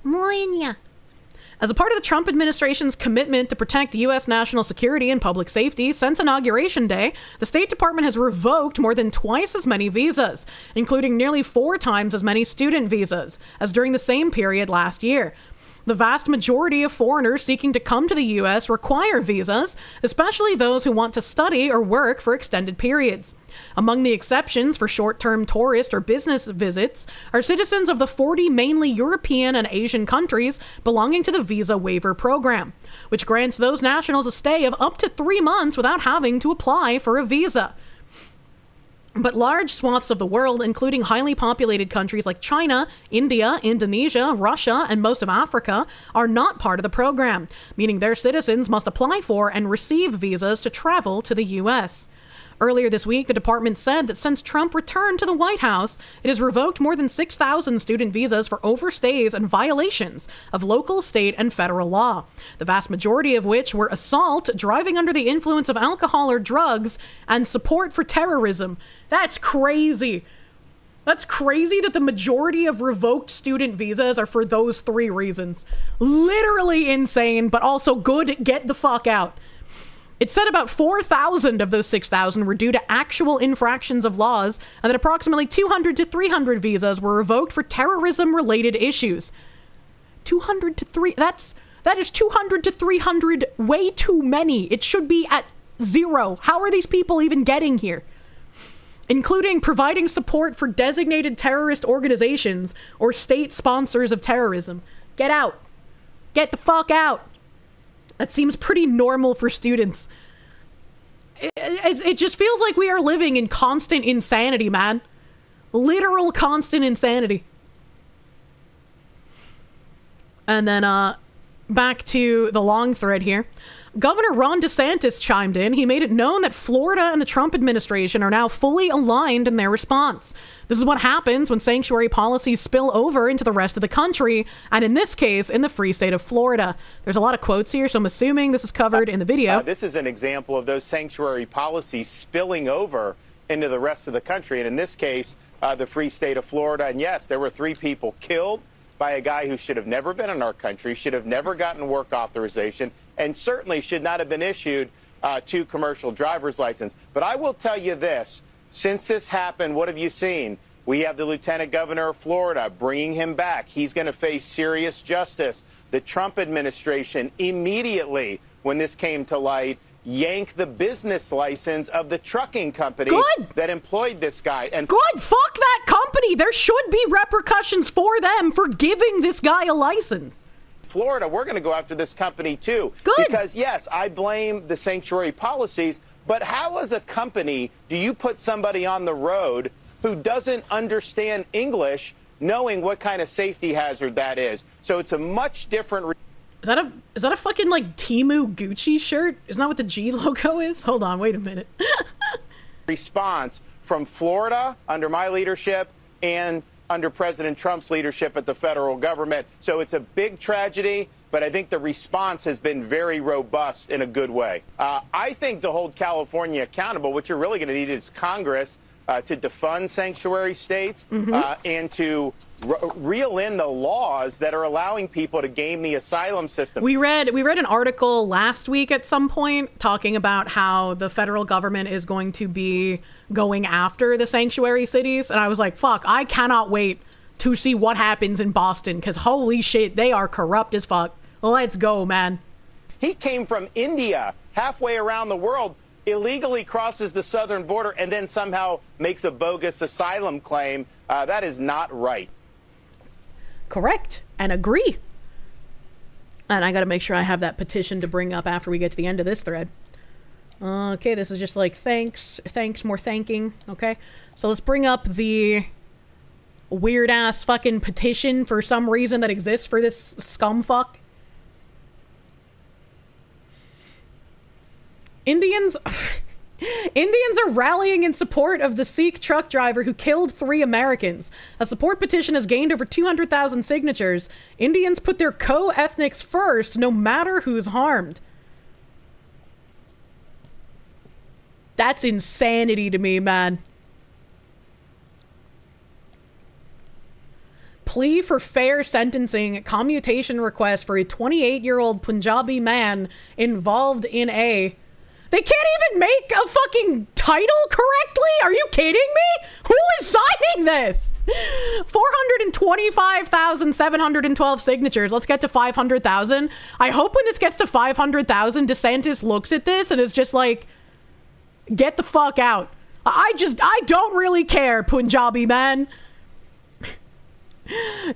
Moinya. As a part of the Trump administration's commitment to protect U.S. national security and public safety, since Inauguration Day, the State Department has revoked more than twice as many visas, including nearly 4 times as many student visas as during the same period last year. The vast majority of foreigners seeking to come to the U.S. require visas, especially those who want to study or work for extended periods. Among the exceptions for short-term tourist or business visits are citizens of the 40 mainly European and Asian countries belonging to the visa waiver program, which grants those nationals a stay of up to 3 months without having to apply for a visa. But large swaths of the world, including highly populated countries like China, India, Indonesia, Russia, and most of Africa, are not part of the program, meaning their citizens must apply for and receive visas to travel to the U.S. Earlier this week, the department said that since Trump returned to the White House, it has revoked more than 6,000 student visas for overstays and violations of local, state, and federal law, the vast majority of which were assault, driving under the influence of alcohol or drugs, and support for terrorism. That's crazy. That's crazy that the majority of revoked student visas are for those 3 reasons. Literally insane, but also good. Get the fuck out. It said about 4,000 of those 6,000 were due to actual infractions of laws, and that approximately 200 to 300 visas were revoked for terrorism-related issues. 200 to 3... That is 200 to 300 way too many. It should be at 0. How are these people even getting here? Including providing support for designated terrorist organizations or state sponsors of terrorism. Get out. Get the fuck out. That seems pretty normal for students. It just feels like we are living in constant insanity, man. Literal constant insanity. And then, back to the long thread here. Governor Ron DeSantis chimed in. He made it known that Florida and the Trump administration are now fully aligned in their response. This is what happens when sanctuary policies spill over into the rest of the country, and in this case, in the free state of Florida. There's a lot of quotes here, so I'm assuming this is covered in the video. This is an example of those sanctuary policies spilling over into the rest of the country, and in this case, the free state of Florida. And yes, there were 3 people killed by a guy who should have never been in our country, should have never gotten work authorization, and certainly should not have been issued 2 commercial driver's license. But I will tell you this, since this happened, what have you seen? We have the Lieutenant Governor of Florida bringing him back. He's going to face serious justice. The Trump administration immediately, when this came to light, yanked the business license of the trucking company that employed this guy. And good, fuck that company. There should be repercussions for them for giving this guy a license. Florida, we're going to go after this company too. Good. Because yes, I blame the sanctuary policies, but how as a company do you put somebody on the road who doesn't understand English knowing what kind of safety hazard that is? So it's a much different... Is that a fucking, like, Temu Gucci shirt? Isn't that what the G logo is? Hold on, wait a minute. response from Florida under my leadership and under President Trump's leadership at the federal government. So it's a big tragedy, but I think the response has been very robust in a good way. I think to hold California accountable, what you're really going to need is Congress to defund sanctuary states and to reel in the laws that are allowing people to game the asylum system. We read an article last week at some point talking about how the federal government is going to be going after the sanctuary cities, and I was like, fuck, I cannot wait to see what happens in Boston, because holy shit, they are corrupt as fuck. Let's go, man. He came from India, halfway around the world, illegally crosses the southern border, and then somehow makes a bogus asylum claim. That is not right. Correct, and agree. And I gotta make sure I have that petition to bring up after we get to the end of this thread. Okay, this is just like thanks, more thanking, okay? So let's bring up the weird-ass fucking petition for some reason that exists for this scumfuck. Indians are rallying in support of the Sikh truck driver who killed 3 Americans. A support petition has gained over 200,000 signatures. Indians put their co-ethnics first, no matter who's harmed. That's insanity to me, man. Plea for fair sentencing, commutation request for a 28-year-old Punjabi man involved in a... They can't even make a fucking title correctly? Are you kidding me? Who is signing this? 425,712 signatures. Let's get to 500,000. I hope when this gets to 500,000, DeSantis looks at this and is just like, get the fuck out. I don't really care, Punjabi man.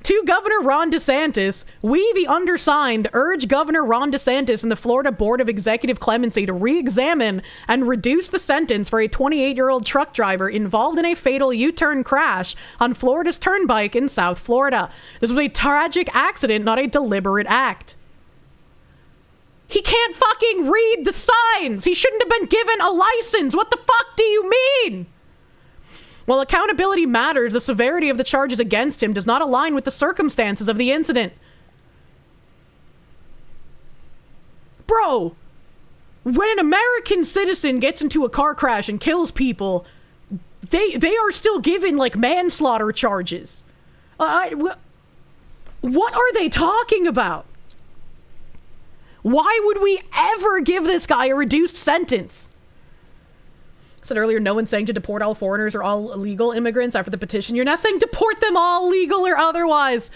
To Governor Ron DeSantis, we, the undersigned, urge Governor Ron DeSantis and the Florida Board of Executive Clemency to re-examine and reduce the sentence for a 28-year-old truck driver involved in a fatal U-turn crash on Florida's Turnpike in South Florida. This was a tragic accident, not a deliberate act. He can't fucking read the signs! He shouldn't have been given a license! What the fuck do you mean? While accountability matters, the severity of the charges against him does not align with the circumstances of the incident. Bro, when an American citizen gets into a car crash and kills people, they are still given, like, manslaughter charges. What are they talking about? Why would we ever give this guy a reduced sentence? I said earlier, no one's saying to deport all foreigners or all illegal immigrants after the petition. You're not saying deport them all, legal or otherwise.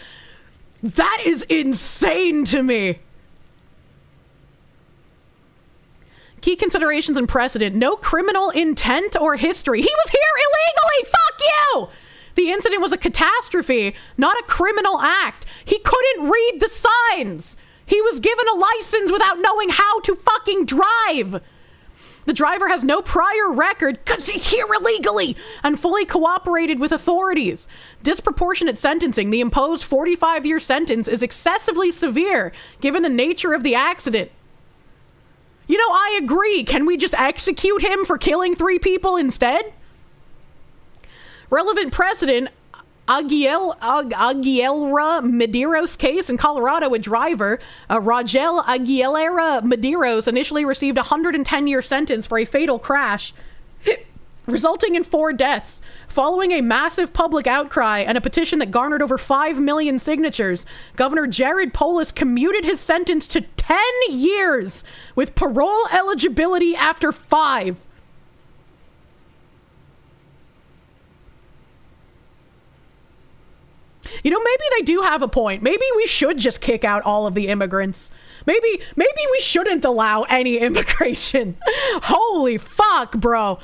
That is insane to me. Key considerations and precedent. No criminal intent or history. He was here illegally! Fuck you! The incident was a catastrophe, not a criminal act. He couldn't read the signs. He was given a license without knowing how to fucking drive. The driver has no prior record because he's here illegally and fully cooperated with authorities. Disproportionate sentencing. The imposed 45-year sentence is excessively severe given the nature of the accident. You know, I agree. Can we just execute him for killing 3 people instead? Relevant precedent. Aguilera Medeiros case in Colorado, a driver, Rogel Aguilera Medeiros, initially received a 110-year sentence for a fatal crash, resulting in 4 deaths. Following a massive public outcry and a petition that garnered over 5 million signatures, Governor Jared Polis commuted his sentence to 10 years with parole eligibility after 5. You know, maybe they do have a point. Maybe we should just kick out all of the immigrants. Maybe we shouldn't allow any immigration. Holy fuck, bro.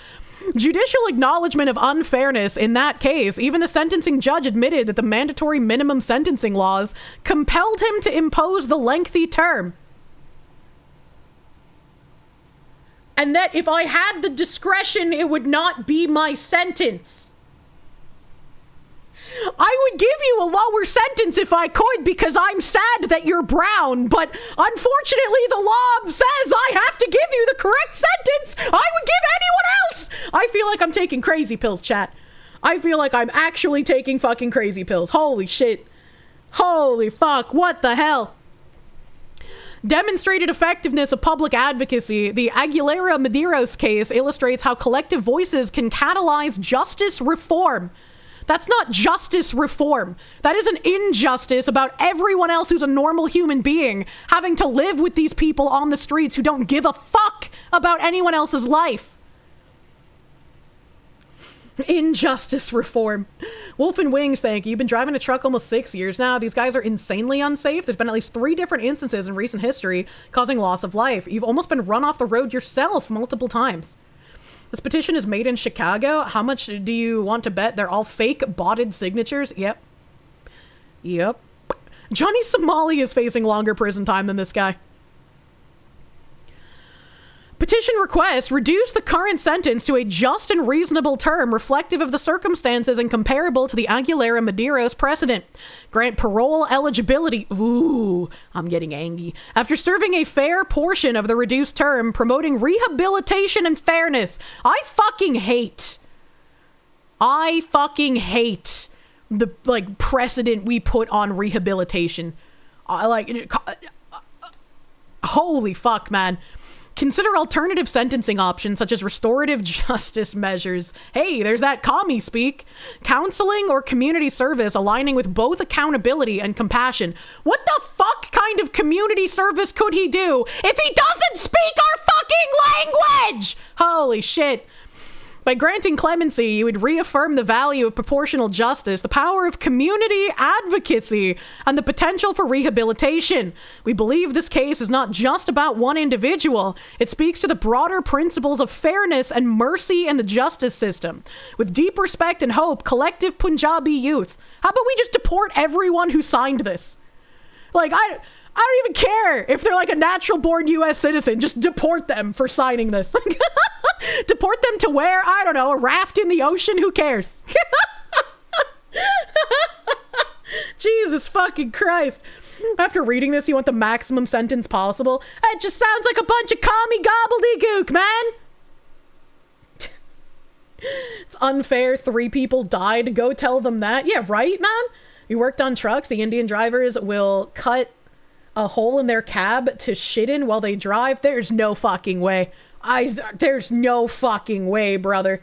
Judicial acknowledgement of unfairness in that case. Even the sentencing judge admitted that the mandatory minimum sentencing laws compelled him to impose the lengthy term. And that if I had the discretion, it would not be my sentence. I would give you a lower sentence if I could because I'm sad that you're brown, but unfortunately the law says I have to give you the correct sentence I would give anyone else. I feel like I'm taking crazy pills, chat. I feel like I'm actually taking fucking crazy pills. Holy shit. Holy fuck. What the hell? Demonstrated effectiveness of public advocacy. The Aguilera Medeiros case illustrates how collective voices can catalyze justice reform. That's not justice reform. That is an injustice about everyone else who's a normal human being having to live with these people on the streets who don't give a fuck about anyone else's life. Injustice reform. Wolf and Wings, thank you. You've been driving a truck almost 6 years now. These guys are insanely unsafe. There's been at least 3 different instances in recent history causing loss of life. You've almost been run off the road yourself multiple times. This petition is made in Chicago. How much do you want to bet they're all fake botted signatures? Yep. Johnny Somali is facing longer prison time than this guy. Petition request, reduce the current sentence to a just and reasonable term reflective of the circumstances and comparable to the Aguilera Medeiros precedent. Grant parole eligibility. Ooh, I'm getting angry. After serving a fair portion of the reduced term, promoting rehabilitation and fairness. I fucking hate the, like, precedent we put on rehabilitation. Holy fuck, man. Consider alternative sentencing options such as restorative justice measures. Hey, there's that commie speak. Counseling or community service aligning with both accountability and compassion. What the fuck kind of community service could he do if he doesn't speak our fucking language? Holy shit. By granting clemency, you would reaffirm the value of proportional justice, the power of community advocacy, and the potential for rehabilitation. We believe this case is not just about one individual. It speaks to the broader principles of fairness and mercy in the justice system. With deep respect and hope, collective Punjabi youth. How about we just deport everyone who signed this? Like, I don't even care if they're like a natural-born U.S. citizen. Just deport them for signing this. Deport them to where? I don't know, a raft in the ocean? Who cares? Jesus fucking Christ. After reading this, you want the maximum sentence possible? It just sounds like a bunch of commie gobbledygook, man. It's unfair 3 people died. Go tell them that. Yeah, right, man? You worked on trucks. The Indian drivers will cut a hole in their cab to shit in while they drive. There's no fucking way. There's no fucking way, brother.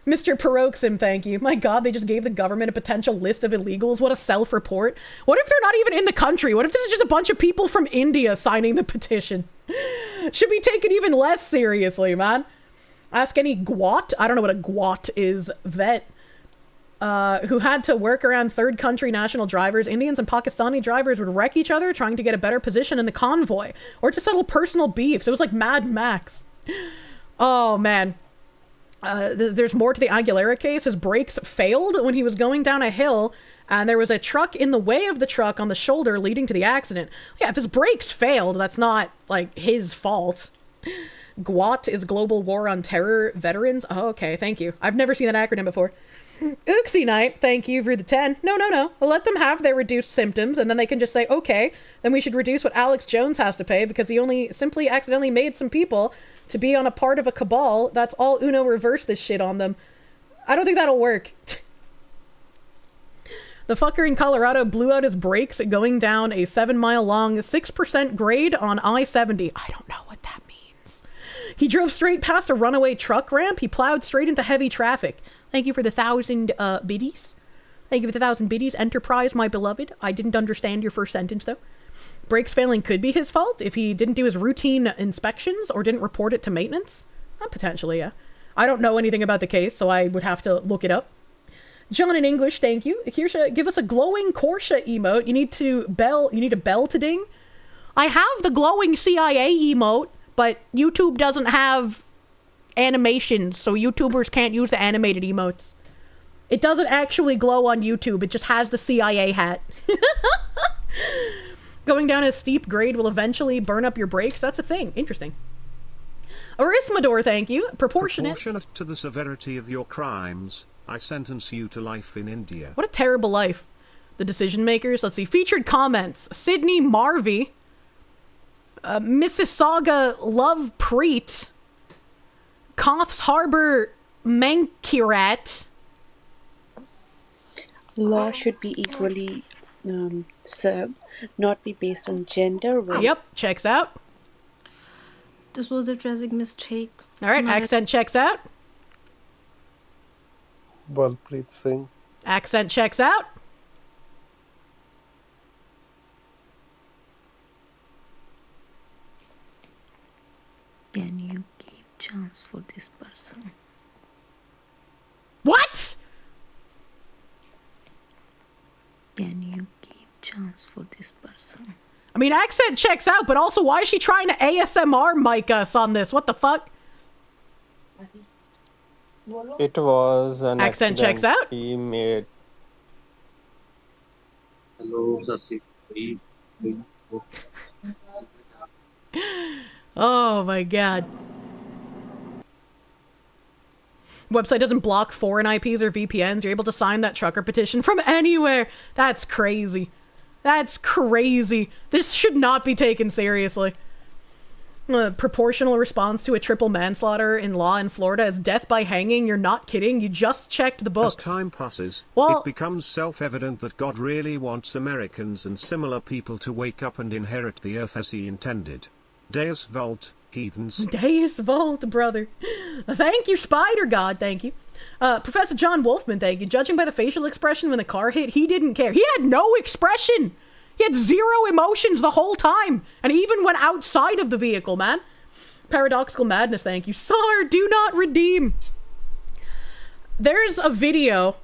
Mr. Peroxim, thank you. My God, they just gave the government a potential list of illegals. What a self-report. What if they're not even in the country? What if this is just a bunch of people from India signing the petition? Should be taken even less seriously, man. Ask any gwat, I don't know what a gwat is, vet, who had to work around third country national drivers. Indians and Pakistani drivers would wreck each other trying to get a better position in the convoy or to settle personal beefs. It was like Mad Max. Oh, man. There's more to the Aguilera case. His brakes failed when he was going down a hill, and there was a truck in the way of the truck on the shoulder leading to the accident. Yeah, if his brakes failed, that's not, like, his fault. GWAT is Global War on Terror Veterans. Oh, okay, thank you. I've never seen that acronym before. Oopsie Knight, thank you for the 10. No. Let them have their reduced symptoms, and then they can just say, okay, then we should reduce what Alex Jones has to pay because he only simply accidentally made some people to be on a part of a cabal. That's all Uno reverse this shit on them. I don't think that'll work. The fucker in Colorado blew out his brakes going down a 7-mile long 6% grade on I-70. I don't know what that means. He drove straight past a runaway truck ramp. He plowed straight into heavy traffic. Thank you for the 1,000 biddies. Thank you for the 1,000 biddies. Enterprise, my beloved. I didn't understand your first sentence, though. Brakes failing could be his fault if he didn't do his routine inspections or didn't report it to maintenance. Potentially, yeah. I don't know anything about the case, so I would have to look it up. John in English, thank you. Kirsche, give us a glowing Kirsche emote. You need a bell to ding. I have the glowing CIA emote, but YouTube doesn't have animations, so YouTubers can't use the animated emotes. It doesn't actually glow on YouTube, it just has the CIA hat. Going down a steep grade will eventually burn up your brakes. That's a thing. Interesting. Arismador, thank you. Proportionate to the severity of your crimes, I sentence you to life in India. What a terrible life. The decision makers. Let's see. Featured comments. Sydney Marvey. Mississauga Love Preet. Coffs Harbor Mankirat. Law should be equally served, not be based on gender. Yep, checks out. This was a tragic mistake. All right, accent checks out. Balpreet Singh. Accent checks out. Can you keep chance for this person? What? Can you keep chance for this person? I mean, accent checks out, but also why is she trying to ASMR mic us on this? What the fuck? It was an accent accident checks out. He made. Hello, Sasi. Oh my god. Website doesn't block foreign IPs or VPNs. You're able to sign that trucker petition from anywhere. That's crazy. That's crazy. This should not be taken seriously. A proportional response to a triple manslaughter in law in Florida is death by hanging. You're not kidding. You just checked the books. As time passes, well, it becomes self-evident that God really wants Americans and similar people to wake up and inherit the earth as he intended. Deus Vult, heathens. Deus Vult, brother. Thank you, Spider God. Thank you. Professor John Wolfman, thank you. Judging by the facial expression when the car hit, he didn't care. He had no expression. He had zero emotions the whole time. And even went outside of the vehicle, man. Paradoxical Madness, thank you. Sar, do not redeem. There's a video.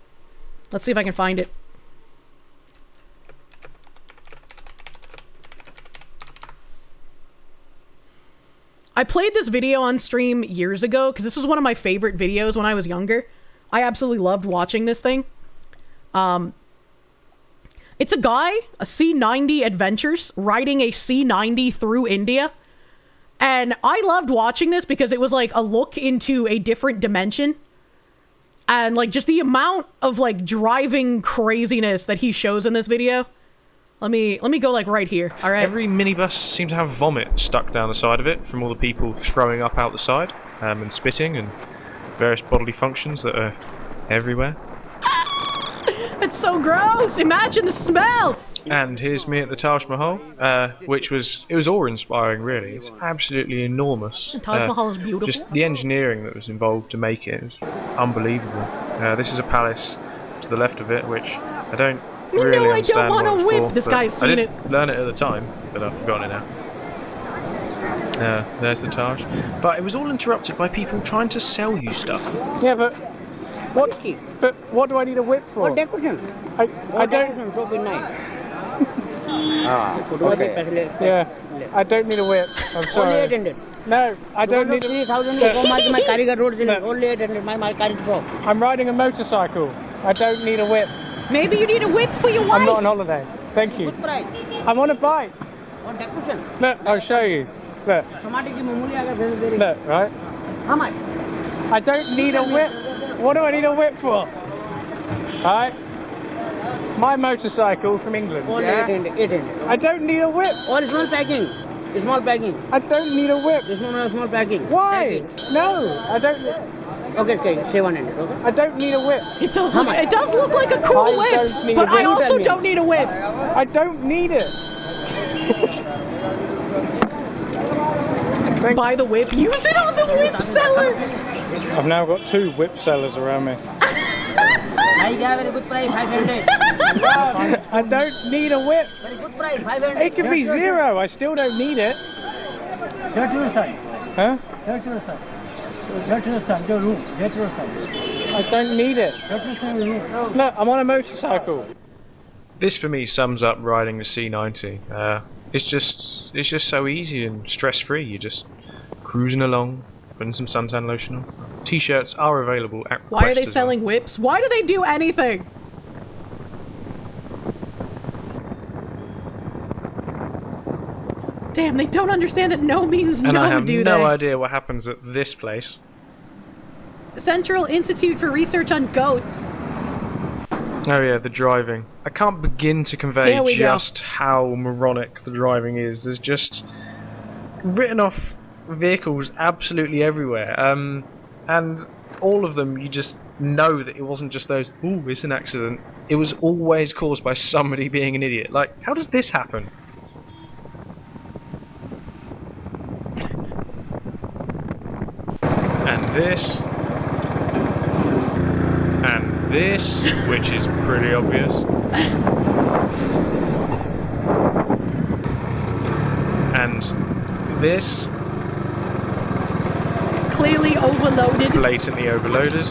Let's see if I can find it. I played this video on stream years ago because this was one of my favorite videos when I was younger. I absolutely loved watching this thing. It's a guy, a C90 Adventures, riding a C90 through India. And I loved watching this because it was like a look into a different dimension. And like just the amount of like driving craziness that he shows in this video. Let me go like right here, alright? Every minibus seems to have vomit stuck down the side of it from all the people throwing up out the side, and spitting and various bodily functions that are everywhere. It's so gross! Imagine the smell! And here's me at the Taj Mahal, which was awe-inspiring really. It's absolutely enormous. The Taj Mahal is beautiful. Just the engineering that was involved to make it is unbelievable. This is a palace to the left of it, which I don't really understand want what to it's whip. for, This but guy's seen I it. didn't learn it at the time, but I've forgotten it now. There's the Taj. But it was all interrupted by people trying to sell you stuff. Yeah, but what do I need a whip for? What decoration? I don't. So be nice. Okay. Yeah, I don't need a whip. I'm sorry. Only 800. No, I don't need a 3,000 go my Karigar road is only 800. My Karigar go. I'm riding a motorcycle. I don't need a whip. Maybe you need a whip for your wife. I'm not on holiday. Thank you. Good price. I'm on a bike. What decoration? Look, I'll show you. Look. Look, right? How much? I don't need a whip. What do I need a whip for? Right? My motorcycle from England. Only Yeah? 800. I don't need a whip. All small packing. Small packing. I don't need a whip. This one is small packing. Why? No, I don't. Okay, 700. Okay. I don't need a whip. It does look like a cool whip, but I also don't need a whip. I don't need it. Buy the whip. Use it on the whip seller. I've now got 2 whip sellers around me. I got very good price, 500. I don't need a whip. Very good price, 500. It could be 0. I still don't need it. Get your son. Huh? Get your son. Get your son. Your room. Get your son. I don't need it. Get your son. Room. No, I'm on a motorcycle. This for me sums up riding the C90. It's just so easy and stress-free. You're just cruising along, putting some suntan lotion on. T-shirts are available at Why are they Quest as selling whips? Why do they do anything? Damn, they don't understand that no means well. And no, I have do no they? idea what happens at this place. Central Institute for Research on Goats. Oh yeah, the driving. I can't begin to convey Here we go. just how moronic the driving is. There's just written off vehicles absolutely everywhere. And all of them, you just know that it wasn't just those, ooh, it's an accident. It was always caused by somebody being an idiot. Like, how does this happen? And this. And this, which is pretty obvious. And this. Clearly overloaded. Blatantly overloaded.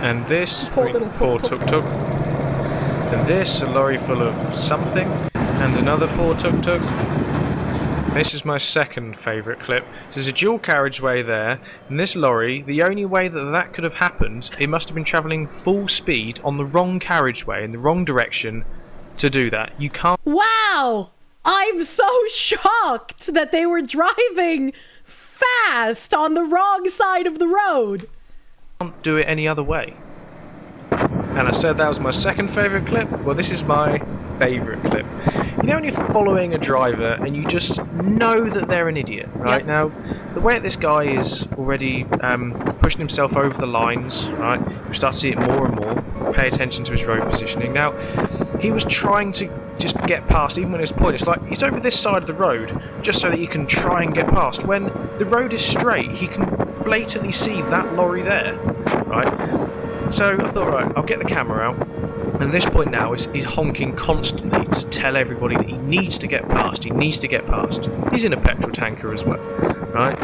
And this, Poor little tuk-tuk. And this, a lorry full of something. And another poor tuk-tuk. This is my second favourite clip. There's a dual carriageway there, and this lorry, the only way that could have happened, it must have been travelling full speed on the wrong carriageway, in the wrong direction, to do that. You can't... Wow! I'm so shocked that they were driving fast on the wrong side of the road. Can't do it any other way. And I said that was my second favourite clip. Well, this is my favourite clip. You know when you're following a driver and you just know that they're an idiot, right? Yep. Now, the way that this guy is already pushing himself over the lines, right? You start to see it more and more. Pay attention to his road positioning. Now, he was trying to just get past, even when it's pointless. Like, he's over this side of the road just so that he can try and get past. When the road is straight, he can blatantly see that lorry there, right? So I thought, right, I'll get the camera out. And at this point now, he's honking constantly to tell everybody that he needs to get past. He needs to get past. He's in a petrol tanker as well, right?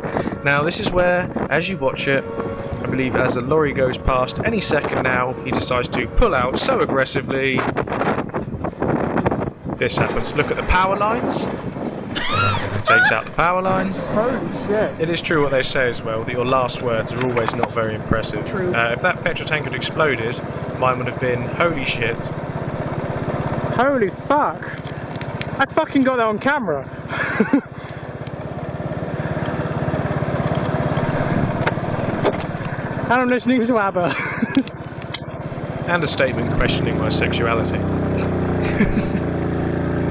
Now, this is where, as you watch it, I believe as the lorry goes past, any second now, he decides to pull out so aggressively. This happens. Look at the power lines. Takes out the power lines. Holy shit. It is true what they say as well, that your last words are always not very impressive. True. If that petrol tank had exploded, mine would have been, holy shit. Holy fuck. I fucking got that on camera. And I'm listening to ABBA. And a statement questioning my sexuality.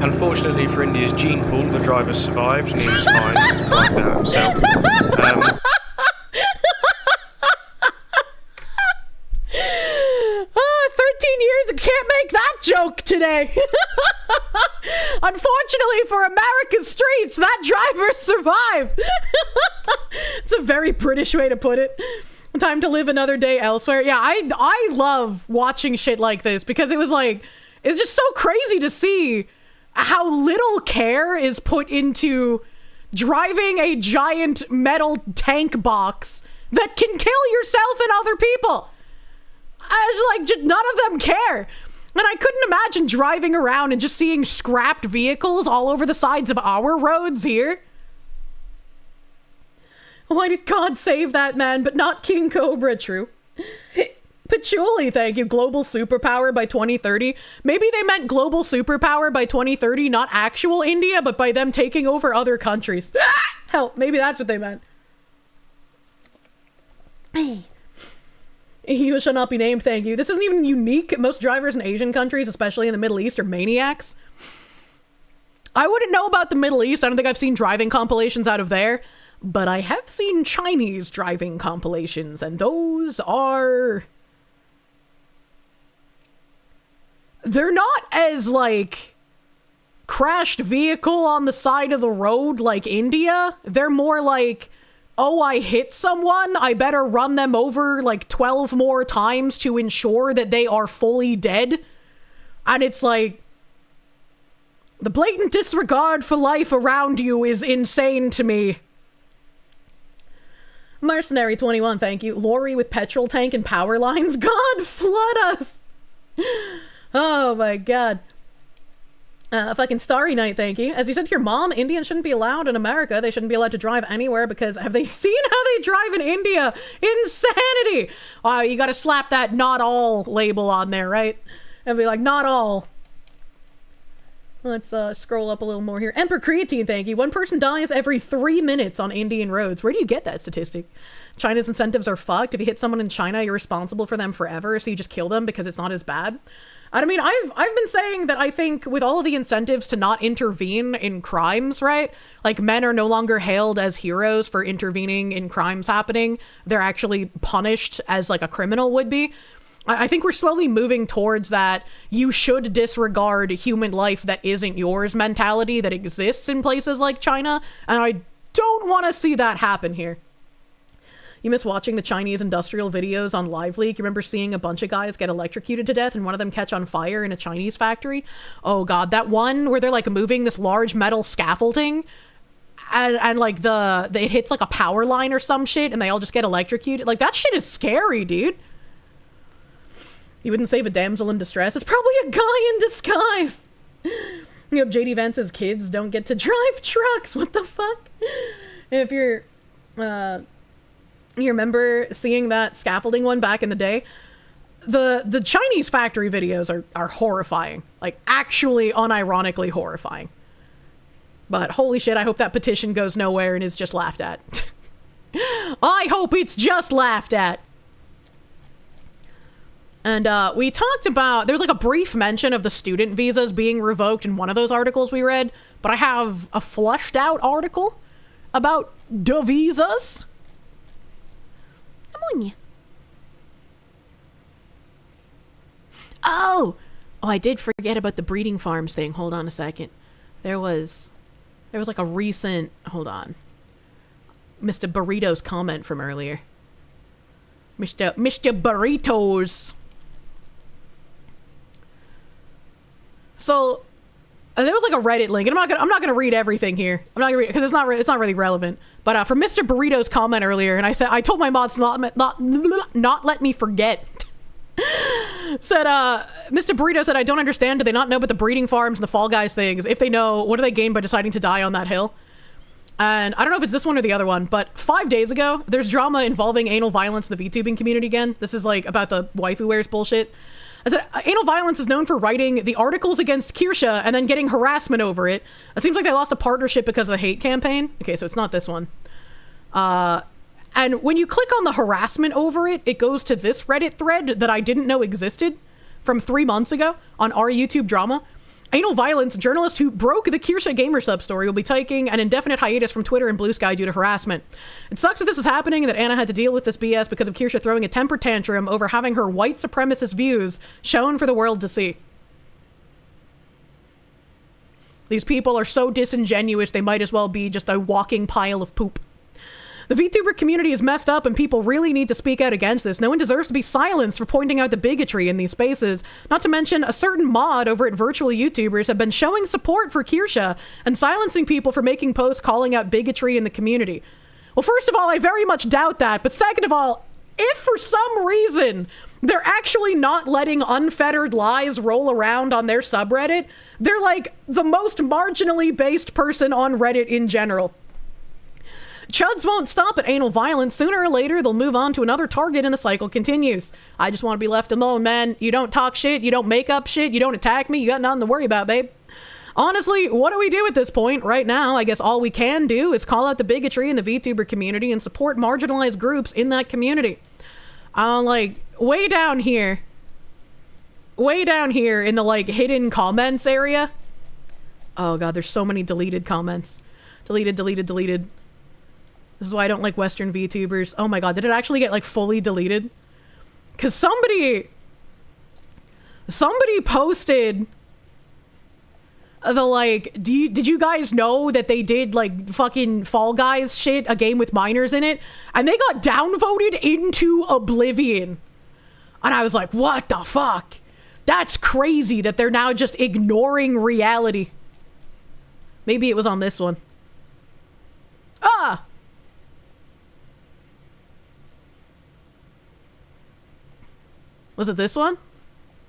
Unfortunately for India's gene pool, the driver survived and he was fine. He's fine now himself. 13 years and can't make that joke today. Unfortunately for America's streets, that driver survived. It's a very British way to put it. Time to live another day elsewhere. Yeah, I love watching shit like this because it was like, it's just so crazy to see how little care is put into driving a giant metal tank box that can kill yourself and other people. I was like, just none of them care. And I couldn't imagine driving around and just seeing scrapped vehicles all over the sides of our roads here. Why did God save that man, but not King Cobra? True. Patchouli, thank you. Global superpower by 2030. Maybe they meant global superpower by 2030, not actual India, but by them taking over other countries. Hell, maybe that's what they meant. You shall not be named, thank you. This isn't even unique. Most drivers in Asian countries, especially in the Middle East, are maniacs. I wouldn't know about the Middle East. I don't think I've seen driving compilations out of there. But I have seen Chinese driving compilations, and those are... They're not as, like, crashed vehicle on the side of the road like India. They're more like, oh, I hit someone, I better run them over, like, 12 more times to ensure that they are fully dead. And it's like... The blatant disregard for life around you is insane to me. Mercenary 21, thank you. Lorry with petrol tank and power lines. God, flood us! Oh my god. Fucking Starry Night, thank you. As you said to your mom, Indians shouldn't be allowed in America. They shouldn't be allowed to drive anywhere because have they seen how they drive in India? Insanity! You gotta slap that not all label on there, right? And be like, not all. Let's scroll up a little more here. Emperor Creatine, thank you. One person dies every 3 minutes on Indian roads. Where do you get that statistic? China's incentives are fucked. If you hit someone in China, you're responsible for them forever, so you just kill them because it's not as bad. I mean, I've been saying that I think with all of the incentives to not intervene in crimes, right? Like, men are no longer hailed as heroes for intervening in crimes happening. They're actually punished as, like, a criminal would be. I think we're slowly moving towards that you should disregard human life that isn't yours mentality that exists in places like China, and I don't want to see that happen here. You miss watching the Chinese industrial videos on LiveLeak? You remember seeing a bunch of guys get electrocuted to death and one of them catch on fire in a Chinese factory? Oh god, that one where they're like moving this large metal scaffolding and like it hits like a power line or some shit and they all just get electrocuted. Like, that shit is scary, dude. You wouldn't save a damsel in distress. It's probably a guy in disguise. You know, JD Vance's kids don't get to drive trucks. What the fuck? If you remember seeing that scaffolding one back in the day? The Chinese factory videos are horrifying. Like, actually unironically horrifying. But holy shit, I hope that petition goes nowhere and is just laughed at. I hope it's just laughed at. And we talked about, there was like a brief mention of the student visas being revoked in one of those articles we read, but I have a flushed out article about the visas. Come on, you. Oh, I did forget about the breeding farms thing. Hold on a second. There was like a recent, hold on. Mr. Burrito's comment from earlier. Mr. Burritos. So there was like a Reddit link, and I'm not gonna read everything here. I'm not gonna read because it's not really relevant. But from Mr. Burrito's comment earlier, and I told my mods not let me forget. Said Mr. Burrito said, I don't understand. Do they not know about the breeding farms and the Fall Guys things? If they know, what do they gain by deciding to die on that hill? And I don't know if it's this one or the other one, but 5 days ago, there's drama involving anal violence in the VTubing community again. This is like about the waifu wears bullshit. I said, anal violence is known for writing the articles against Kirsche and then getting harassment over it. It seems like they lost a partnership because of the hate campaign. Okay, so it's not this one. And when you click on the harassment over it, it goes to this Reddit thread that I didn't know existed from 3 months ago on our YouTube drama. Anal violence, journalist who broke the Kirsche gamer sub story will be taking an indefinite hiatus from Twitter and Blue Sky due to harassment. It sucks that this is happening and that Anna had to deal with this BS because of Kirsche throwing a temper tantrum over having her white supremacist views shown for the world to see. These people are so disingenuous they might as well be just a walking pile of poop. The VTuber community is messed up and people really need to speak out against this. No one deserves to be silenced for pointing out the bigotry in these spaces. Not to mention, a certain mod over at Virtual YouTubers have been showing support for Kirsche and silencing people for making posts calling out bigotry in the community. Well, first of all, I very much doubt that. But second of all, if for some reason they're actually not letting unfettered lies roll around on their subreddit, they're like the most marginally based person on Reddit in general. Chuds won't stop at anal violence. Sooner or later, they'll move on to another target and the cycle continues. I just want to be left alone, man. You don't talk shit, you don't make up shit, you don't attack me, you got nothing to worry about, babe. Honestly, what do we do at this point? Right now, I guess all we can do is call out the bigotry in the VTuber community and support marginalized groups in that community. Like, way down here in the, like, hidden comments area. Oh god, there's so many deleted comments. Deleted. This is why I don't like Western VTubers. Oh my god, did it actually get, like, fully deleted? Because somebody posted the, like, did you guys know that they did, like, fucking Fall Guys shit, a game with minors in it? And they got downvoted into oblivion. And I was like, what the fuck? That's crazy that they're now just ignoring reality. Maybe it was on this one. Was it this one?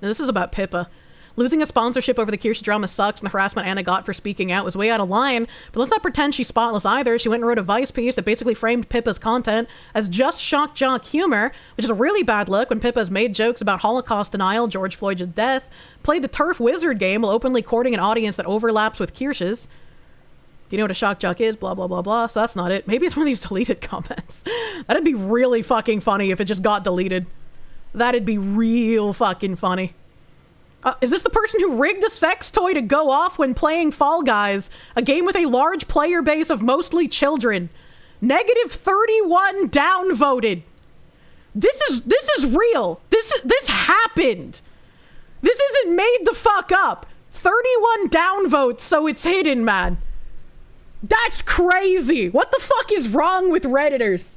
No, this is about Pippa. Losing a sponsorship over the Kirsche drama sucks, and the harassment Anna got for speaking out was way out of line, but let's not pretend she's spotless either. She went and wrote a Vice piece that basically framed Pippa's content as just shock jock humor, which is a really bad look when Pippa's made jokes about Holocaust denial, George Floyd's death, played the turf wizard game while openly courting an audience that overlaps with Kirsche's. Do you know what a shock jock is? Blah, blah, blah, blah. So that's not it. Maybe it's one of these deleted comments. That'd be really fucking funny if it just got deleted. That'd be real fucking funny. Is this the person who rigged a sex toy to go off when playing Fall Guys, a game with a large player base of mostly children? -31 downvoted. This is real. This happened. This isn't made the fuck up. 31 downvotes, so it's hidden, man. That's crazy. What the fuck is wrong with Redditors?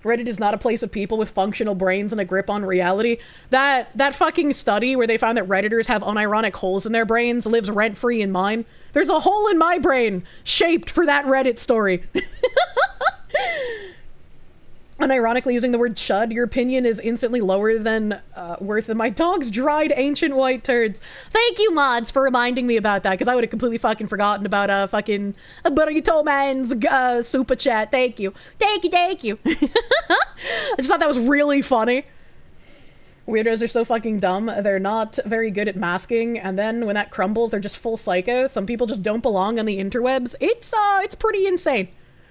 Reddit is not a place of people with functional brains and a grip on reality. That fucking study where they found that Redditors have unironic holes in their brains lives rent-free in mine. There's a hole in my brain shaped for that Reddit story. Unironically, using the word chud, your opinion is instantly lower than worth of my dog's dried ancient white turds. Thank you, mods, for reminding me about that, because I would have completely fucking forgotten about fucking Burrito Man's super chat. Thank you. Thank you. I just thought that was really funny. Weirdos are so fucking dumb. They're not very good at masking, and then when that crumbles, they're just full psycho. Some people just don't belong on the interwebs. It's pretty insane.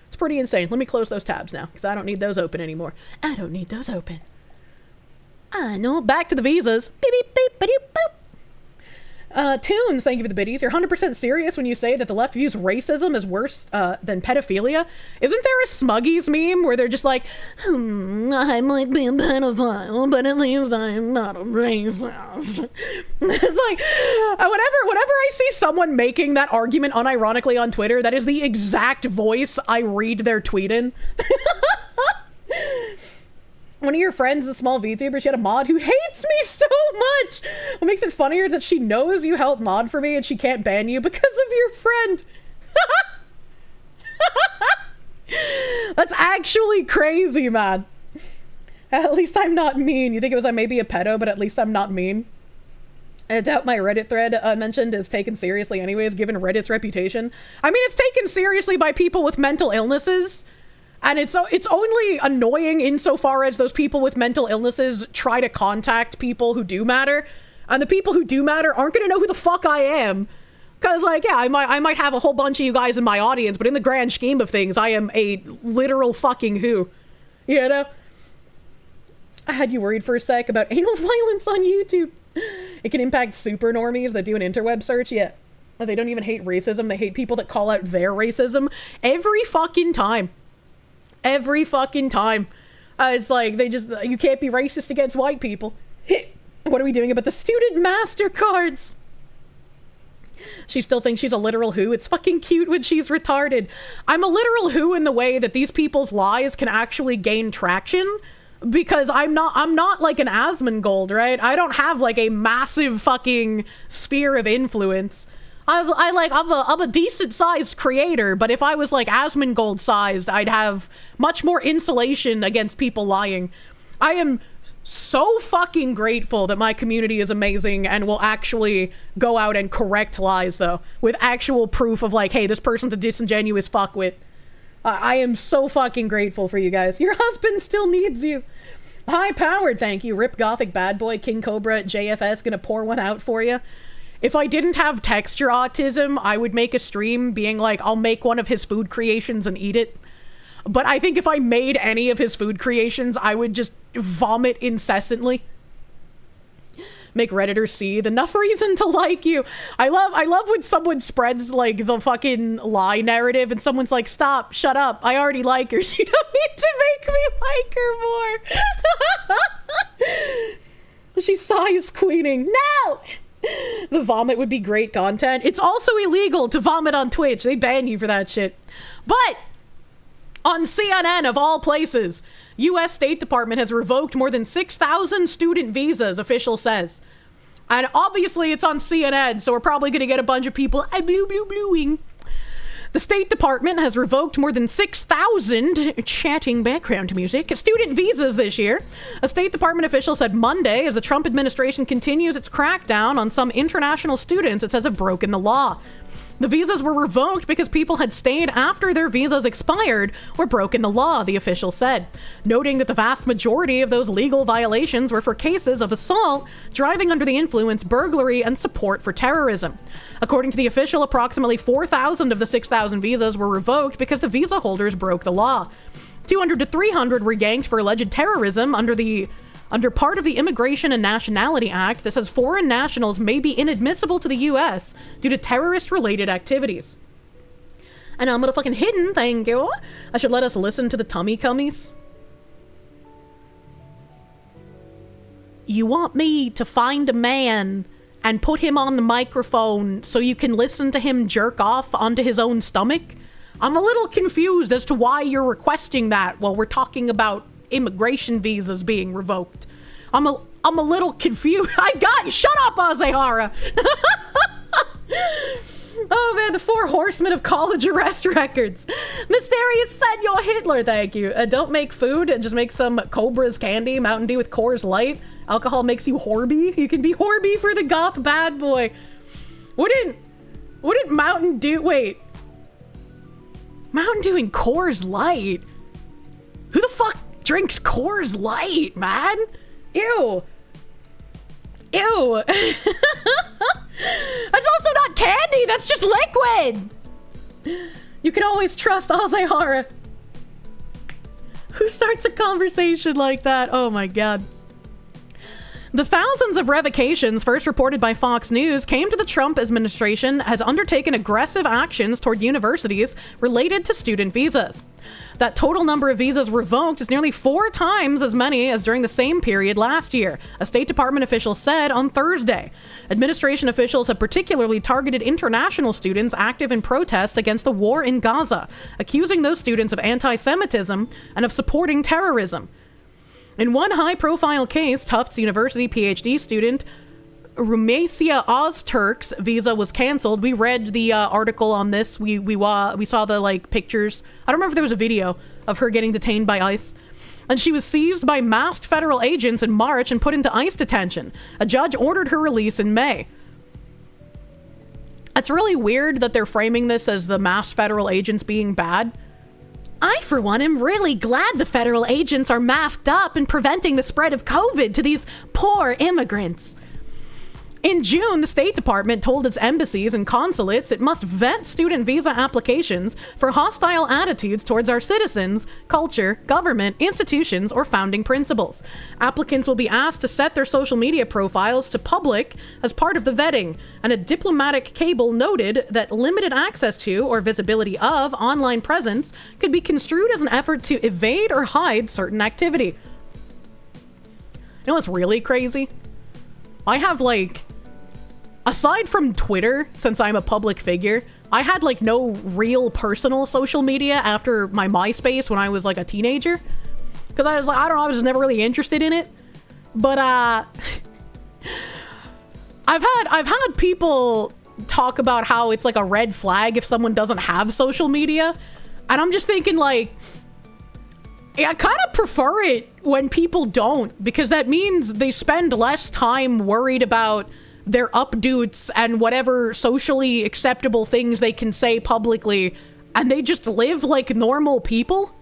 It's pretty insane. Let me close those tabs now, because I don't need those open anymore. I don't need those open. I know. Back to the visas. Beep, beep, beep, beep, boop. Tunes, thank you for the biddies. You're 100% serious when you say that the left views racism is worse than pedophilia? Isn't there a Smuggies meme where they're just like, I might be a pedophile, but at least I'm not a racist. It's like, whenever I see someone making that argument unironically on Twitter, that is the exact voice I read their tweet in. One of your friends is a small VTuber. She had a mod who hates me so much. What makes it funnier is that she knows you helped mod for me and she can't ban you because of your friend. That's actually crazy, man. At least I'm not mean. You think it was I may be a pedo, but at least I'm not mean. I doubt my Reddit thread mentioned is taken seriously anyways, given Reddit's reputation. I mean, it's taken seriously by people with mental illnesses. And it's only annoying insofar as those people with mental illnesses try to contact people who do matter. And the people who do matter aren't going to know who the fuck I am. Because, like, yeah, I might have a whole bunch of you guys in my audience, but in the grand scheme of things, I am a literal fucking who. You know? I had you worried for a sec about anal violence on YouTube. It can impact super normies that do an interweb search. Yeah. They don't even hate racism. They hate people that call out their racism every fucking time. Every fucking time. It's like, you can't be racist against white people. What are we doing about the student MasterCards? She still thinks she's a literal who. It's fucking cute when she's retarded. I'm a literal who in the way that these people's lies can actually gain traction. Because I'm not like an Asmongold, right? I don't have like a massive fucking sphere of influence. I'm a decent sized creator, but if I was like Asmongold sized, I'd have much more insulation against people lying. I am so fucking grateful that my community is amazing and will actually go out and correct lies though, with actual proof of like, hey, this person's a disingenuous fuckwit. I am so fucking grateful for you guys. Your husband still needs you. High powered, thank you. Rip Gothic Bad Boy, King Cobra, JFS, gonna pour one out for you. If I didn't have texture autism, I would make a stream being like, I'll make one of his food creations and eat it. But I think if I made any of his food creations, I would just vomit incessantly. Make Redditors seethe. Enough reason to like you. I love when someone spreads like the fucking lie narrative and someone's like, stop, shut up, I already like her. You don't need to make me like her more. She sighs queening. No! The vomit would be great content. It's also illegal to vomit on Twitch. They ban you for that shit. But on CNN of all places, U.S. State Department has revoked more than 6,000 student visas, official says. And obviously it's on CNN, so we're probably going to get a bunch of people blue-blue-bluing. The State Department has revoked more than 6,000 chatting background music student visas this year. A State Department official said Monday as the Trump administration continues its crackdown on some international students it says have broken the law. The visas were revoked because people had stayed after their visas expired or broken the law, the official said, noting that the vast majority of those legal violations were for cases of assault, driving under the influence, burglary, and support for terrorism. According to the official, approximately 4,000 of the 6,000 visas were revoked because the visa holders broke the law. 200 to 300 were yanked for alleged terrorism under part of the Immigration and Nationality Act that says foreign nationals may be inadmissible to the U.S. due to terrorist-related activities. And I'm motherfucking hidden, thank you. I should let us listen to the tummy cummies. You want me to find a man and put him on the microphone so you can listen to him jerk off onto his own stomach? I'm a little confused as to why you're requesting that while we're talking about immigration visas being revoked. I'm a little confused. I got you. Shut up, Azehara. Oh man, the 4 horsemen of college arrest records. Mysterious Senor Hitler, thank you. Don't make food, just make some Cobra's candy, Mountain Dew with Coors Light. Alcohol makes you Horby. You can be Horby for the goth bad boy. Wouldn't Mountain Dew, wait. Mountain Dew and Coors Light? Who the fuck drinks Coors Light, man? Ew. Ew. That's also not candy, that's just liquid. You can always trust Azehara. Who starts a conversation like that? Oh my god. The thousands of revocations first reported by Fox News came to the Trump administration has undertaken aggressive actions toward universities related to student visas. That total number of visas revoked is nearly 4 times as many as during the same period last year, a State Department official said on Thursday. Administration officials have particularly targeted international students active in protests against the war in Gaza, accusing those students of anti-Semitism and of supporting terrorism. In one high-profile case, Tufts University PhD student Rumesia Ozturk's visa was canceled. We read the article on this. We saw the like pictures. I don't remember if there was a video of her getting detained by ICE. And she was seized by masked federal agents in March and put into ICE detention. A judge ordered her release in May. It's really weird that they're framing this as the masked federal agents being bad. I, for one, am really glad the federal agents are masked up and preventing the spread of COVID to these poor immigrants. In June, the State Department told its embassies and consulates it must vet student visa applications for hostile attitudes towards our citizens, culture, government, institutions, or founding principles. Applicants will be asked to set their social media profiles to public as part of the vetting, and a diplomatic cable noted that limited access to or visibility of online presence could be construed as an effort to evade or hide certain activity. You know what's really crazy? I have like... Aside from Twitter, since I'm a public figure, I had like no real personal social media after my MySpace when I was like a teenager. Because I was like, I don't know, I was just never really interested in it. But I've had people talk about how it's like a red flag if someone doesn't have social media. And I'm just thinking like, I kind of prefer it when people don't, because that means they spend less time worried about their updates and whatever socially acceptable things they can say publicly, and they just live like normal people.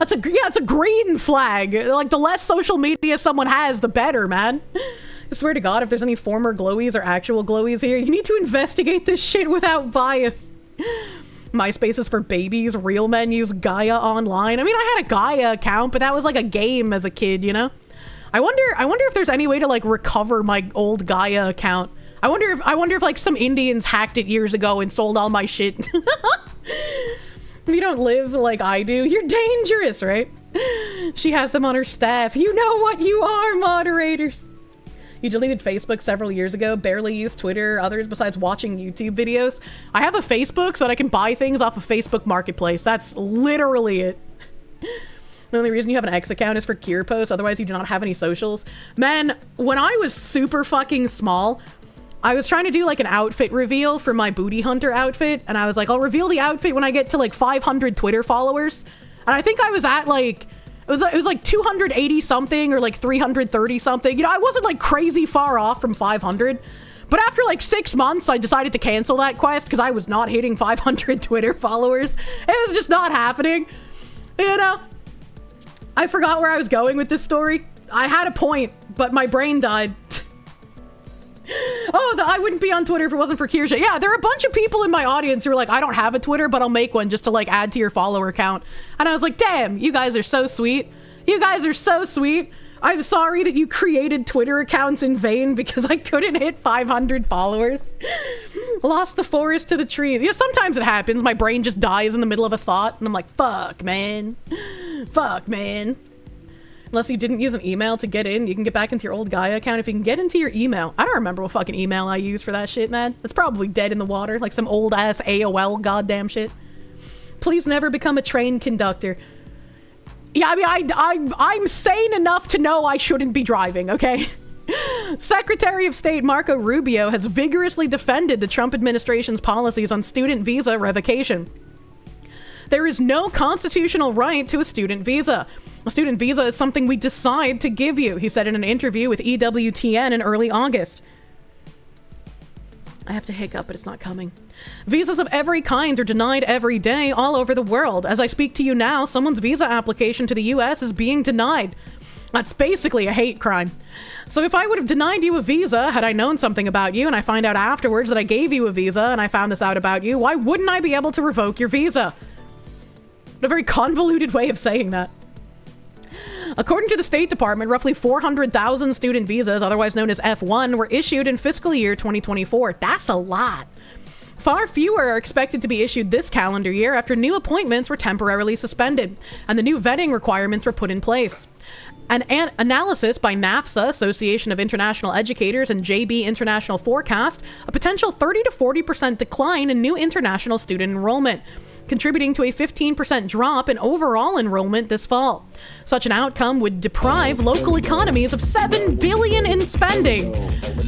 It's a green flag. Like, the less social media someone has, the better, man. I swear to God, if there's any former glowies or actual glowies here, you need to investigate this shit without bias. MySpace is for babies. Real men use Gaia online. I mean, I had a Gaia account, but that was like a game as a kid, you know? I wonder if there's any way to like recover my old Gaia account. I wonder if like some Indians hacked it years ago and sold all my shit. If you don't live like I do, you're dangerous, right? She has them on her staff. You know what you are, moderators. You deleted Facebook several years ago, barely used Twitter, others besides watching YouTube videos. I have a Facebook so that I can buy things off of Facebook Marketplace. That's literally it. The only reason you have an X account is for Kier posts, otherwise you do not have any socials. Man, when I was super fucking small, I was trying to do like an outfit reveal for my booty hunter outfit, and I was like, I'll reveal the outfit when I get to like 500 Twitter followers. And I think I was at like, it was like 280 something or like 330 something. You know, I wasn't like crazy far off from 500. But after like 6 months, I decided to cancel that quest because I was not hitting 500 Twitter followers. It was just not happening, you know? I forgot where I was going with this story. I had a point, but my brain died. I wouldn't be on Twitter if it wasn't for Kirsche. Yeah, there are a bunch of people in my audience who are like, I don't have a Twitter, but I'll make one just to like add to your follower count. And I was like, damn, you guys are so sweet. You guys are so sweet. I'm sorry that you created Twitter accounts in vain because I couldn't hit 500 followers. Lost the forest to the trees. You know, sometimes it happens. My brain just dies in the middle of a thought, and I'm like, fuck, man. Fuck, man. Unless you didn't use an email to get in, you can get back into your old Gaia account if you can get into your email. I don't remember what fucking email I used for that shit, man. It's probably dead in the water, like some old-ass AOL goddamn shit. Please never become a train conductor. Yeah, I mean, I'm sane enough to know I shouldn't be driving, okay? Secretary of State Marco Rubio has vigorously defended the Trump administration's policies on student visa revocation. There is no constitutional right to a student visa. A student visa is something we decide to give you, he said in an interview with EWTN in early August. I have to hiccup, but it's not coming. Visas of every kind are denied every day all over the world. As I speak to you now, someone's visa application to the US is being denied. That's basically a hate crime. So if I would have denied you a visa, had I known something about you, and I find out afterwards that I gave you a visa and I found this out about you, why wouldn't I be able to revoke your visa? What a very convoluted way of saying that. According to the State Department, roughly 400,000 student visas, otherwise known as F1, were issued in fiscal year 2024. That's a lot. Far fewer are expected to be issued this calendar year after new appointments were temporarily suspended, and the new vetting requirements were put in place. An analysis by NAFSA, Association of International Educators, and JB International forecast a potential 30 to 40% decline in new international student enrollment. contributing to a 15% drop in overall enrollment this fall. Such an outcome would deprive local economies of $7 billion in spending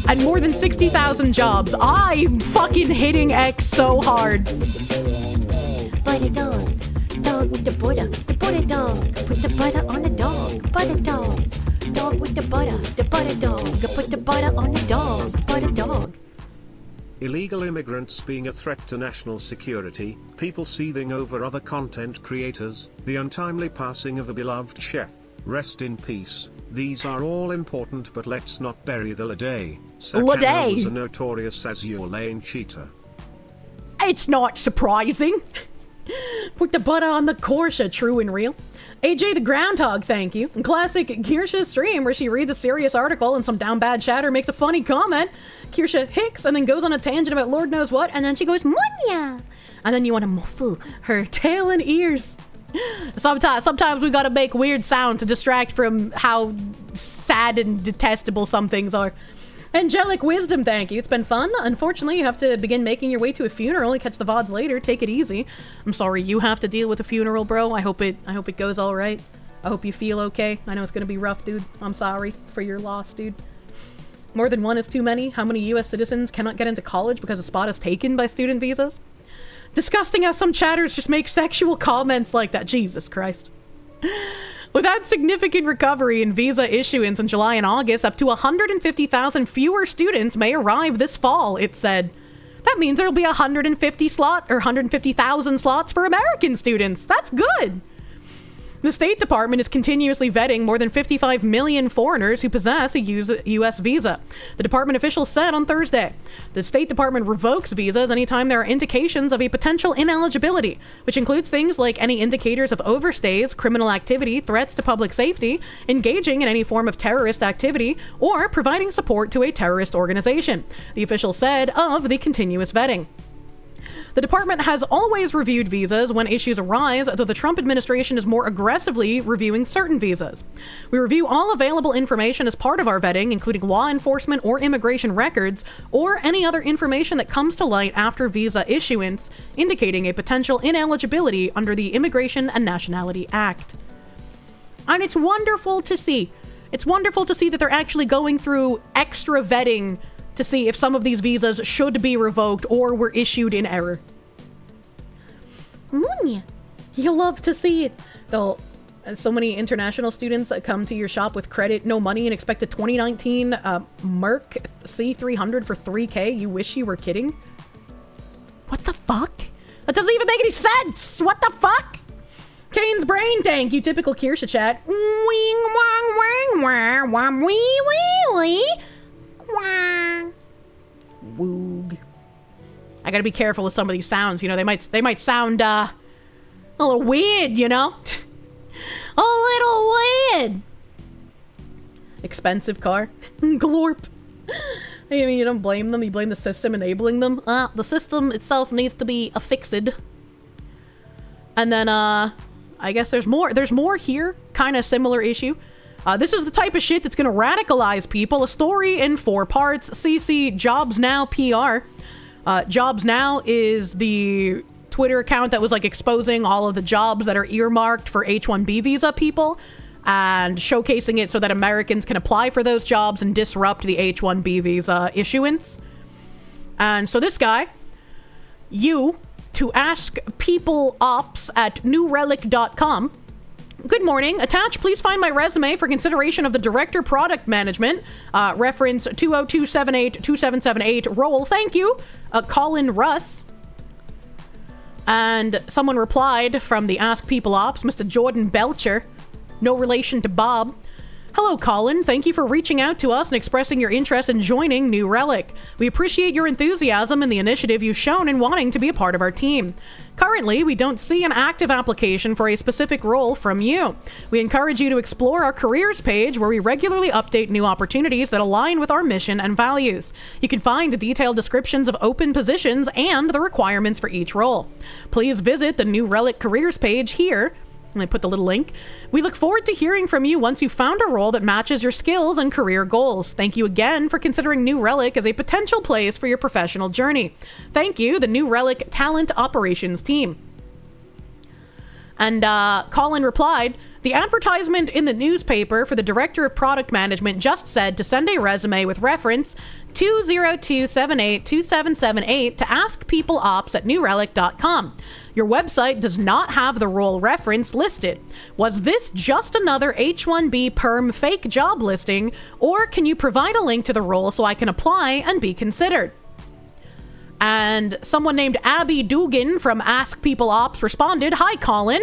and more than 60,000 jobs. I'm fucking hitting X so hard. Butter dog. Dog with the butter dog. Put the butter on the dog. Butter dog. Dog with the butter dog. Put the butter on the dog. Butter dog. Illegal immigrants being a threat to national security, people seething over other content creators, the untimely passing of a beloved chef, rest in peace. These are all important, but let's not bury the Lede. Sakana was a notorious Azure Lane cheater. It's not surprising. Put the butter on the Kirsche, true and real. AJ the Groundhog, thank you. And classic Kirsche stream where she reads a serious article and some down bad chatter makes a funny comment. Kirsche hicks and then goes on a tangent about Lord knows what, and then she goes, Munya! And then you want to muffle her tail and ears. Sometimes we gotta make weird sounds to distract from how sad and detestable some things are. Angelic Wisdom, thank you. It's been fun. Unfortunately, you have to begin making your way to a funeral and catch the VODs later. Take it easy. I'm sorry you have to deal with a funeral, bro. I hope it goes all right. I hope you feel okay. I know it's gonna be rough, dude. I'm sorry for your loss, dude. More than one is too many. How many US citizens cannot get into college because a spot is taken by student visas? Disgusting how some chatters just make sexual comments like that. Jesus Christ. Without significant recovery in visa issuance in July and August, up to 150,000 fewer students may arrive this fall, it said. That means there'll be 150,000 slots for American students. That's good. The State Department is continuously vetting more than 55 million foreigners who possess a U.S. visa. The department officials said on Thursday. The State Department revokes visas anytime there are indications of a potential ineligibility, which includes things like any indicators of overstays, criminal activity, threats to public safety, engaging in any form of terrorist activity, or providing support to a terrorist organization, the official said of the continuous vetting. The department has always reviewed visas when issues arise, though the Trump administration is more aggressively reviewing certain visas. We review all available information as part of our vetting, including law enforcement or immigration records, or any other information that comes to light after visa issuance, indicating a potential ineligibility under the Immigration and Nationality Act. And it's wonderful to see. It's wonderful to see that they're actually going through extra vetting to see if some of these visas should be revoked or were issued in error. You love to see it. Though, so many international students come to your shop with credit, no money, and expect a 2019 Merc C300 for $3K. You wish you were kidding. What the fuck? That doesn't even make any sense. What the fuck? Kane's brain tank, you typical Kirsche chat. Wing wang wang wang wang wee wee wee. Woog. I gotta be careful with some of these sounds, you know, they might sound a little weird, you know? A little weird. Expensive car. Glorp. I mean, you don't blame them, you blame the system enabling them. The system itself needs to be affixed. And then, I guess there's more here, kind of similar issue. This is the type of shit that's gonna radicalize people. A story in 4 parts. CC Jobs Now PR. Jobs Now is the Twitter account that was like exposing all of the jobs that are earmarked for H-1B visa people and showcasing it so that Americans can apply for those jobs and disrupt the H-1B visa issuance. And so this guy, to ask people ops at newrelic.com. Good morning. Attached, please find my resume for consideration of the Director Product Management. Reference 202782778. Role. Thank you. Colin Russ. And someone replied from the Ask People Ops, Mr. Jordan Belcher. No relation to Bob. Hello, Colin. Thank you for reaching out to us and expressing your interest in joining New Relic. We appreciate your enthusiasm and the initiative you've shown in wanting to be a part of our team. Currently, we don't see an active application for a specific role from you. We encourage you to explore our careers page where we regularly update new opportunities that align with our mission and values. You can find detailed descriptions of open positions and the requirements for each role. Please visit the New Relic careers page here. And I put the little link. We look forward to hearing from you once you've found a role that matches your skills and career goals. Thank you again for considering New Relic as a potential place for your professional journey. Thank you, the New Relic Talent Operations Team. And Colin replied, the advertisement in the newspaper for the director of product management just said to send a resume with reference 202782778 to askpeopleops@newrelic.com. Your website does not have the role reference listed. Was this just another H-1B perm fake job listing, or can you provide a link to the role so I can apply and be considered? And someone named Abby Dugan from Ask People Ops responded, hi, Colin.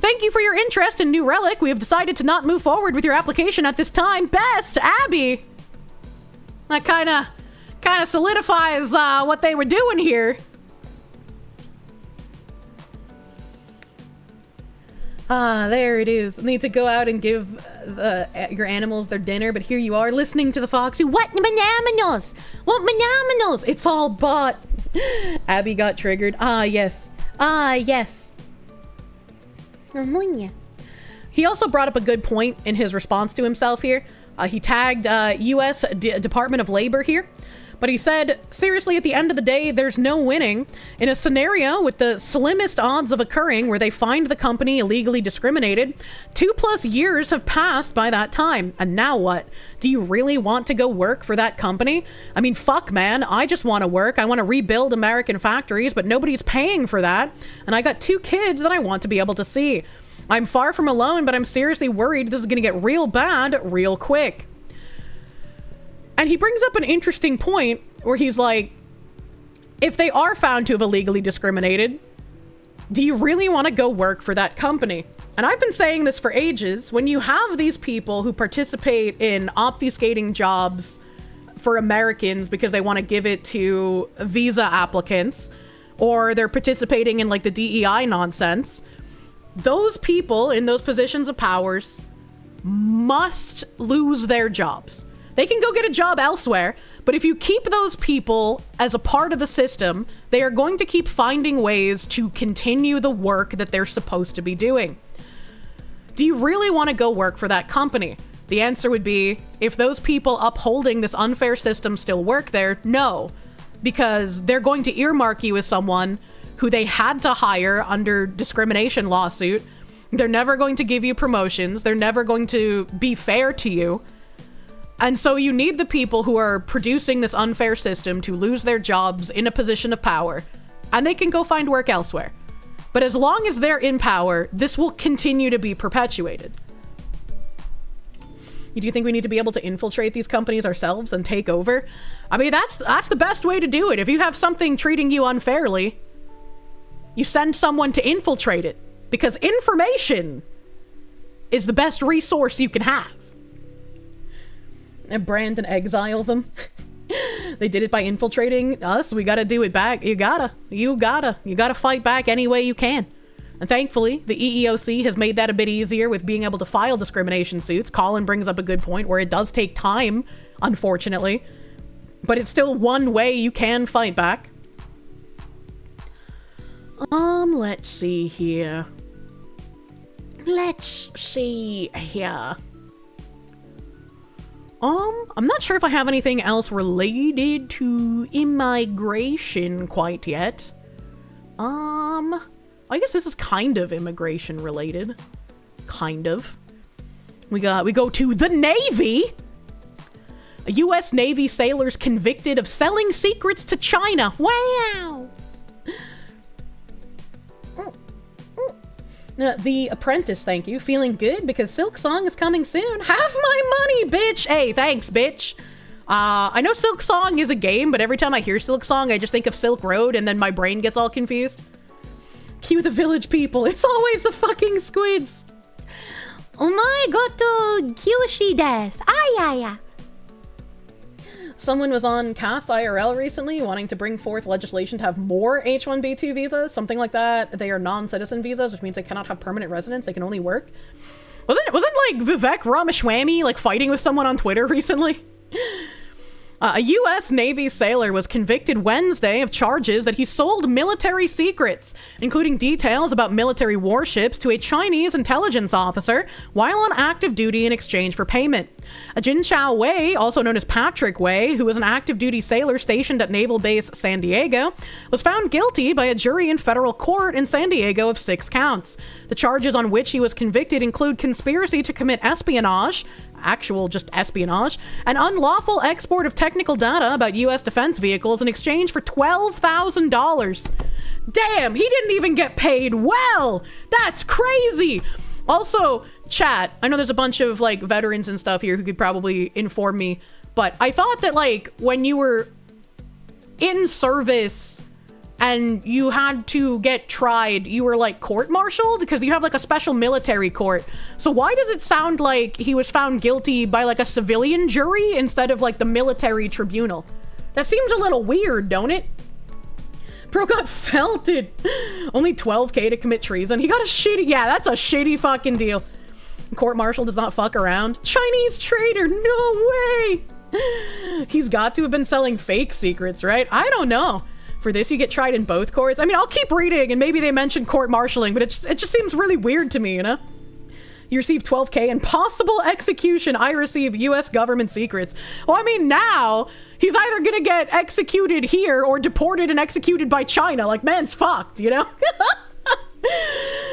Thank you for your interest in New Relic. We have decided to not move forward with your application at this time. Best, Abby. That kind of solidifies what they were doing here. There it is. Need to go out and give your animals their dinner, but here you are listening to the foxy. What bananas? What bananas? It's all bought. Abby got triggered. Yes. Yes. He also brought up a good point in his response to himself here. He tagged U.S. Department of Labor here. But he said, seriously, at the end of the day, there's no winning. In a scenario with the slimmest odds of occurring where they find the company illegally discriminated, 2+ years have passed by that time. And now what? Do you really want to go work for that company? I mean, fuck, man. I just want to work. I want to rebuild American factories, but nobody's paying for that. And I got 2 kids that I want to be able to see. I'm far from alone, but I'm seriously worried this is going to get real bad real quick. And he brings up an interesting point where he's like, if they are found to have illegally discriminated, do you really want to go work for that company? And I've been saying this for ages. When you have these people who participate in obfuscating jobs for Americans because they want to give it to visa applicants, or they're participating in like the DEI nonsense, those people in those positions of powers must lose their jobs. They can go get a job elsewhere, but if you keep those people as a part of the system, they are going to keep finding ways to continue the work that they're supposed to be doing. Do you really want to go work for that company? The answer would be, if those people upholding this unfair system still work there, no. Because they're going to earmark you as someone who they had to hire under discrimination lawsuit. They're never going to give you promotions. They're never going to be fair to you. And so you need the people who are producing this unfair system to lose their jobs in a position of power, and they can go find work elsewhere. But as long as they're in power, this will continue to be perpetuated. Do you think we need to be able to infiltrate these companies ourselves and take over? I mean, that's the best way to do it. If you have something treating you unfairly, you send someone to infiltrate it, because information is the best resource you can have. And brand and exile them. They did it by infiltrating us. We gotta do it back. You gotta fight back any way you can. And thankfully, the EEOC has made that a bit easier with being able to file discrimination suits. Colin brings up a good point where it does take time, unfortunately. But it's still one way you can fight back. Let's see here. I'm not sure if I have anything else related to immigration quite yet. I guess this is kind of immigration related. Kind of. We go to the Navy. A U.S. Navy sailor's convicted of selling secrets to China. Wow. The Apprentice, thank you. Feeling good because Silk Song is coming soon. Have my money, bitch! Hey, thanks, bitch. I know Silk Song is a game, but every time I hear Silk Song, I just think of Silk Road, and then my brain gets all confused. Cue the village people. It's always the fucking squids. Omae goto Kirsche desu. Ayaya. Someone was on Cast IRL recently wanting to bring forth legislation to have more H-1B2 visas, something like that. They are non-citizen visas, which means they cannot have permanent residence. They can only work. Wasn't like Vivek Ramaswamy like fighting with someone on Twitter recently? A U.S. Navy sailor was convicted Wednesday of charges that he sold military secrets, including details about military warships, to a Chinese intelligence officer while on active duty in exchange for payment. A Jinchao Wei, also known as Patrick Wei, who was an active duty sailor stationed at Naval Base San Diego, was found guilty by a jury in federal court in San Diego of 6 counts. The charges on which he was convicted include conspiracy to commit espionage, actual just espionage, and unlawful export of technical data about U.S. defense vehicles in exchange for $12,000. Damn, he didn't even get paid well! That's crazy! Also, chat, I know there's a bunch of, like, veterans and stuff here who could probably inform me, but I thought that, like, when you were in service and you had to get tried, you were, like, court-martialed? Because you have, like, a special military court. So why does it sound like he was found guilty by, like, a civilian jury instead of, like, the military tribunal? That seems a little weird, don't it? Bro got felted. Only $12K to commit treason. He got a shitty... Yeah, that's a shitty fucking deal. Court-martial does not fuck around. Chinese traitor, no way! He's got to have been selling fake secrets, right? I don't know. For this, you get tried in both courts. I mean, I'll keep reading, and maybe they mention court-martialing, but it just seems really weird to me, you know? You receive 12K and possible execution. I receive U.S. government secrets. Well, I mean, now he's either gonna get executed here or deported and executed by China. Like, man's fucked, you know?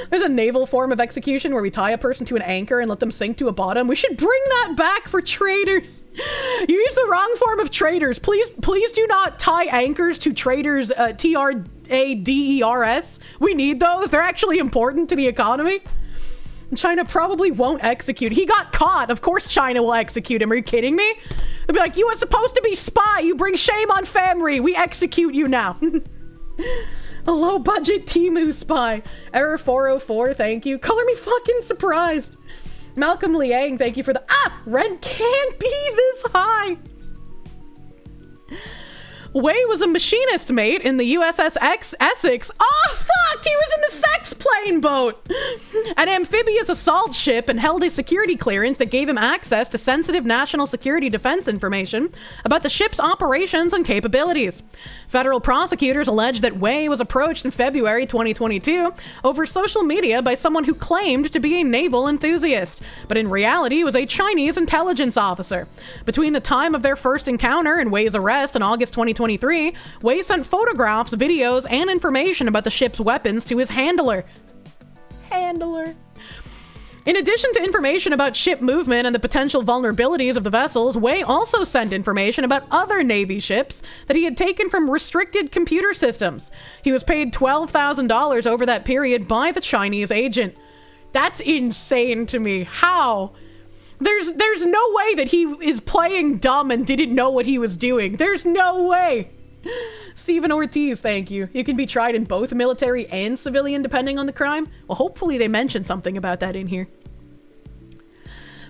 There's a naval form of execution where we tie a person to an anchor and let them sink to a bottom. We should bring that back for traitors. You use the wrong form of traitors. Please do not tie anchors to traitors, TRADERS. We need those. They're actually important to the economy. China probably won't execute. He got caught. Of course China will execute him. Are you kidding me? They'll be like, you were supposed to be spy. You bring shame on family. We execute you now. A low-budget Temu spy. Error 404, thank you. Color me fucking surprised. Malcolm Liang, thank you for the... Rent can't be this high. Wei was a machinist mate in the USS Essex. Oh, fuck! He was in the sex plane boat! An amphibious assault ship, and held a security clearance that gave him access to sensitive national security defense information about the ship's operations and capabilities. Federal prosecutors allege that Wei was approached in February 2022 over social media by someone who claimed to be a naval enthusiast, but in reality was a Chinese intelligence officer. Between the time of their first encounter and Wei's arrest in August 2023, Wei sent photographs, videos, and information about the ship's weapons to his handler. In addition to information about ship movement and the potential vulnerabilities of the vessels, Wei also sent information about other Navy ships that he had taken from restricted computer systems. He was paid $12,000 over that period by the Chinese agent. That's insane to me. How? There's no way that he is playing dumb and didn't know what he was doing. There's no way. Stephen Ortiz, thank you. You can be tried in both military and civilian depending on the crime. Well, hopefully they mention something about that in here.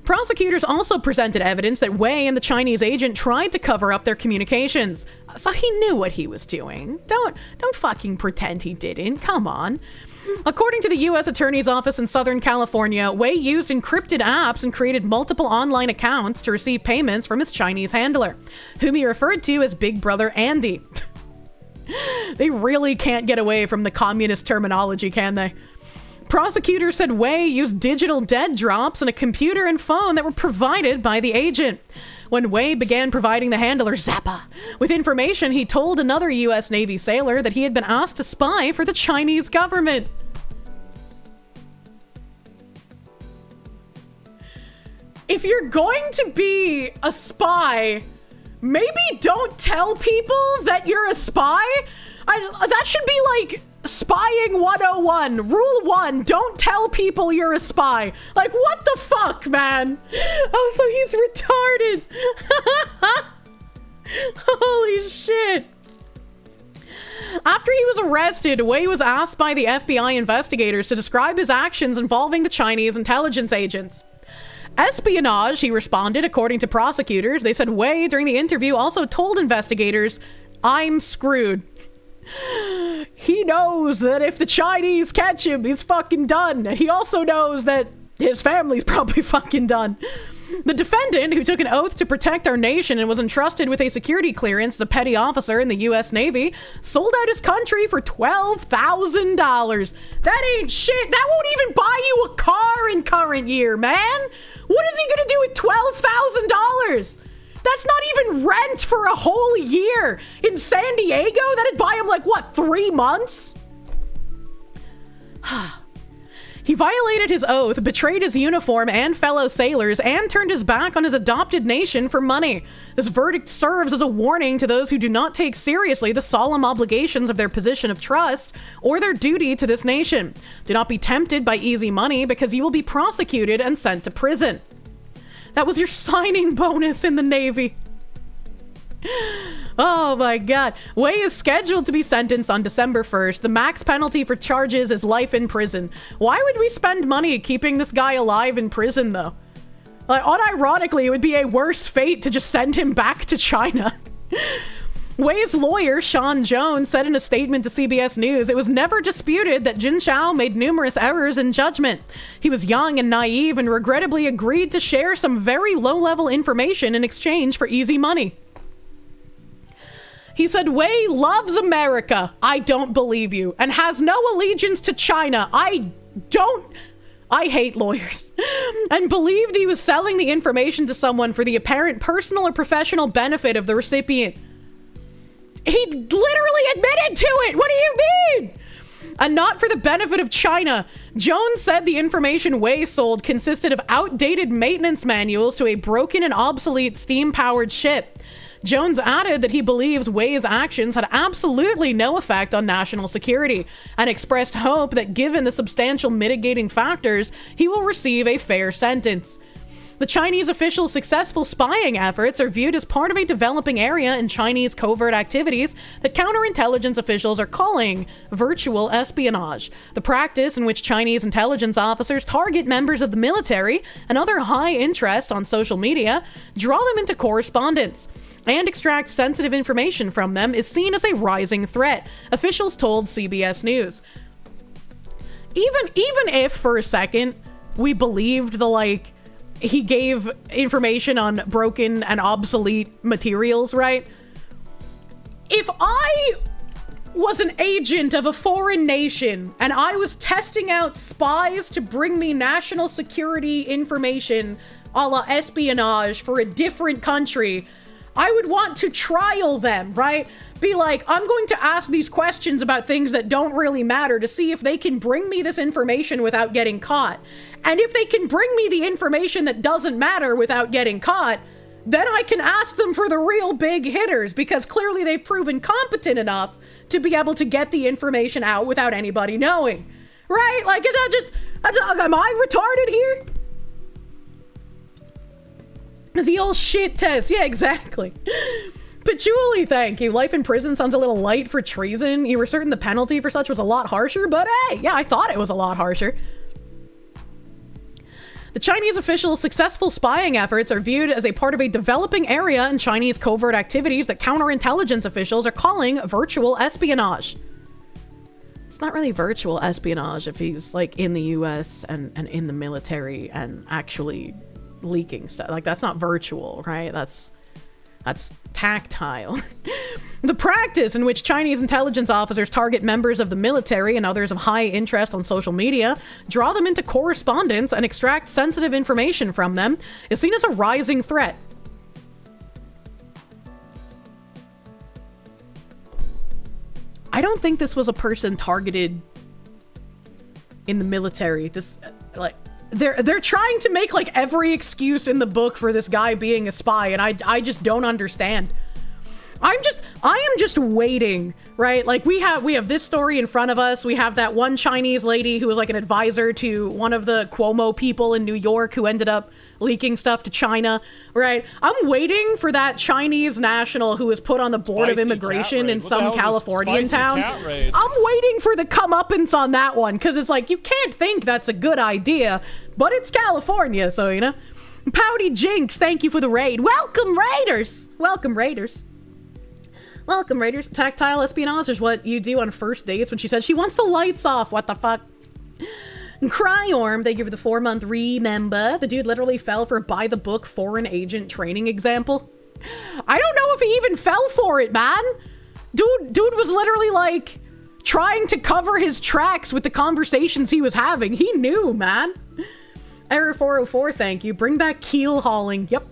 Prosecutors also presented evidence that Wei and the Chinese agent tried to cover up their communications. So he knew what he was doing. Don't fucking pretend he didn't. Come on. According to the U.S. Attorney's Office in Southern California, Wei used encrypted apps and created multiple online accounts to receive payments from his Chinese handler, whom he referred to as Big Brother Andy. They really can't get away from the communist terminology, can they? Prosecutors said Wei used digital dead drops and a computer and phone that were provided by the agent. When Wei began providing the handler, Zappa, with information, he told another U.S. Navy sailor that he had been asked to spy for the Chinese government. If you're going to be a spy, maybe don't tell people that you're a spy. That should be like spying 101. Rule 1, don't tell people you're a spy. Like, what the fuck, man? Oh, so he's retarded. Holy shit. After he was arrested, Wei was asked by the FBI investigators to describe his actions involving the Chinese intelligence agents. Espionage, he responded, according to prosecutors. They said Wei, during the interview, also told investigators, "I'm screwed." He knows that if the Chinese catch him, he's fucking done. He also knows that his family's probably fucking done. The defendant, who took an oath to protect our nation and was entrusted with a security clearance as a petty officer in the U.S. Navy, sold out his country for $12,000. That ain't shit. That won't even buy you a car in current year, man. What is he gonna do with $12,000? That's not even rent for a whole year. In San Diego, that'd buy him like, what, 3 months? He violated his oath, betrayed his uniform and fellow sailors, and turned his back on his adopted nation for money. This verdict serves as a warning to those who do not take seriously the solemn obligations of their position of trust or their duty to this nation. Do not be tempted by easy money, because you will be prosecuted and sent to prison. That was your signing bonus in the Navy. Oh my god. Wei is scheduled to be sentenced on December 1st. The max penalty for charges is life in prison. Why would we spend money keeping this guy alive in prison, though? Like, unironically, it would be a worse fate to just send him back to China. Wei's lawyer, Sean Jones, said in a statement to CBS News, it was never disputed that Jin Chao made numerous errors in judgment. He was young and naive and regrettably agreed to share some very low-level information in exchange for easy money. He said, Wei loves America, I don't believe you, and has no allegiance to China, I hate lawyers, and believed he was selling the information to someone for the apparent personal or professional benefit of the recipient. He literally admitted to it! What do you mean? And not for the benefit of China. Jones said the information Wei sold consisted of outdated maintenance manuals to a broken and obsolete steam-powered ship. Jones added that he believes Wei's actions had absolutely no effect on national security, and expressed hope that given the substantial mitigating factors, he will receive a fair sentence. The Chinese officials' successful spying efforts are viewed as part of a developing area in Chinese covert activities that counterintelligence officials are calling virtual espionage, the practice in which Chinese intelligence officers target members of the military and other high interest on social media, draw them into correspondence, and extract sensitive information from them is seen as a rising threat, officials told CBS News. Even if for a second we believed he gave information on broken and obsolete materials, right? If I was an agent of a foreign nation and I was testing out spies to bring me national security information a la espionage for a different country, I would want to trial them, right? Be like, I'm going to ask these questions about things that don't really matter to see if they can bring me this information without getting caught. And if they can bring me the information that doesn't matter without getting caught, then I can ask them for the real big hitters, because clearly they've proven competent enough to be able to get the information out without anybody knowing. Right? Like, is that just, am I retarded here? The old shit test. Yeah, exactly. Patchouli, thank you. Life in prison sounds a little light for treason. You were certain the penalty for such was a lot harsher, but hey, yeah, I thought it was a lot harsher. The Chinese officials' successful spying efforts are viewed as a part of a developing area in Chinese covert activities that counterintelligence officials are calling virtual espionage. It's not really virtual espionage if he's like in the US and in the military and actually leaking stuff. Like, that's not virtual, right? That's tactile. The practice in which Chinese intelligence officers target members of the military and others of high interest on social media, draw them into correspondence, and extract sensitive information from them is seen as a rising threat. I don't think this was a person targeted in the military. They're trying to make like every excuse in the book for this guy being a spy, and I just don't understand. I am just waiting, right? Like, we have this story in front of us. We have that one Chinese lady who was like an advisor to one of the Cuomo people in New York who ended up leaking stuff to China, right? I'm waiting for that Chinese national who was put on the board of immigration in some Californian town. I'm waiting for the comeuppance on that one, because it's like, you can't think that's a good idea, but it's California, so, you know. Pouty Jinx, thank you for the raid. Welcome, Raiders! Welcome, Raiders. Welcome, Raiders. Tactile espionage is what you do on first dates when she said she wants the lights off. What the fuck? Cryorm, thank you for the 4-month remember. The dude literally fell for by-the-book foreign agent training example. I don't know if he even fell for it, man. Dude was literally like trying to cover his tracks with the conversations he was having. He knew, man. Error 404, thank you. Bring back keel hauling. Yep.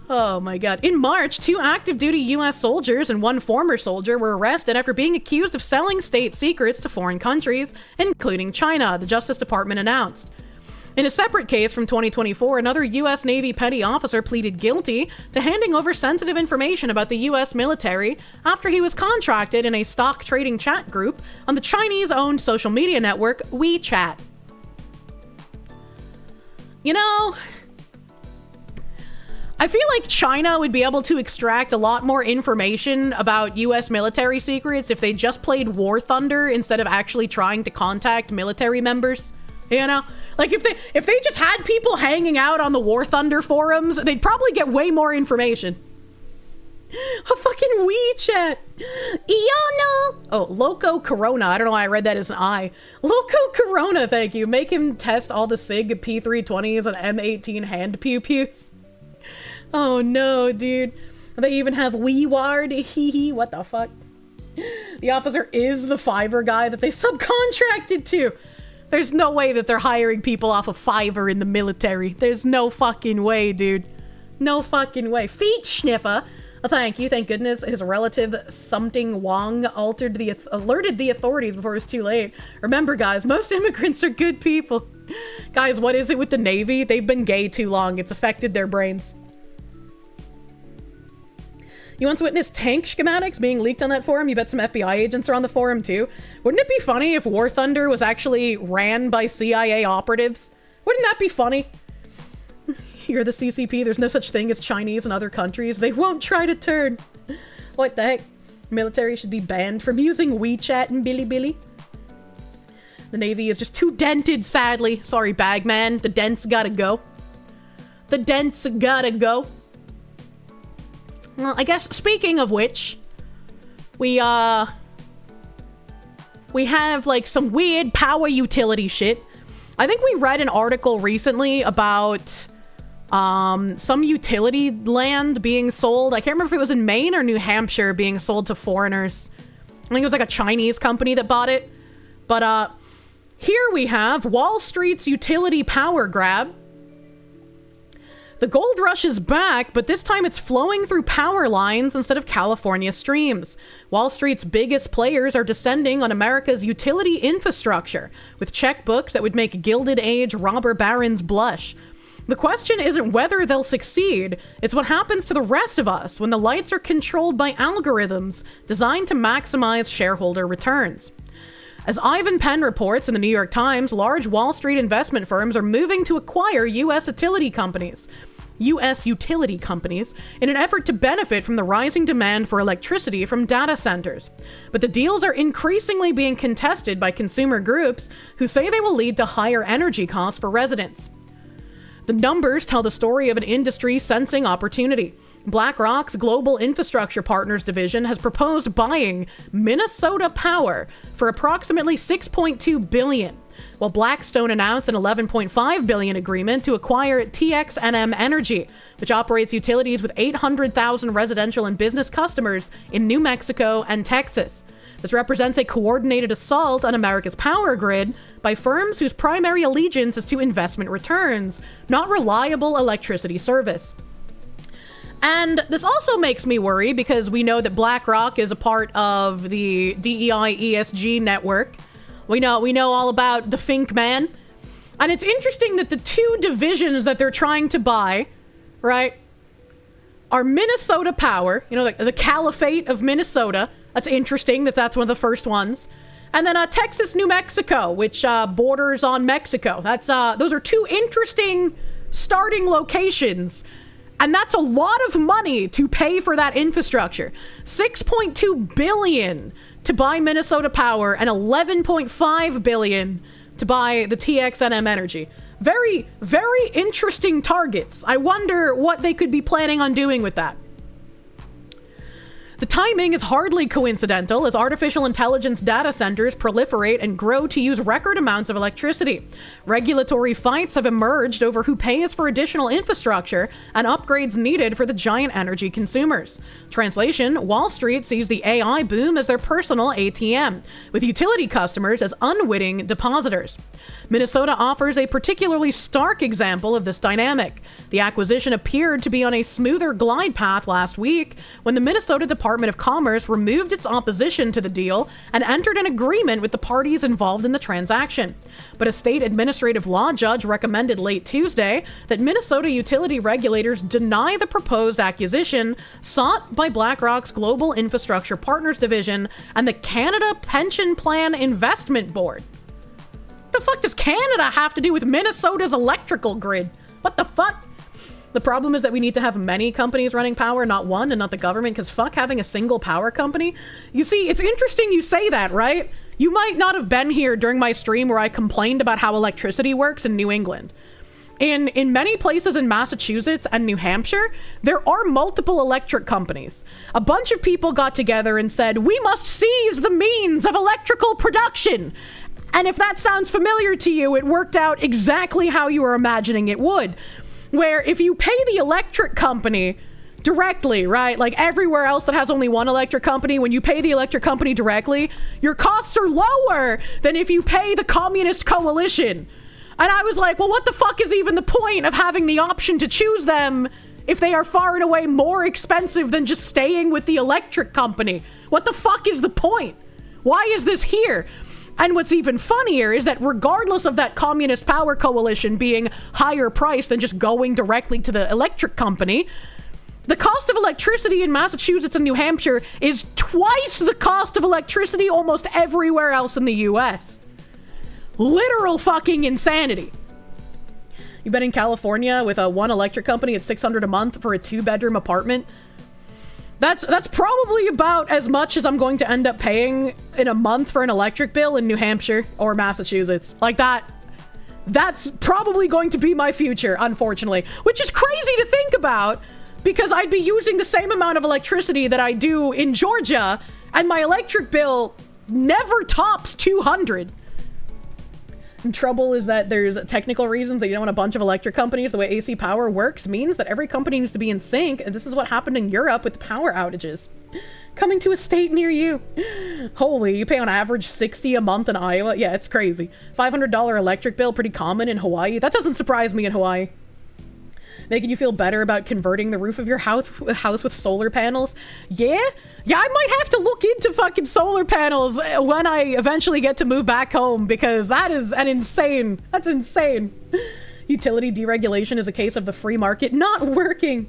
Oh my god. In March, 2 active duty US soldiers and 1 former soldier were arrested after being accused of selling state secrets to foreign countries, including China, the Justice Department announced. In a separate case from 2024, another US Navy petty officer pleaded guilty to handing over sensitive information about the US military after he was contracted in a stock trading chat group on the Chinese-owned social media network WeChat. You know, I feel like China would be able to extract a lot more information about US military secrets if they just played War Thunder instead of actually trying to contact military members. You know? Like, if they just had people hanging out on the War Thunder forums, they'd probably get way more information. A fucking WeChat. Iano. Oh, Loco Corona. I don't know why I read that as an I. Loco Corona, thank you. Make him test all the SIG P320s and M18 hand pew-pews. Oh no, dude. They even have WeWard. Hee hee. What the fuck? The officer is the Fiverr guy that they subcontracted to. There's no way that they're hiring people off of Fiverr in the military. There's no fucking way, dude. No fucking way. Feet Sniffer. Oh, thank you. Thank goodness his relative Something Wong alerted the authorities before it was too late. Remember, guys, most immigrants are good people. Guys, what is it with the Navy? They've been gay too long. It's affected their brains. You once witnessed tank schematics being leaked on that forum? You bet some FBI agents are on the forum too. Wouldn't it be funny if War Thunder was actually ran by CIA operatives? Wouldn't that be funny? You're the CCP. There's no such thing as Chinese in other countries. They won't try to turn. What the heck? Military should be banned from using WeChat and Bilibili. The Navy is just too dented, sadly. Sorry, Bagman. The dents gotta go. The dents gotta go. Well, I guess, speaking of which, we have, like, some weird power utility shit. I think we read an article recently about, some utility land being sold. I can't remember if it was in Maine or New Hampshire being sold to foreigners. I think it was, like, a Chinese company that bought it. But, here we have Wall Street's utility power grab. The gold rush is back, but this time it's flowing through power lines instead of California streams. Wall Street's biggest players are descending on America's utility infrastructure, with checkbooks that would make Gilded Age robber barons blush. The question isn't whether they'll succeed, it's what happens to the rest of us when the lights are controlled by algorithms designed to maximize shareholder returns. As Ivan Penn reports in the New York Times, large Wall Street investment firms are moving to acquire U.S. utility companies in an effort to benefit from the rising demand for electricity from data centers. But the deals are increasingly being contested by consumer groups who say they will lead to higher energy costs for residents. The numbers tell the story of an industry sensing opportunity. BlackRock's Global Infrastructure Partners division has proposed buying Minnesota Power for approximately $6.2 billion, while Blackstone announced an $11.5 billion agreement to acquire TXNM Energy, which operates utilities with 800,000 residential and business customers in New Mexico and Texas. This represents a coordinated assault on America's power grid by firms whose primary allegiance is to investment returns, not reliable electricity service. And this also makes me worry because we know that BlackRock is a part of the DEI ESG network. We know all about the Fink Man. And it's interesting that the two divisions that they're trying to buy, right, are Minnesota Power, you know, the Caliphate of Minnesota. That's interesting that that's one of the first ones. And then Texas, New Mexico, which borders on Mexico. That's those are two interesting starting locations. And that's a lot of money to pay for that infrastructure. $6.2 billion to buy Minnesota Power and $11.5 billion to buy the TXNM Energy. Very, very interesting targets. I wonder what they could be planning on doing with that. The timing is hardly coincidental as artificial intelligence data centers proliferate and grow to use record amounts of electricity. Regulatory fights have emerged over who pays for additional infrastructure and upgrades needed for the giant energy consumers. Translation, Wall Street sees the AI boom as their personal ATM, with utility customers as unwitting depositors. Minnesota offers a particularly stark example of this dynamic. The acquisition appeared to be on a smoother glide path last week when the Minnesota Department of Commerce removed its opposition to the deal and entered an agreement with the parties involved in the transaction. But a state administrative law judge recommended late Tuesday that Minnesota utility regulators deny the proposed acquisition sought by BlackRock's Global Infrastructure Partners Division and the Canada Pension Plan Investment Board. The fuck does Canada have to do with Minnesota's electrical grid? What the fuck? The problem is that we need to have many companies running power, not one, and not the government, because fuck having a single power company. You see, it's interesting you say that, right? You might not have been here during my stream where I complained about how electricity works in New England. In many places in Massachusetts and New Hampshire, there are multiple electric companies. A bunch of people got together and said, we must seize the means of electrical production. And if that sounds familiar to you, it worked out exactly how you were imagining it would. Where if you pay the electric company directly, right, like everywhere else that has only one electric company, when you pay the electric company directly, your costs are lower than if you pay the communist coalition. And I was like, well, what the fuck is even the point of having the option to choose them if they are far and away more expensive than just staying with the electric company? What the fuck is the point? Why is this here? And what's even funnier is that regardless of that communist power coalition being higher priced than just going directly to the electric company, the cost of electricity in Massachusetts and New Hampshire is twice the cost of electricity almost everywhere else in the US. Literal fucking insanity. You've been in California with a one electric company at $600 a month for a 2-bedroom apartment. That's probably about as much as I'm going to end up paying in a month for an electric bill in New Hampshire or Massachusetts. Like that's probably going to be my future, unfortunately. Which is crazy to think about because I'd be using the same amount of electricity that I do in Georgia and my electric bill never tops $200. And trouble is that there's technical reasons that you don't want a bunch of electric companies. The way AC power works means that every company needs to be in sync, and this is what happened in Europe with power outages. Coming to a state near you. Holy, you pay on average $60 a month in Iowa? Yeah, it's crazy. $500 electric bill, pretty common in Hawaii. That doesn't surprise me in Hawaii. Making you feel better about converting the roof of your house with solar panels? Yeah, I might have to look into fucking solar panels when I eventually get to move back home, because that's insane. Utility deregulation is a case of the free market not working.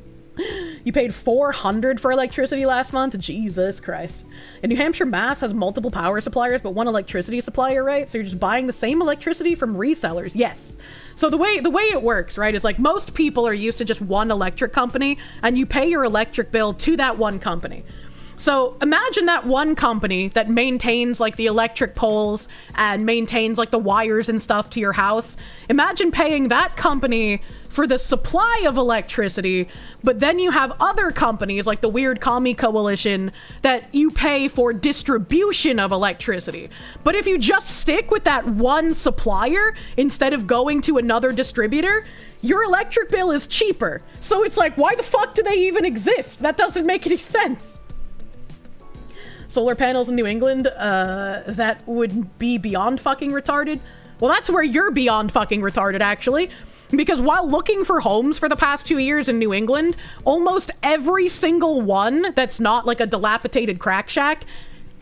You paid $400 for electricity last month? Jesus Christ. And New Hampshire, Mass has multiple power suppliers, but one electricity supplier, right? So you're just buying the same electricity from resellers. Yes. So the way it works, right, is like most people are used to just one electric company, and you pay your electric bill to that one company. So imagine that one company that maintains like the electric poles and maintains like the wires and stuff to your house. Imagine paying that company for the supply of electricity, but then you have other companies like the weird commie coalition that you pay for distribution of electricity. But if you just stick with that one supplier instead of going to another distributor, your electric bill is cheaper. So it's like, why the fuck do they even exist? That doesn't make any sense. Solar panels in New England, that would be beyond fucking retarded. Well, that's where you're beyond fucking retarded, actually. Because while looking for homes for the past 2 years in New England, almost every single one that's not like a dilapidated crack shack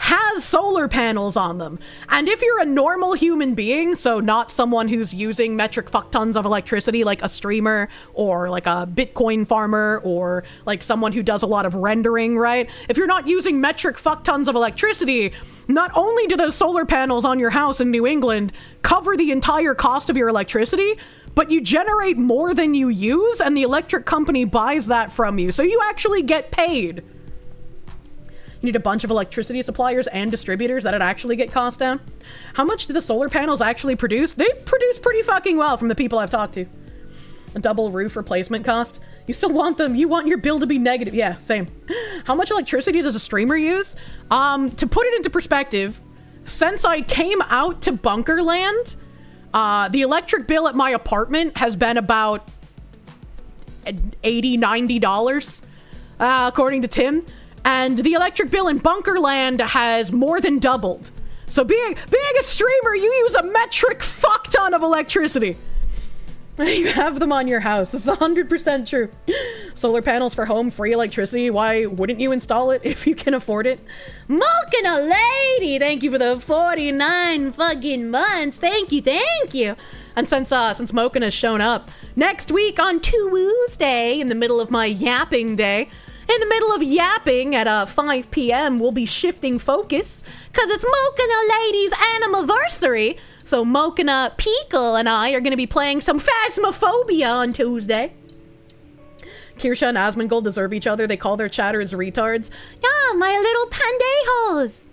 has solar panels on them. And if you're a normal human being, so not someone who's using metric fuck tons of electricity like a streamer or like a Bitcoin farmer or like someone who does a lot of rendering, right? If you're not using metric fuck tons of electricity, not only do those solar panels on your house in New England cover the entire cost of your electricity, but you generate more than you use and the electric company buys that from you. So you actually get paid. You need a bunch of electricity suppliers and distributors that'd actually get costs down. How much do the solar panels actually produce? They produce pretty fucking well from the people I've talked to. A double roof replacement cost. You still want them. You want your bill to be negative. Yeah, same. How much electricity does a streamer use? To put it into perspective, since I came out to Bunkerland, the electric bill at my apartment has been about $80, $90, according to Tim. And the electric bill in Bunkerland has more than doubled. So being a streamer, you use a metric fuck ton of electricity. You have them on your house. This is 100% true. Solar panels for home, free electricity. Why wouldn't you install it if you can afford it? Milking a lady! Thank you for the 49 fucking months. Thank you. And since Moken has shown up, next week on Tuesday, in the middle of my yapping day, in the middle of yapping at 5 p.m., we'll be shifting focus, because it's Mokina Lady's anniversary. So Mokina Pickle and I are going to be playing some Phasmophobia on Tuesday. Kirsche and Asmongold deserve each other. They call their chatters retards. Yeah, my little pandejos.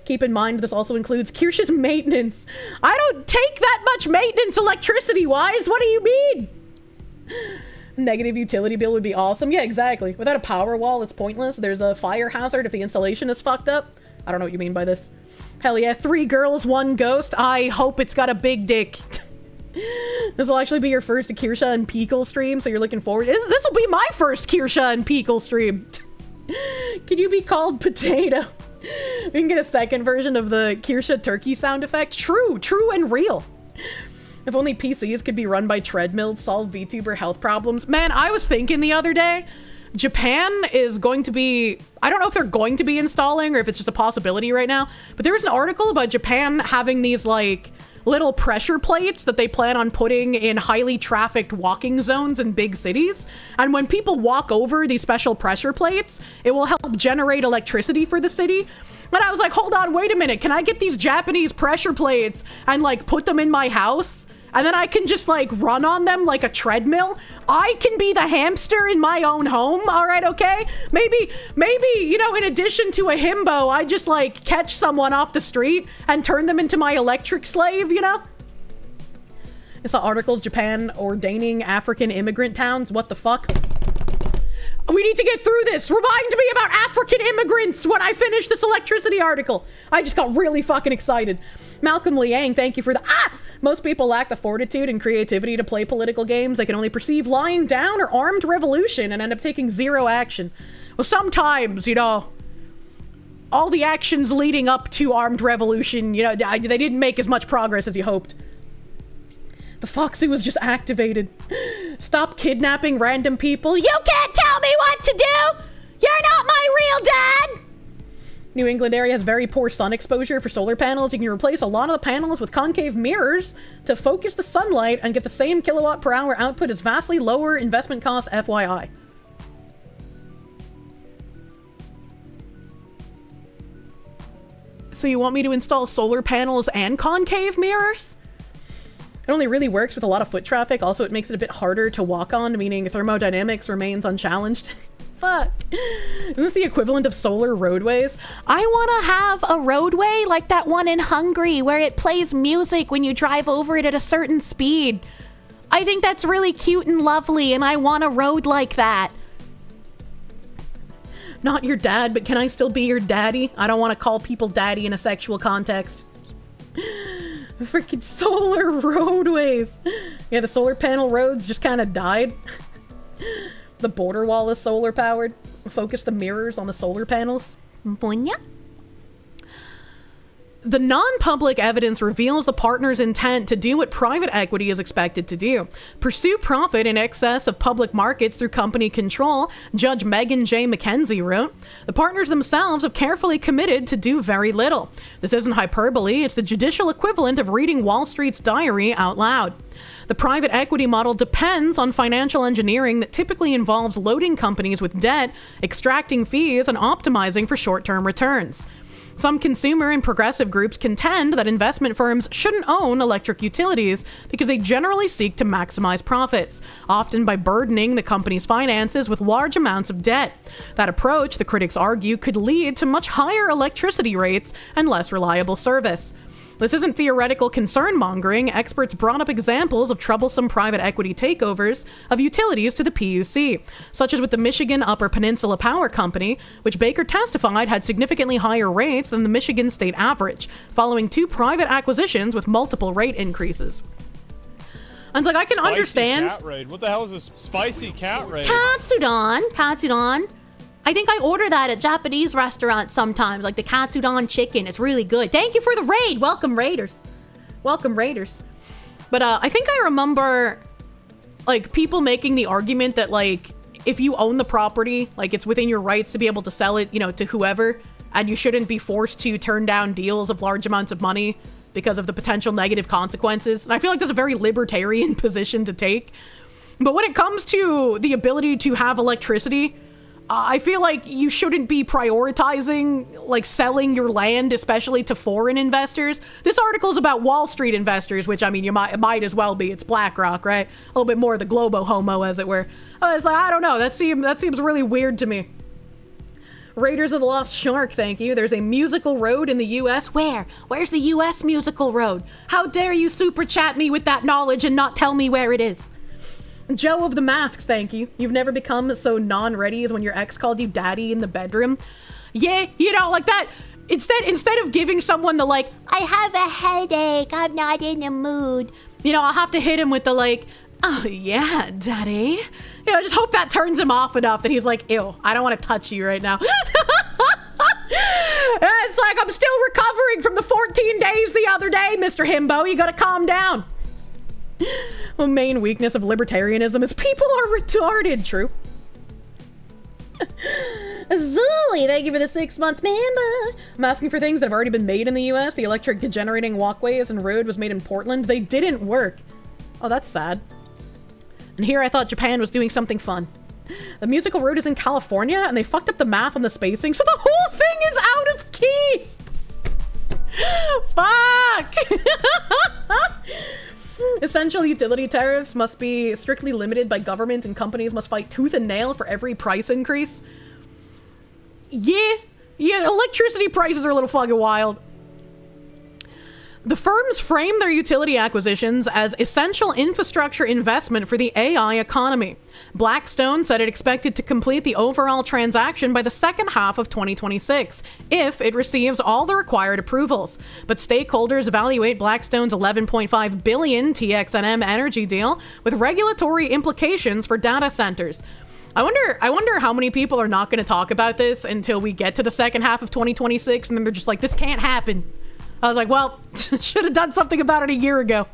Keep in mind, this also includes Kirsche's maintenance. I don't take that much maintenance electricity-wise. What do you mean? Negative utility bill would be awesome. Yeah, exactly. Without a power wall, it's pointless. There's a fire hazard if the installation is fucked up. I don't know what you mean by this. Hell yeah, 3 girls, 1 ghost. I hope it's got a big dick. This will actually be your first Kirsche and Pickle stream, so you're looking forward. This will be my first Kirsche and Pickle stream. Can you be called Potato? We can get a second version of the Kirsche turkey sound effect. True and real. If only PCs could be run by treadmills, solve VTuber health problems. Man, I was thinking the other day, Japan is going to be, I don't know if they're going to be installing or if it's just a possibility right now, but there was an article about Japan having these like little pressure plates that they plan on putting in highly trafficked walking zones in big cities. And when people walk over these special pressure plates, it will help generate electricity for the city. And I was like, hold on, wait a minute. Can I get these Japanese pressure plates and like put them in my house? And then I can just like run on them like a treadmill. I can be the hamster in my own home. All right, okay? Maybe, you know, in addition to a himbo, I just like catch someone off the street and turn them into my electric slave, you know? I saw articles, Japan ordaining African immigrant towns. What the fuck? We need to get through this. Remind me about African immigrants when I finish this electricity article. I just got really fucking excited. Malcolm Liang, thank you for the... Most people lack the fortitude and creativity to play political games. They can only perceive lying down or armed revolution and end up taking 0 action. Well, sometimes, you know, all the actions leading up to armed revolution, you know, they didn't make as much progress as you hoped. The Foxy was just activated. Stop kidnapping random people. You can't tell me what to do! You're not my real dad! New England area has very poor sun exposure for solar panels. You can replace a lot of the panels with concave mirrors to focus the sunlight and get the same kilowatt per hour output as vastly lower investment cost, FYI. So you want me to install solar panels and concave mirrors? It only really works with a lot of foot traffic. Also, it makes it a bit harder to walk on, meaning thermodynamics remains unchallenged. Fuck. Is this the equivalent of solar roadways? I want to have a roadway like that one in Hungary where it plays music when you drive over it at a certain speed. I think that's really cute and lovely, and I want a road like that. Not your dad, but can I still be your daddy? I don't want to call people daddy in a sexual context. Freaking solar roadways. Yeah, the solar panel roads just kind of died. The border wall is solar powered. Focus the mirrors on the solar panels. Boing. The non-public evidence reveals the partner's intent to do what private equity is expected to do. Pursue profit in excess of public markets through company control, Judge Megan J. McKenzie wrote. The partners themselves have carefully committed to do very little. This isn't hyperbole, it's the judicial equivalent of reading Wall Street's diary out loud. The private equity model depends on financial engineering that typically involves loading companies with debt, extracting fees, and optimizing for short-term returns. Some consumer and progressive groups contend that investment firms shouldn't own electric utilities because they generally seek to maximize profits, often by burdening the company's finances with large amounts of debt. That approach, the critics argue, could lead to much higher electricity rates and less reliable service. This isn't theoretical concern mongering. Experts brought up examples of troublesome private equity takeovers of utilities to the PUC, such as with the Michigan Upper Peninsula Power Company, which Baker testified had significantly higher rates than the Michigan state average, following 2 private acquisitions with multiple rate increases. And it's like, I can understand. Cat raid. What the hell is this spicy cat raid? Katsudon. I think I order that at Japanese restaurants sometimes, like the Katsudon chicken. It's really good. Thank you for the raid. Welcome, Raiders. Welcome, Raiders. But I think I remember, like, people making the argument that, like, if you own the property, like, it's within your rights to be able to sell it, you know, to whoever, and you shouldn't be forced to turn down deals of large amounts of money because of the potential negative consequences. And I feel like that's a very libertarian position to take. But when it comes to the ability to have electricity, I feel like you shouldn't be prioritizing, like, selling your land, especially to foreign investors. This article's about Wall Street investors, which, I mean, it might as well be. It's BlackRock, right? A little bit more of the globo homo, as it were. It's like, I don't know. That seems really weird to me. Raiders of the Lost Shark, thank you. There's a musical road in the U.S. Where? Where's the U.S. musical road? How dare you super chat me with that knowledge and not tell me where it is? Joe of the Masks, thank you. You've never become so non-ready as when your ex called you daddy in the bedroom. Yeah, you know, like that. Instead of giving someone the, like, I have a headache, I'm not in the mood, you know, I'll have to hit him with the, like, oh yeah, daddy. You know, I just hope that turns him off enough that he's like, ew, I don't want to touch you right now. It's like, I'm still recovering from the 14 days the other day, Mr. Himbo. You gotta calm down. The main weakness of libertarianism is people are retarded. True. Zooey, thank you for the 6-month member. I'm asking for things that have already been made in the U.S. The electric generating walkways and road was made in Portland. They didn't work. Oh, that's sad. And here I thought Japan was doing something fun. The musical road is in California, and they fucked up the math on the spacing, so the whole thing is out of key! Fuck! Essential utility tariffs must be strictly limited by government, and companies must fight tooth and nail for every price increase. Yeah, electricity prices are a little fucking wild. The firms frame their utility acquisitions as essential infrastructure investment for the AI economy. Blackstone said it expected to complete the overall transaction by the second half of 2026, if it receives all the required approvals. But stakeholders evaluate Blackstone's $11.5 billion TXNM energy deal with regulatory implications for data centers. I wonder how many people are not going to talk about this until we get to the second half of 2026, and then they're just like, this can't happen. I was like, well, should have done something about it a year ago.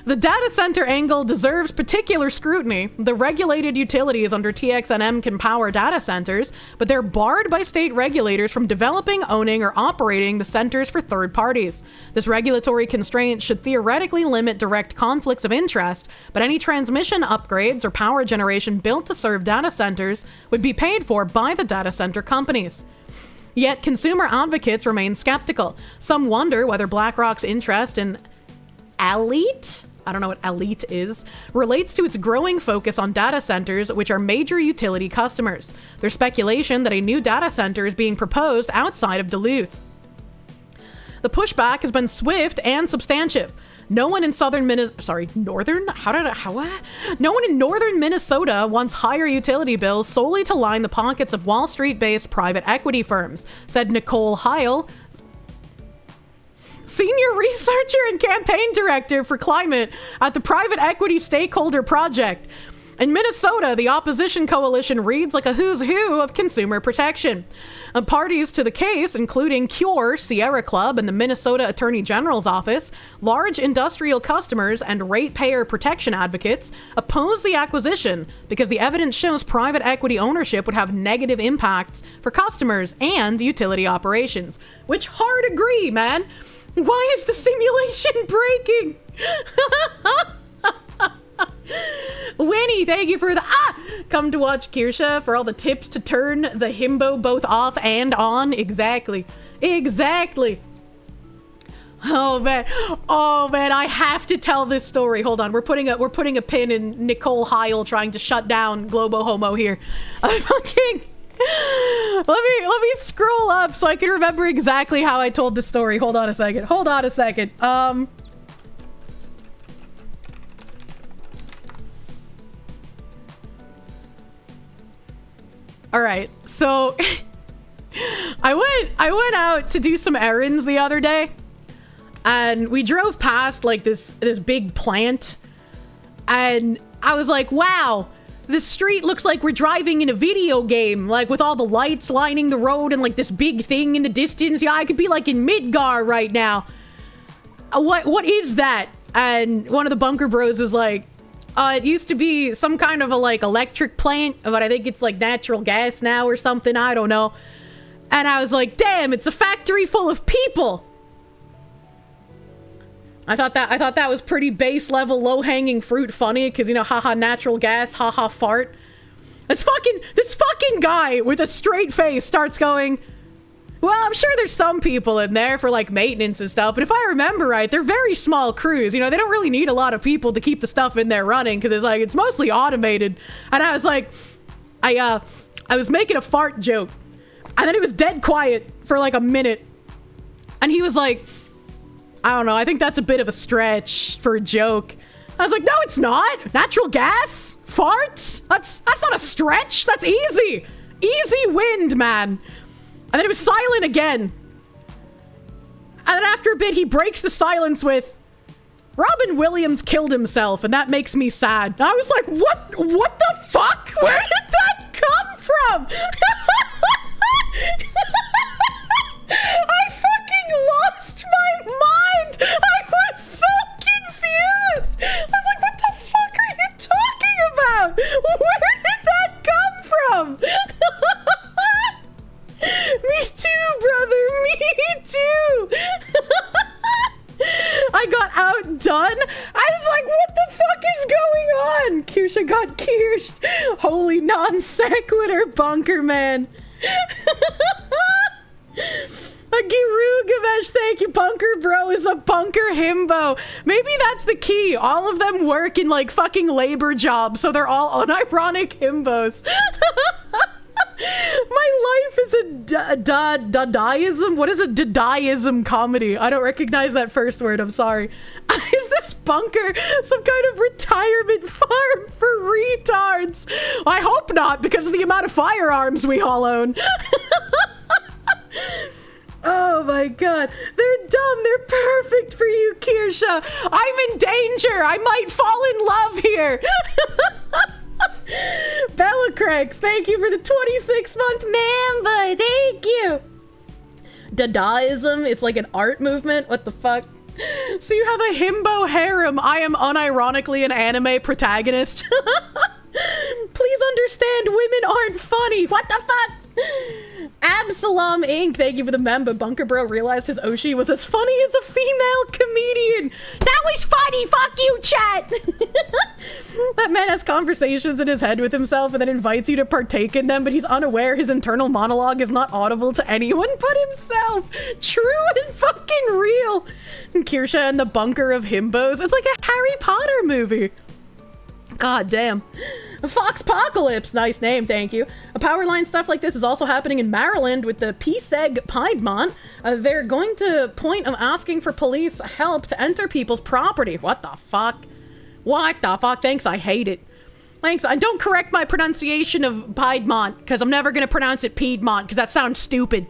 The data center angle deserves particular scrutiny. The regulated utilities under TXNM can power data centers, but they're barred by state regulators from developing, owning, or operating the centers for third parties. This regulatory constraint should theoretically limit direct conflicts of interest, but any transmission upgrades or power generation built to serve data centers would be paid for by the data center companies. Yet consumer advocates remain skeptical. Some wonder whether BlackRock's interest in Elite, I don't know what Elite is, relates to its growing focus on data centers, which are major utility customers. There's speculation that a new data center is being proposed outside of Duluth. The pushback has been swift and substantive. No one in northern Minnesota wants higher utility bills solely to line the pockets of Wall Street-based private equity firms, said Nicole Heil, senior researcher and campaign director for climate at the Private Equity Stakeholder Project. In Minnesota, the opposition coalition reads like a who's who of consumer protection. Parties to the case, including Cure, Sierra Club, and the Minnesota Attorney General's Office, large industrial customers, and ratepayer protection advocates, oppose the acquisition because the evidence shows private equity ownership would have negative impacts for customers and utility operations. Which, hard agree, man. Why is the simulation breaking? Winnie, thank you for the come to watch Kirsche for all the tips to turn the himbo both off and on. Exactly. Oh man, I have to tell this story. Hold on, we're putting a pin in Nicole Heil trying to shut down Globo Homo here. Let me scroll up so I can remember exactly how I told the story. Hold on a second. All right, so I went out to do some errands the other day, and we drove past like this big plant, and I was like, wow, this street looks like we're driving in a video game, like with all the lights lining the road and like this big thing in the distance. Yeah, I could be like in Midgar right now. What is that? And one of the bunker bros is like, it used to be some kind of a like electric plant, but I think it's like natural gas now or something. I don't know. And I was like, damn, it's a factory full of people. I thought that was pretty base level, low hanging fruit funny, because you know, haha, natural gas, haha, fart. This fucking guy with a straight face starts going, well, I'm sure there's some people in there for like maintenance and stuff, but if I remember right, they're very small crews. You know, they don't really need a lot of people to keep the stuff in there running, because it's mostly automated. And I was like, I was making a fart joke, and then it was dead quiet for like a minute, and he was like, I don't know, I think that's a bit of a stretch for a joke. I was like, no, it's not. Natural gas? Farts? That's not a stretch. That's easy. Easy wind, man. And then it was silent again. And then after a bit, he breaks the silence with, Robin Williams killed himself, and that makes me sad. And I was like, what the fuck? Where did that come from? I fucking lost my mind. I was so confused. I was like, what the fuck are you talking about? Where did that come from? Me too, brother. Me too. I got outdone. I was like, what the fuck is going on? Kirsche got kirshed. Holy non sequitur, bunker man. Gamesh, thank you. Bunker bro is a bunker himbo. Maybe that's the key. All of them work in like fucking labor jobs, so they're all unironic himbos. My life is a dadaism. What is a dadaism comedy? I don't recognize that first word. I'm sorry. Is this bunker some kind of retirement farm for retards? I hope not, because of the amount of firearms we all own. Oh my god. They're dumb. They're perfect for you, Kirsche. I'm in danger. I might fall in love here. Bellacrex, thank you for the 26-month member. Thank you. Dadaism, it's like an art movement. What the fuck? So you have a himbo harem. I am unironically an anime protagonist. Please understand, women aren't funny. What the fuck? Absalom Inc., thank you for the member. Bunker Bro realized his Oshi was as funny as a female comedian. That was funny. Fuck you, chat. That man has conversations in his head with himself and then invites you to partake in them, but he's unaware his internal monologue is not audible to anyone but himself. True and fucking real. And Kirsche and the bunker of himbos. It's like a Harry Potter movie. God damn. Foxpocalypse, nice name, thank you. A power line stuff like this is also happening in Maryland with the PSEG Piedmont. They're going to point of asking for police help to enter people's property. What the fuck? What the fuck? Thanks, I hate it. Thanks, and don't correct my pronunciation of Piedmont, because I'm never going to pronounce it Piedmont, because that sounds stupid.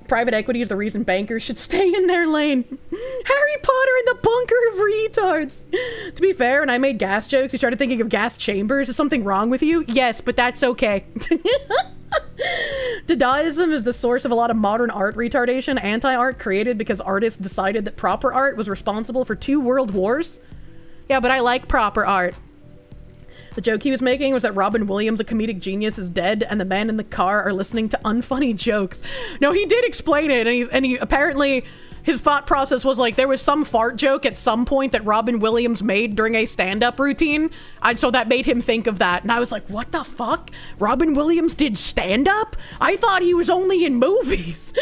Private equity is the reason bankers should stay in their lane. Harry Potter in the bunker of retards. To be fair, when I made gas jokes, you started thinking of gas chambers. Is something wrong with you? Yes, but that's okay. Dadaism is the source of a lot of modern art retardation. Anti-art created because artists decided that proper art was responsible for 2 world wars. Yeah, but I like proper art. The joke he was making was that Robin Williams, a comedic genius, is dead, and the men in the car are listening to unfunny jokes. No, he did explain it, and he apparently, his thought process was like, there was some fart joke at some point that Robin Williams made during a stand-up routine, and so that made him think of that. And I was like, what the fuck? Robin Williams did stand-up? I thought he was only in movies.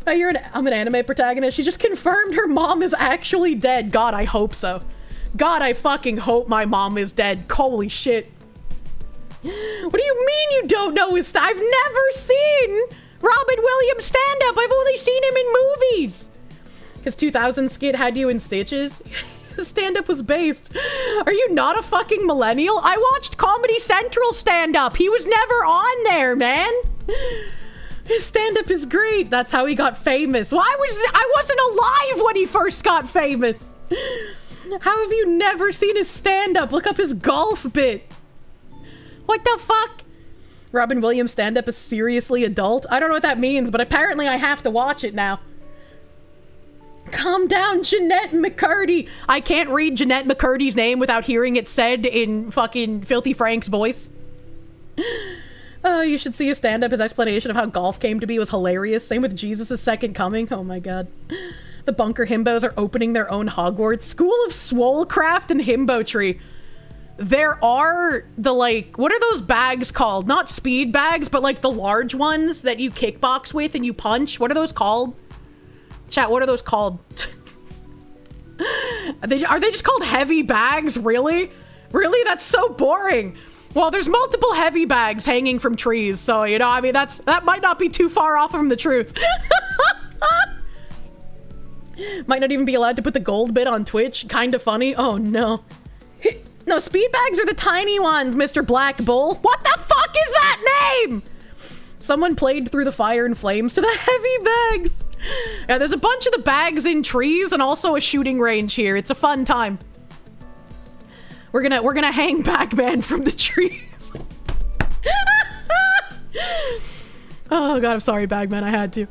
I'm an anime protagonist. She just confirmed her mom is actually dead. God, I hope so. God, I fucking hope my mom is dead. Holy shit. What do you mean you don't know his I've never seen Robin Williams stand-up. I've only seen him in movies. His 2000 skit had you in stitches. His stand-up was based. Are you not a fucking millennial? I watched Comedy Central stand-up. He was never on there, man. His stand-up is great. That's how he got famous. I wasn't alive when he first got famous. How have you never seen his stand-up? Look up his golf bit. What the fuck? Robin Williams stand-up is seriously adult? I don't know what that means, but apparently I have to watch it now. Calm down, Jeanette McCurdy. I can't read Jeanette McCurdy's name without hearing it said in fucking Filthy Frank's voice. Oh, you should see his stand-up. His explanation of how golf came to be was hilarious. Same with Jesus' second coming. Oh my god. The bunker himbos are opening their own Hogwarts. School of Swolecraft and Himbo Tree. There are the, like, what are those bags called? Not speed bags, but like the large ones that you kickbox with and you punch. What are those called? Chat, what are those called? Are they just called heavy bags? Really? Really? That's so boring. Well, there's multiple heavy bags hanging from trees, so, you know, I mean, that might not be too far off from the truth. Might not even be allowed to put the gold bit on Twitch. Kind of funny. Oh, no. No, speed bags are the tiny ones, Mr. Black Bull. What the fuck is that name? Someone played through the fire and flames to the heavy bags. Yeah, there's a bunch of the bags in trees and also a shooting range here. It's a fun time. We're gonna hang Pac-Man from the trees. Oh god, I'm sorry, Bagman. I had to.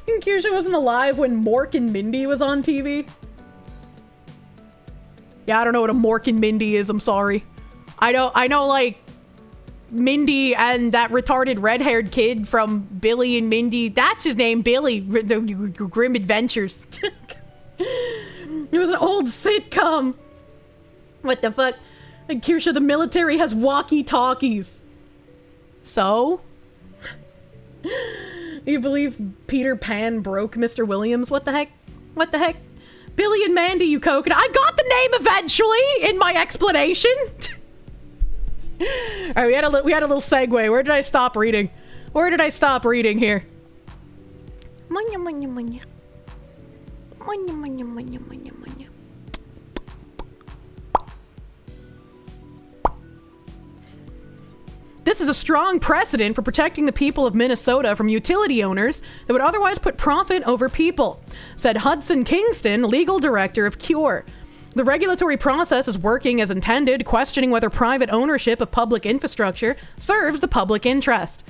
And Kirsche wasn't alive when Mork and Mindy was on TV. Yeah, I don't know what a Mork and Mindy is. I'm sorry. I know like Mindy and that retarded red-haired kid from Billy and Mindy. That's his name, Billy. The Grim Adventures. It was an old sitcom. What the fuck? And Kirsche, the military has walkie-talkies. So? You believe Peter Pan broke Mr. Williams? What the heck? What the heck? Billy and Mandy, you coconut. I got the name eventually in my explanation. All right, we had a little segue. Where did I stop reading? Where did I stop reading here? Munya, munya, munya. Munya, munya, munya, munya, munya. This is a strong precedent for protecting the people of Minnesota from utility owners that would otherwise put profit over people, said Hudson Kingston, legal director of CURE. The regulatory process is working as intended, questioning whether private ownership of public infrastructure serves the public interest.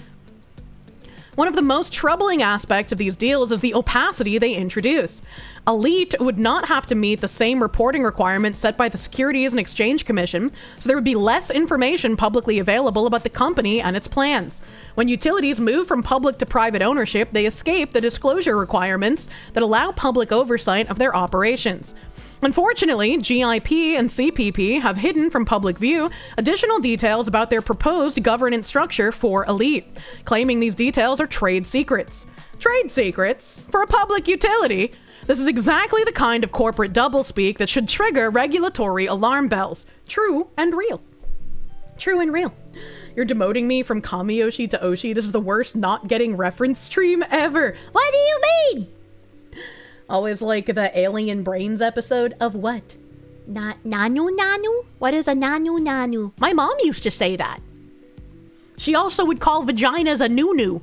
One of the most troubling aspects of these deals is the opacity they introduce. Elite would not have to meet the same reporting requirements set by the Securities and Exchange Commission, so there would be less information publicly available about the company and its plans. When utilities move from public to private ownership, they escape the disclosure requirements that allow public oversight of their operations. Unfortunately, GIP and CPP have hidden from public view additional details about their proposed governance structure for Elite, claiming these details are trade secrets. Trade secrets? For a public utility? This is exactly the kind of corporate doublespeak that should trigger regulatory alarm bells. True and real. True and real. You're demoting me from Kamiyoshi to Oshi. This is the worst not getting reference stream ever. What do you mean? Always like the Alien Brains episode of what? Nanu nanu? What is a nanu nanu? My mom used to say that. She also would call vaginas a nunu.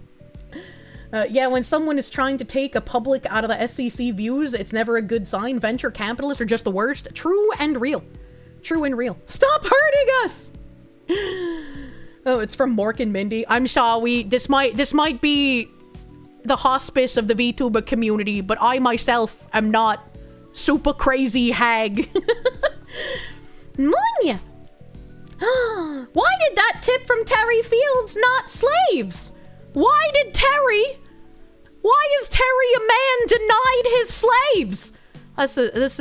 Yeah, when someone is trying to take a public out of the SEC views, it's never a good sign. Venture capitalists are just the worst. True and real. True and real. Stop hurting us! Oh, it's from Mork and Mindy. I'm sorry. This might be the hospice of the VTuber community, but I myself am not super crazy hag. Munya. Why did that tip from Terry Fields not slaves? Why is Terry a man denied his slaves? This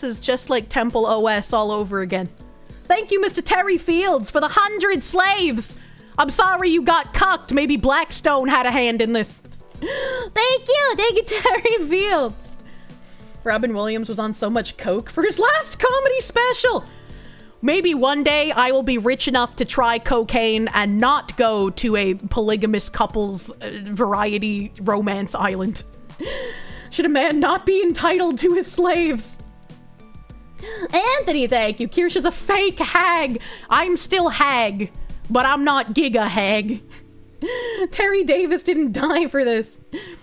is just like Temple OS all over again. Thank you, Mr. Terry Fields, for the 100 slaves. I'm sorry you got cucked. Maybe Blackstone had a hand in this. Thank you, Terry Fields. Robin Williams was on so much coke for his last comedy special. Maybe one day I will be rich enough to try cocaine and not go to a polygamous couples variety romance island. Should a man not be entitled to his slaves? Anthony, thank you. Kirsche is a fake hag. I'm still hag, but I'm not giga hag. Terry Davis didn't die for this.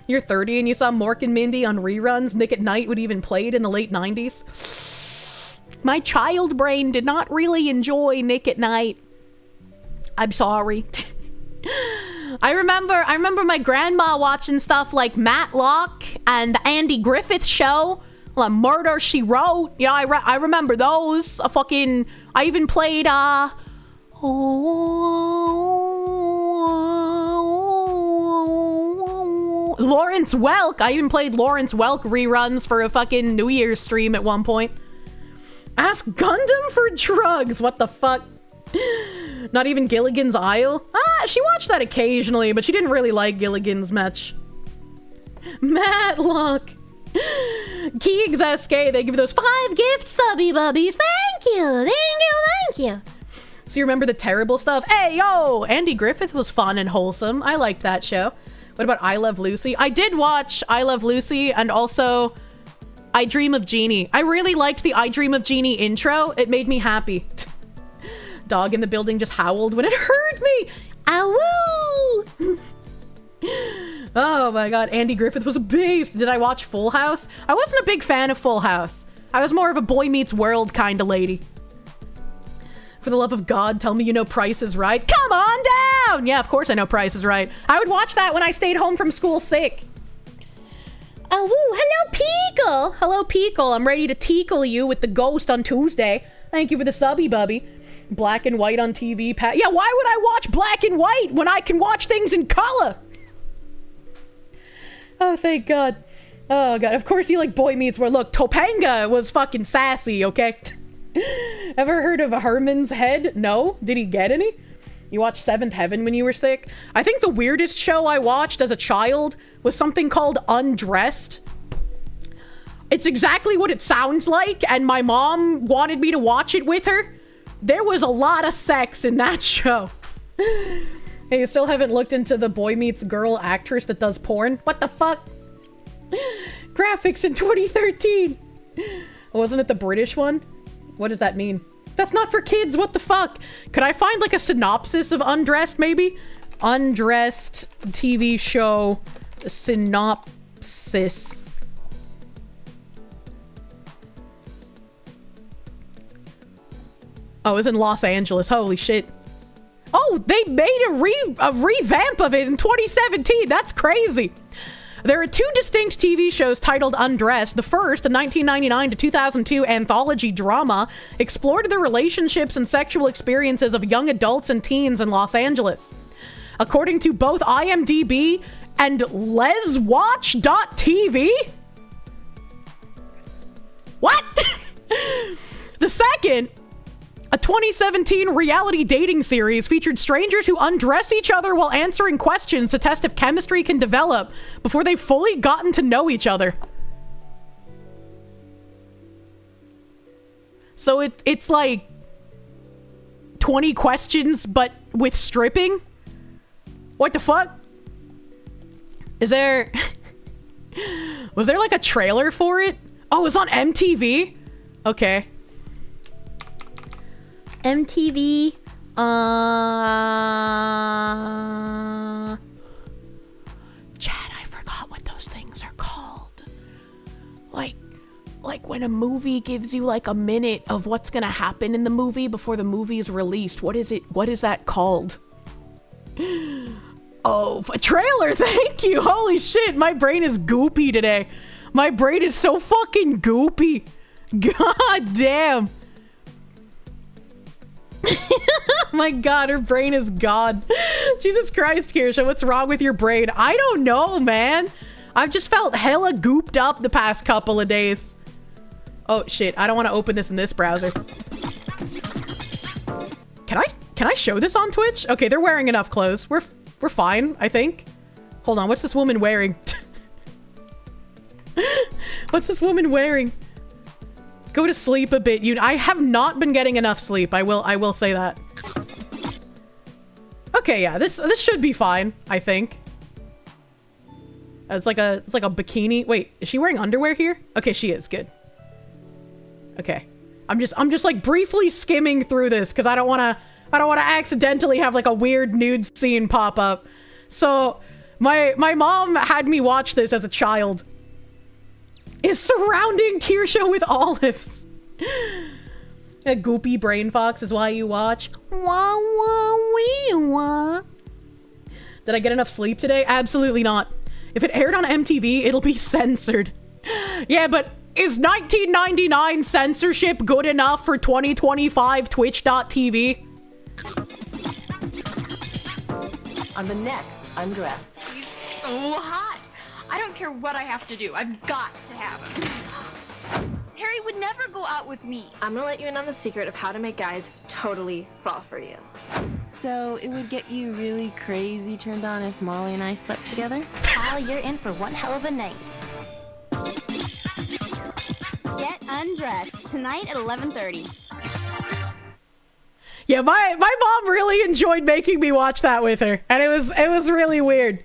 You're 30 and you saw Mork and Mindy on reruns. Nick at Night would even played in the late 90s. My child brain did not really enjoy Nick at Night. I'm sorry. I remember my grandma watching stuff like Matlock and the Andy Griffith Show, like Murder, She Wrote. Yeah, I remember those. I even played Lawrence Welk. I even played Lawrence Welk reruns for a fucking New Year's stream at one point. Ask Gundam for drugs. What the fuck? Not even Gilligan's Isle? She watched that occasionally, but she didn't really like Gilligan's much. Matlock. Keegs SK, they give those 5 gifts, subby bubbies. Thank you. Thank you. So you remember the terrible stuff? Hey, yo! Andy Griffith was fun and wholesome. I liked that show. What about I Love Lucy? I did watch I Love Lucy and also I Dream of Jeannie. I really liked the I Dream of Jeannie intro. It made me happy. Dog in the building just howled when it heard me. Awoo! Oh my god, Andy Griffith was a beast. Did I watch Full House? I wasn't a big fan of Full House. I was more of a Boy Meets World kind of lady. For the love of God, tell me you know Price is Right. Come on down! Yeah, of course I know Price is Right. I would watch that when I stayed home from school sick. Oh, woo. Hello, Peekle. Hello, Peekle. I'm ready to tickle you with the ghost on Tuesday. Thank you for the subby, bubby. Black and white on TV. Yeah, why would I watch black and white when I can watch things in color? Oh, thank God. Oh, God. Of course you like Boy Meets World. Look, Topanga was fucking sassy, okay? Ever heard of a Herman's Head? No? Did he get any? You watched Seventh Heaven when you were sick? I think the weirdest show I watched as a child was something called Undressed. It's exactly what it sounds like, and my mom wanted me to watch it with her. There was a lot of sex in that show. Hey, you still haven't looked into the Boy Meets Girl actress that does porn? What the fuck? Graphics in 2013. Wasn't it the British one? What does that mean? That's not for kids. What the fuck? Could I find like a synopsis of Undressed maybe? Undressed TV show synopsis. Oh, it was in Los Angeles. Holy shit. Oh, they made a revamp of it in 2017. That's crazy. There are 2 distinct TV shows titled Undressed. The first, a 1999 to 2002 anthology drama, explored the relationships and sexual experiences of young adults and teens in Los Angeles. According to both IMDb and LesWatch.tv? What? The second, a 2017 reality dating series, featured strangers who undress each other while answering questions to test if chemistry can develop before they've fully gotten to know each other. So it's like 20 questions, but with stripping? What the fuck? Is there... Was there like a trailer for it? Oh, it's on MTV? Okay. MTV, Chad, I forgot what those things are called. Like when a movie gives you like a minute of what's gonna happen in the movie before the movie is released. What is it? What is that called? Oh, a trailer, thank you. Holy shit, my brain is goopy today. My brain is so fucking goopy. God damn. My god, her brain is gone. Jesus Christ, Kirsche, what's wrong with your brain? I don't know, man. I've just felt hella gooped up the past couple of days. Oh shit, I don't want to open this in this browser. Can I show this on Twitch? Okay, they're wearing enough clothes. We're fine, I think. Hold on, what's this woman wearing? What's this woman wearing? Go to sleep a bit. I have not been getting enough sleep. I will say that. Okay, yeah, this should be fine, I think. It's like a bikini. Wait, is she wearing underwear here? Okay, she is. Good. Okay. I'm just like briefly skimming through this because I don't want to accidentally have like a weird nude scene pop up. So, my mom had me watch this as a child. Is surrounding Kirsche with olives. A goopy brain fox is why you watch. Wah, wah, wee, wah. Did I get enough sleep today? Absolutely not. If it aired on MTV, it'll be censored. Yeah, but is 1999 censorship good enough for 2025 Twitch.tv? On the next undress. He's so hot. I don't care what I have to do. I've got to have him. Harry would never go out with me. I'm gonna let you in on the secret of how to make guys totally fall for you. So it would get you really crazy turned on if Molly and I slept together? Kyle, you're in for one hell of a night. Get undressed tonight at 11:30. Yeah, my mom really enjoyed making me watch that with her, and it was really weird.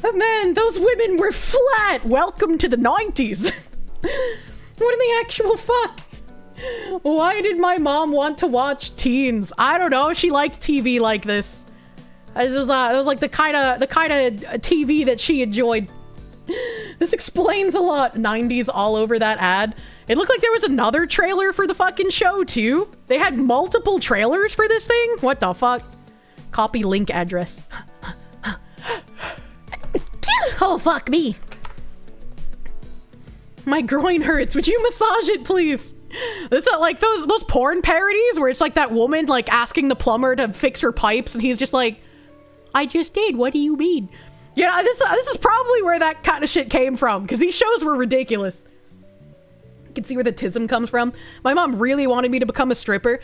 Oh man, those women were flat. Welcome to the 90s. What in the actual fuck? Why did my mom want to watch teens? I don't know. She liked TV like this. It was like the kind of TV that she enjoyed. This explains a lot. 90s all over that ad. It looked like there was another trailer for the fucking show too. They had multiple trailers for this thing. What the fuck? Copy link address. Oh, fuck me. My groin hurts. Would you massage it, please? This is like those porn parodies where it's like that woman like asking the plumber to fix her pipes and he's just like, I just did. What do you mean? Yeah, this is probably where that kind of shit came from because these shows were ridiculous. You can see where the tism comes from. My mom really wanted me to become a stripper.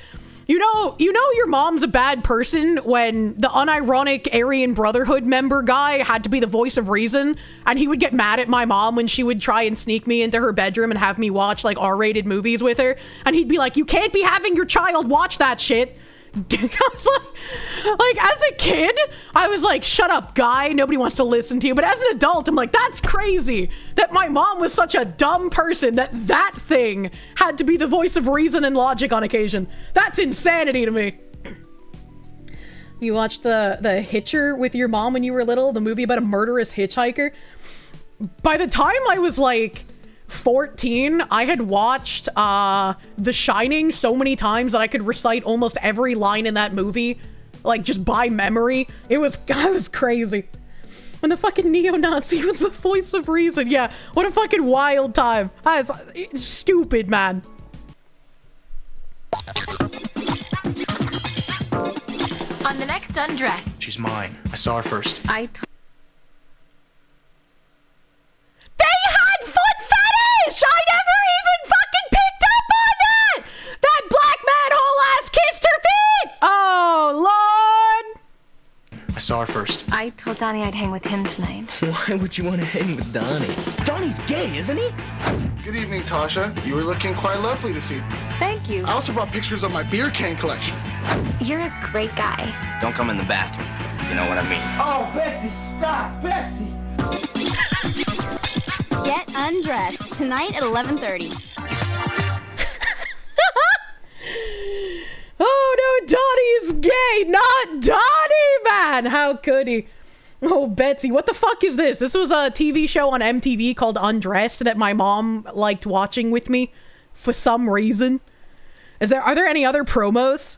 You know your mom's a bad person when the unironic Aryan Brotherhood member guy had to be the voice of reason, and he would get mad at my mom when she would try and sneak me into her bedroom and have me watch like R-rated movies with her, and he'd be like, you can't be having your child watch that shit. I was like, as a kid, I was like, shut up, guy. Nobody wants to listen to you. But as an adult, I'm like, that's crazy that my mom was such a dumb person that thing had to be the voice of reason and logic on occasion. That's insanity to me. You watched the Hitcher with your mom when you were little, the movie about a murderous hitchhiker. By the time I was like 14, I had watched The Shining so many times that I could recite almost every line in that movie, like just by memory. I was crazy. When the fucking neo-Nazi was the voice of reason. Yeah, what a fucking wild time. It's stupid, man. On the next undress. She's mine. I saw her first. They had foot fetish! I never even fucking picked up on that! That black man whole ass kissed her feet! Oh, Lord! I saw her first. I told Donnie I'd hang with him tonight. Why would you want to hang with Donnie? Donnie's gay, isn't he? Good evening, Tasha. You were looking quite lovely this evening. Thank you. I also brought pictures of my beer can collection. You're a great guy. Don't come in the bathroom. You know what I mean. Oh, Betsy, stop, Betsy. Get undressed tonight at 11:30. Oh no, Donnie is gay! Not Donnie, man! How could he? Oh, Betsy, what the fuck is this? This was a TV show on MTV called Undressed that my mom liked watching with me for some reason. Are there any other promos?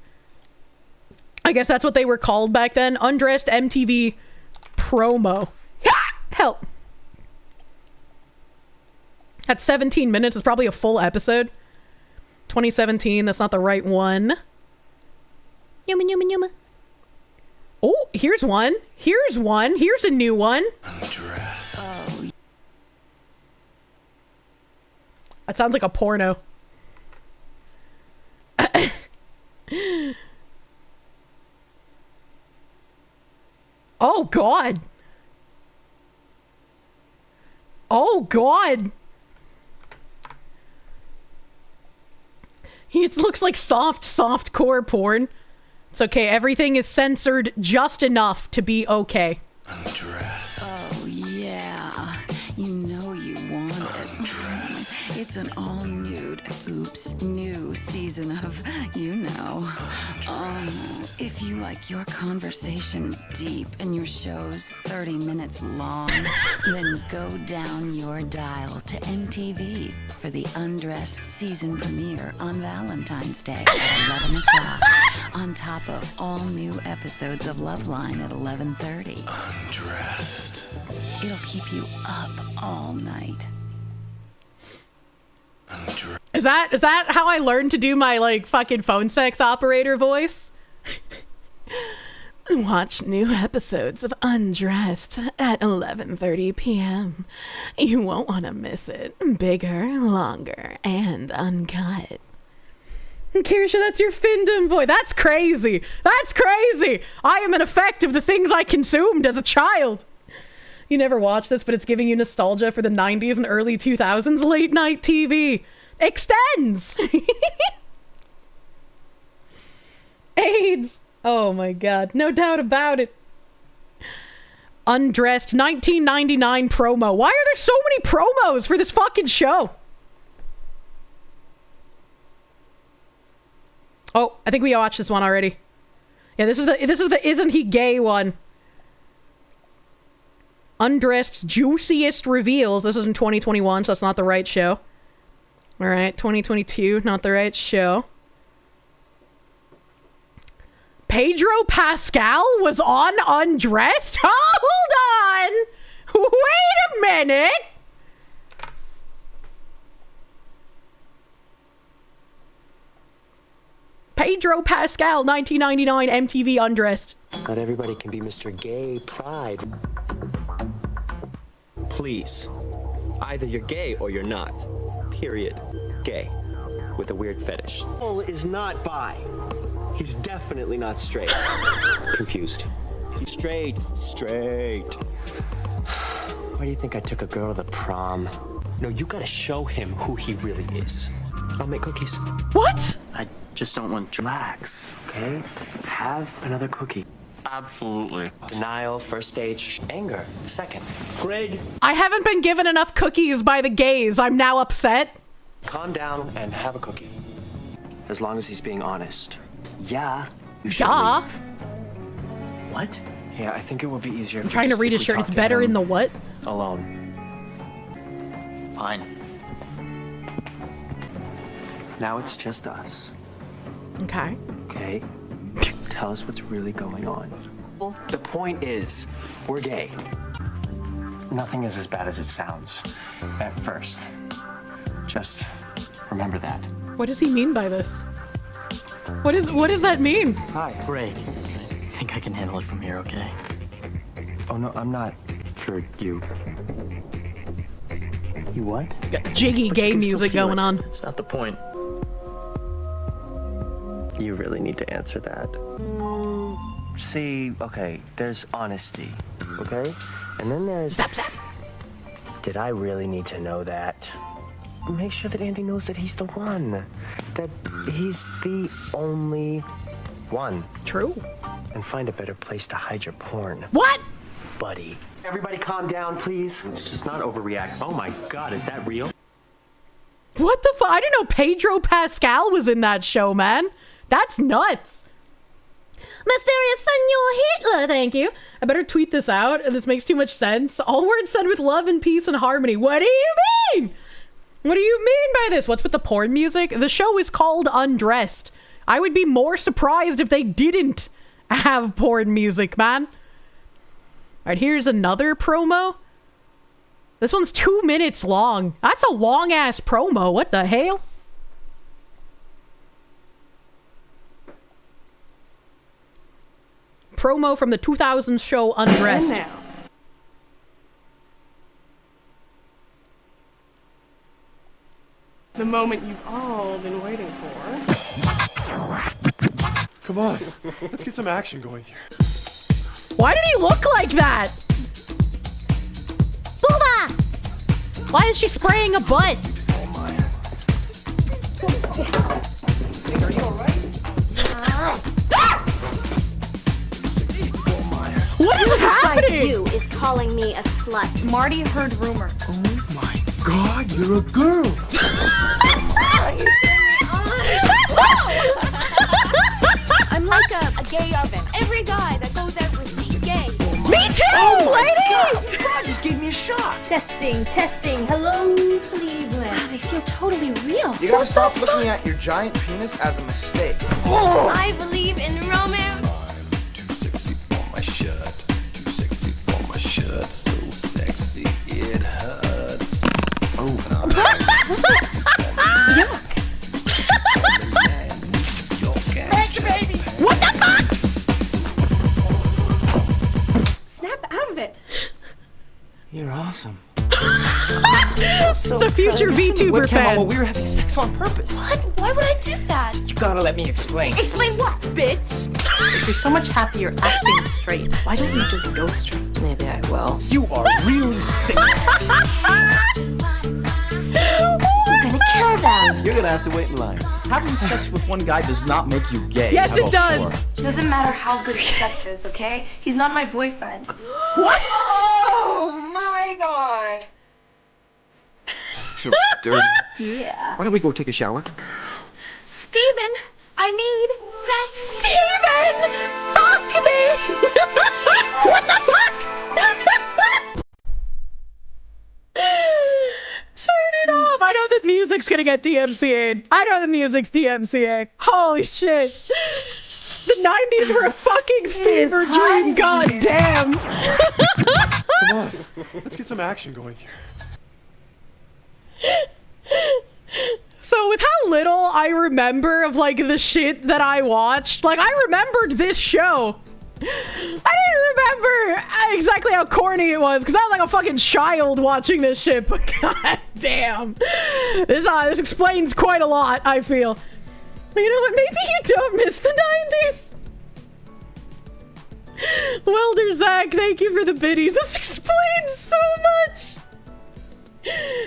I guess that's what they were called back then. Undressed MTV promo. Help. That's 17 minutes. It's probably a full episode. 2017. That's not the right one. Yumma, yumma, yumma. Oh, here's one. Here's one. Here's a new one. Undressed. Oh. That sounds like a porno. Oh, God. Oh, God. It looks like soft core porn. It's okay. Everything is censored just enough to be okay. Undressed. Oh, yeah. You know you want it. It's an all-nude, new season of, you know. If you like your conversation deep and your shows 30 minutes long, then go down your dial to MTV for the Undressed season premiere on Valentine's Day at 11 o'clock, on top of all new episodes of Loveline at 11:30. Undressed. It'll keep you up all night. Is that how I learned to do my, like, fucking phone sex operator voice? Watch new episodes of Undressed at 11:30 p.m. You won't want to miss it. Bigger, longer, and uncut. Kirsche, that's your fandom voice. That's crazy. That's crazy. I am an effect of the things I consumed as a child. You never watched this, but it's giving you nostalgia for the 90s and early 2000s late night TV. Extends! AIDS! Oh my god, no doubt about it. Undressed 1999 promo. Why are there so many promos for this fucking show? Oh, I think we watched this one already. Yeah, this is the Isn't He Gay one. Undressed's juiciest reveals. This is in 2021, so that's not the right show. All right, 2022, not the right show. Pedro Pascal was on Undressed? Hold on! Wait a minute! Pedro Pascal, 1999, MTV Undressed. Not everybody can be Mr. Gay Pride. Please. Either you're gay or you're not. Period. Gay. With a weird fetish. Paul is not bi. He's definitely not straight. Confused. He's straight. Straight. Why do you think I took a girl to the prom? No, you gotta show him who he really is. I'll make cookies. What? I just don't want to relax, okay? Have another cookie. Absolutely. Denial, first stage. Anger, second. Greg. I haven't been given enough cookies by the gays. I'm now upset. Calm down and have a cookie. As long as he's being honest. Yeah. You should Yeah. leave. What? Yeah, I think it would be easier. I'm trying to read his shirt. It's better in the what? Alone. Fine. Now it's just us. Okay. Okay. Tell us what's really going on. The point is, we're gay. Nothing is as bad as it sounds at first. Just remember that. What does he mean by this? What does that mean? Hi. Great. I think I can handle it from here, okay? Oh, no, I'm not for you. You what? Got jiggy gay music going on. It's not the point. You really need to answer that. See, okay, there's honesty, okay? And then there's... Zap, zap. Did I really need to know that? Make sure that Andy knows that he's the one. That he's the only one. True. And find a better place to hide your porn. What? Buddy. Everybody calm down, please. Let's just not overreact. Oh my god, is that real? What the fuck? I didn't know Pedro Pascal was in that show, man. That's nuts. Mysterious Senor Hitler, thank you. I better tweet this out. This makes too much sense. All words said with love and peace and harmony. What do you mean? What do you mean by this? What's with the porn music? The show is called Undressed. I would be more surprised if they didn't have porn music, man. All right, here's another promo. This one's 2 minutes long. That's a long-ass promo. What the hell? Promo from the 2000s show Undressed. And now. The moment you've all been waiting for. Come on, let's get some action going here. Why did he look like that? Booba! Why is she spraying a butt? listening. Are you alright? What is happening? Besides you is calling me a slut. Marty heard rumors. Oh my god, you're a girl. I'm like a gay oven. Every guy that goes out with me, gay. Me too, lady! God just gave me a shot. Testing. Hello, Cleveland. Wow, they feel totally real. You gotta stop looking at your giant penis as a mistake. I believe in romance. Too sexy for my shirt. Too sexy for my shirt. So sexy it hurts. Oh, Yuck. Thank you, baby. What the fuck? Snap out of it. You're awesome. It's a future VTuber fan. We were having sex on purpose. What? Why would I do that? You gotta let me explain. Explain what, bitch? If you're so much happier acting straight, why don't you just go straight? Maybe I will. You are really sick. We're gonna kill them. You're gonna have to wait in line. Having sex with one guy does not make you gay. Yes, How it about does. four? Doesn't matter how good sex is, okay? He's not my boyfriend. What? Oh my god. Feel dirty. Yeah. Why don't we go take a shower? Steven, I need sex. Steven! Fuck me! What the fuck? Turn it off! I know this music's gonna get DMCA'd. I know the music's DMCA. Holy shit. The 90s were a fucking fever dream, goddamn. Come on, let's get some action going here. So with how little I remember of like the shit that I watched, like I remembered this show. I didn't remember exactly how corny it was because I was like a fucking child watching this shit, but god damn. This explains quite a lot, I feel. But you know what, maybe you don't miss the 90s. Welder Zach, thank you for the biddies. This explains so much.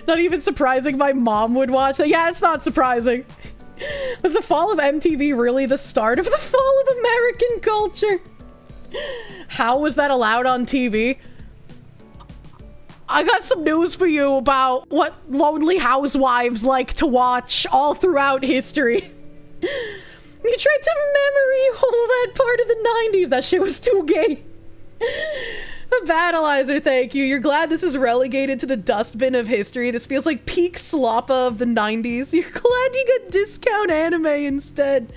Not even surprising my mom would watch that. Yeah, it's not surprising. Was the fall of MTV really the start of the fall of American culture? How was that allowed on TV? I got some news for you about what lonely housewives like to watch all throughout history. You tried to memory hole that part of the 90s. That shit was too gay. A Battleizer, thank you. You're glad this is relegated to the dustbin of history. This feels like peak sloppa of the 90s. You're glad you got discount anime instead.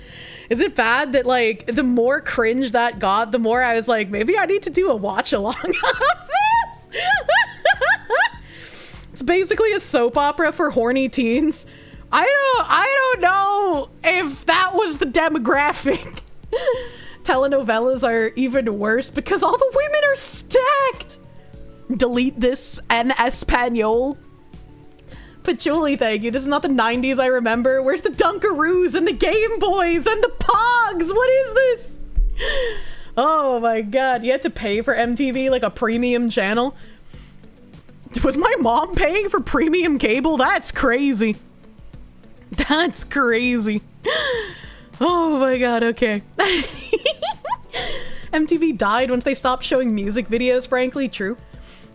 Is it bad that, like, the more cringe that got, the more I was like, maybe I need to do a watch-along of this? It's basically a soap opera for horny teens. I don't know if that was the demographic. Telenovelas are even worse because all the women are stacked. Delete this en Espanol. Patchouli, thank you. This is not the 90s I remember. Where's the Dunkaroos and the Game Boys and the Pogs? What is this? Oh my god. You had to pay for MTV like a premium channel? Was my mom paying for premium cable? That's crazy. That's crazy. Oh my god, okay. MTV died once they stopped showing music videos, frankly, true.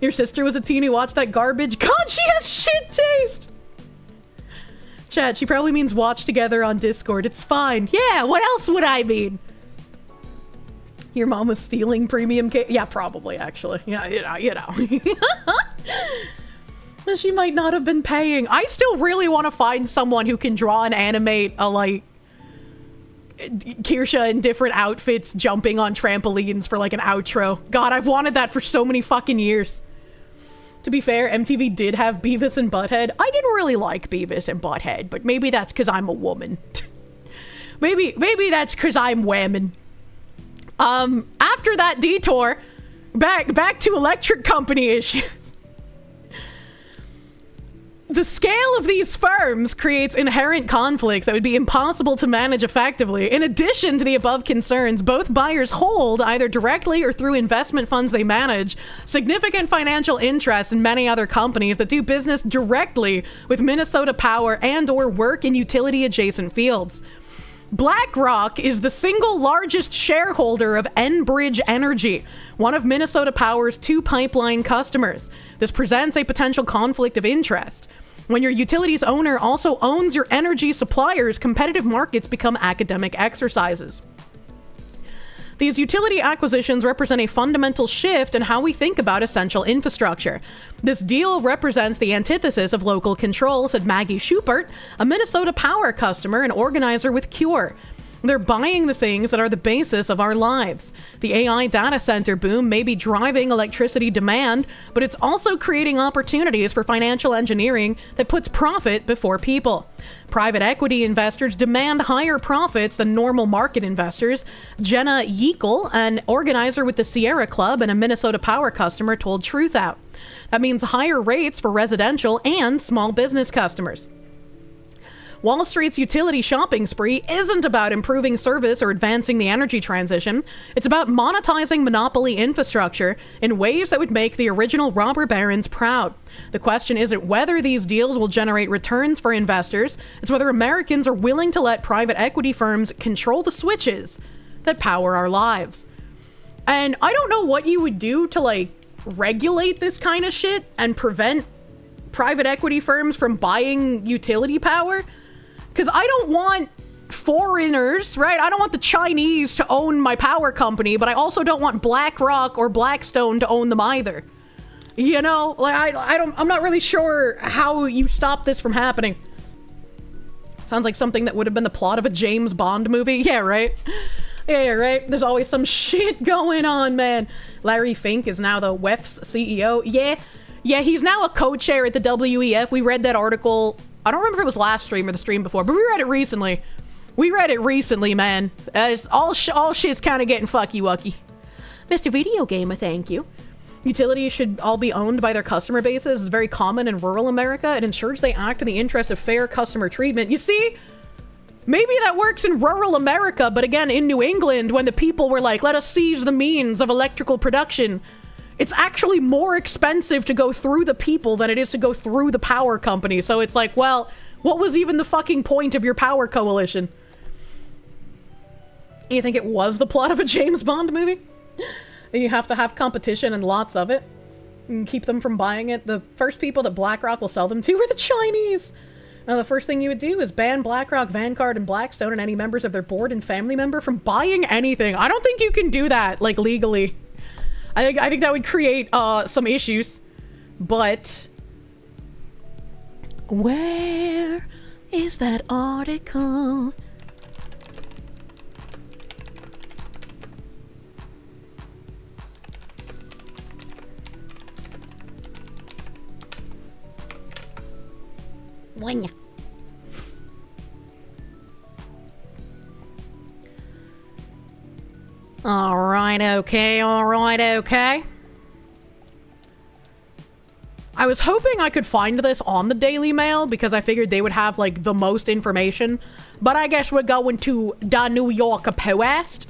Your sister was a teen who watched that garbage. God, she has shit taste! Chat, she probably means watch together on Discord. It's fine. Yeah, what else would I mean? Your mom was stealing premium cable? Yeah, probably, actually. Yeah, you know. She might not have been paying. I still really want to find someone who can draw and animate a, like, Kirsche in different outfits jumping on trampolines for, like, an outro. God, I've wanted that for so many fucking years. To be fair, MTV did have Beavis and Butthead. I didn't really like Beavis and Butthead, but maybe that's because I'm a woman. maybe that's because I'm whammon. After that detour, back to electric company issues. The scale of these firms creates inherent conflicts that would be impossible to manage effectively. In addition to the above concerns, both buyers hold, either directly or through investment funds they manage, significant financial interest in many other companies that do business directly with Minnesota Power and or work in utility-adjacent fields. BlackRock is the single largest shareholder of Enbridge Energy, one of Minnesota Power's 2 pipeline customers. This presents a potential conflict of interest. When your utility's owner also owns your energy suppliers, competitive markets become academic exercises. These utility acquisitions represent a fundamental shift in how we think about essential infrastructure. This deal represents the antithesis of local control, said Maggie Schubert, a Minnesota Power customer and organizer with Cure. They're buying the things that are the basis of our lives. The AI data center boom may be driving electricity demand, but it's also creating opportunities for financial engineering that puts profit before people. Private equity investors demand higher profits than normal market investors. Jenna Yeakel, an organizer with the Sierra Club and a Minnesota Power customer, told Truth Out. That means higher rates for residential and small business customers. Wall Street's utility shopping spree isn't about improving service or advancing the energy transition. It's about monetizing monopoly infrastructure in ways that would make the original robber barons proud. The question isn't whether these deals will generate returns for investors, it's whether Americans are willing to let private equity firms control the switches that power our lives. And I don't know what you would do to, like, regulate this kind of shit and prevent private equity firms from buying utility power. Because I don't want foreigners, right? I don't want the Chinese to own my power company, but I also don't want BlackRock or Blackstone to own them either. You know, like I'm not really sure how you stop this from happening. Sounds like something that would have been the plot of a James Bond movie. Yeah, right? Yeah, right? There's always some shit going on, man. Larry Fink is now the WEF's CEO. Yeah, he's now a co-chair at the WEF. We read that article. I don't remember if it was last stream or the stream before, but we read it recently. Man. All shit's kind of getting fucky-wucky. Mr. Video Gamer, thank you. Utilities should all be owned by their customer bases. It's very common in rural America. It ensures they act in the interest of fair customer treatment. You see? Maybe that works in rural America, but again, in New England, when the people were like, let us seize the means of electrical production, it's actually more expensive to go through the people than it is to go through the power company. So it's like, well, what was even the fucking point of your power coalition? You think it was the plot of a James Bond movie? You have to have competition and lots of it and keep them from buying it. The first people that BlackRock will sell them to are the Chinese. Now, the first thing you would do is ban BlackRock, Vanguard, and Blackstone and any members of their board and family member from buying anything. I don't think you can do that, like, legally. I think that would create some issues, but where is that article? One. Alright, okay. I was hoping I could find this on the Daily Mail because I figured they would have, like, the most information. But I guess we're going to the New York Post.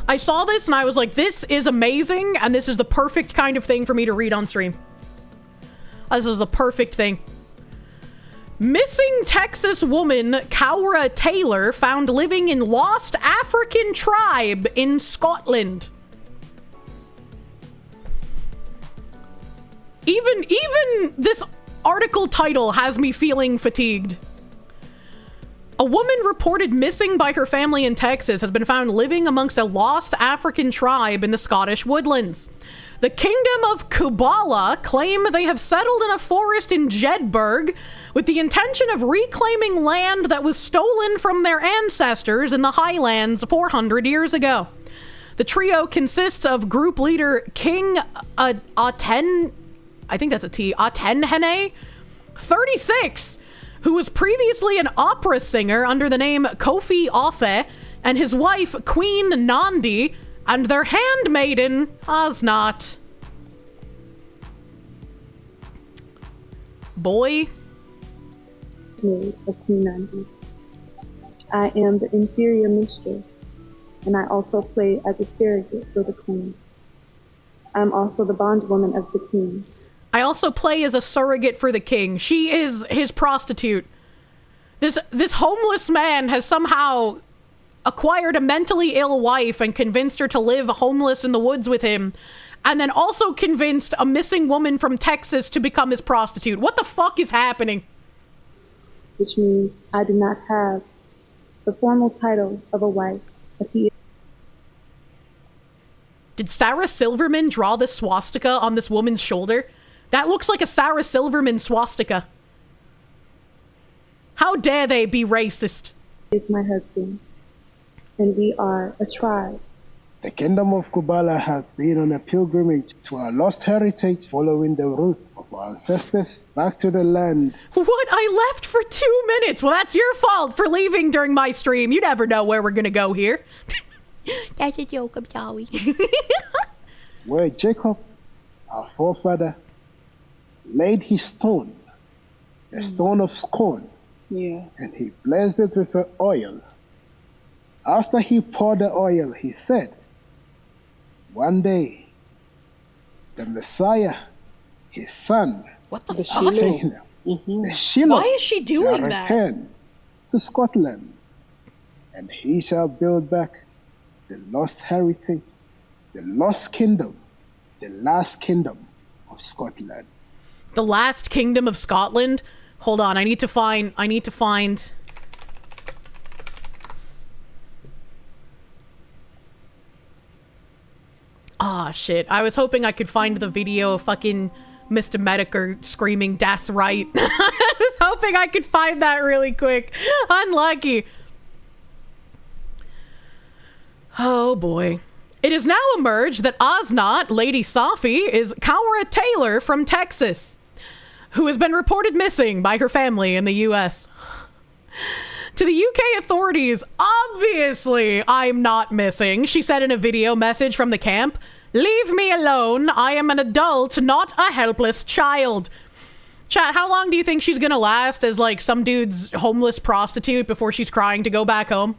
I saw this and I was like, this is amazing, and this is the perfect kind of thing for me to read on stream. This is the perfect thing. Missing Texas woman Cowra Taylor found living in lost African tribe in Scotland. Even this article title has me feeling fatigued. A woman reported missing by her family in Texas has been found living amongst a lost African tribe in the Scottish woodlands. The Kingdom of Kubala claim they have settled in a forest in Jedburgh with the intention of reclaiming land that was stolen from their ancestors in the Highlands 400 years ago. The trio consists of group leader King Aten, I think that's a T, Atenhene, 36, who was previously an opera singer under the name Kofi Ofe, and his wife Queen Nandi, and their handmaiden, Osnat. Boy. Me, a Queen Nandi. I am the inferior mistress, and I also play as a surrogate for the queen. I'm also the bondwoman of the king. I also play as a surrogate for the king. She is his prostitute. This homeless man has somehow acquired a mentally ill wife and convinced her to live homeless in the woods with him, and then also convinced a missing woman from Texas to become his prostitute. What the fuck is happening? Which means I did not have the formal title of a wife, but he... Did Sarah Silverman draw the swastika on this woman's shoulder? That looks like a Sarah Silverman swastika. How dare they be racist? ...is my husband, and we are a tribe. The kingdom of Kubala has been on a pilgrimage to our lost heritage, following the roots of our ancestors back to the land. What? I left for 2 minutes. Well, that's your fault for leaving during my stream. You never know where we're gonna go here. That's a joke, I'm sorry. Where Jacob, our forefather, laid his stone, the stone of scorn, and he blessed it with oil. After he poured the oil, he said, one day, the Messiah, his son, what the fuck? The Shiloh, why is she doing shall that? return to Scotland, and he shall build back the lost heritage, the lost kingdom, the last kingdom of Scotland. The last kingdom of Scotland? Hold on, I need to find... Ah, shit. I was hoping I could find the video of fucking Mr. Mediker screaming, "Das right." I was hoping I could find that really quick. Unlucky. Oh, boy. It has now emerged that Oznot, Lady Safi, is Kaura Taylor from Texas, who has been reported missing by her family in the US. To the UK authorities, obviously I'm not missing, she said in a video message from the camp. Leave me alone. I am an adult, not a helpless child. Chat, how long do you think she's gonna last as like some dude's homeless prostitute before she's crying to go back home?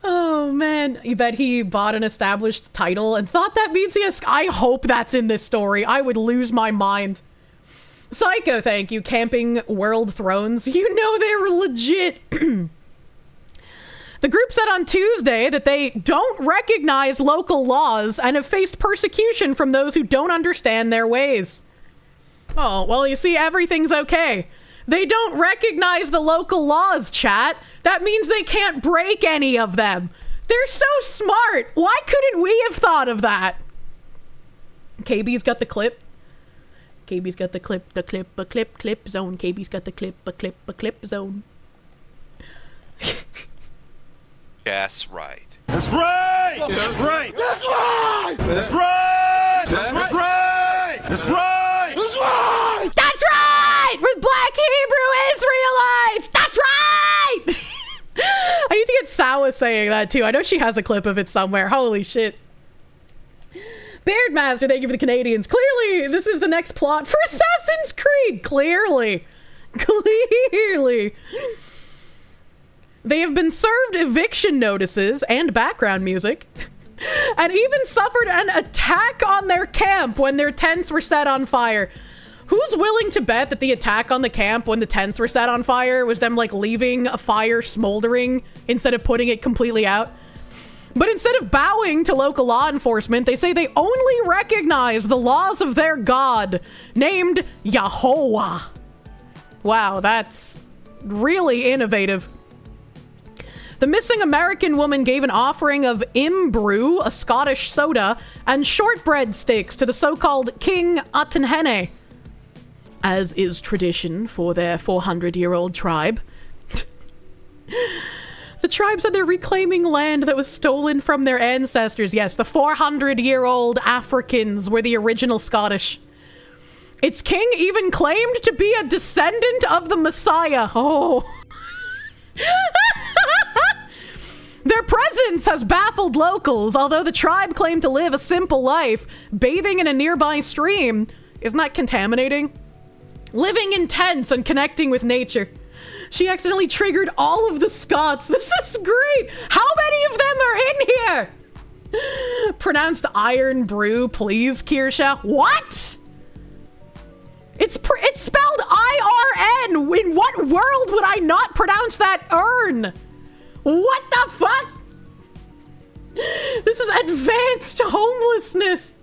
Oh man, you bet he bought an established title and thought that means he has... I hope that's in this story. I would lose my mind. Psycho, thank you. Camping World Thrones. You know they were legit. The group said on Tuesday that they don't recognize local laws and have faced persecution from those who don't understand their ways. Oh, well, you see, everything's okay. They don't recognize the local laws, chat. That means they can't break any of them. They're so smart. Why couldn't we have thought of that? KB's got the clip. KB's got the clip zone. KB's got the clip zone. That's right. That's right! That's right! That's right! That's right! That's right! That's right! That's right! That's right! With Black Hebrew Israelites! That's right! I need to get Sawa saying that too. I know she has a clip of it somewhere. Holy shit. Beardmaster, thank you for the Canadians. Clearly, this is the next plot for Assassin's Creed. Clearly. They have been served eviction notices and background music, and even suffered an attack on their camp when their tents were set on fire. Who's willing to bet that the attack on the camp when the tents were set on fire was them, like, leaving a fire smoldering instead of putting it completely out? But instead of bowing to local law enforcement, they say they only recognize the laws of their god, named Yahuwah. Wow, that's really innovative. The missing American woman gave an offering of Imbrew, a Scottish soda, and shortbread sticks to the so-called King Atenhene, as is tradition for their 400-year-old tribe. The tribe said they're reclaiming land that was stolen from their ancestors. Yes, the 400-year-old Africans were the original Scottish. Its king even claimed to be a descendant of the Messiah. Oh. Their presence has baffled locals, although the tribe claimed to live a simple life, bathing in a nearby stream. Isn't that contaminating? Living in tents and connecting with nature. She accidentally triggered all of the Scots. This is great. How many of them are in here? Pronounced iron brew, please, Kirsche. What? It's spelled I-R-N. In what world would I not pronounce that urn? What the fuck? This is advanced homelessness.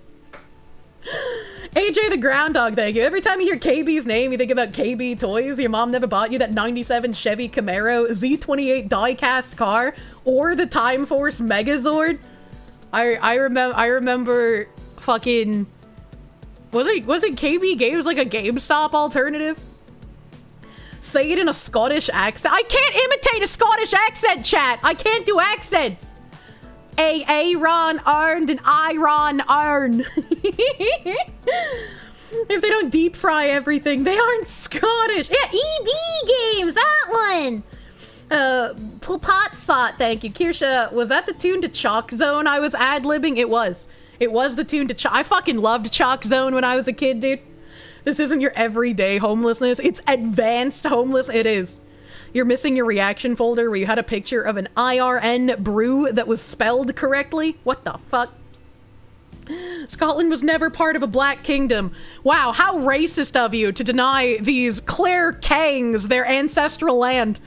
AJ the Groundhog, thank you. Every time you hear KB's name, you think about KB Toys. Your mom never bought you that 97 Chevy Camaro Z28 die-cast car or the Time Force Megazord. I remember fucking... Was it KB Games like a GameStop alternative? Say it in a Scottish accent. I can't imitate a Scottish accent, chat. I can't do accents. Aaron earned and Iron earn. If they don't deep fry everything, they aren't Scottish. Yeah, EB Games, that one. Potsot, thank you. Kirsche, was that the tune to Chalk Zone I was ad-libbing? It was. It was the tune to Chalk. I fucking loved Chalk Zone when I was a kid, dude. This isn't your everyday homelessness. It's advanced homeless. It is. You're missing your reaction folder where you had a picture of an IRN brew that was spelled correctly. What the fuck? Scotland was never part of a black kingdom. Wow, how racist of you to deny these Clare Kangs their ancestral land.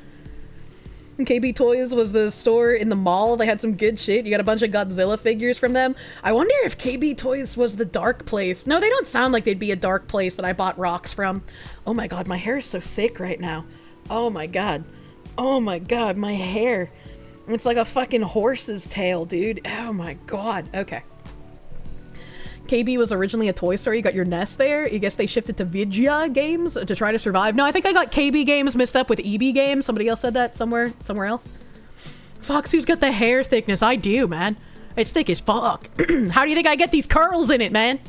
KB Toys was the store in the mall. They had some good shit. You got a bunch of Godzilla figures from them. I wonder if KB Toys was the dark place. No, they don't sound like they'd be a dark place that I bought rocks from. Oh my god, my hair is so thick right now. Oh my god. Oh my god, my hair. It's like a fucking horse's tail, dude. Oh my god. Okay. KB was originally a Toy Store. You got your nest there. I guess they shifted to Vidya Games to try to survive. No, I think I got KB Games mixed up with EB Games. Somebody else said that somewhere else. Foxy's got the hair thickness. I do, man. It's thick as fuck. How do you think I get these curls in it, man?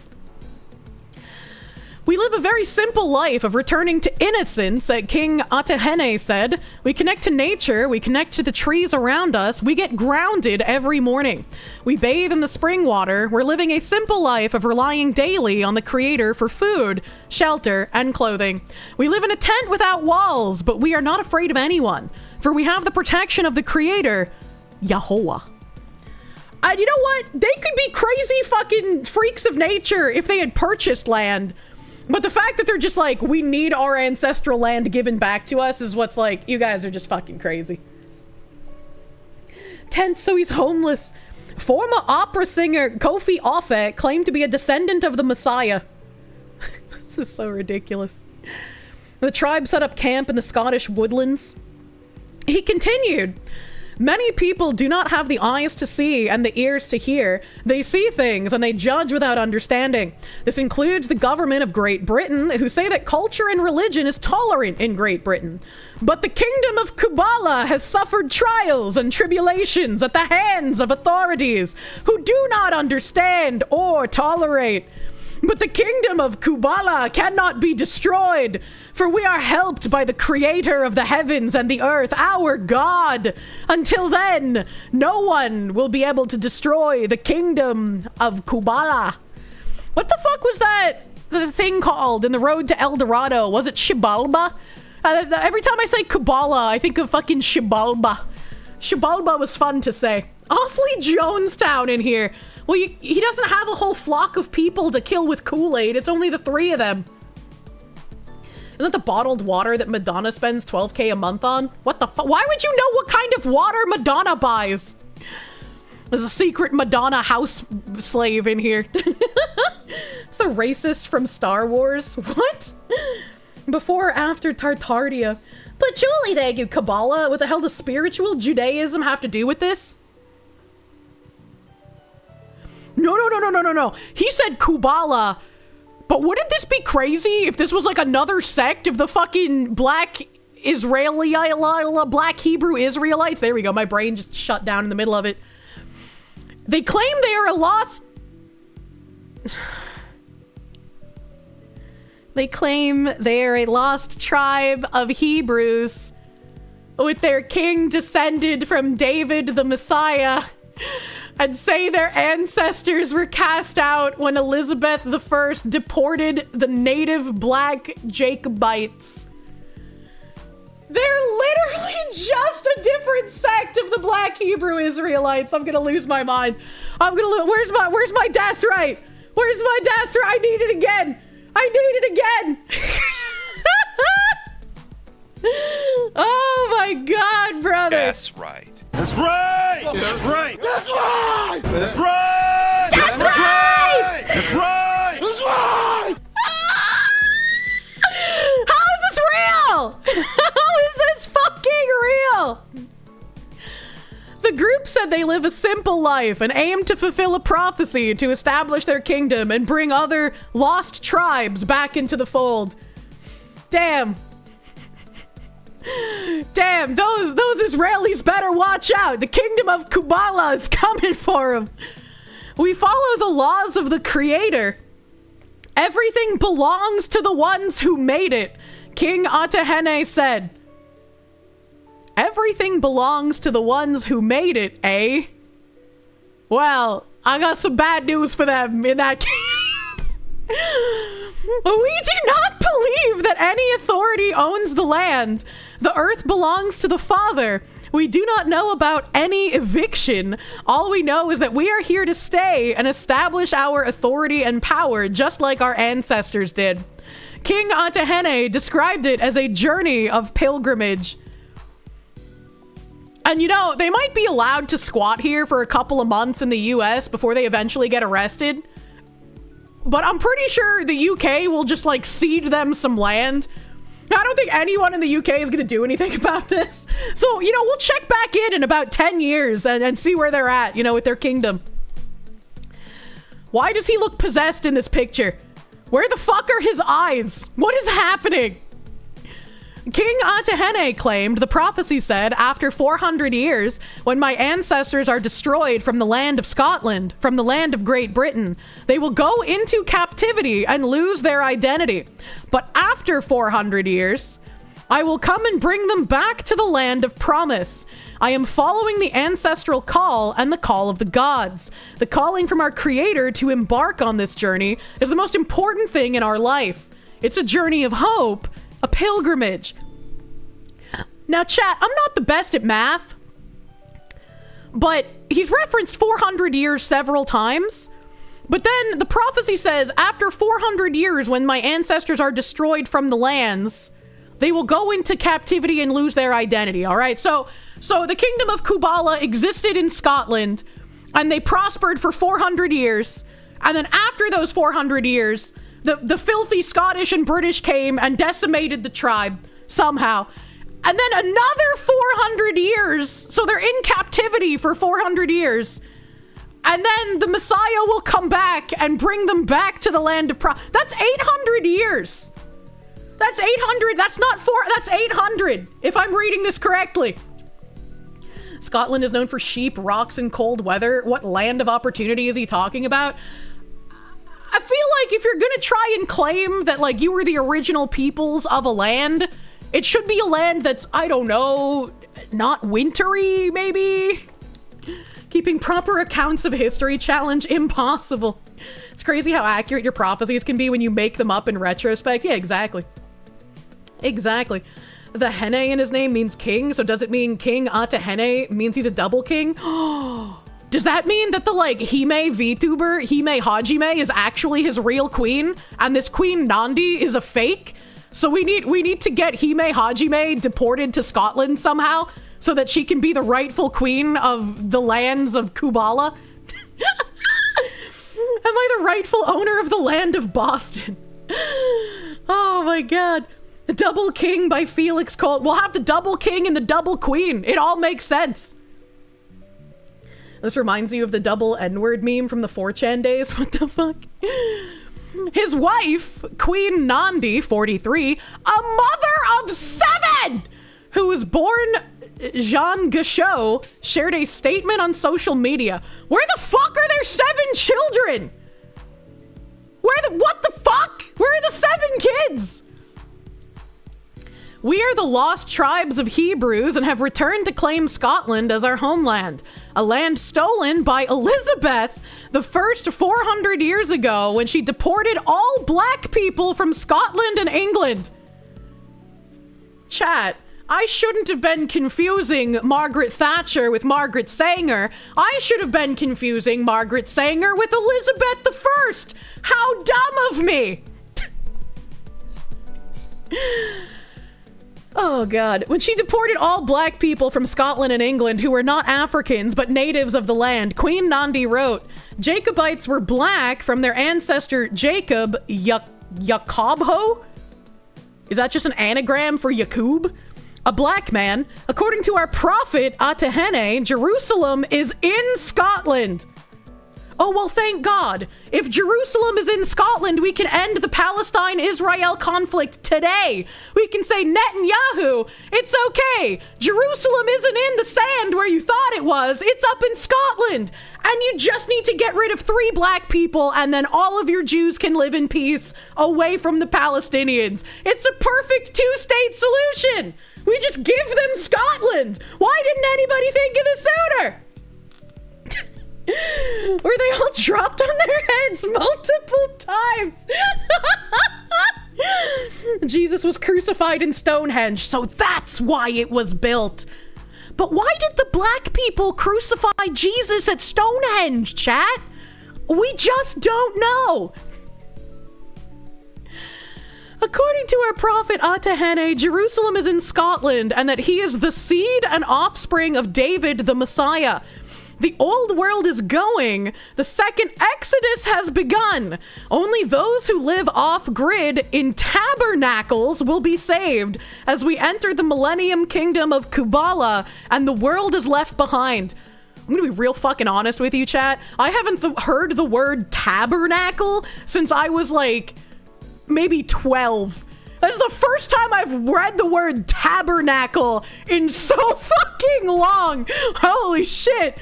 We live a very simple life of returning to innocence, King Atahene said. We connect to nature, we connect to the trees around us, we get grounded every morning. We bathe in the spring water, we're living a simple life of relying daily on the Creator for food, shelter, and clothing. We live in a tent without walls, but we are not afraid of anyone, for we have the protection of the Creator, Yahuwah. And you know what? They could be crazy fucking freaks of nature if they had purchased land. But the fact that they're just like, we need our ancestral land given back to us is what's like, you guys are just fucking crazy. Tense, so he's homeless. Former opera singer Kofi Offet claimed to be a descendant of the Messiah. This is so ridiculous. The tribe set up camp in the Scottish woodlands. He continued. Many people do not have the eyes to see and the ears to hear. They see things and they judge without understanding. This includes the government of Great Britain, who say that culture and religion is tolerant in Great Britain. But the kingdom of Kubala has suffered trials and tribulations at the hands of authorities who do not understand or tolerate. But the kingdom of Kubala cannot be destroyed, for we are helped by the Creator of the heavens and the earth, our God. Until then, no one will be able to destroy the kingdom of Kubala. What the fuck was that thing called in the road to El Dorado? Was it Xibalba? Every time I say Kubala, I think of fucking Xibalba. Xibalba was fun to say. Awfully Jonestown in here. Well, he doesn't have a whole flock of people to kill with Kool-Aid. It's only the 3 of them. Isn't that the bottled water that Madonna spends $12K a month on? What the fuck? Why would you know what kind of water Madonna buys? There's a secret Madonna house slave in here. It's the racist from Star Wars. What? Before or after Tartaria? But Julie, thank you, Kabbalah. What the hell does spiritual Judaism have to do with this? No. He said Kubala. But wouldn't this be crazy if this was like another sect of the fucking black black Hebrew Israelites? There we go. My brain just shut down in the middle of it. They claim they are a lost... They claim they are a lost tribe of Hebrews with their king descended from David the Messiah, and say their ancestors were cast out when Elizabeth I deported the native black Jacobites. They're literally just a different sect of the black Hebrew Israelites. I'm gonna lose my mind. Where's my desk right? Where's my desk right? I need it again. That's right. That's right! That's right! That's right! That's right! That's right! That's right! That's right! How is this real? How is this fucking real? The group said they live a simple life and aim to fulfill a prophecy to establish their kingdom and bring other lost tribes back into the fold. Damn. Damn, those Israelis better watch out. The kingdom of Kubala is coming for them. We follow the laws of the creator. Everything belongs to the ones who made it, King Atahene said. Everything belongs to the ones who made it, eh? Well, I got some bad news for them in that case. We do not believe that any authority owns the land. The earth belongs to the Father. We do not know about any eviction. All we know is that we are here to stay and establish our authority and power just like our ancestors did. King Atahene described it as a journey of pilgrimage. And you know, they might be allowed to squat here for a couple of months in the US before they eventually get arrested. But I'm pretty sure the UK will just like cede them some land. I don't think anyone in the UK is going to do anything about this. So, you know, we'll check back in about 10 years and see where they're at, you know, with their kingdom. Why does he look possessed in this picture? Where the fuck are his eyes? What is happening? King Atahene claimed, the prophecy said, after 400 years, when my ancestors are destroyed from the land of Scotland, from the land of Great Britain, they will go into captivity and lose their identity. But after 400 years, I will come and bring them back to the land of promise. I am following the ancestral call and the call of the gods. The calling from our creator to embark on this journey is the most important thing in our life. It's a journey of hope. A pilgrimage. Now, chat, I'm not the best at math, but he's referenced 400 years several times. But then the prophecy says, after 400 years, when my ancestors are destroyed from the lands, they will go into captivity and lose their identity, all right? So the kingdom of Kubala existed in Scotland, and they prospered for 400 years. And then after those 400 years, the filthy Scottish and British came and decimated the tribe somehow. And then another 400 years. So they're in captivity for 400 years. And then the Messiah will come back and bring them back to the land of That's 800 years. That's 800. That's not that's 800, if I'm reading this correctly. Scotland is known for sheep, rocks, and cold weather. What land of opportunity is he talking about? I feel like if you're gonna try and claim that, like, you were the original peoples of a land, it should be a land that's, I don't know, not wintry, maybe? Keeping proper accounts of history challenge impossible. It's crazy how accurate your prophecies can be when you make them up in retrospect. Yeah, exactly. Exactly. The Hene in his name means king, so does it mean King Atahene means he's a double king? Does that mean that the, like, Hime VTuber, Hime Hajime, is actually his real queen, and this Queen Nandi is a fake? So we need to get Hime Hajime deported to Scotland somehow, so that she can be the rightful queen of the lands of Kubala? Am I the rightful owner of the land of Boston? Oh my god. The Double King by Felix Cole. We'll have the Double King and the Double Queen. It all makes sense. This reminds you of the double N-word meme from the 4chan days. What the fuck? His wife, Queen Nandi, 43, a mother of 7, who was born Jean Gachot, shared a statement on social media. Where the fuck are their 7 children? What the fuck? Where are the 7 kids? We are the lost tribes of Hebrews and have returned to claim Scotland as our homeland. A land stolen by Elizabeth the first 400 years ago when she deported all black people from Scotland and England. Chat, I shouldn't have been confusing Margaret Thatcher with Margaret Sanger. I should have been confusing Margaret Sanger with Elizabeth the First. How dumb of me! Oh god. When she deported all black people from Scotland and England who were not Africans but natives of the land, Queen Nandi wrote, Jacobites were black from their ancestor Jacob Yacobho? Is that just an anagram for Yakub? A black man. According to our prophet Atahene, Jerusalem is in Scotland. Oh, well, thank God. If Jerusalem is in Scotland, we can end the Palestine-Israel conflict today. We can say, Netanyahu, it's okay. Jerusalem isn't in the sand where you thought it was. It's up in Scotland. And you just need to get rid of 3 black people, and then all of your Jews can live in peace away from the Palestinians. It's a perfect 2-state solution. We just give them Scotland. Why didn't anybody think of this sooner? Were they all dropped on their heads multiple times? Jesus was crucified in Stonehenge, so that's why it was built. But why did the black people crucify Jesus at Stonehenge, chat? We just don't know. According to our prophet Atahene, Jerusalem is in Scotland and that he is the seed and offspring of David the Messiah. The old world is going. The second Exodus has begun. Only those who live off-grid in tabernacles will be saved as we enter the Millennium Kingdom of Kubala and the world is left behind. I'm gonna be real fucking honest with you, chat. I haven't heard the word tabernacle since I was like maybe 12. That's the first time I've read the word tabernacle in so fucking long. Holy shit.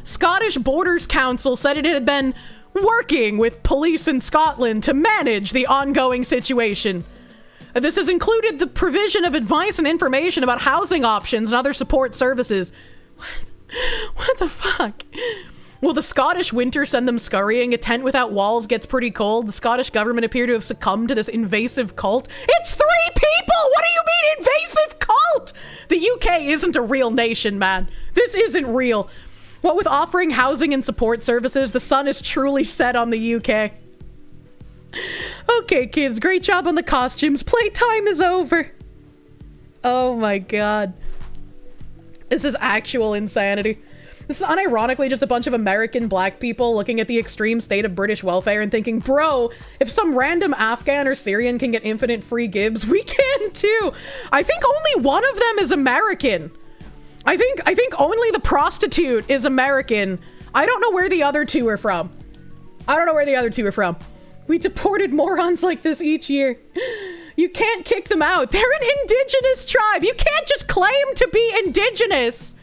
Scottish Borders Council said it had been working with police in Scotland to manage the ongoing situation. This has included the provision of advice and information about housing options and other support services. What the fuck? Will the Scottish winter send them scurrying? A tent without walls gets pretty cold. The Scottish government appear to have succumbed to this invasive cult. It's 3 people! What do you mean invasive cult? The UK isn't a real nation, man. This isn't real. What with offering housing and support services, the sun is truly set on the UK. Okay, kids, great job on the costumes. Playtime is over. Oh my god. This is actual insanity. This is unironically just a bunch of American black people looking at the extreme state of British welfare and thinking, bro, if some random Afghan or Syrian can get infinite free gibs, we can too. I think only one of them is American. I think only the prostitute is American. I don't know where the other 2 are from. We deported morons like this each year. You can't kick them out. They're an indigenous tribe. You can't just claim to be indigenous.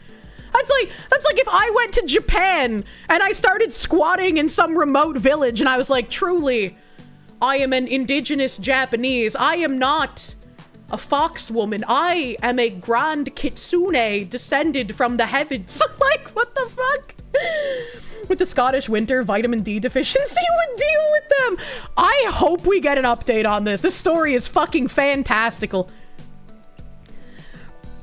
That's like if I went to Japan and I started squatting in some remote village and I was like, truly, I am an indigenous Japanese. I am not a fox woman. I am a grand kitsune descended from the heavens. Like, what the fuck? With the Scottish winter, vitamin D deficiency would deal with them. I hope we get an update on this. This story is fucking fantastical.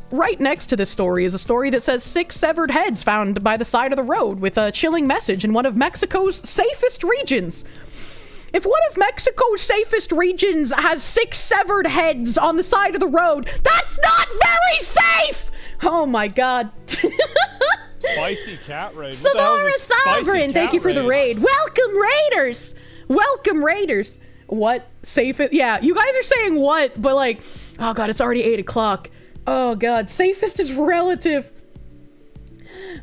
Right next to this story is a story that says 6 severed heads found by the side of the road with a chilling message in one of Mexico's safest regions. If one of Mexico's safest regions has 6 severed heads on the side of the road, that's not very safe! Oh my god. Spicy cat raid. Samara Sovereign, thank you for the raid. Welcome, Raiders! Welcome, Raiders. What? Safest? Yeah, you guys are saying what, but like, oh god, it's already 8 o'clock. Oh god, safest is relative.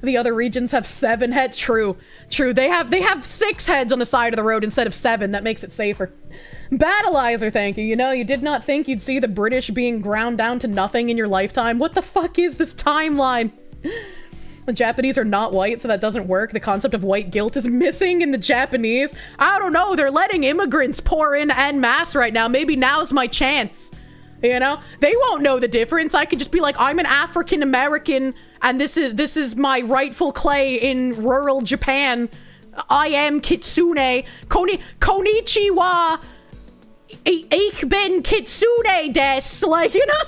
The other regions have 7 heads. True. They have 6 heads on the side of the road instead of 7. That makes it safer. Battleizer, thank you. You know, you did not think you'd see the British being ground down to nothing in your lifetime. What the fuck is this timeline? The Japanese are not white, so that doesn't work. The concept of white guilt is missing in the Japanese. I don't know. They're letting immigrants pour in en masse right now. Maybe now's my chance. You know, they won't know the difference. I could just be like, I'm an African American, and this is my rightful clay in rural Japan. I am Kitsune. Konnichiwa. Ich bin Kitsune des. Like, you know,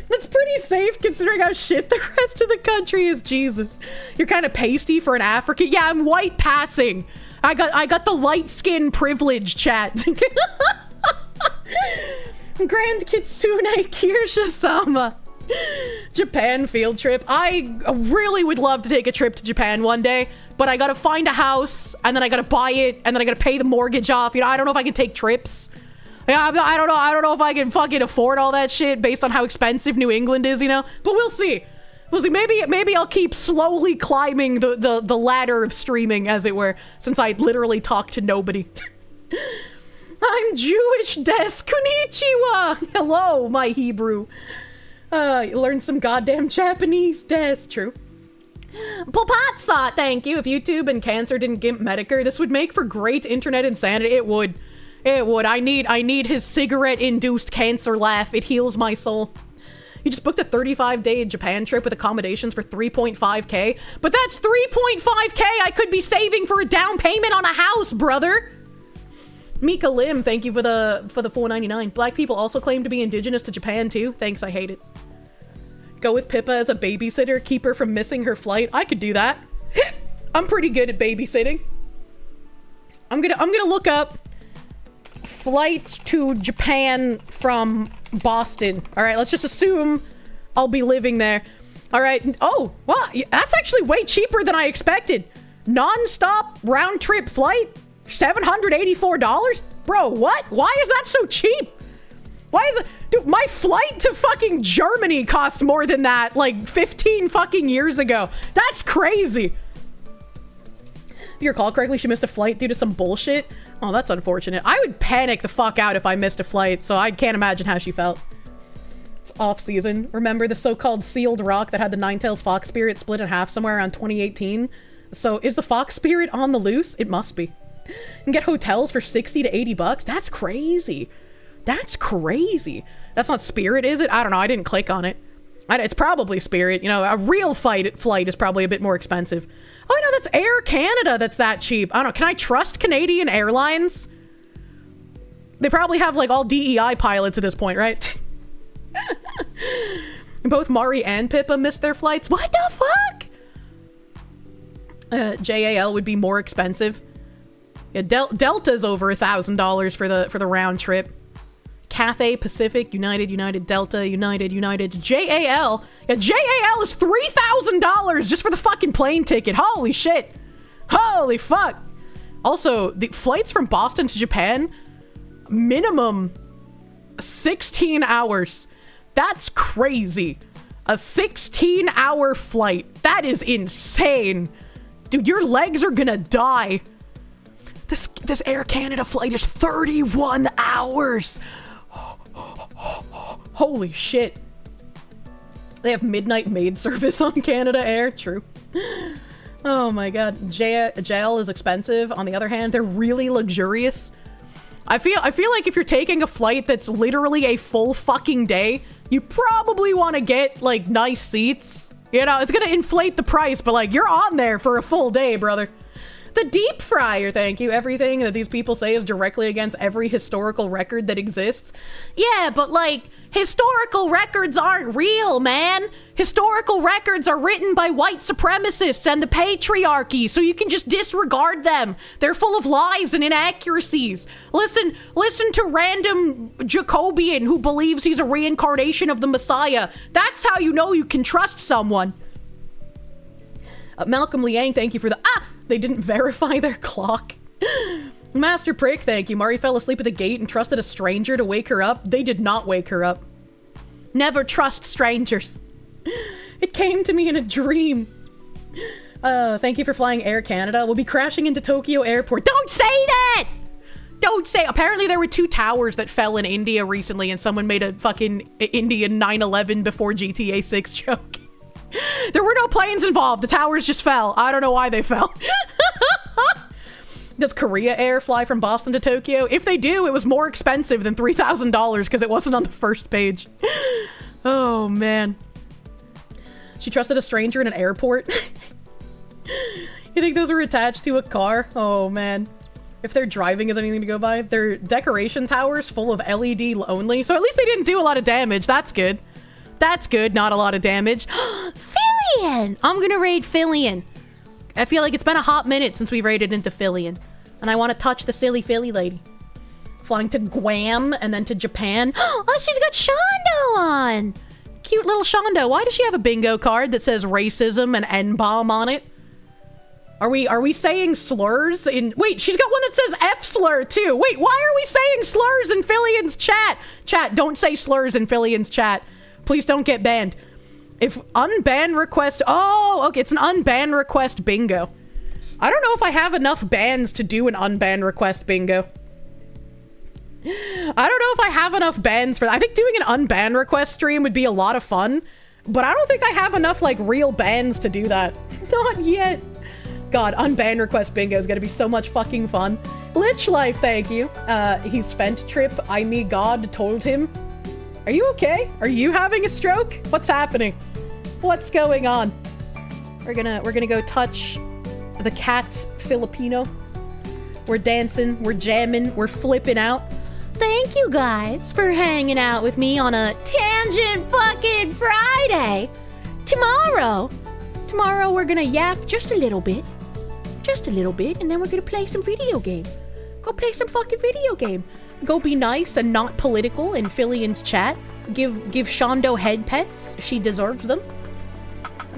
that's pretty safe considering how shit the rest of the country is. Jesus, you're kind of pasty for an African. Yeah, I'm white passing. I got the light skin privilege, chat. Grand Kitsune Kirsche-sama. Japan field trip. I really would love to take a trip to Japan one day, but I gotta find a house, and then I gotta buy it, and then I gotta pay the mortgage off. You know, I don't know if I can take trips. Yeah, I don't know if I can fucking afford all that shit based on how expensive New England is, you know? But we'll see. We'll see. Maybe I'll keep slowly climbing the ladder of streaming, as it were, since I literally talk to nobody. I'm Jewish, des. Konnichiwa. Hello, my Hebrew. Learn some goddamn Japanese, des. True. Popatsa, thank you. If YouTube and cancer didn't gimp Medicare, this would make for great internet insanity. It would. It would. I need his cigarette-induced cancer laugh. It heals my soul. You just booked a 35-day Japan trip with accommodations for 3.5k. But that's 3.5k I could be saving for a down payment on a house, brother. Mika Lim, thank you for the $4.99. Black people also claim to be indigenous to Japan too. Thanks, I hate it. Go with Pippa as a babysitter, keep her from missing her flight. I could do that. I'm pretty good at babysitting. I'm gonna look up flights to Japan from Boston. All right, let's just assume I'll be living there. All right. Oh, wow, that's actually way cheaper than I expected. Non-stop round trip flight, $784? Bro, what? Why is that so cheap? Why is it? Dude, my flight to fucking Germany cost more than that like 15 fucking years ago. That's crazy. If you recall correctly, she missed a flight due to some bullshit. Oh, that's unfortunate. I would panic the fuck out if I missed a flight, so I can't imagine how she felt. It's off season. Remember the so-called sealed rock that had the Ninetales fox spirit split in half somewhere around 2018? So is the fox spirit on the loose? It must be. You can get hotels for 60 to 80 bucks. That's crazy. That's crazy. That's not Spirit, is it? I don't know. I didn't click on it. It's probably Spirit. You know, a real flight is probably a bit more expensive. Oh, no, that's Air Canada that's that cheap. I don't know. Can I trust Canadian Airlines? They probably have, like, all DEI pilots at this point, right? Both Mari and Pippa missed their flights. What the fuck? JAL would be more expensive. Yeah, Delta's over $1,000 for the round trip. Cathay Pacific, United, Delta, United, JAL. Yeah, JAL is $3,000 just for the fucking plane ticket. Holy shit. Holy fuck. Also, the flights from Boston to Japan, minimum 16 hours. That's crazy. A 16-hour flight. That is insane. Dude, your legs are gonna die. This Air Canada flight is 31 hours. Holy shit. They have midnight maid service on Canada Air. True. Oh my god. JAL is expensive. On the other hand, they're really luxurious. I feel like if you're taking a flight that's literally a full fucking day, you probably want to get like nice seats. You know, it's gonna inflate the price, but like you're on there for a full day, brother. The Deep Fryer, thank you. Everything that these people say is directly against every historical record that exists. Yeah, but like, historical records aren't real, man. Historical records are written by white supremacists and the patriarchy, so you can just disregard them. They're full of lies and inaccuracies. Listen to random Jacobian who believes he's a reincarnation of the Messiah. That's how you know you can trust someone. Malcolm Liang, thank you for the... They didn't verify their clock. Master Prick, thank you. Mari fell asleep at the gate and trusted a stranger to wake her up. They did not wake her up. Never trust strangers. It came to me in a dream. Thank you for flying Air Canada. We'll be crashing into Tokyo Airport. Don't say that! Don't say... Apparently there were 2 towers that fell in India recently and someone made a fucking Indian 9/11 before GTA 6 joke. There were no planes involved. The towers just fell. I don't know why they fell. Does Korea Air fly from Boston to Tokyo? If they do, it was more expensive than $3,000 because it wasn't on the first page. Oh, man. She trusted a stranger in an airport. You think those were attached to a car? Oh, man. If their driving is anything to go by. They're decoration towers full of LED only. So at least they didn't do a lot of damage. That's good. That's good, not a lot of damage. Fillion! I'm gonna raid Fillion. I feel like it's been a hot minute since we raided into Fillion. And I want to touch the silly Philly lady. flying to Guam and then to Japan. Oh, she's got Shondo on! Cute little Shondo. Why does she have a bingo card that says racism and N-bomb on it? Are we saying slurs in... Wait, she's got one that says F-slur, too. Wait, why are we saying slurs in Fillian's chat? Chat, don't say slurs in Fillian's chat. Please don't get banned. If unban request... Oh, okay, it's an unban request bingo. I don't know if I have enough bans to do an unban request bingo. I don't know if I have enough bans for that. I think doing an unban request stream would be a lot of fun, but I don't think I have enough, like, real bans to do that. Not yet. God, unban request bingo is gonna be so much fucking fun. Lich Life, thank you. He's Fent trip. I me God told him. Are you okay? Are you having a stroke? What's happening? What's going on? We're gonna go touch the cat Filipino. We're dancing, we're jamming, we're flipping out. Thank you guys for hanging out with me on a Tangent fucking Friday. Tomorrow we're gonna yap just a little bit, and then we're gonna play some video game. Go play some fucking video game. Go be nice and not political in Fillian's chat. Give Shondo head pets. She deserves them.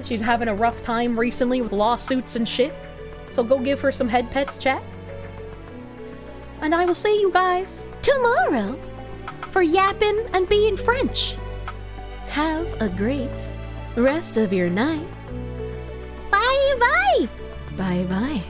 She's having a rough time recently with lawsuits and shit. So go give her some head pets, chat. And I will see you guys tomorrow for yapping and being French. Have a great rest of your night. Bye-bye. Bye-bye.